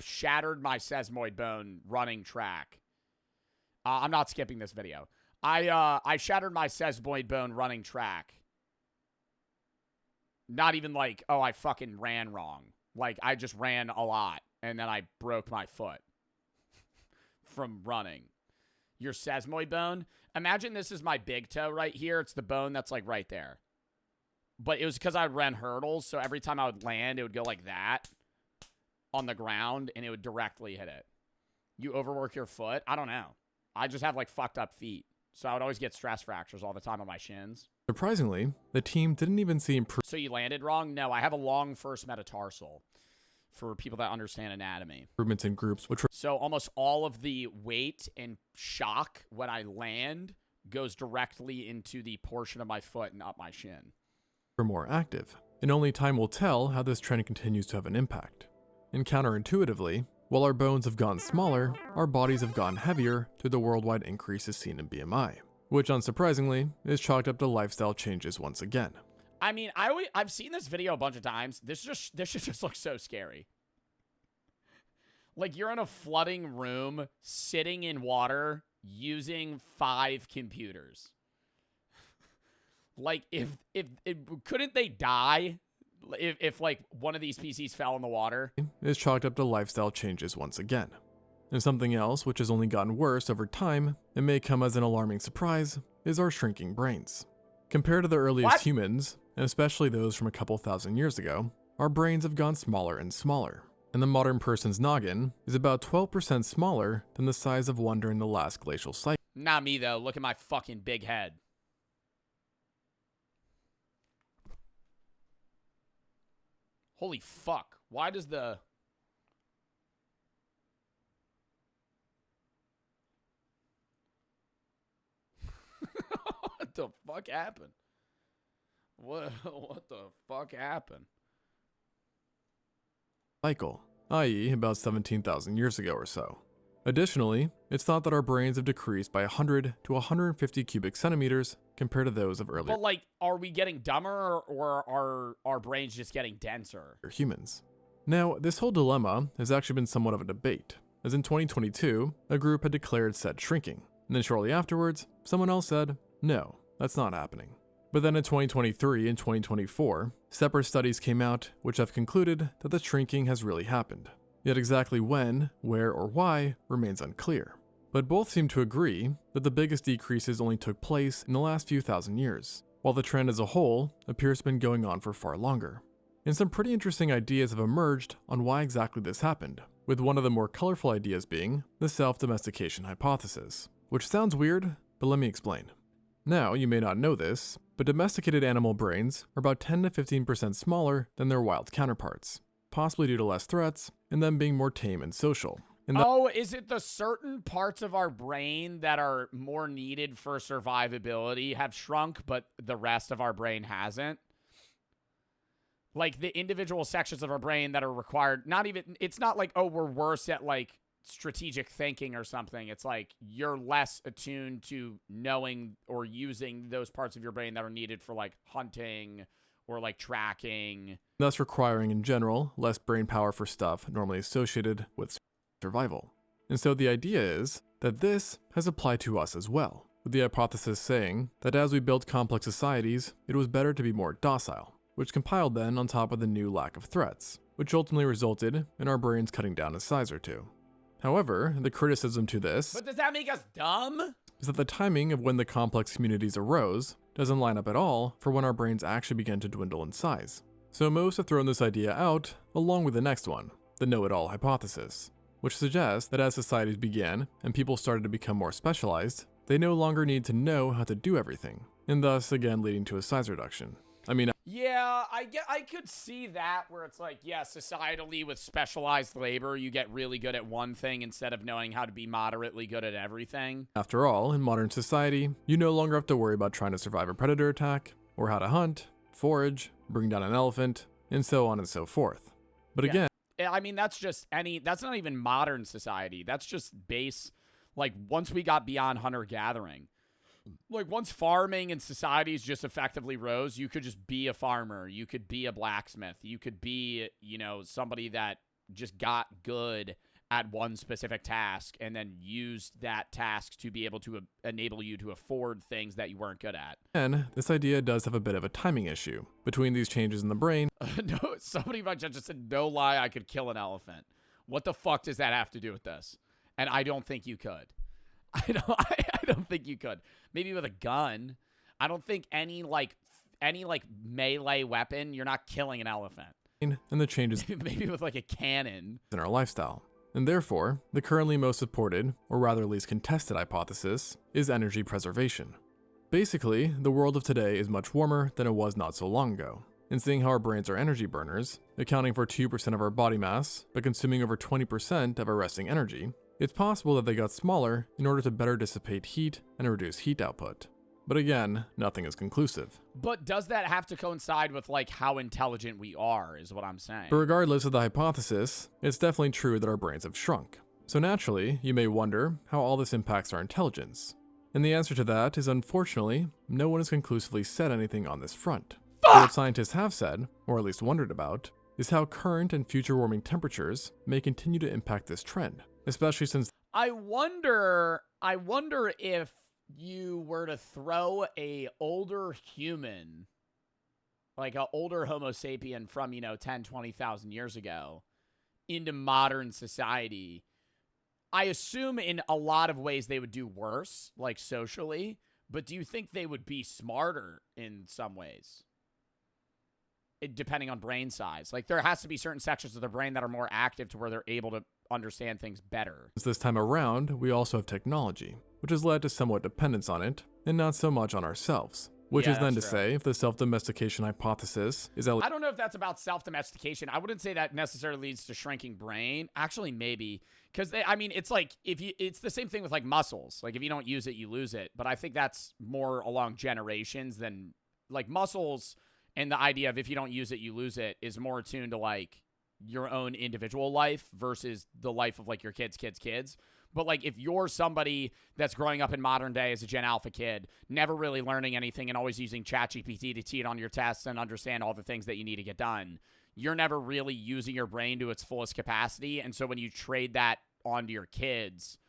shattered my sesamoid bone running track. I'm not skipping this video. I shattered my sesamoid bone running track. Not even like, oh, I fucking ran wrong. Like, I just ran a lot, and then I broke my foot from running. Your sesamoid bone? Imagine this is my big toe right here. It's the bone that's, like, right there. But it was because I ran hurdles, so every time I would land, it would go like that on the ground, and it would directly hit it. You overwork your foot? I don't know. I just have, like, fucked up feet. So I would always get stress fractures all the time on my shins. Surprisingly, the team didn't even see improvement. So you landed wrong? No, I have a long first metatarsal for people that understand anatomy. Improvements in groups, which were so almost all of the weight and shock when I land goes directly into the portion of my foot and up my shin. More active. And only time will tell how this trend continues to have an impact. And counterintuitively, While our bones have gotten smaller, our bodies have gotten heavier through the worldwide increases seen in BMI, which unsurprisingly is chalked up to lifestyle changes once again. I mean, I've seen this video a bunch of times. This shit just looks so scary. Like, you're in a flooding room, sitting in water, using 5 computers. Like, if couldn't they die if like one of these PCs fell in the water? Is chalked up to lifestyle changes once again. And something else which has only gotten worse over time and may come as an alarming surprise is our shrinking brains. Compared to the earliest humans, and especially those from a couple thousand years ago, our brains have gone smaller and smaller. And the modern person's noggin is about 12% smaller than the size of one during the last glacial cycle. Not me, though. Look at my fucking big head. Holy fuck. Why does the... What the fuck happened? What the fuck happened? Cycle, i.e. about 17,000 years ago or so. Additionally, it's thought that our brains have decreased by 100 to 150 cubic centimeters compared to those of earlier But, like, are we getting dumber or are our brains just getting denser? humans. Now, this whole dilemma has actually been somewhat of a debate, as in 2022, a group had declared said shrinking, and then shortly afterwards, someone else said, no, that's not happening. But then in 2023 and 2024, separate studies came out which have concluded that the shrinking has really happened. Yet exactly when, where, or why remains unclear. But both seem to agree that the biggest decreases only took place in the last few thousand years, while the trend as a whole appears to have been going on for far longer. And some pretty interesting ideas have emerged on why exactly this happened, with one of the more colorful ideas being the self-domestication hypothesis, which sounds weird, but let me explain. Now, you may not know this, but domesticated animal brains are about 10 to 15% smaller than their wild counterparts, possibly due to less threats and them being more tame and social. Oh, is it the certain parts of our brain that are more needed for survivability have shrunk, but the rest of our brain hasn't? Like, the individual sections of our brain that are required, it's not like, oh, we're worse at, like, strategic thinking or something. It's like you're less attuned to knowing or using those parts of your brain that are needed for, like, hunting or, like, tracking. Thus requiring, in general, less brain power for stuff normally associated with survival. And so the idea is that this has applied to us as well, with the hypothesis saying that as we built complex societies, it was better to be more docile, which compiled then on top of the new lack of threats, which ultimately resulted in our brains cutting down a size or two. However, the criticism to this But does that make us dumb? is that the timing of when the complex communities arose doesn't line up at all for when our brains actually began to dwindle in size. So most have thrown this idea out along with the next one, the know-it-all hypothesis, which suggests that as societies began and people started to become more specialized, they no longer need to know how to do everything, and thus again leading to a size reduction. Yeah, I could see that where it's like, yeah, societally with specialized labor, you get really good at one thing instead of knowing how to be moderately good at everything. After all, in modern society, you no longer have to worry about trying to survive a predator attack, or how to hunt, forage, bring down an elephant, and so on and so forth. But again, I mean, that's not even modern society. That's just like, once we got beyond hunter-gathering. Like, once farming and societies just effectively rose, you could just be a farmer. You could be a blacksmith. You could be, somebody that just got good at one specific task and then used that task to be able to enable you to afford things that you weren't good at. And this idea does have a bit of a timing issue between these changes in the brain. No, somebody might just said, no lie, I could kill an elephant. What the fuck does that have to do with this? And I don't think you could. I don't think you could. Maybe with a gun. I don't think any melee weapon, you're not killing an elephant. And the changes maybe with like a cannon in our lifestyle. And therefore, the currently most supported, or rather least contested hypothesis, is energy preservation. Basically, the world of today is much warmer than it was not so long ago. And seeing how our brains are energy burners, accounting for 2% of our body mass, but consuming over 20% of our resting energy, it's possible that they got smaller in order to better dissipate heat and reduce heat output. but again, nothing is conclusive. But does that have to coincide with, like, how intelligent we are, is what I'm saying. But regardless of the hypothesis, it's definitely true that our brains have shrunk. So naturally, you may wonder how all this impacts our intelligence. And the answer to that is, unfortunately, no one has conclusively said anything on this front. But what scientists have said, or at least wondered about, is how current and future warming temperatures may continue to impact this trend, especially since I wonder if you were to throw a older human, like an older Homo sapien from, 10, 20,000 years ago, into modern society, I assume in a lot of ways they would do worse, like socially, but do you think they would be smarter in some ways? Depending on brain size. Like, there has to be certain sections of the brain that are more active to where they're able to understand things better. this time around, we also have technology, which has led to somewhat dependence on it, and not so much on ourselves. Which Yeah, is then to that's true. say, if the self-domestication hypothesis is at I don't know if that's about self-domestication. I wouldn't say that necessarily leads to shrinking brain. Actually, maybe. Because, it's like, it's the same thing with, like, muscles. Like, if you don't use it, you lose it. But I think that's more along generations than, like, muscles, and the idea of if you don't use it, you lose it is more attuned to, like, your own individual life versus the life of, like, your kids. But, like, if you're somebody that's growing up in modern day as a Gen Alpha kid, never really learning anything and always using ChatGPT to cheat on your tests and understand all the things that you need to get done, you're never really using your brain to its fullest capacity. And so when you trade that onto your kids,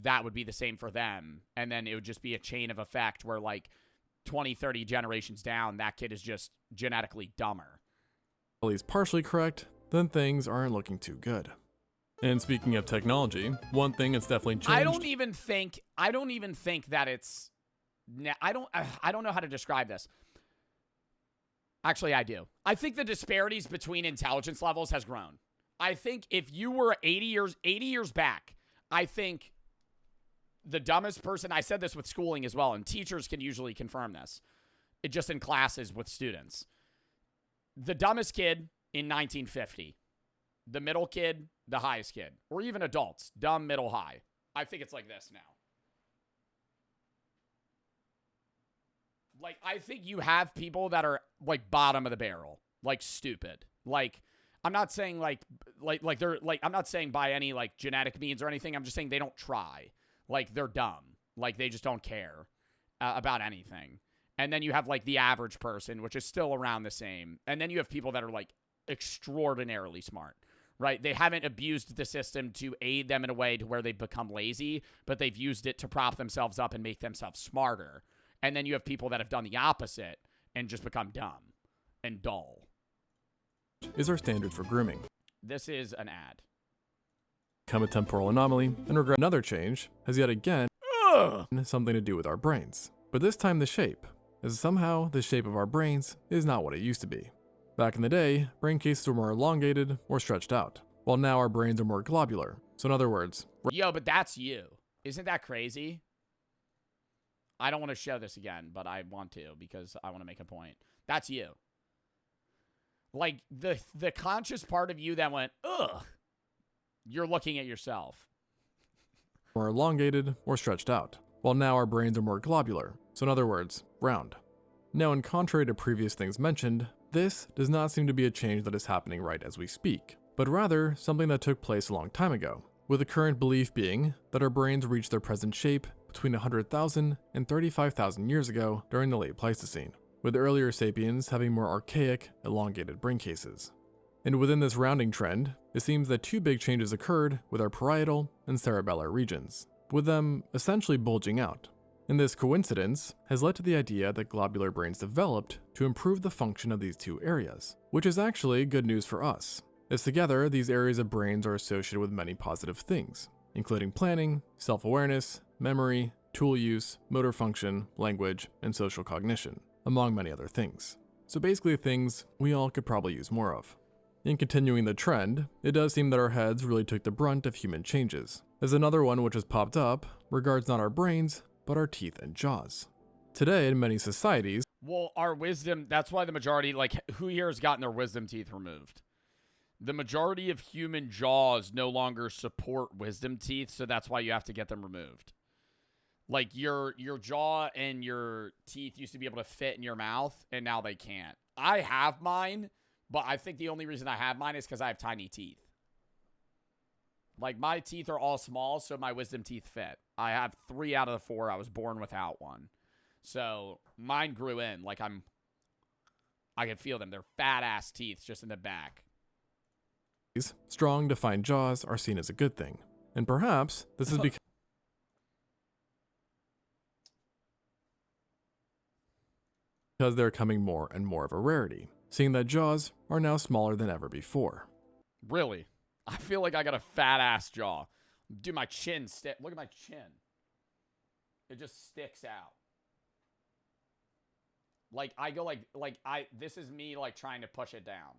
that would be the same for them. And then it would just be a chain of effect where, like, 20, 30 generations down, that kid is just genetically dumber. least partially correct, then things aren't looking too good. And speaking of technology, one thing that's definitely changed. I don't even think that it's. I don't know how to describe this. Actually, I do. I think the disparities between intelligence levels has grown. I think if you were 80 years back, I think the dumbest person, I said this with schooling as well, and teachers can usually confirm this, just in classes with students. The dumbest kid in 1950, the middle kid, the highest kid, or even adults, dumb, middle, high. I think it's like this now. Like, I think you have people that are, like, bottom of the barrel, like, stupid. Like, I'm not saying, I'm not saying by any, like, genetic means or anything. I'm just saying they don't try. Like, they're dumb. Like, they just don't care about anything. And then you have, like, the average person, which is still around the same. And then you have people that are, like, extraordinarily smart, right? They haven't abused the system to aid them in a way to where they've become lazy, but they've used it to prop themselves up and make themselves smarter. And then you have people that have done the opposite and just become dumb and dull. Is our standard for grooming. This is an ad. Become a temporal anomaly, and regret another change has yet again something to do with our brains. But this time the shape, as somehow the shape of our brains is not what it used to be. Back in the day, brain cases were more elongated or stretched out, while now our brains are more globular. So in other words, Yo, but that's you. Isn't that crazy? I don't want to show this again, but I want to because I want to make a point. That's you. Like, the conscious part of you that went, ugh, you're looking at yourself. more elongated or stretched out, while now our brains are more globular. So in other words, round. Now, in contrary to previous things mentioned, this does not seem to be a change that is happening right as we speak, but rather something that took place a long time ago, with the current belief being that our brains reached their present shape between 100,000 and 35,000 years ago during the late Pleistocene, with earlier sapiens having more archaic, elongated brain cases. And within this rounding trend, it seems that two big changes occurred with our parietal and cerebellar regions, with them essentially bulging out. And this coincidence has led to the idea that globular brains developed to improve the function of these two areas, which is actually good news for us, as together these areas of brains are associated with many positive things, including planning, self-awareness, memory, tool use, motor function, language, and social cognition, among many other things. So basically things we all could probably use more of. In continuing the trend, it does seem that our heads really took the brunt of human changes, as another one which has popped up regards not our brains, but our teeth and jaws. Today, in many societies, Well, our wisdom, that's why the majority, like, who here has gotten their wisdom teeth removed? The majority of human jaws no longer support wisdom teeth, so that's why you have to get them removed. Like your jaw and your teeth used to be able to fit in your mouth, and now they can't. I have mine, but I think the only reason I have mine is because I have tiny teeth. Like, my teeth are all small, so my wisdom teeth fit. I have 3 out of the 4. I was born without one. So mine grew in. Like, I can feel them. They're fat-ass teeth just in the back. Strong, defined jaws are seen as a good thing. And perhaps this is because they're becoming more and more of a rarity, seeing that jaws are now smaller than ever before. Really? I feel like I got a fat-ass jaw. Dude, my chin look at my chin. It just sticks out. Like, I go this is me, like, trying to push it down.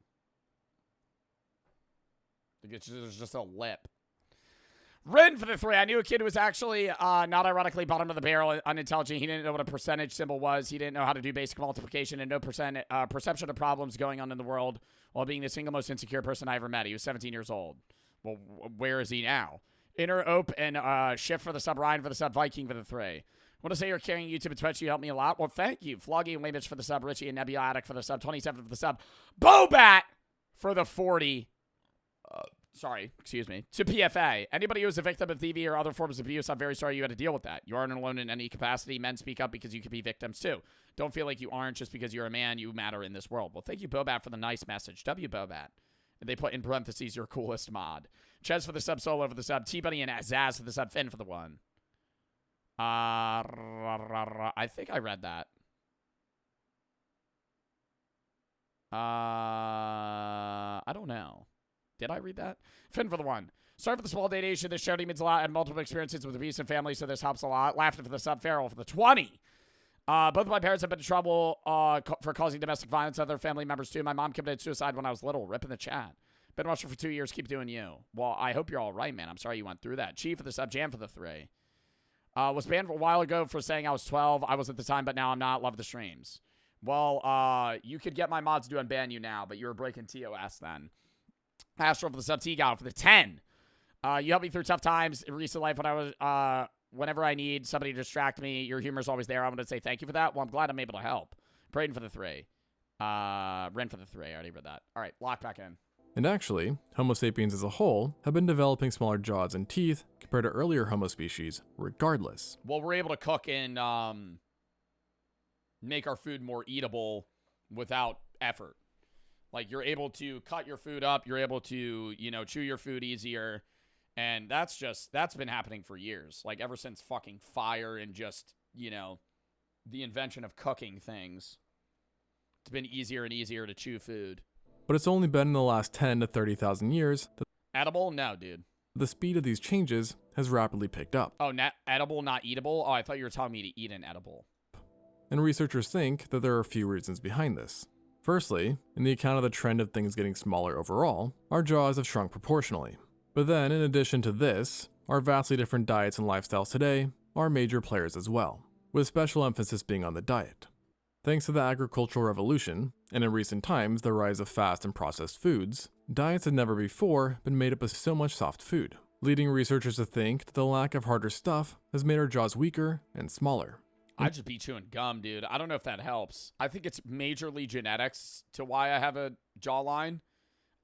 There's just a lip. Rin for the 3. I knew a kid who was actually, not ironically, bottom of the barrel, unintelligent. He didn't know what a percentage symbol was. He didn't know how to do basic multiplication and no perception of problems going on in the world while being the single most insecure person I ever met. He was 17 years old. Well, where is he now? Inner Ope and Shift for the sub, Ryan for the sub, Viking for the 3. Want to say you're carrying YouTube and Twitch. You helped me a lot. Well, thank you. Floggy and Lamich for the sub, Richie and Nebula Attic for the sub, 27 for the sub, Bobat for the 40. To PFA. Anybody who is a victim of TV or other forms of abuse, I'm very sorry you had to deal with that. You aren't alone in any capacity. Men, speak up because you could be victims too. Don't feel like you aren't just because you're a man. You matter in this world. Well, thank you, Bobat, for the nice message. W Bobat. And they put in parentheses your coolest mod. Ches for the sub, Solo for the sub, T-Bunny and Zaz for the sub, Finn for the 1. I think I read that. I don't know. Did I read that? Finn for the 1. Sorry for the small datation. This show means a lot. I had multiple experiences with abuse and family, so this helps a lot. Laughter for the sub, Farrell for the 20. Both of my parents have been in trouble for causing domestic violence. Other family members, too. My mom committed suicide when I was little. Rip in the chat. Been watching for 2 years. Keep doing you. Well, I hope you're all right, man. I'm sorry you went through that. Chief for the sub, Jam for the 3. Was banned a while ago for saying I was 12. I was at the time, but now I'm not. Love the streams. Well, you could get my mods to unban you now, but you were breaking TOS then. Astro for the sub, T-God for the 10. You helped me through tough times in recent life when I was, whenever I need somebody to distract me. Your humor's always there. I want to say thank you for that. Well, I'm glad I'm able to help. Braden for the 3. Ren for the 3. I already read that. All right, lock back in. And actually, Homo sapiens as a whole have been developing smaller jaws and teeth compared to earlier Homo species, regardless. Well, we're able to cook and make our food more eatable without effort. Like, you're able to cut your food up. You're able to, chew your food easier. And that's been happening for years. Like, ever since fucking fire and just, the invention of cooking things. It's been easier and easier to chew food. But it's only been in the last 10 to 30,000 years that Edible? No, dude. the speed of these changes has rapidly picked up. Oh, edible, not eatable? Oh, I thought you were telling me to eat an edible. And researchers think that there are a few reasons behind this. Firstly, in the account of the trend of things getting smaller overall, our jaws have shrunk proportionally. But then, in addition to this, our vastly different diets and lifestyles today are major players as well, with special emphasis being on the diet. Thanks to the agricultural revolution, and in recent times the rise of fast and processed foods, diets had never before been made up of so much soft food, leading researchers to think that the lack of harder stuff has made our jaws weaker and smaller. I'd just be chewing gum, dude. I don't know if that helps. I think it's majorly genetics to why I have a jawline.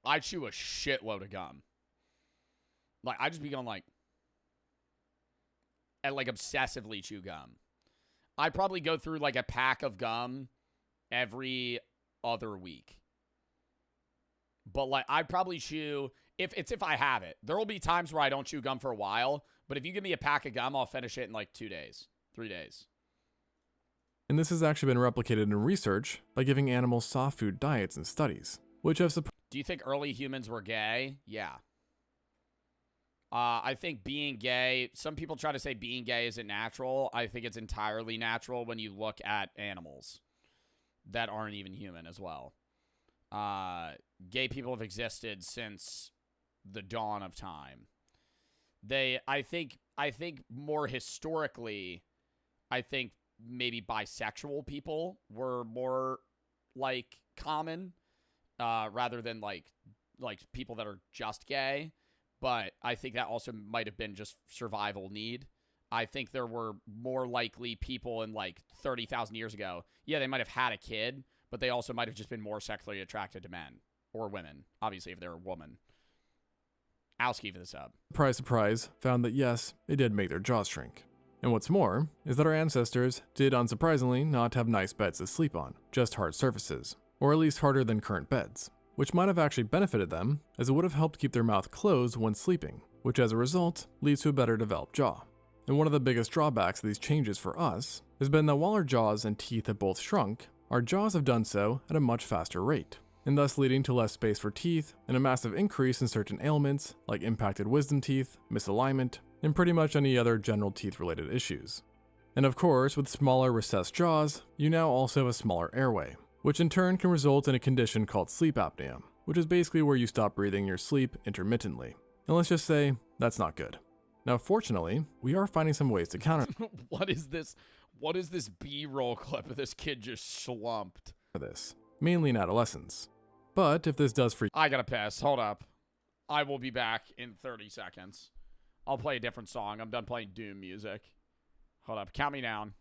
I chew a shitload of gum. Like, I just be going and obsessively chew gum. I probably go through like a pack of gum every other week. But I probably chew, if I have it. There will be times where I don't chew gum for a while, but if you give me a pack of gum, I'll finish it in 2 days, 3 days. And this has actually been replicated in research by giving animals soft food diets and studies, which have Do you think early humans were gay? Yeah. I think being gay, some people try to say being gay isn't natural. I think it's entirely natural when you look at animals that aren't even human as well. Gay people have existed since the dawn of time. I think more historically, I think maybe bisexual people were more common rather than like people that are just gay. But I think that also might have been just survival need. I think there were more likely people in like 30,000 years ago. Yeah, they might have had a kid, but they also might have just been more sexually attracted to men or women, obviously, if they're a woman. Owski for the sub. Surprise, surprise, found that yes, it did make their jaws shrink. And what's more, is that our ancestors did unsurprisingly not have nice beds to sleep on, just hard surfaces, or at least harder than current beds, which might have actually benefited them, as it would have helped keep their mouth closed when sleeping, which as a result leads to a better developed jaw. And one of the biggest drawbacks of these changes for us has been that while our jaws and teeth have both shrunk, our jaws have done so at a much faster rate, and thus leading to less space for teeth and a massive increase in certain ailments like impacted wisdom teeth, misalignment, and pretty much any other general teeth-related issues. And of course, with smaller recessed jaws, you now also have a smaller airway, which in turn can result in a condition called sleep apnea, which is basically where you stop breathing in your sleep intermittently. And let's just say, that's not good. Now, fortunately, we are finding some ways to counter What is this? What is this B-roll clip of this kid just slumped? this, mainly in adolescence. But if this does freak I gotta piss. Hold up. I will be back in 30 seconds. I'll play a different song. I'm done playing Doom music. Hold up. Count me down.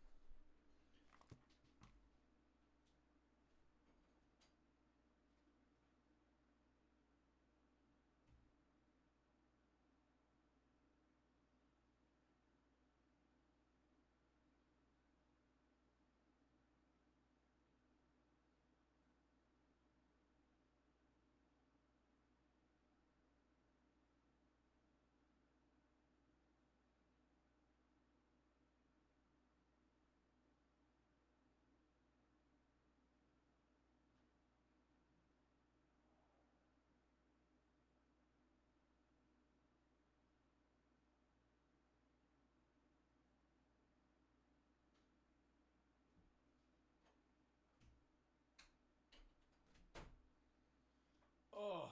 Oh.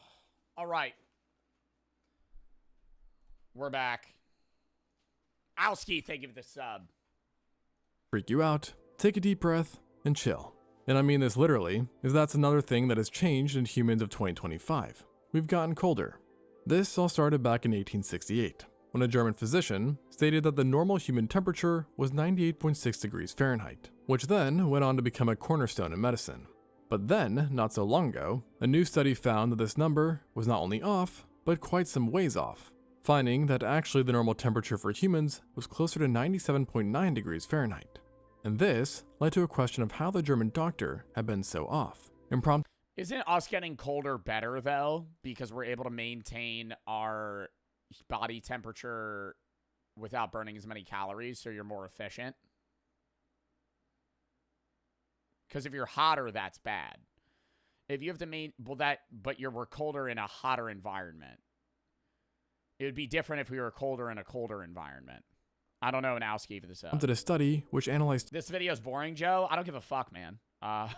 All right. We're back. Owski, thank you for the sub. freak you out, take a deep breath, and chill. And I mean this literally, as that's another thing that has changed in humans of 2025. We've gotten colder. This all started back in 1868, when a German physician stated that the normal human temperature was 98.6 degrees Fahrenheit, which then went on to become a cornerstone in medicine. But then, not so long ago, a new study found that this number was not only off, but quite some ways off, finding that actually the normal temperature for humans was closer to 97.9 degrees Fahrenheit. And this led to a question of how the German doctor had been so off, and prompted Isn't us getting colder better, though? Because we're able to maintain our body temperature without burning as many calories, so you're more efficient? Because if you're hotter, that's bad. If you have to but we're colder in a hotter environment. It would be different if we were colder in a colder environment. I don't know an Owski for this up. a study which analyzed This video's boring, Joe. I don't give a fuck, man. I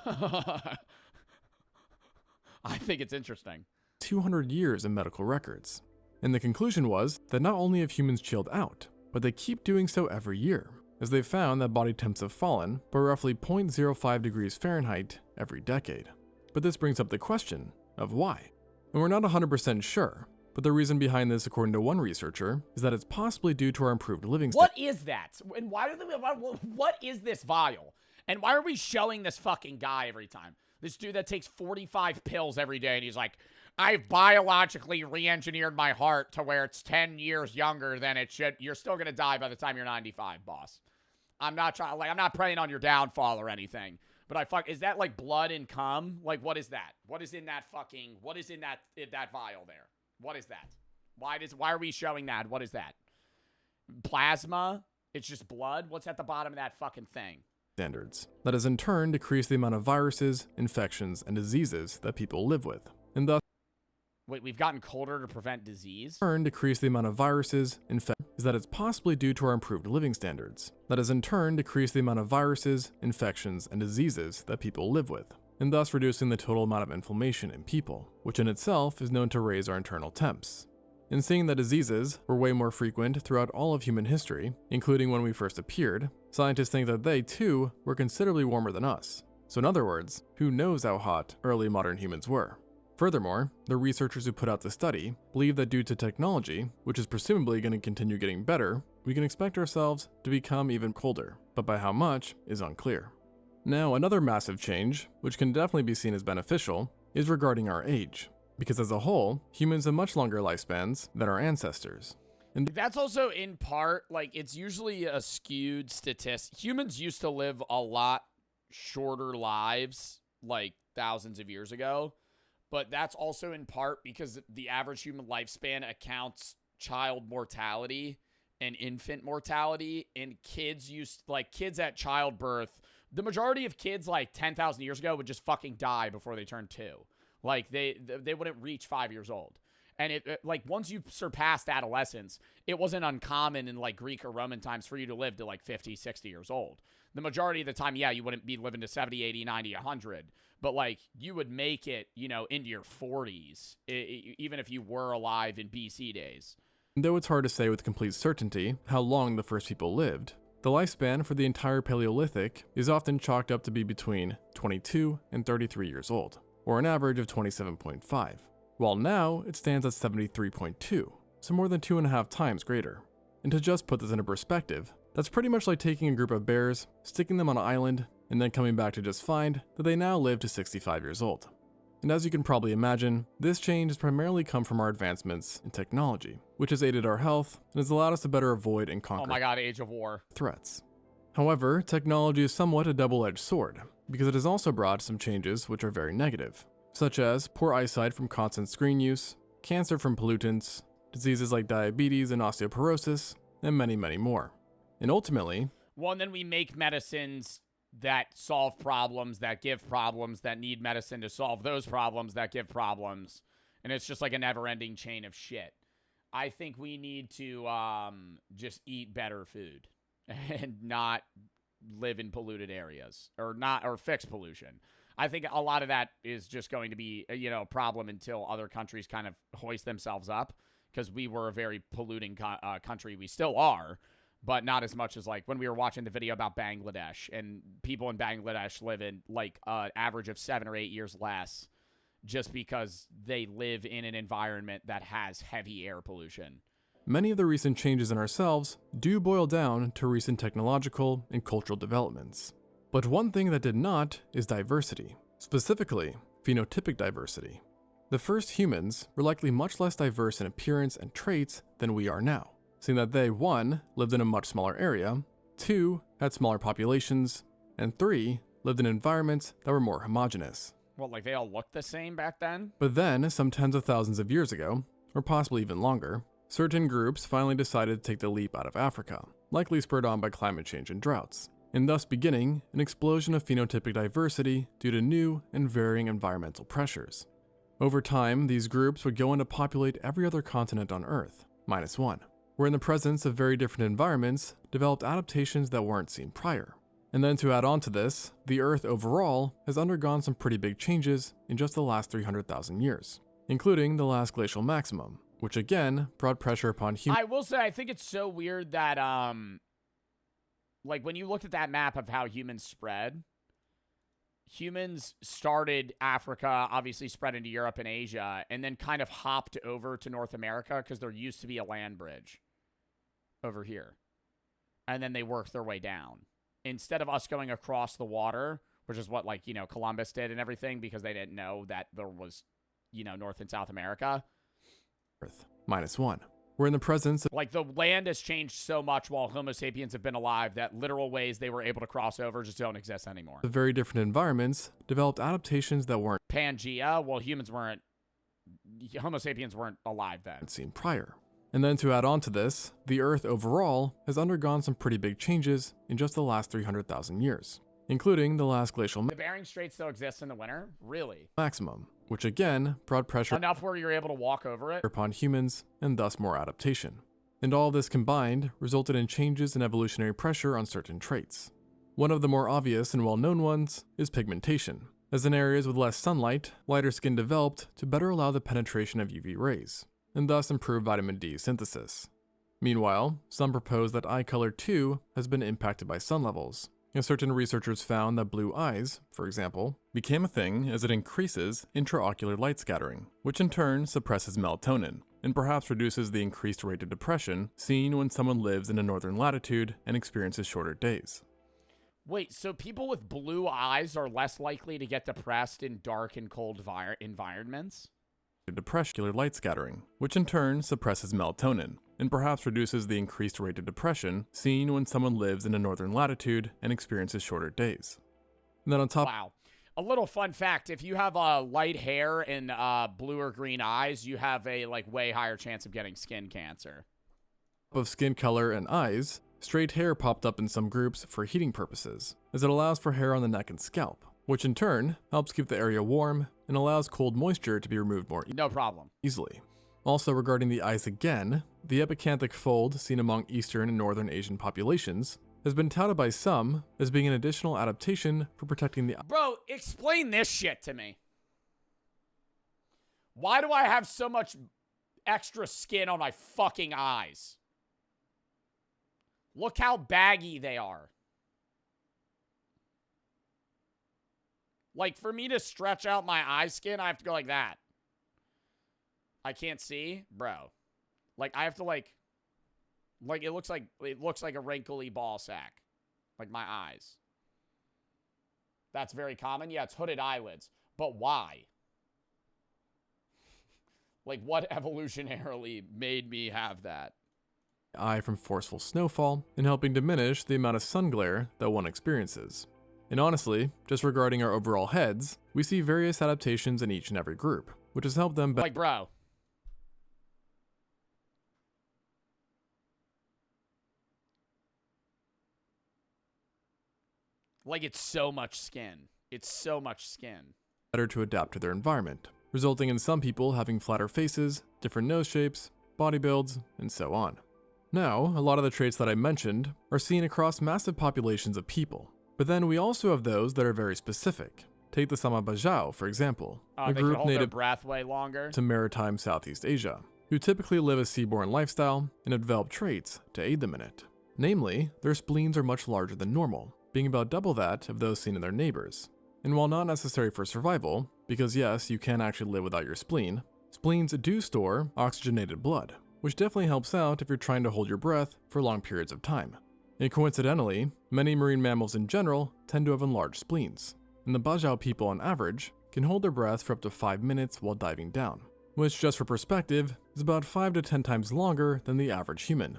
think it's interesting. 200 years in medical records. And the conclusion was that not only have humans chilled out, but they keep doing so every year, as they found that body temps have fallen by roughly 0.05 degrees Fahrenheit every decade. But this brings up the question of why. And we're not 100% sure, but the reason behind this, according to one researcher, is that it's possibly due to our improved living What is that? And why do they? What is this vial? And why are we showing this fucking guy every time? This dude that takes 45 pills every day, and he's like, I've biologically re-engineered my heart to where it's 10 years younger than it should. You're still gonna die by the time you're 95, boss. I'm not preying on your downfall or anything. But is that like blood and cum? Like, what is that? What is in that vial there? What is that? Why are we showing that? What is that? Plasma? It's just blood? What's at the bottom of that fucking thing? Standards. That has in turn decreased the amount of viruses, infections, and diseases that people live with, and thus Wait, we've gotten colder to prevent disease? decrease the amount of viruses, is that it's possibly due to our improved living standards. That has in turn decreased the amount of viruses, infections, and diseases that people live with, and thus reducing the total amount of inflammation in people, which in itself is known to raise our internal temps. And seeing that diseases were way more frequent throughout all of human history, including when we first appeared, scientists think that they too were considerably warmer than us. So in other words, who knows how hot early modern humans were? Furthermore, the researchers who put out the study believe that due to technology, which is presumably going to continue getting better, we can expect ourselves to become even colder, but by how much is unclear. Now, another massive change, which can definitely be seen as beneficial, is regarding our age, because as a whole, humans have much longer lifespans than our ancestors. And that's also in part, like, it's usually a skewed statistic. Humans used to live a lot shorter lives, like thousands of years ago, but that's also in part because the average human lifespan accounts child mortality and infant mortality, and kids at childbirth, the majority of kids like 10,000 years ago would just fucking die before they turned 2. Like they wouldn't reach 5 years old. And it like once you surpassed adolescence, it wasn't uncommon in like Greek or Roman times for you to live to like 50, 60 years old. The majority of the time, yeah, you wouldn't be living to 70, 80, 90, 100, but like you would make it, into your 40s, even if you were alive in BC days. though it's hard to say with complete certainty how long the first people lived, the lifespan for the entire Paleolithic is often chalked up to be between 22 and 33 years old, or an average of 27.5, while now it stands at 73.2, so more than 2.5 times greater. And to just put this into perspective, that's pretty much like taking a group of bears, sticking them on an island, and then coming back to just find that they now live to 65 years old. And as you can probably imagine, this change has primarily come from our advancements in technology, which has aided our health and has allowed us to better avoid and conquer Oh my god, Age of War. threats. However, technology is somewhat a double-edged sword, because it has also brought some changes which are very negative, such as poor eyesight from constant screen use, cancer from pollutants, diseases like diabetes and osteoporosis, and many, many more. And ultimately, well, and then we make medicines that solve problems, that give problems, that need medicine to solve those problems, that give problems. And it's just like a never-ending chain of shit. I think we need to just eat better food and not live in polluted areas or fix pollution. I think a lot of that is just going to be, a problem until other countries kind of hoist themselves up, because we were a very polluting country. We still are, but not as much as like when we were watching the video about Bangladesh, and people in Bangladesh live in like an average of 7 or 8 years less just because they live in an environment that has heavy air pollution. many of the recent changes in ourselves do boil down to recent technological and cultural developments. But one thing that did not is diversity, specifically phenotypic diversity. The first humans were likely much less diverse in appearance and traits than we are now, seeing that they, 1, lived in a much smaller area, 2, had smaller populations, and 3, lived in environments that were more homogeneous. Well, like they all looked the same back then? But then, some tens of thousands of years ago, or possibly even longer, certain groups finally decided to take the leap out of Africa, likely spurred on by climate change and droughts, and thus beginning an explosion of phenotypic diversity due to new and varying environmental pressures. Over time, these groups would go on to populate every other continent on Earth, minus one, where in the presence of very different environments, developed adaptations that weren't seen prior. And then to add on to this, the Earth overall has undergone some pretty big changes in just the last 300,000 years, including the last glacial maximum, which again brought pressure upon humans. I will say, I think it's so weird that, like when you looked at that map of how humans spread, humans started Africa, obviously spread into Europe and Asia, and then kind of hopped over to North America because there used to be a land bridge over here. And then they worked their way down. Instead of us going across the water, which is what, like, Columbus did and everything, because they didn't know that there was, North and South America. Earth, minus one. We're in the presence of like the land has changed so much while Homo sapiens have been alive that literal ways they were able to cross over just don't exist anymore. the very different environments, developed adaptations that weren't Pangea, well, Homo sapiens weren't alive then. seen prior. And then to add on to this, the Earth overall has undergone some pretty big changes in just the last 300,000 years, including the last glacial The Bering Strait still exists in the winter? Really? maximum, which again brought pressure Enough where you're able to walk over it? upon humans and thus more adaptation. And all this combined resulted in changes in evolutionary pressure on certain traits. One of the more obvious and well-known ones is pigmentation, as in areas with less sunlight, lighter skin developed to better allow the penetration of UV rays, and thus improve vitamin D synthesis. Meanwhile, some propose that eye color too has been impacted by sun levels, And certain researchers found that blue eyes, for example, became a thing as it increases intraocular light scattering, which in turn suppresses melatonin, and perhaps reduces the increased rate of depression seen when someone lives in a northern latitude and experiences shorter days. Wait, so people with blue eyes are less likely to get depressed in dark and cold environments? Depression light scattering, which in turn suppresses melatonin, and perhaps reduces the increased rate of depression seen when someone lives in a northern latitude and experiences shorter days. And then on top Wow. A little fun fact, if you have light hair and blue or green eyes, you have a way higher chance of getting skin cancer. of skin color and eyes, straight hair popped up in some groups for heating purposes, as it allows for hair on the neck and scalp, which in turn helps keep the area warm and allows cold moisture to be removed more No problem. easily. Also regarding the eyes again, the epicanthic fold seen among Eastern and Northern Asian populations has been touted by some as being an additional adaptation for protecting the Bro, explain this shit to me. Why do I have so much extra skin on my fucking eyes? Look how baggy they are. Like, for me to stretch out my eye skin, I have to go like that. I can't see? Bro. Like, I have to, it looks like a wrinkly ball sack. Like, my eyes. That's very common. Yeah, it's hooded eyelids. But why? Like, what evolutionarily made me have that? eye from forceful snowfall and helping diminish the amount of sun glare that one experiences. And honestly, just regarding our overall heads, we see various adaptations in each and every group, which has helped them Like, bro. Like, it's so much skin. It's so much skin. better to adapt to their environment, resulting in some people having flatter faces, different nose shapes, body builds, and so on. Now, a lot of the traits that I mentioned are seen across massive populations of people, but then we also have those that are very specific. Take the Sama Bajau, for example, a They group can hold their native breath way longer. to maritime Southeast Asia, who typically live a seaborne lifestyle and have developed traits to aid them in it. Namely, their spleens are much larger than normal, being about double that of those seen in their neighbors. And while not necessary for survival, because yes, you can actually live without your spleen, spleens do store oxygenated blood, which definitely helps out if you're trying to hold your breath for long periods of time. And coincidentally, many marine mammals in general tend to have enlarged spleens, and the Bajau people on average can hold their breath for up to 5 minutes while diving down, which just for perspective is about 5 to 10 times longer than the average human.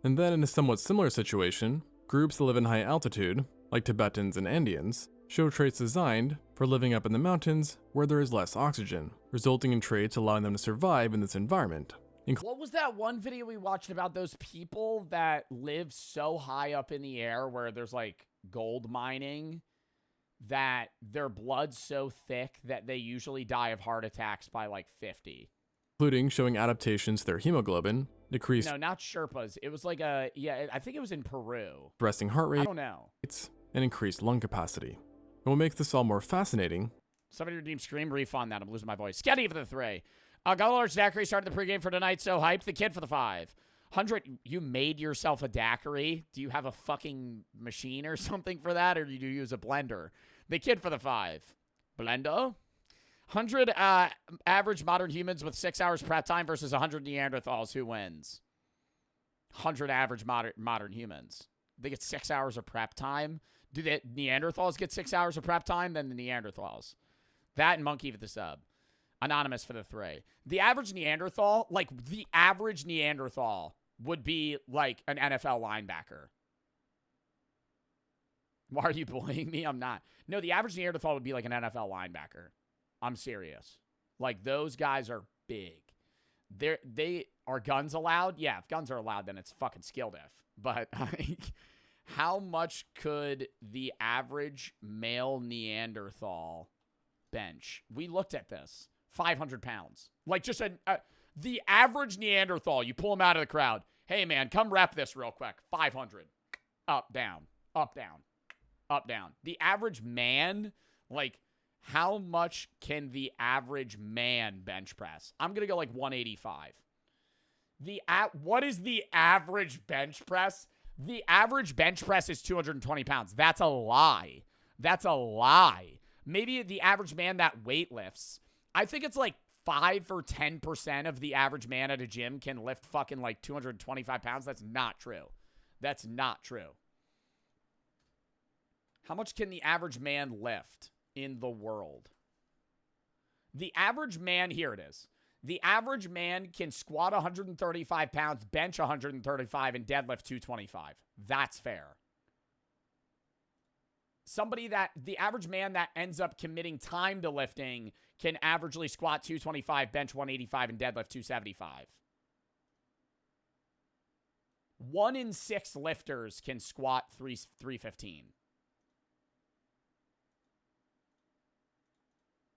And then in a somewhat similar situation, groups that live in high altitude, like Tibetans and Andeans, show traits designed for living up in the mountains where there is less oxygen, resulting in traits allowing them to survive in this environment. What was that one video we watched about those people that live so high up in the air where there's like gold mining that their blood's so thick that they usually die of heart attacks by like 50? Including showing adaptations to their hemoglobin, decreased No, not Sherpas. It was like I think it was in Peru. resting heart I rate, don't know. and increased lung capacity. And what makes this all more fascinating Somebody redeemed Scream refund that. I'm losing my voice. Sketty for the 3. Got a large daiquiri started the pregame for tonight, so hyped. The kid for the 5. 100, you made yourself a daiquiri? Do you have a fucking machine or something for that, or do you use a blender? The kid for the 5. Blender? 100 average modern humans with 6 hours prep time versus 100 Neanderthals. Who wins? 100 average modern humans. They get 6 hours of prep time. Do the Neanderthals get 6 hours of prep time? Then the Neanderthals. That and Monkey for the sub. Anonymous for the 3. The average Neanderthal, would be like an NFL linebacker. Why are you bullying me? I'm not. No, the average Neanderthal would be like an NFL linebacker. I'm serious. Like, those guys are big. They are guns allowed? Yeah, if guns are allowed, then it's fucking skill diff. But how much could the average male Neanderthal bench? We looked at this. 500 pounds. Like, just the average Neanderthal, you pull him out of the crowd. Hey, man, come rep this real quick. 500. Up, down, up, down, up, down. The average man, like, how much can the average man bench press? I'm going to go like 185. What is the average bench press? The average bench press is 220 pounds. That's a lie. That's a lie. Maybe the average man that weight lifts, I think it's like 5 or 10% of the average man at a gym can lift fucking like 225 pounds. That's not true. That's not true. How much can the average man lift in the world? The average man, here it is. The average man can squat 135 pounds, bench 135, and deadlift 225. That's fair. The average man that ends up committing time to lifting can averagely squat 225, bench 185, and deadlift 275. 1 in 6 lifters can squat 315.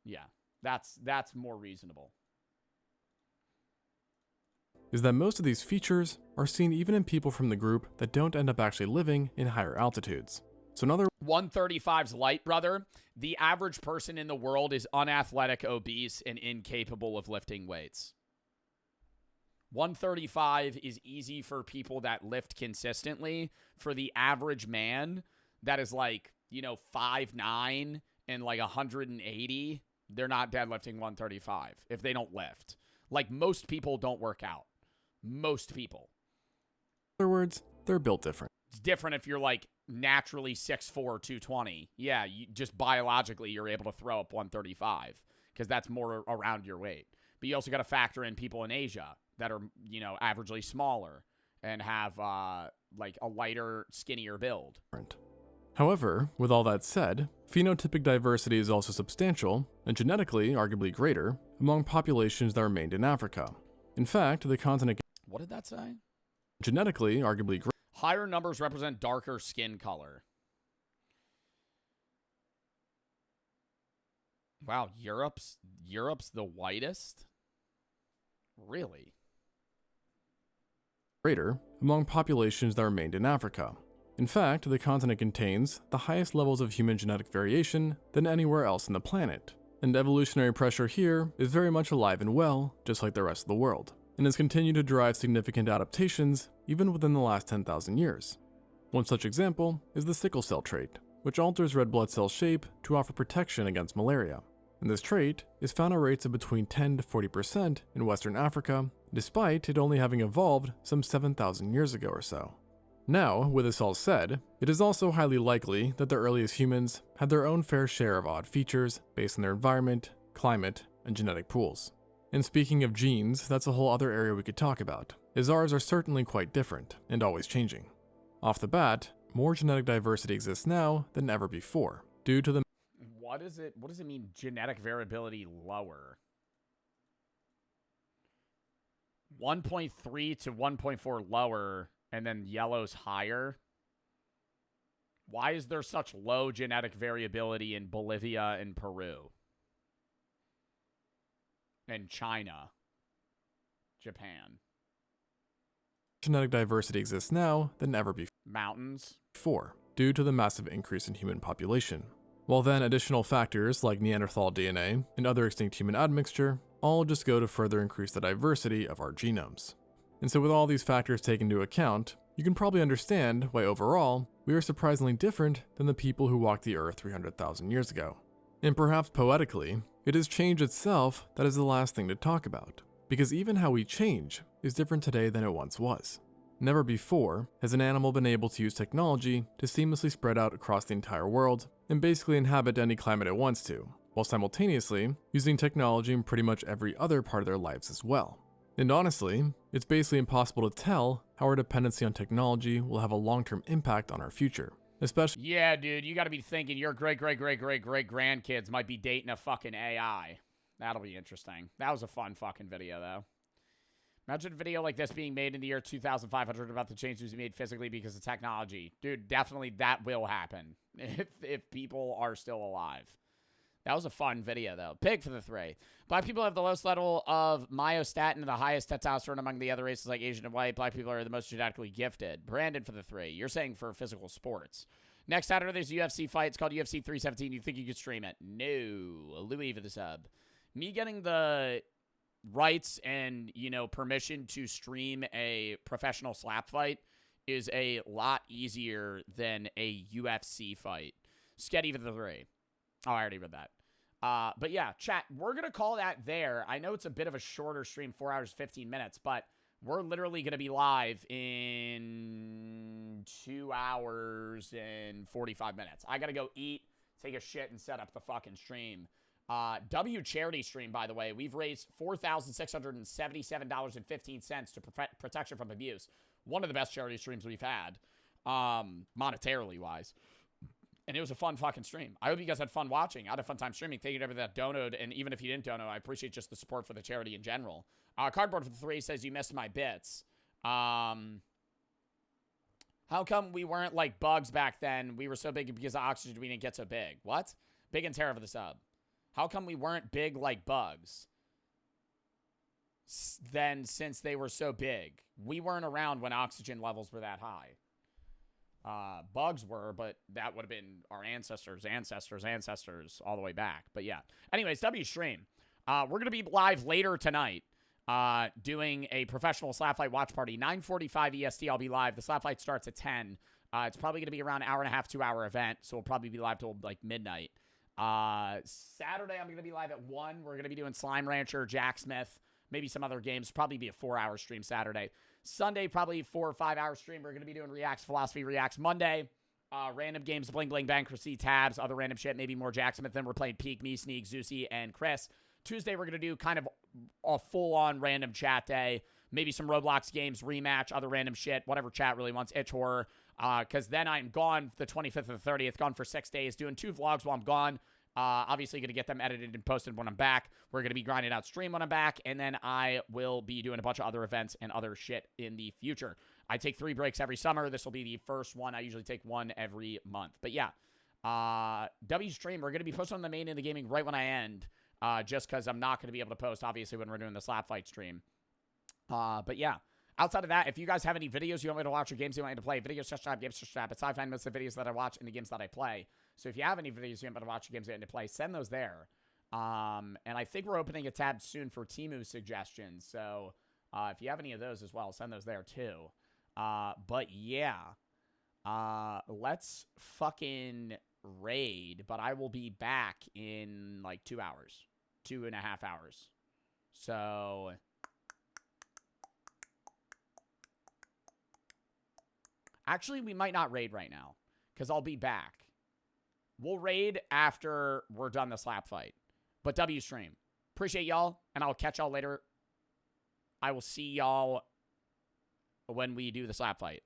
Yeah, that's more reasonable. Is that most of these features are seen even in people from the group that don't end up actually living in higher altitudes. So another 135's light, brother. The average person in the world is unathletic, obese, and incapable of lifting weights. 135 is easy for people that lift consistently. For the average man that is like, 5'9" and like 180, they're not deadlifting 135 if they don't lift. Like, most people don't work out. Most people. In other words, they're built different. It's different if you're like naturally 6'4", 220. Yeah, just biologically you're able to throw up 135 because that's more around your weight. But you also got to factor in people in Asia that are, averagely smaller and have like a lighter, skinnier build. However, with all that said, phenotypic diversity is also substantial, and genetically arguably greater, among populations that remained in Africa. In fact, the continent... What did that say? Genetically arguably greater. Higher numbers represent darker skin color. Wow, Europe's the whitest? Really? Greater among populations that remained in Africa. In fact, the continent contains the highest levels of human genetic variation than anywhere else on the planet, and evolutionary pressure here is very much alive and well, just like the rest of the world, and has continued to drive significant adaptations even within the last 10,000 years. One such example is the sickle cell trait, which alters red blood cell shape to offer protection against malaria. And this trait is found at rates of between 10 to 40% in Western Africa, despite it only having evolved some 7,000 years ago or so. Now, with this all said, it is also highly likely that the earliest humans had their own fair share of odd features based on their environment, climate, and genetic pools. And speaking of genes, that's a whole other area we could talk about, as ours are certainly quite different and always changing. Off the bat, more genetic diversity exists now than ever before, due to the... What does it mean, genetic variability lower? 1.3 to 1.4 lower, and then yellow's higher? Why is there such low genetic variability in Bolivia and Peru? And China? Japan? Genetic diversity exists now than ever Mountains? before, due to the massive increase in human population. While then additional factors like Neanderthal DNA and other extinct human admixture all just go to further increase the diversity of our genomes. And so with all these factors taken into account, you can probably understand why overall, we are surprisingly different than the people who walked the earth 300,000 years ago. And perhaps poetically, it is change itself that is the last thing to talk about, because even how we change is different today than it once was. Never before has an animal been able to use technology to seamlessly spread out across the entire world and basically inhabit any climate it wants to, while simultaneously using technology in pretty much every other part of their lives as well. And honestly, it's basically impossible to tell how our dependency on technology will have a long-term impact on our future, especially... Yeah, dude, you gotta be thinking your great-great-great-great-great-grandkids might be dating a fucking AI. That'll be interesting. That was a fun fucking video, though. Imagine a video like this being made in the year 2500 about the changes we made physically because of technology. Dude, definitely that will happen if people are still alive. That was a fun video, though. Pig for the 3. Black people have the lowest level of myostatin and the highest testosterone among the other races like Asian and white. Black people are the most genetically gifted. Brandon for the 3. You're saying for physical sports. Next Saturday, there's a UFC fight. It's called UFC 317. You think you could stream it? No. Louis for the sub. Me getting the rights and, permission to stream a professional slap fight is a lot easier than a UFC fight. Sketty for the 3. Oh, I already read that. But yeah, chat, we're going to call that there. I know it's a bit of a shorter stream, 4 hours, 15 minutes, but we're literally going to be live in 2 hours and 45 minutes. I got to go eat, take a shit, and set up the fucking stream. W charity stream, by the way. We've raised $4,677.15 to protection from abuse. One of the best charity streams we've had, monetarily wise. And it was a fun fucking stream. I hope you guys had fun watching. I had a fun time streaming. Thank you to everyone that donated. And even if you didn't donate, I appreciate just the support for the charity in general. Cardboard for the 3 says, you missed my bits. How come we weren't like bugs back then? We were so big because of oxygen we didn't get so big. What? Big and Terra for the sub. How come we weren't big like bugs? Then since they were so big. We weren't around when oxygen levels were that high. Bugs were, but that would have been our ancestors all the way back. But yeah. Anyways, W stream. We're going to be live later tonight doing a professional slap fight watch party. 9:45 EST, I'll be live. The slap fight starts at 10. It's probably going to be around an hour and a half, 2 hour event. So we'll probably be live till like midnight. Saturday, I'm going to be live at 1. We're going to be doing Slime Rancher, Jack Smith, maybe some other games. Probably be a 4-hour stream Saturday. Sunday, probably 4 or 5 hour stream. We're going to be doing Reacts, Philosophy Reacts. Monday, random games, Bling Bling, Bankruptcy, Tabs, other random shit, maybe more Jack Smith. Then we're playing Peak, me, Sneak, Zeusy, and Chris. Tuesday, we're going to do kind of a full-on random chat day. Maybe some Roblox games, rematch, other random shit, whatever chat really wants, itch horror. Because then I'm gone the 25th and the 30th, gone for 6 days, doing 2 vlogs while I'm gone. Obviously going to get them edited and posted when I'm back. We're going to be grinding out stream when I'm back. And then I will be doing a bunch of other events and other shit in the future. I take 3 breaks every summer. This will be the first one. I usually take 1 every month. But yeah, W stream, we're going to be posting on the main in the gaming right when I end. Just because I'm not going to be able to post, obviously, when we're doing the slap fight stream. But yeah, outside of that, if you guys have any videos you want me to watch or games you want me to play, videos subscribe, games subscribe. It's how I find most of the videos that I watch and the games that I play. So if you have any videos you want me to watch or games you want me to play, send those there. And I think we're opening a tab soon for Temu suggestions. So if you have any of those as well, send those there too. But yeah, let's fucking raid. But I will be back in like 2 hours, 2.5 hours. So actually, we might not raid right now because I'll be back. We'll raid after we're done the slap fight. But W stream. Appreciate y'all, and I'll catch y'all later. I will see y'all when we do the slap fight.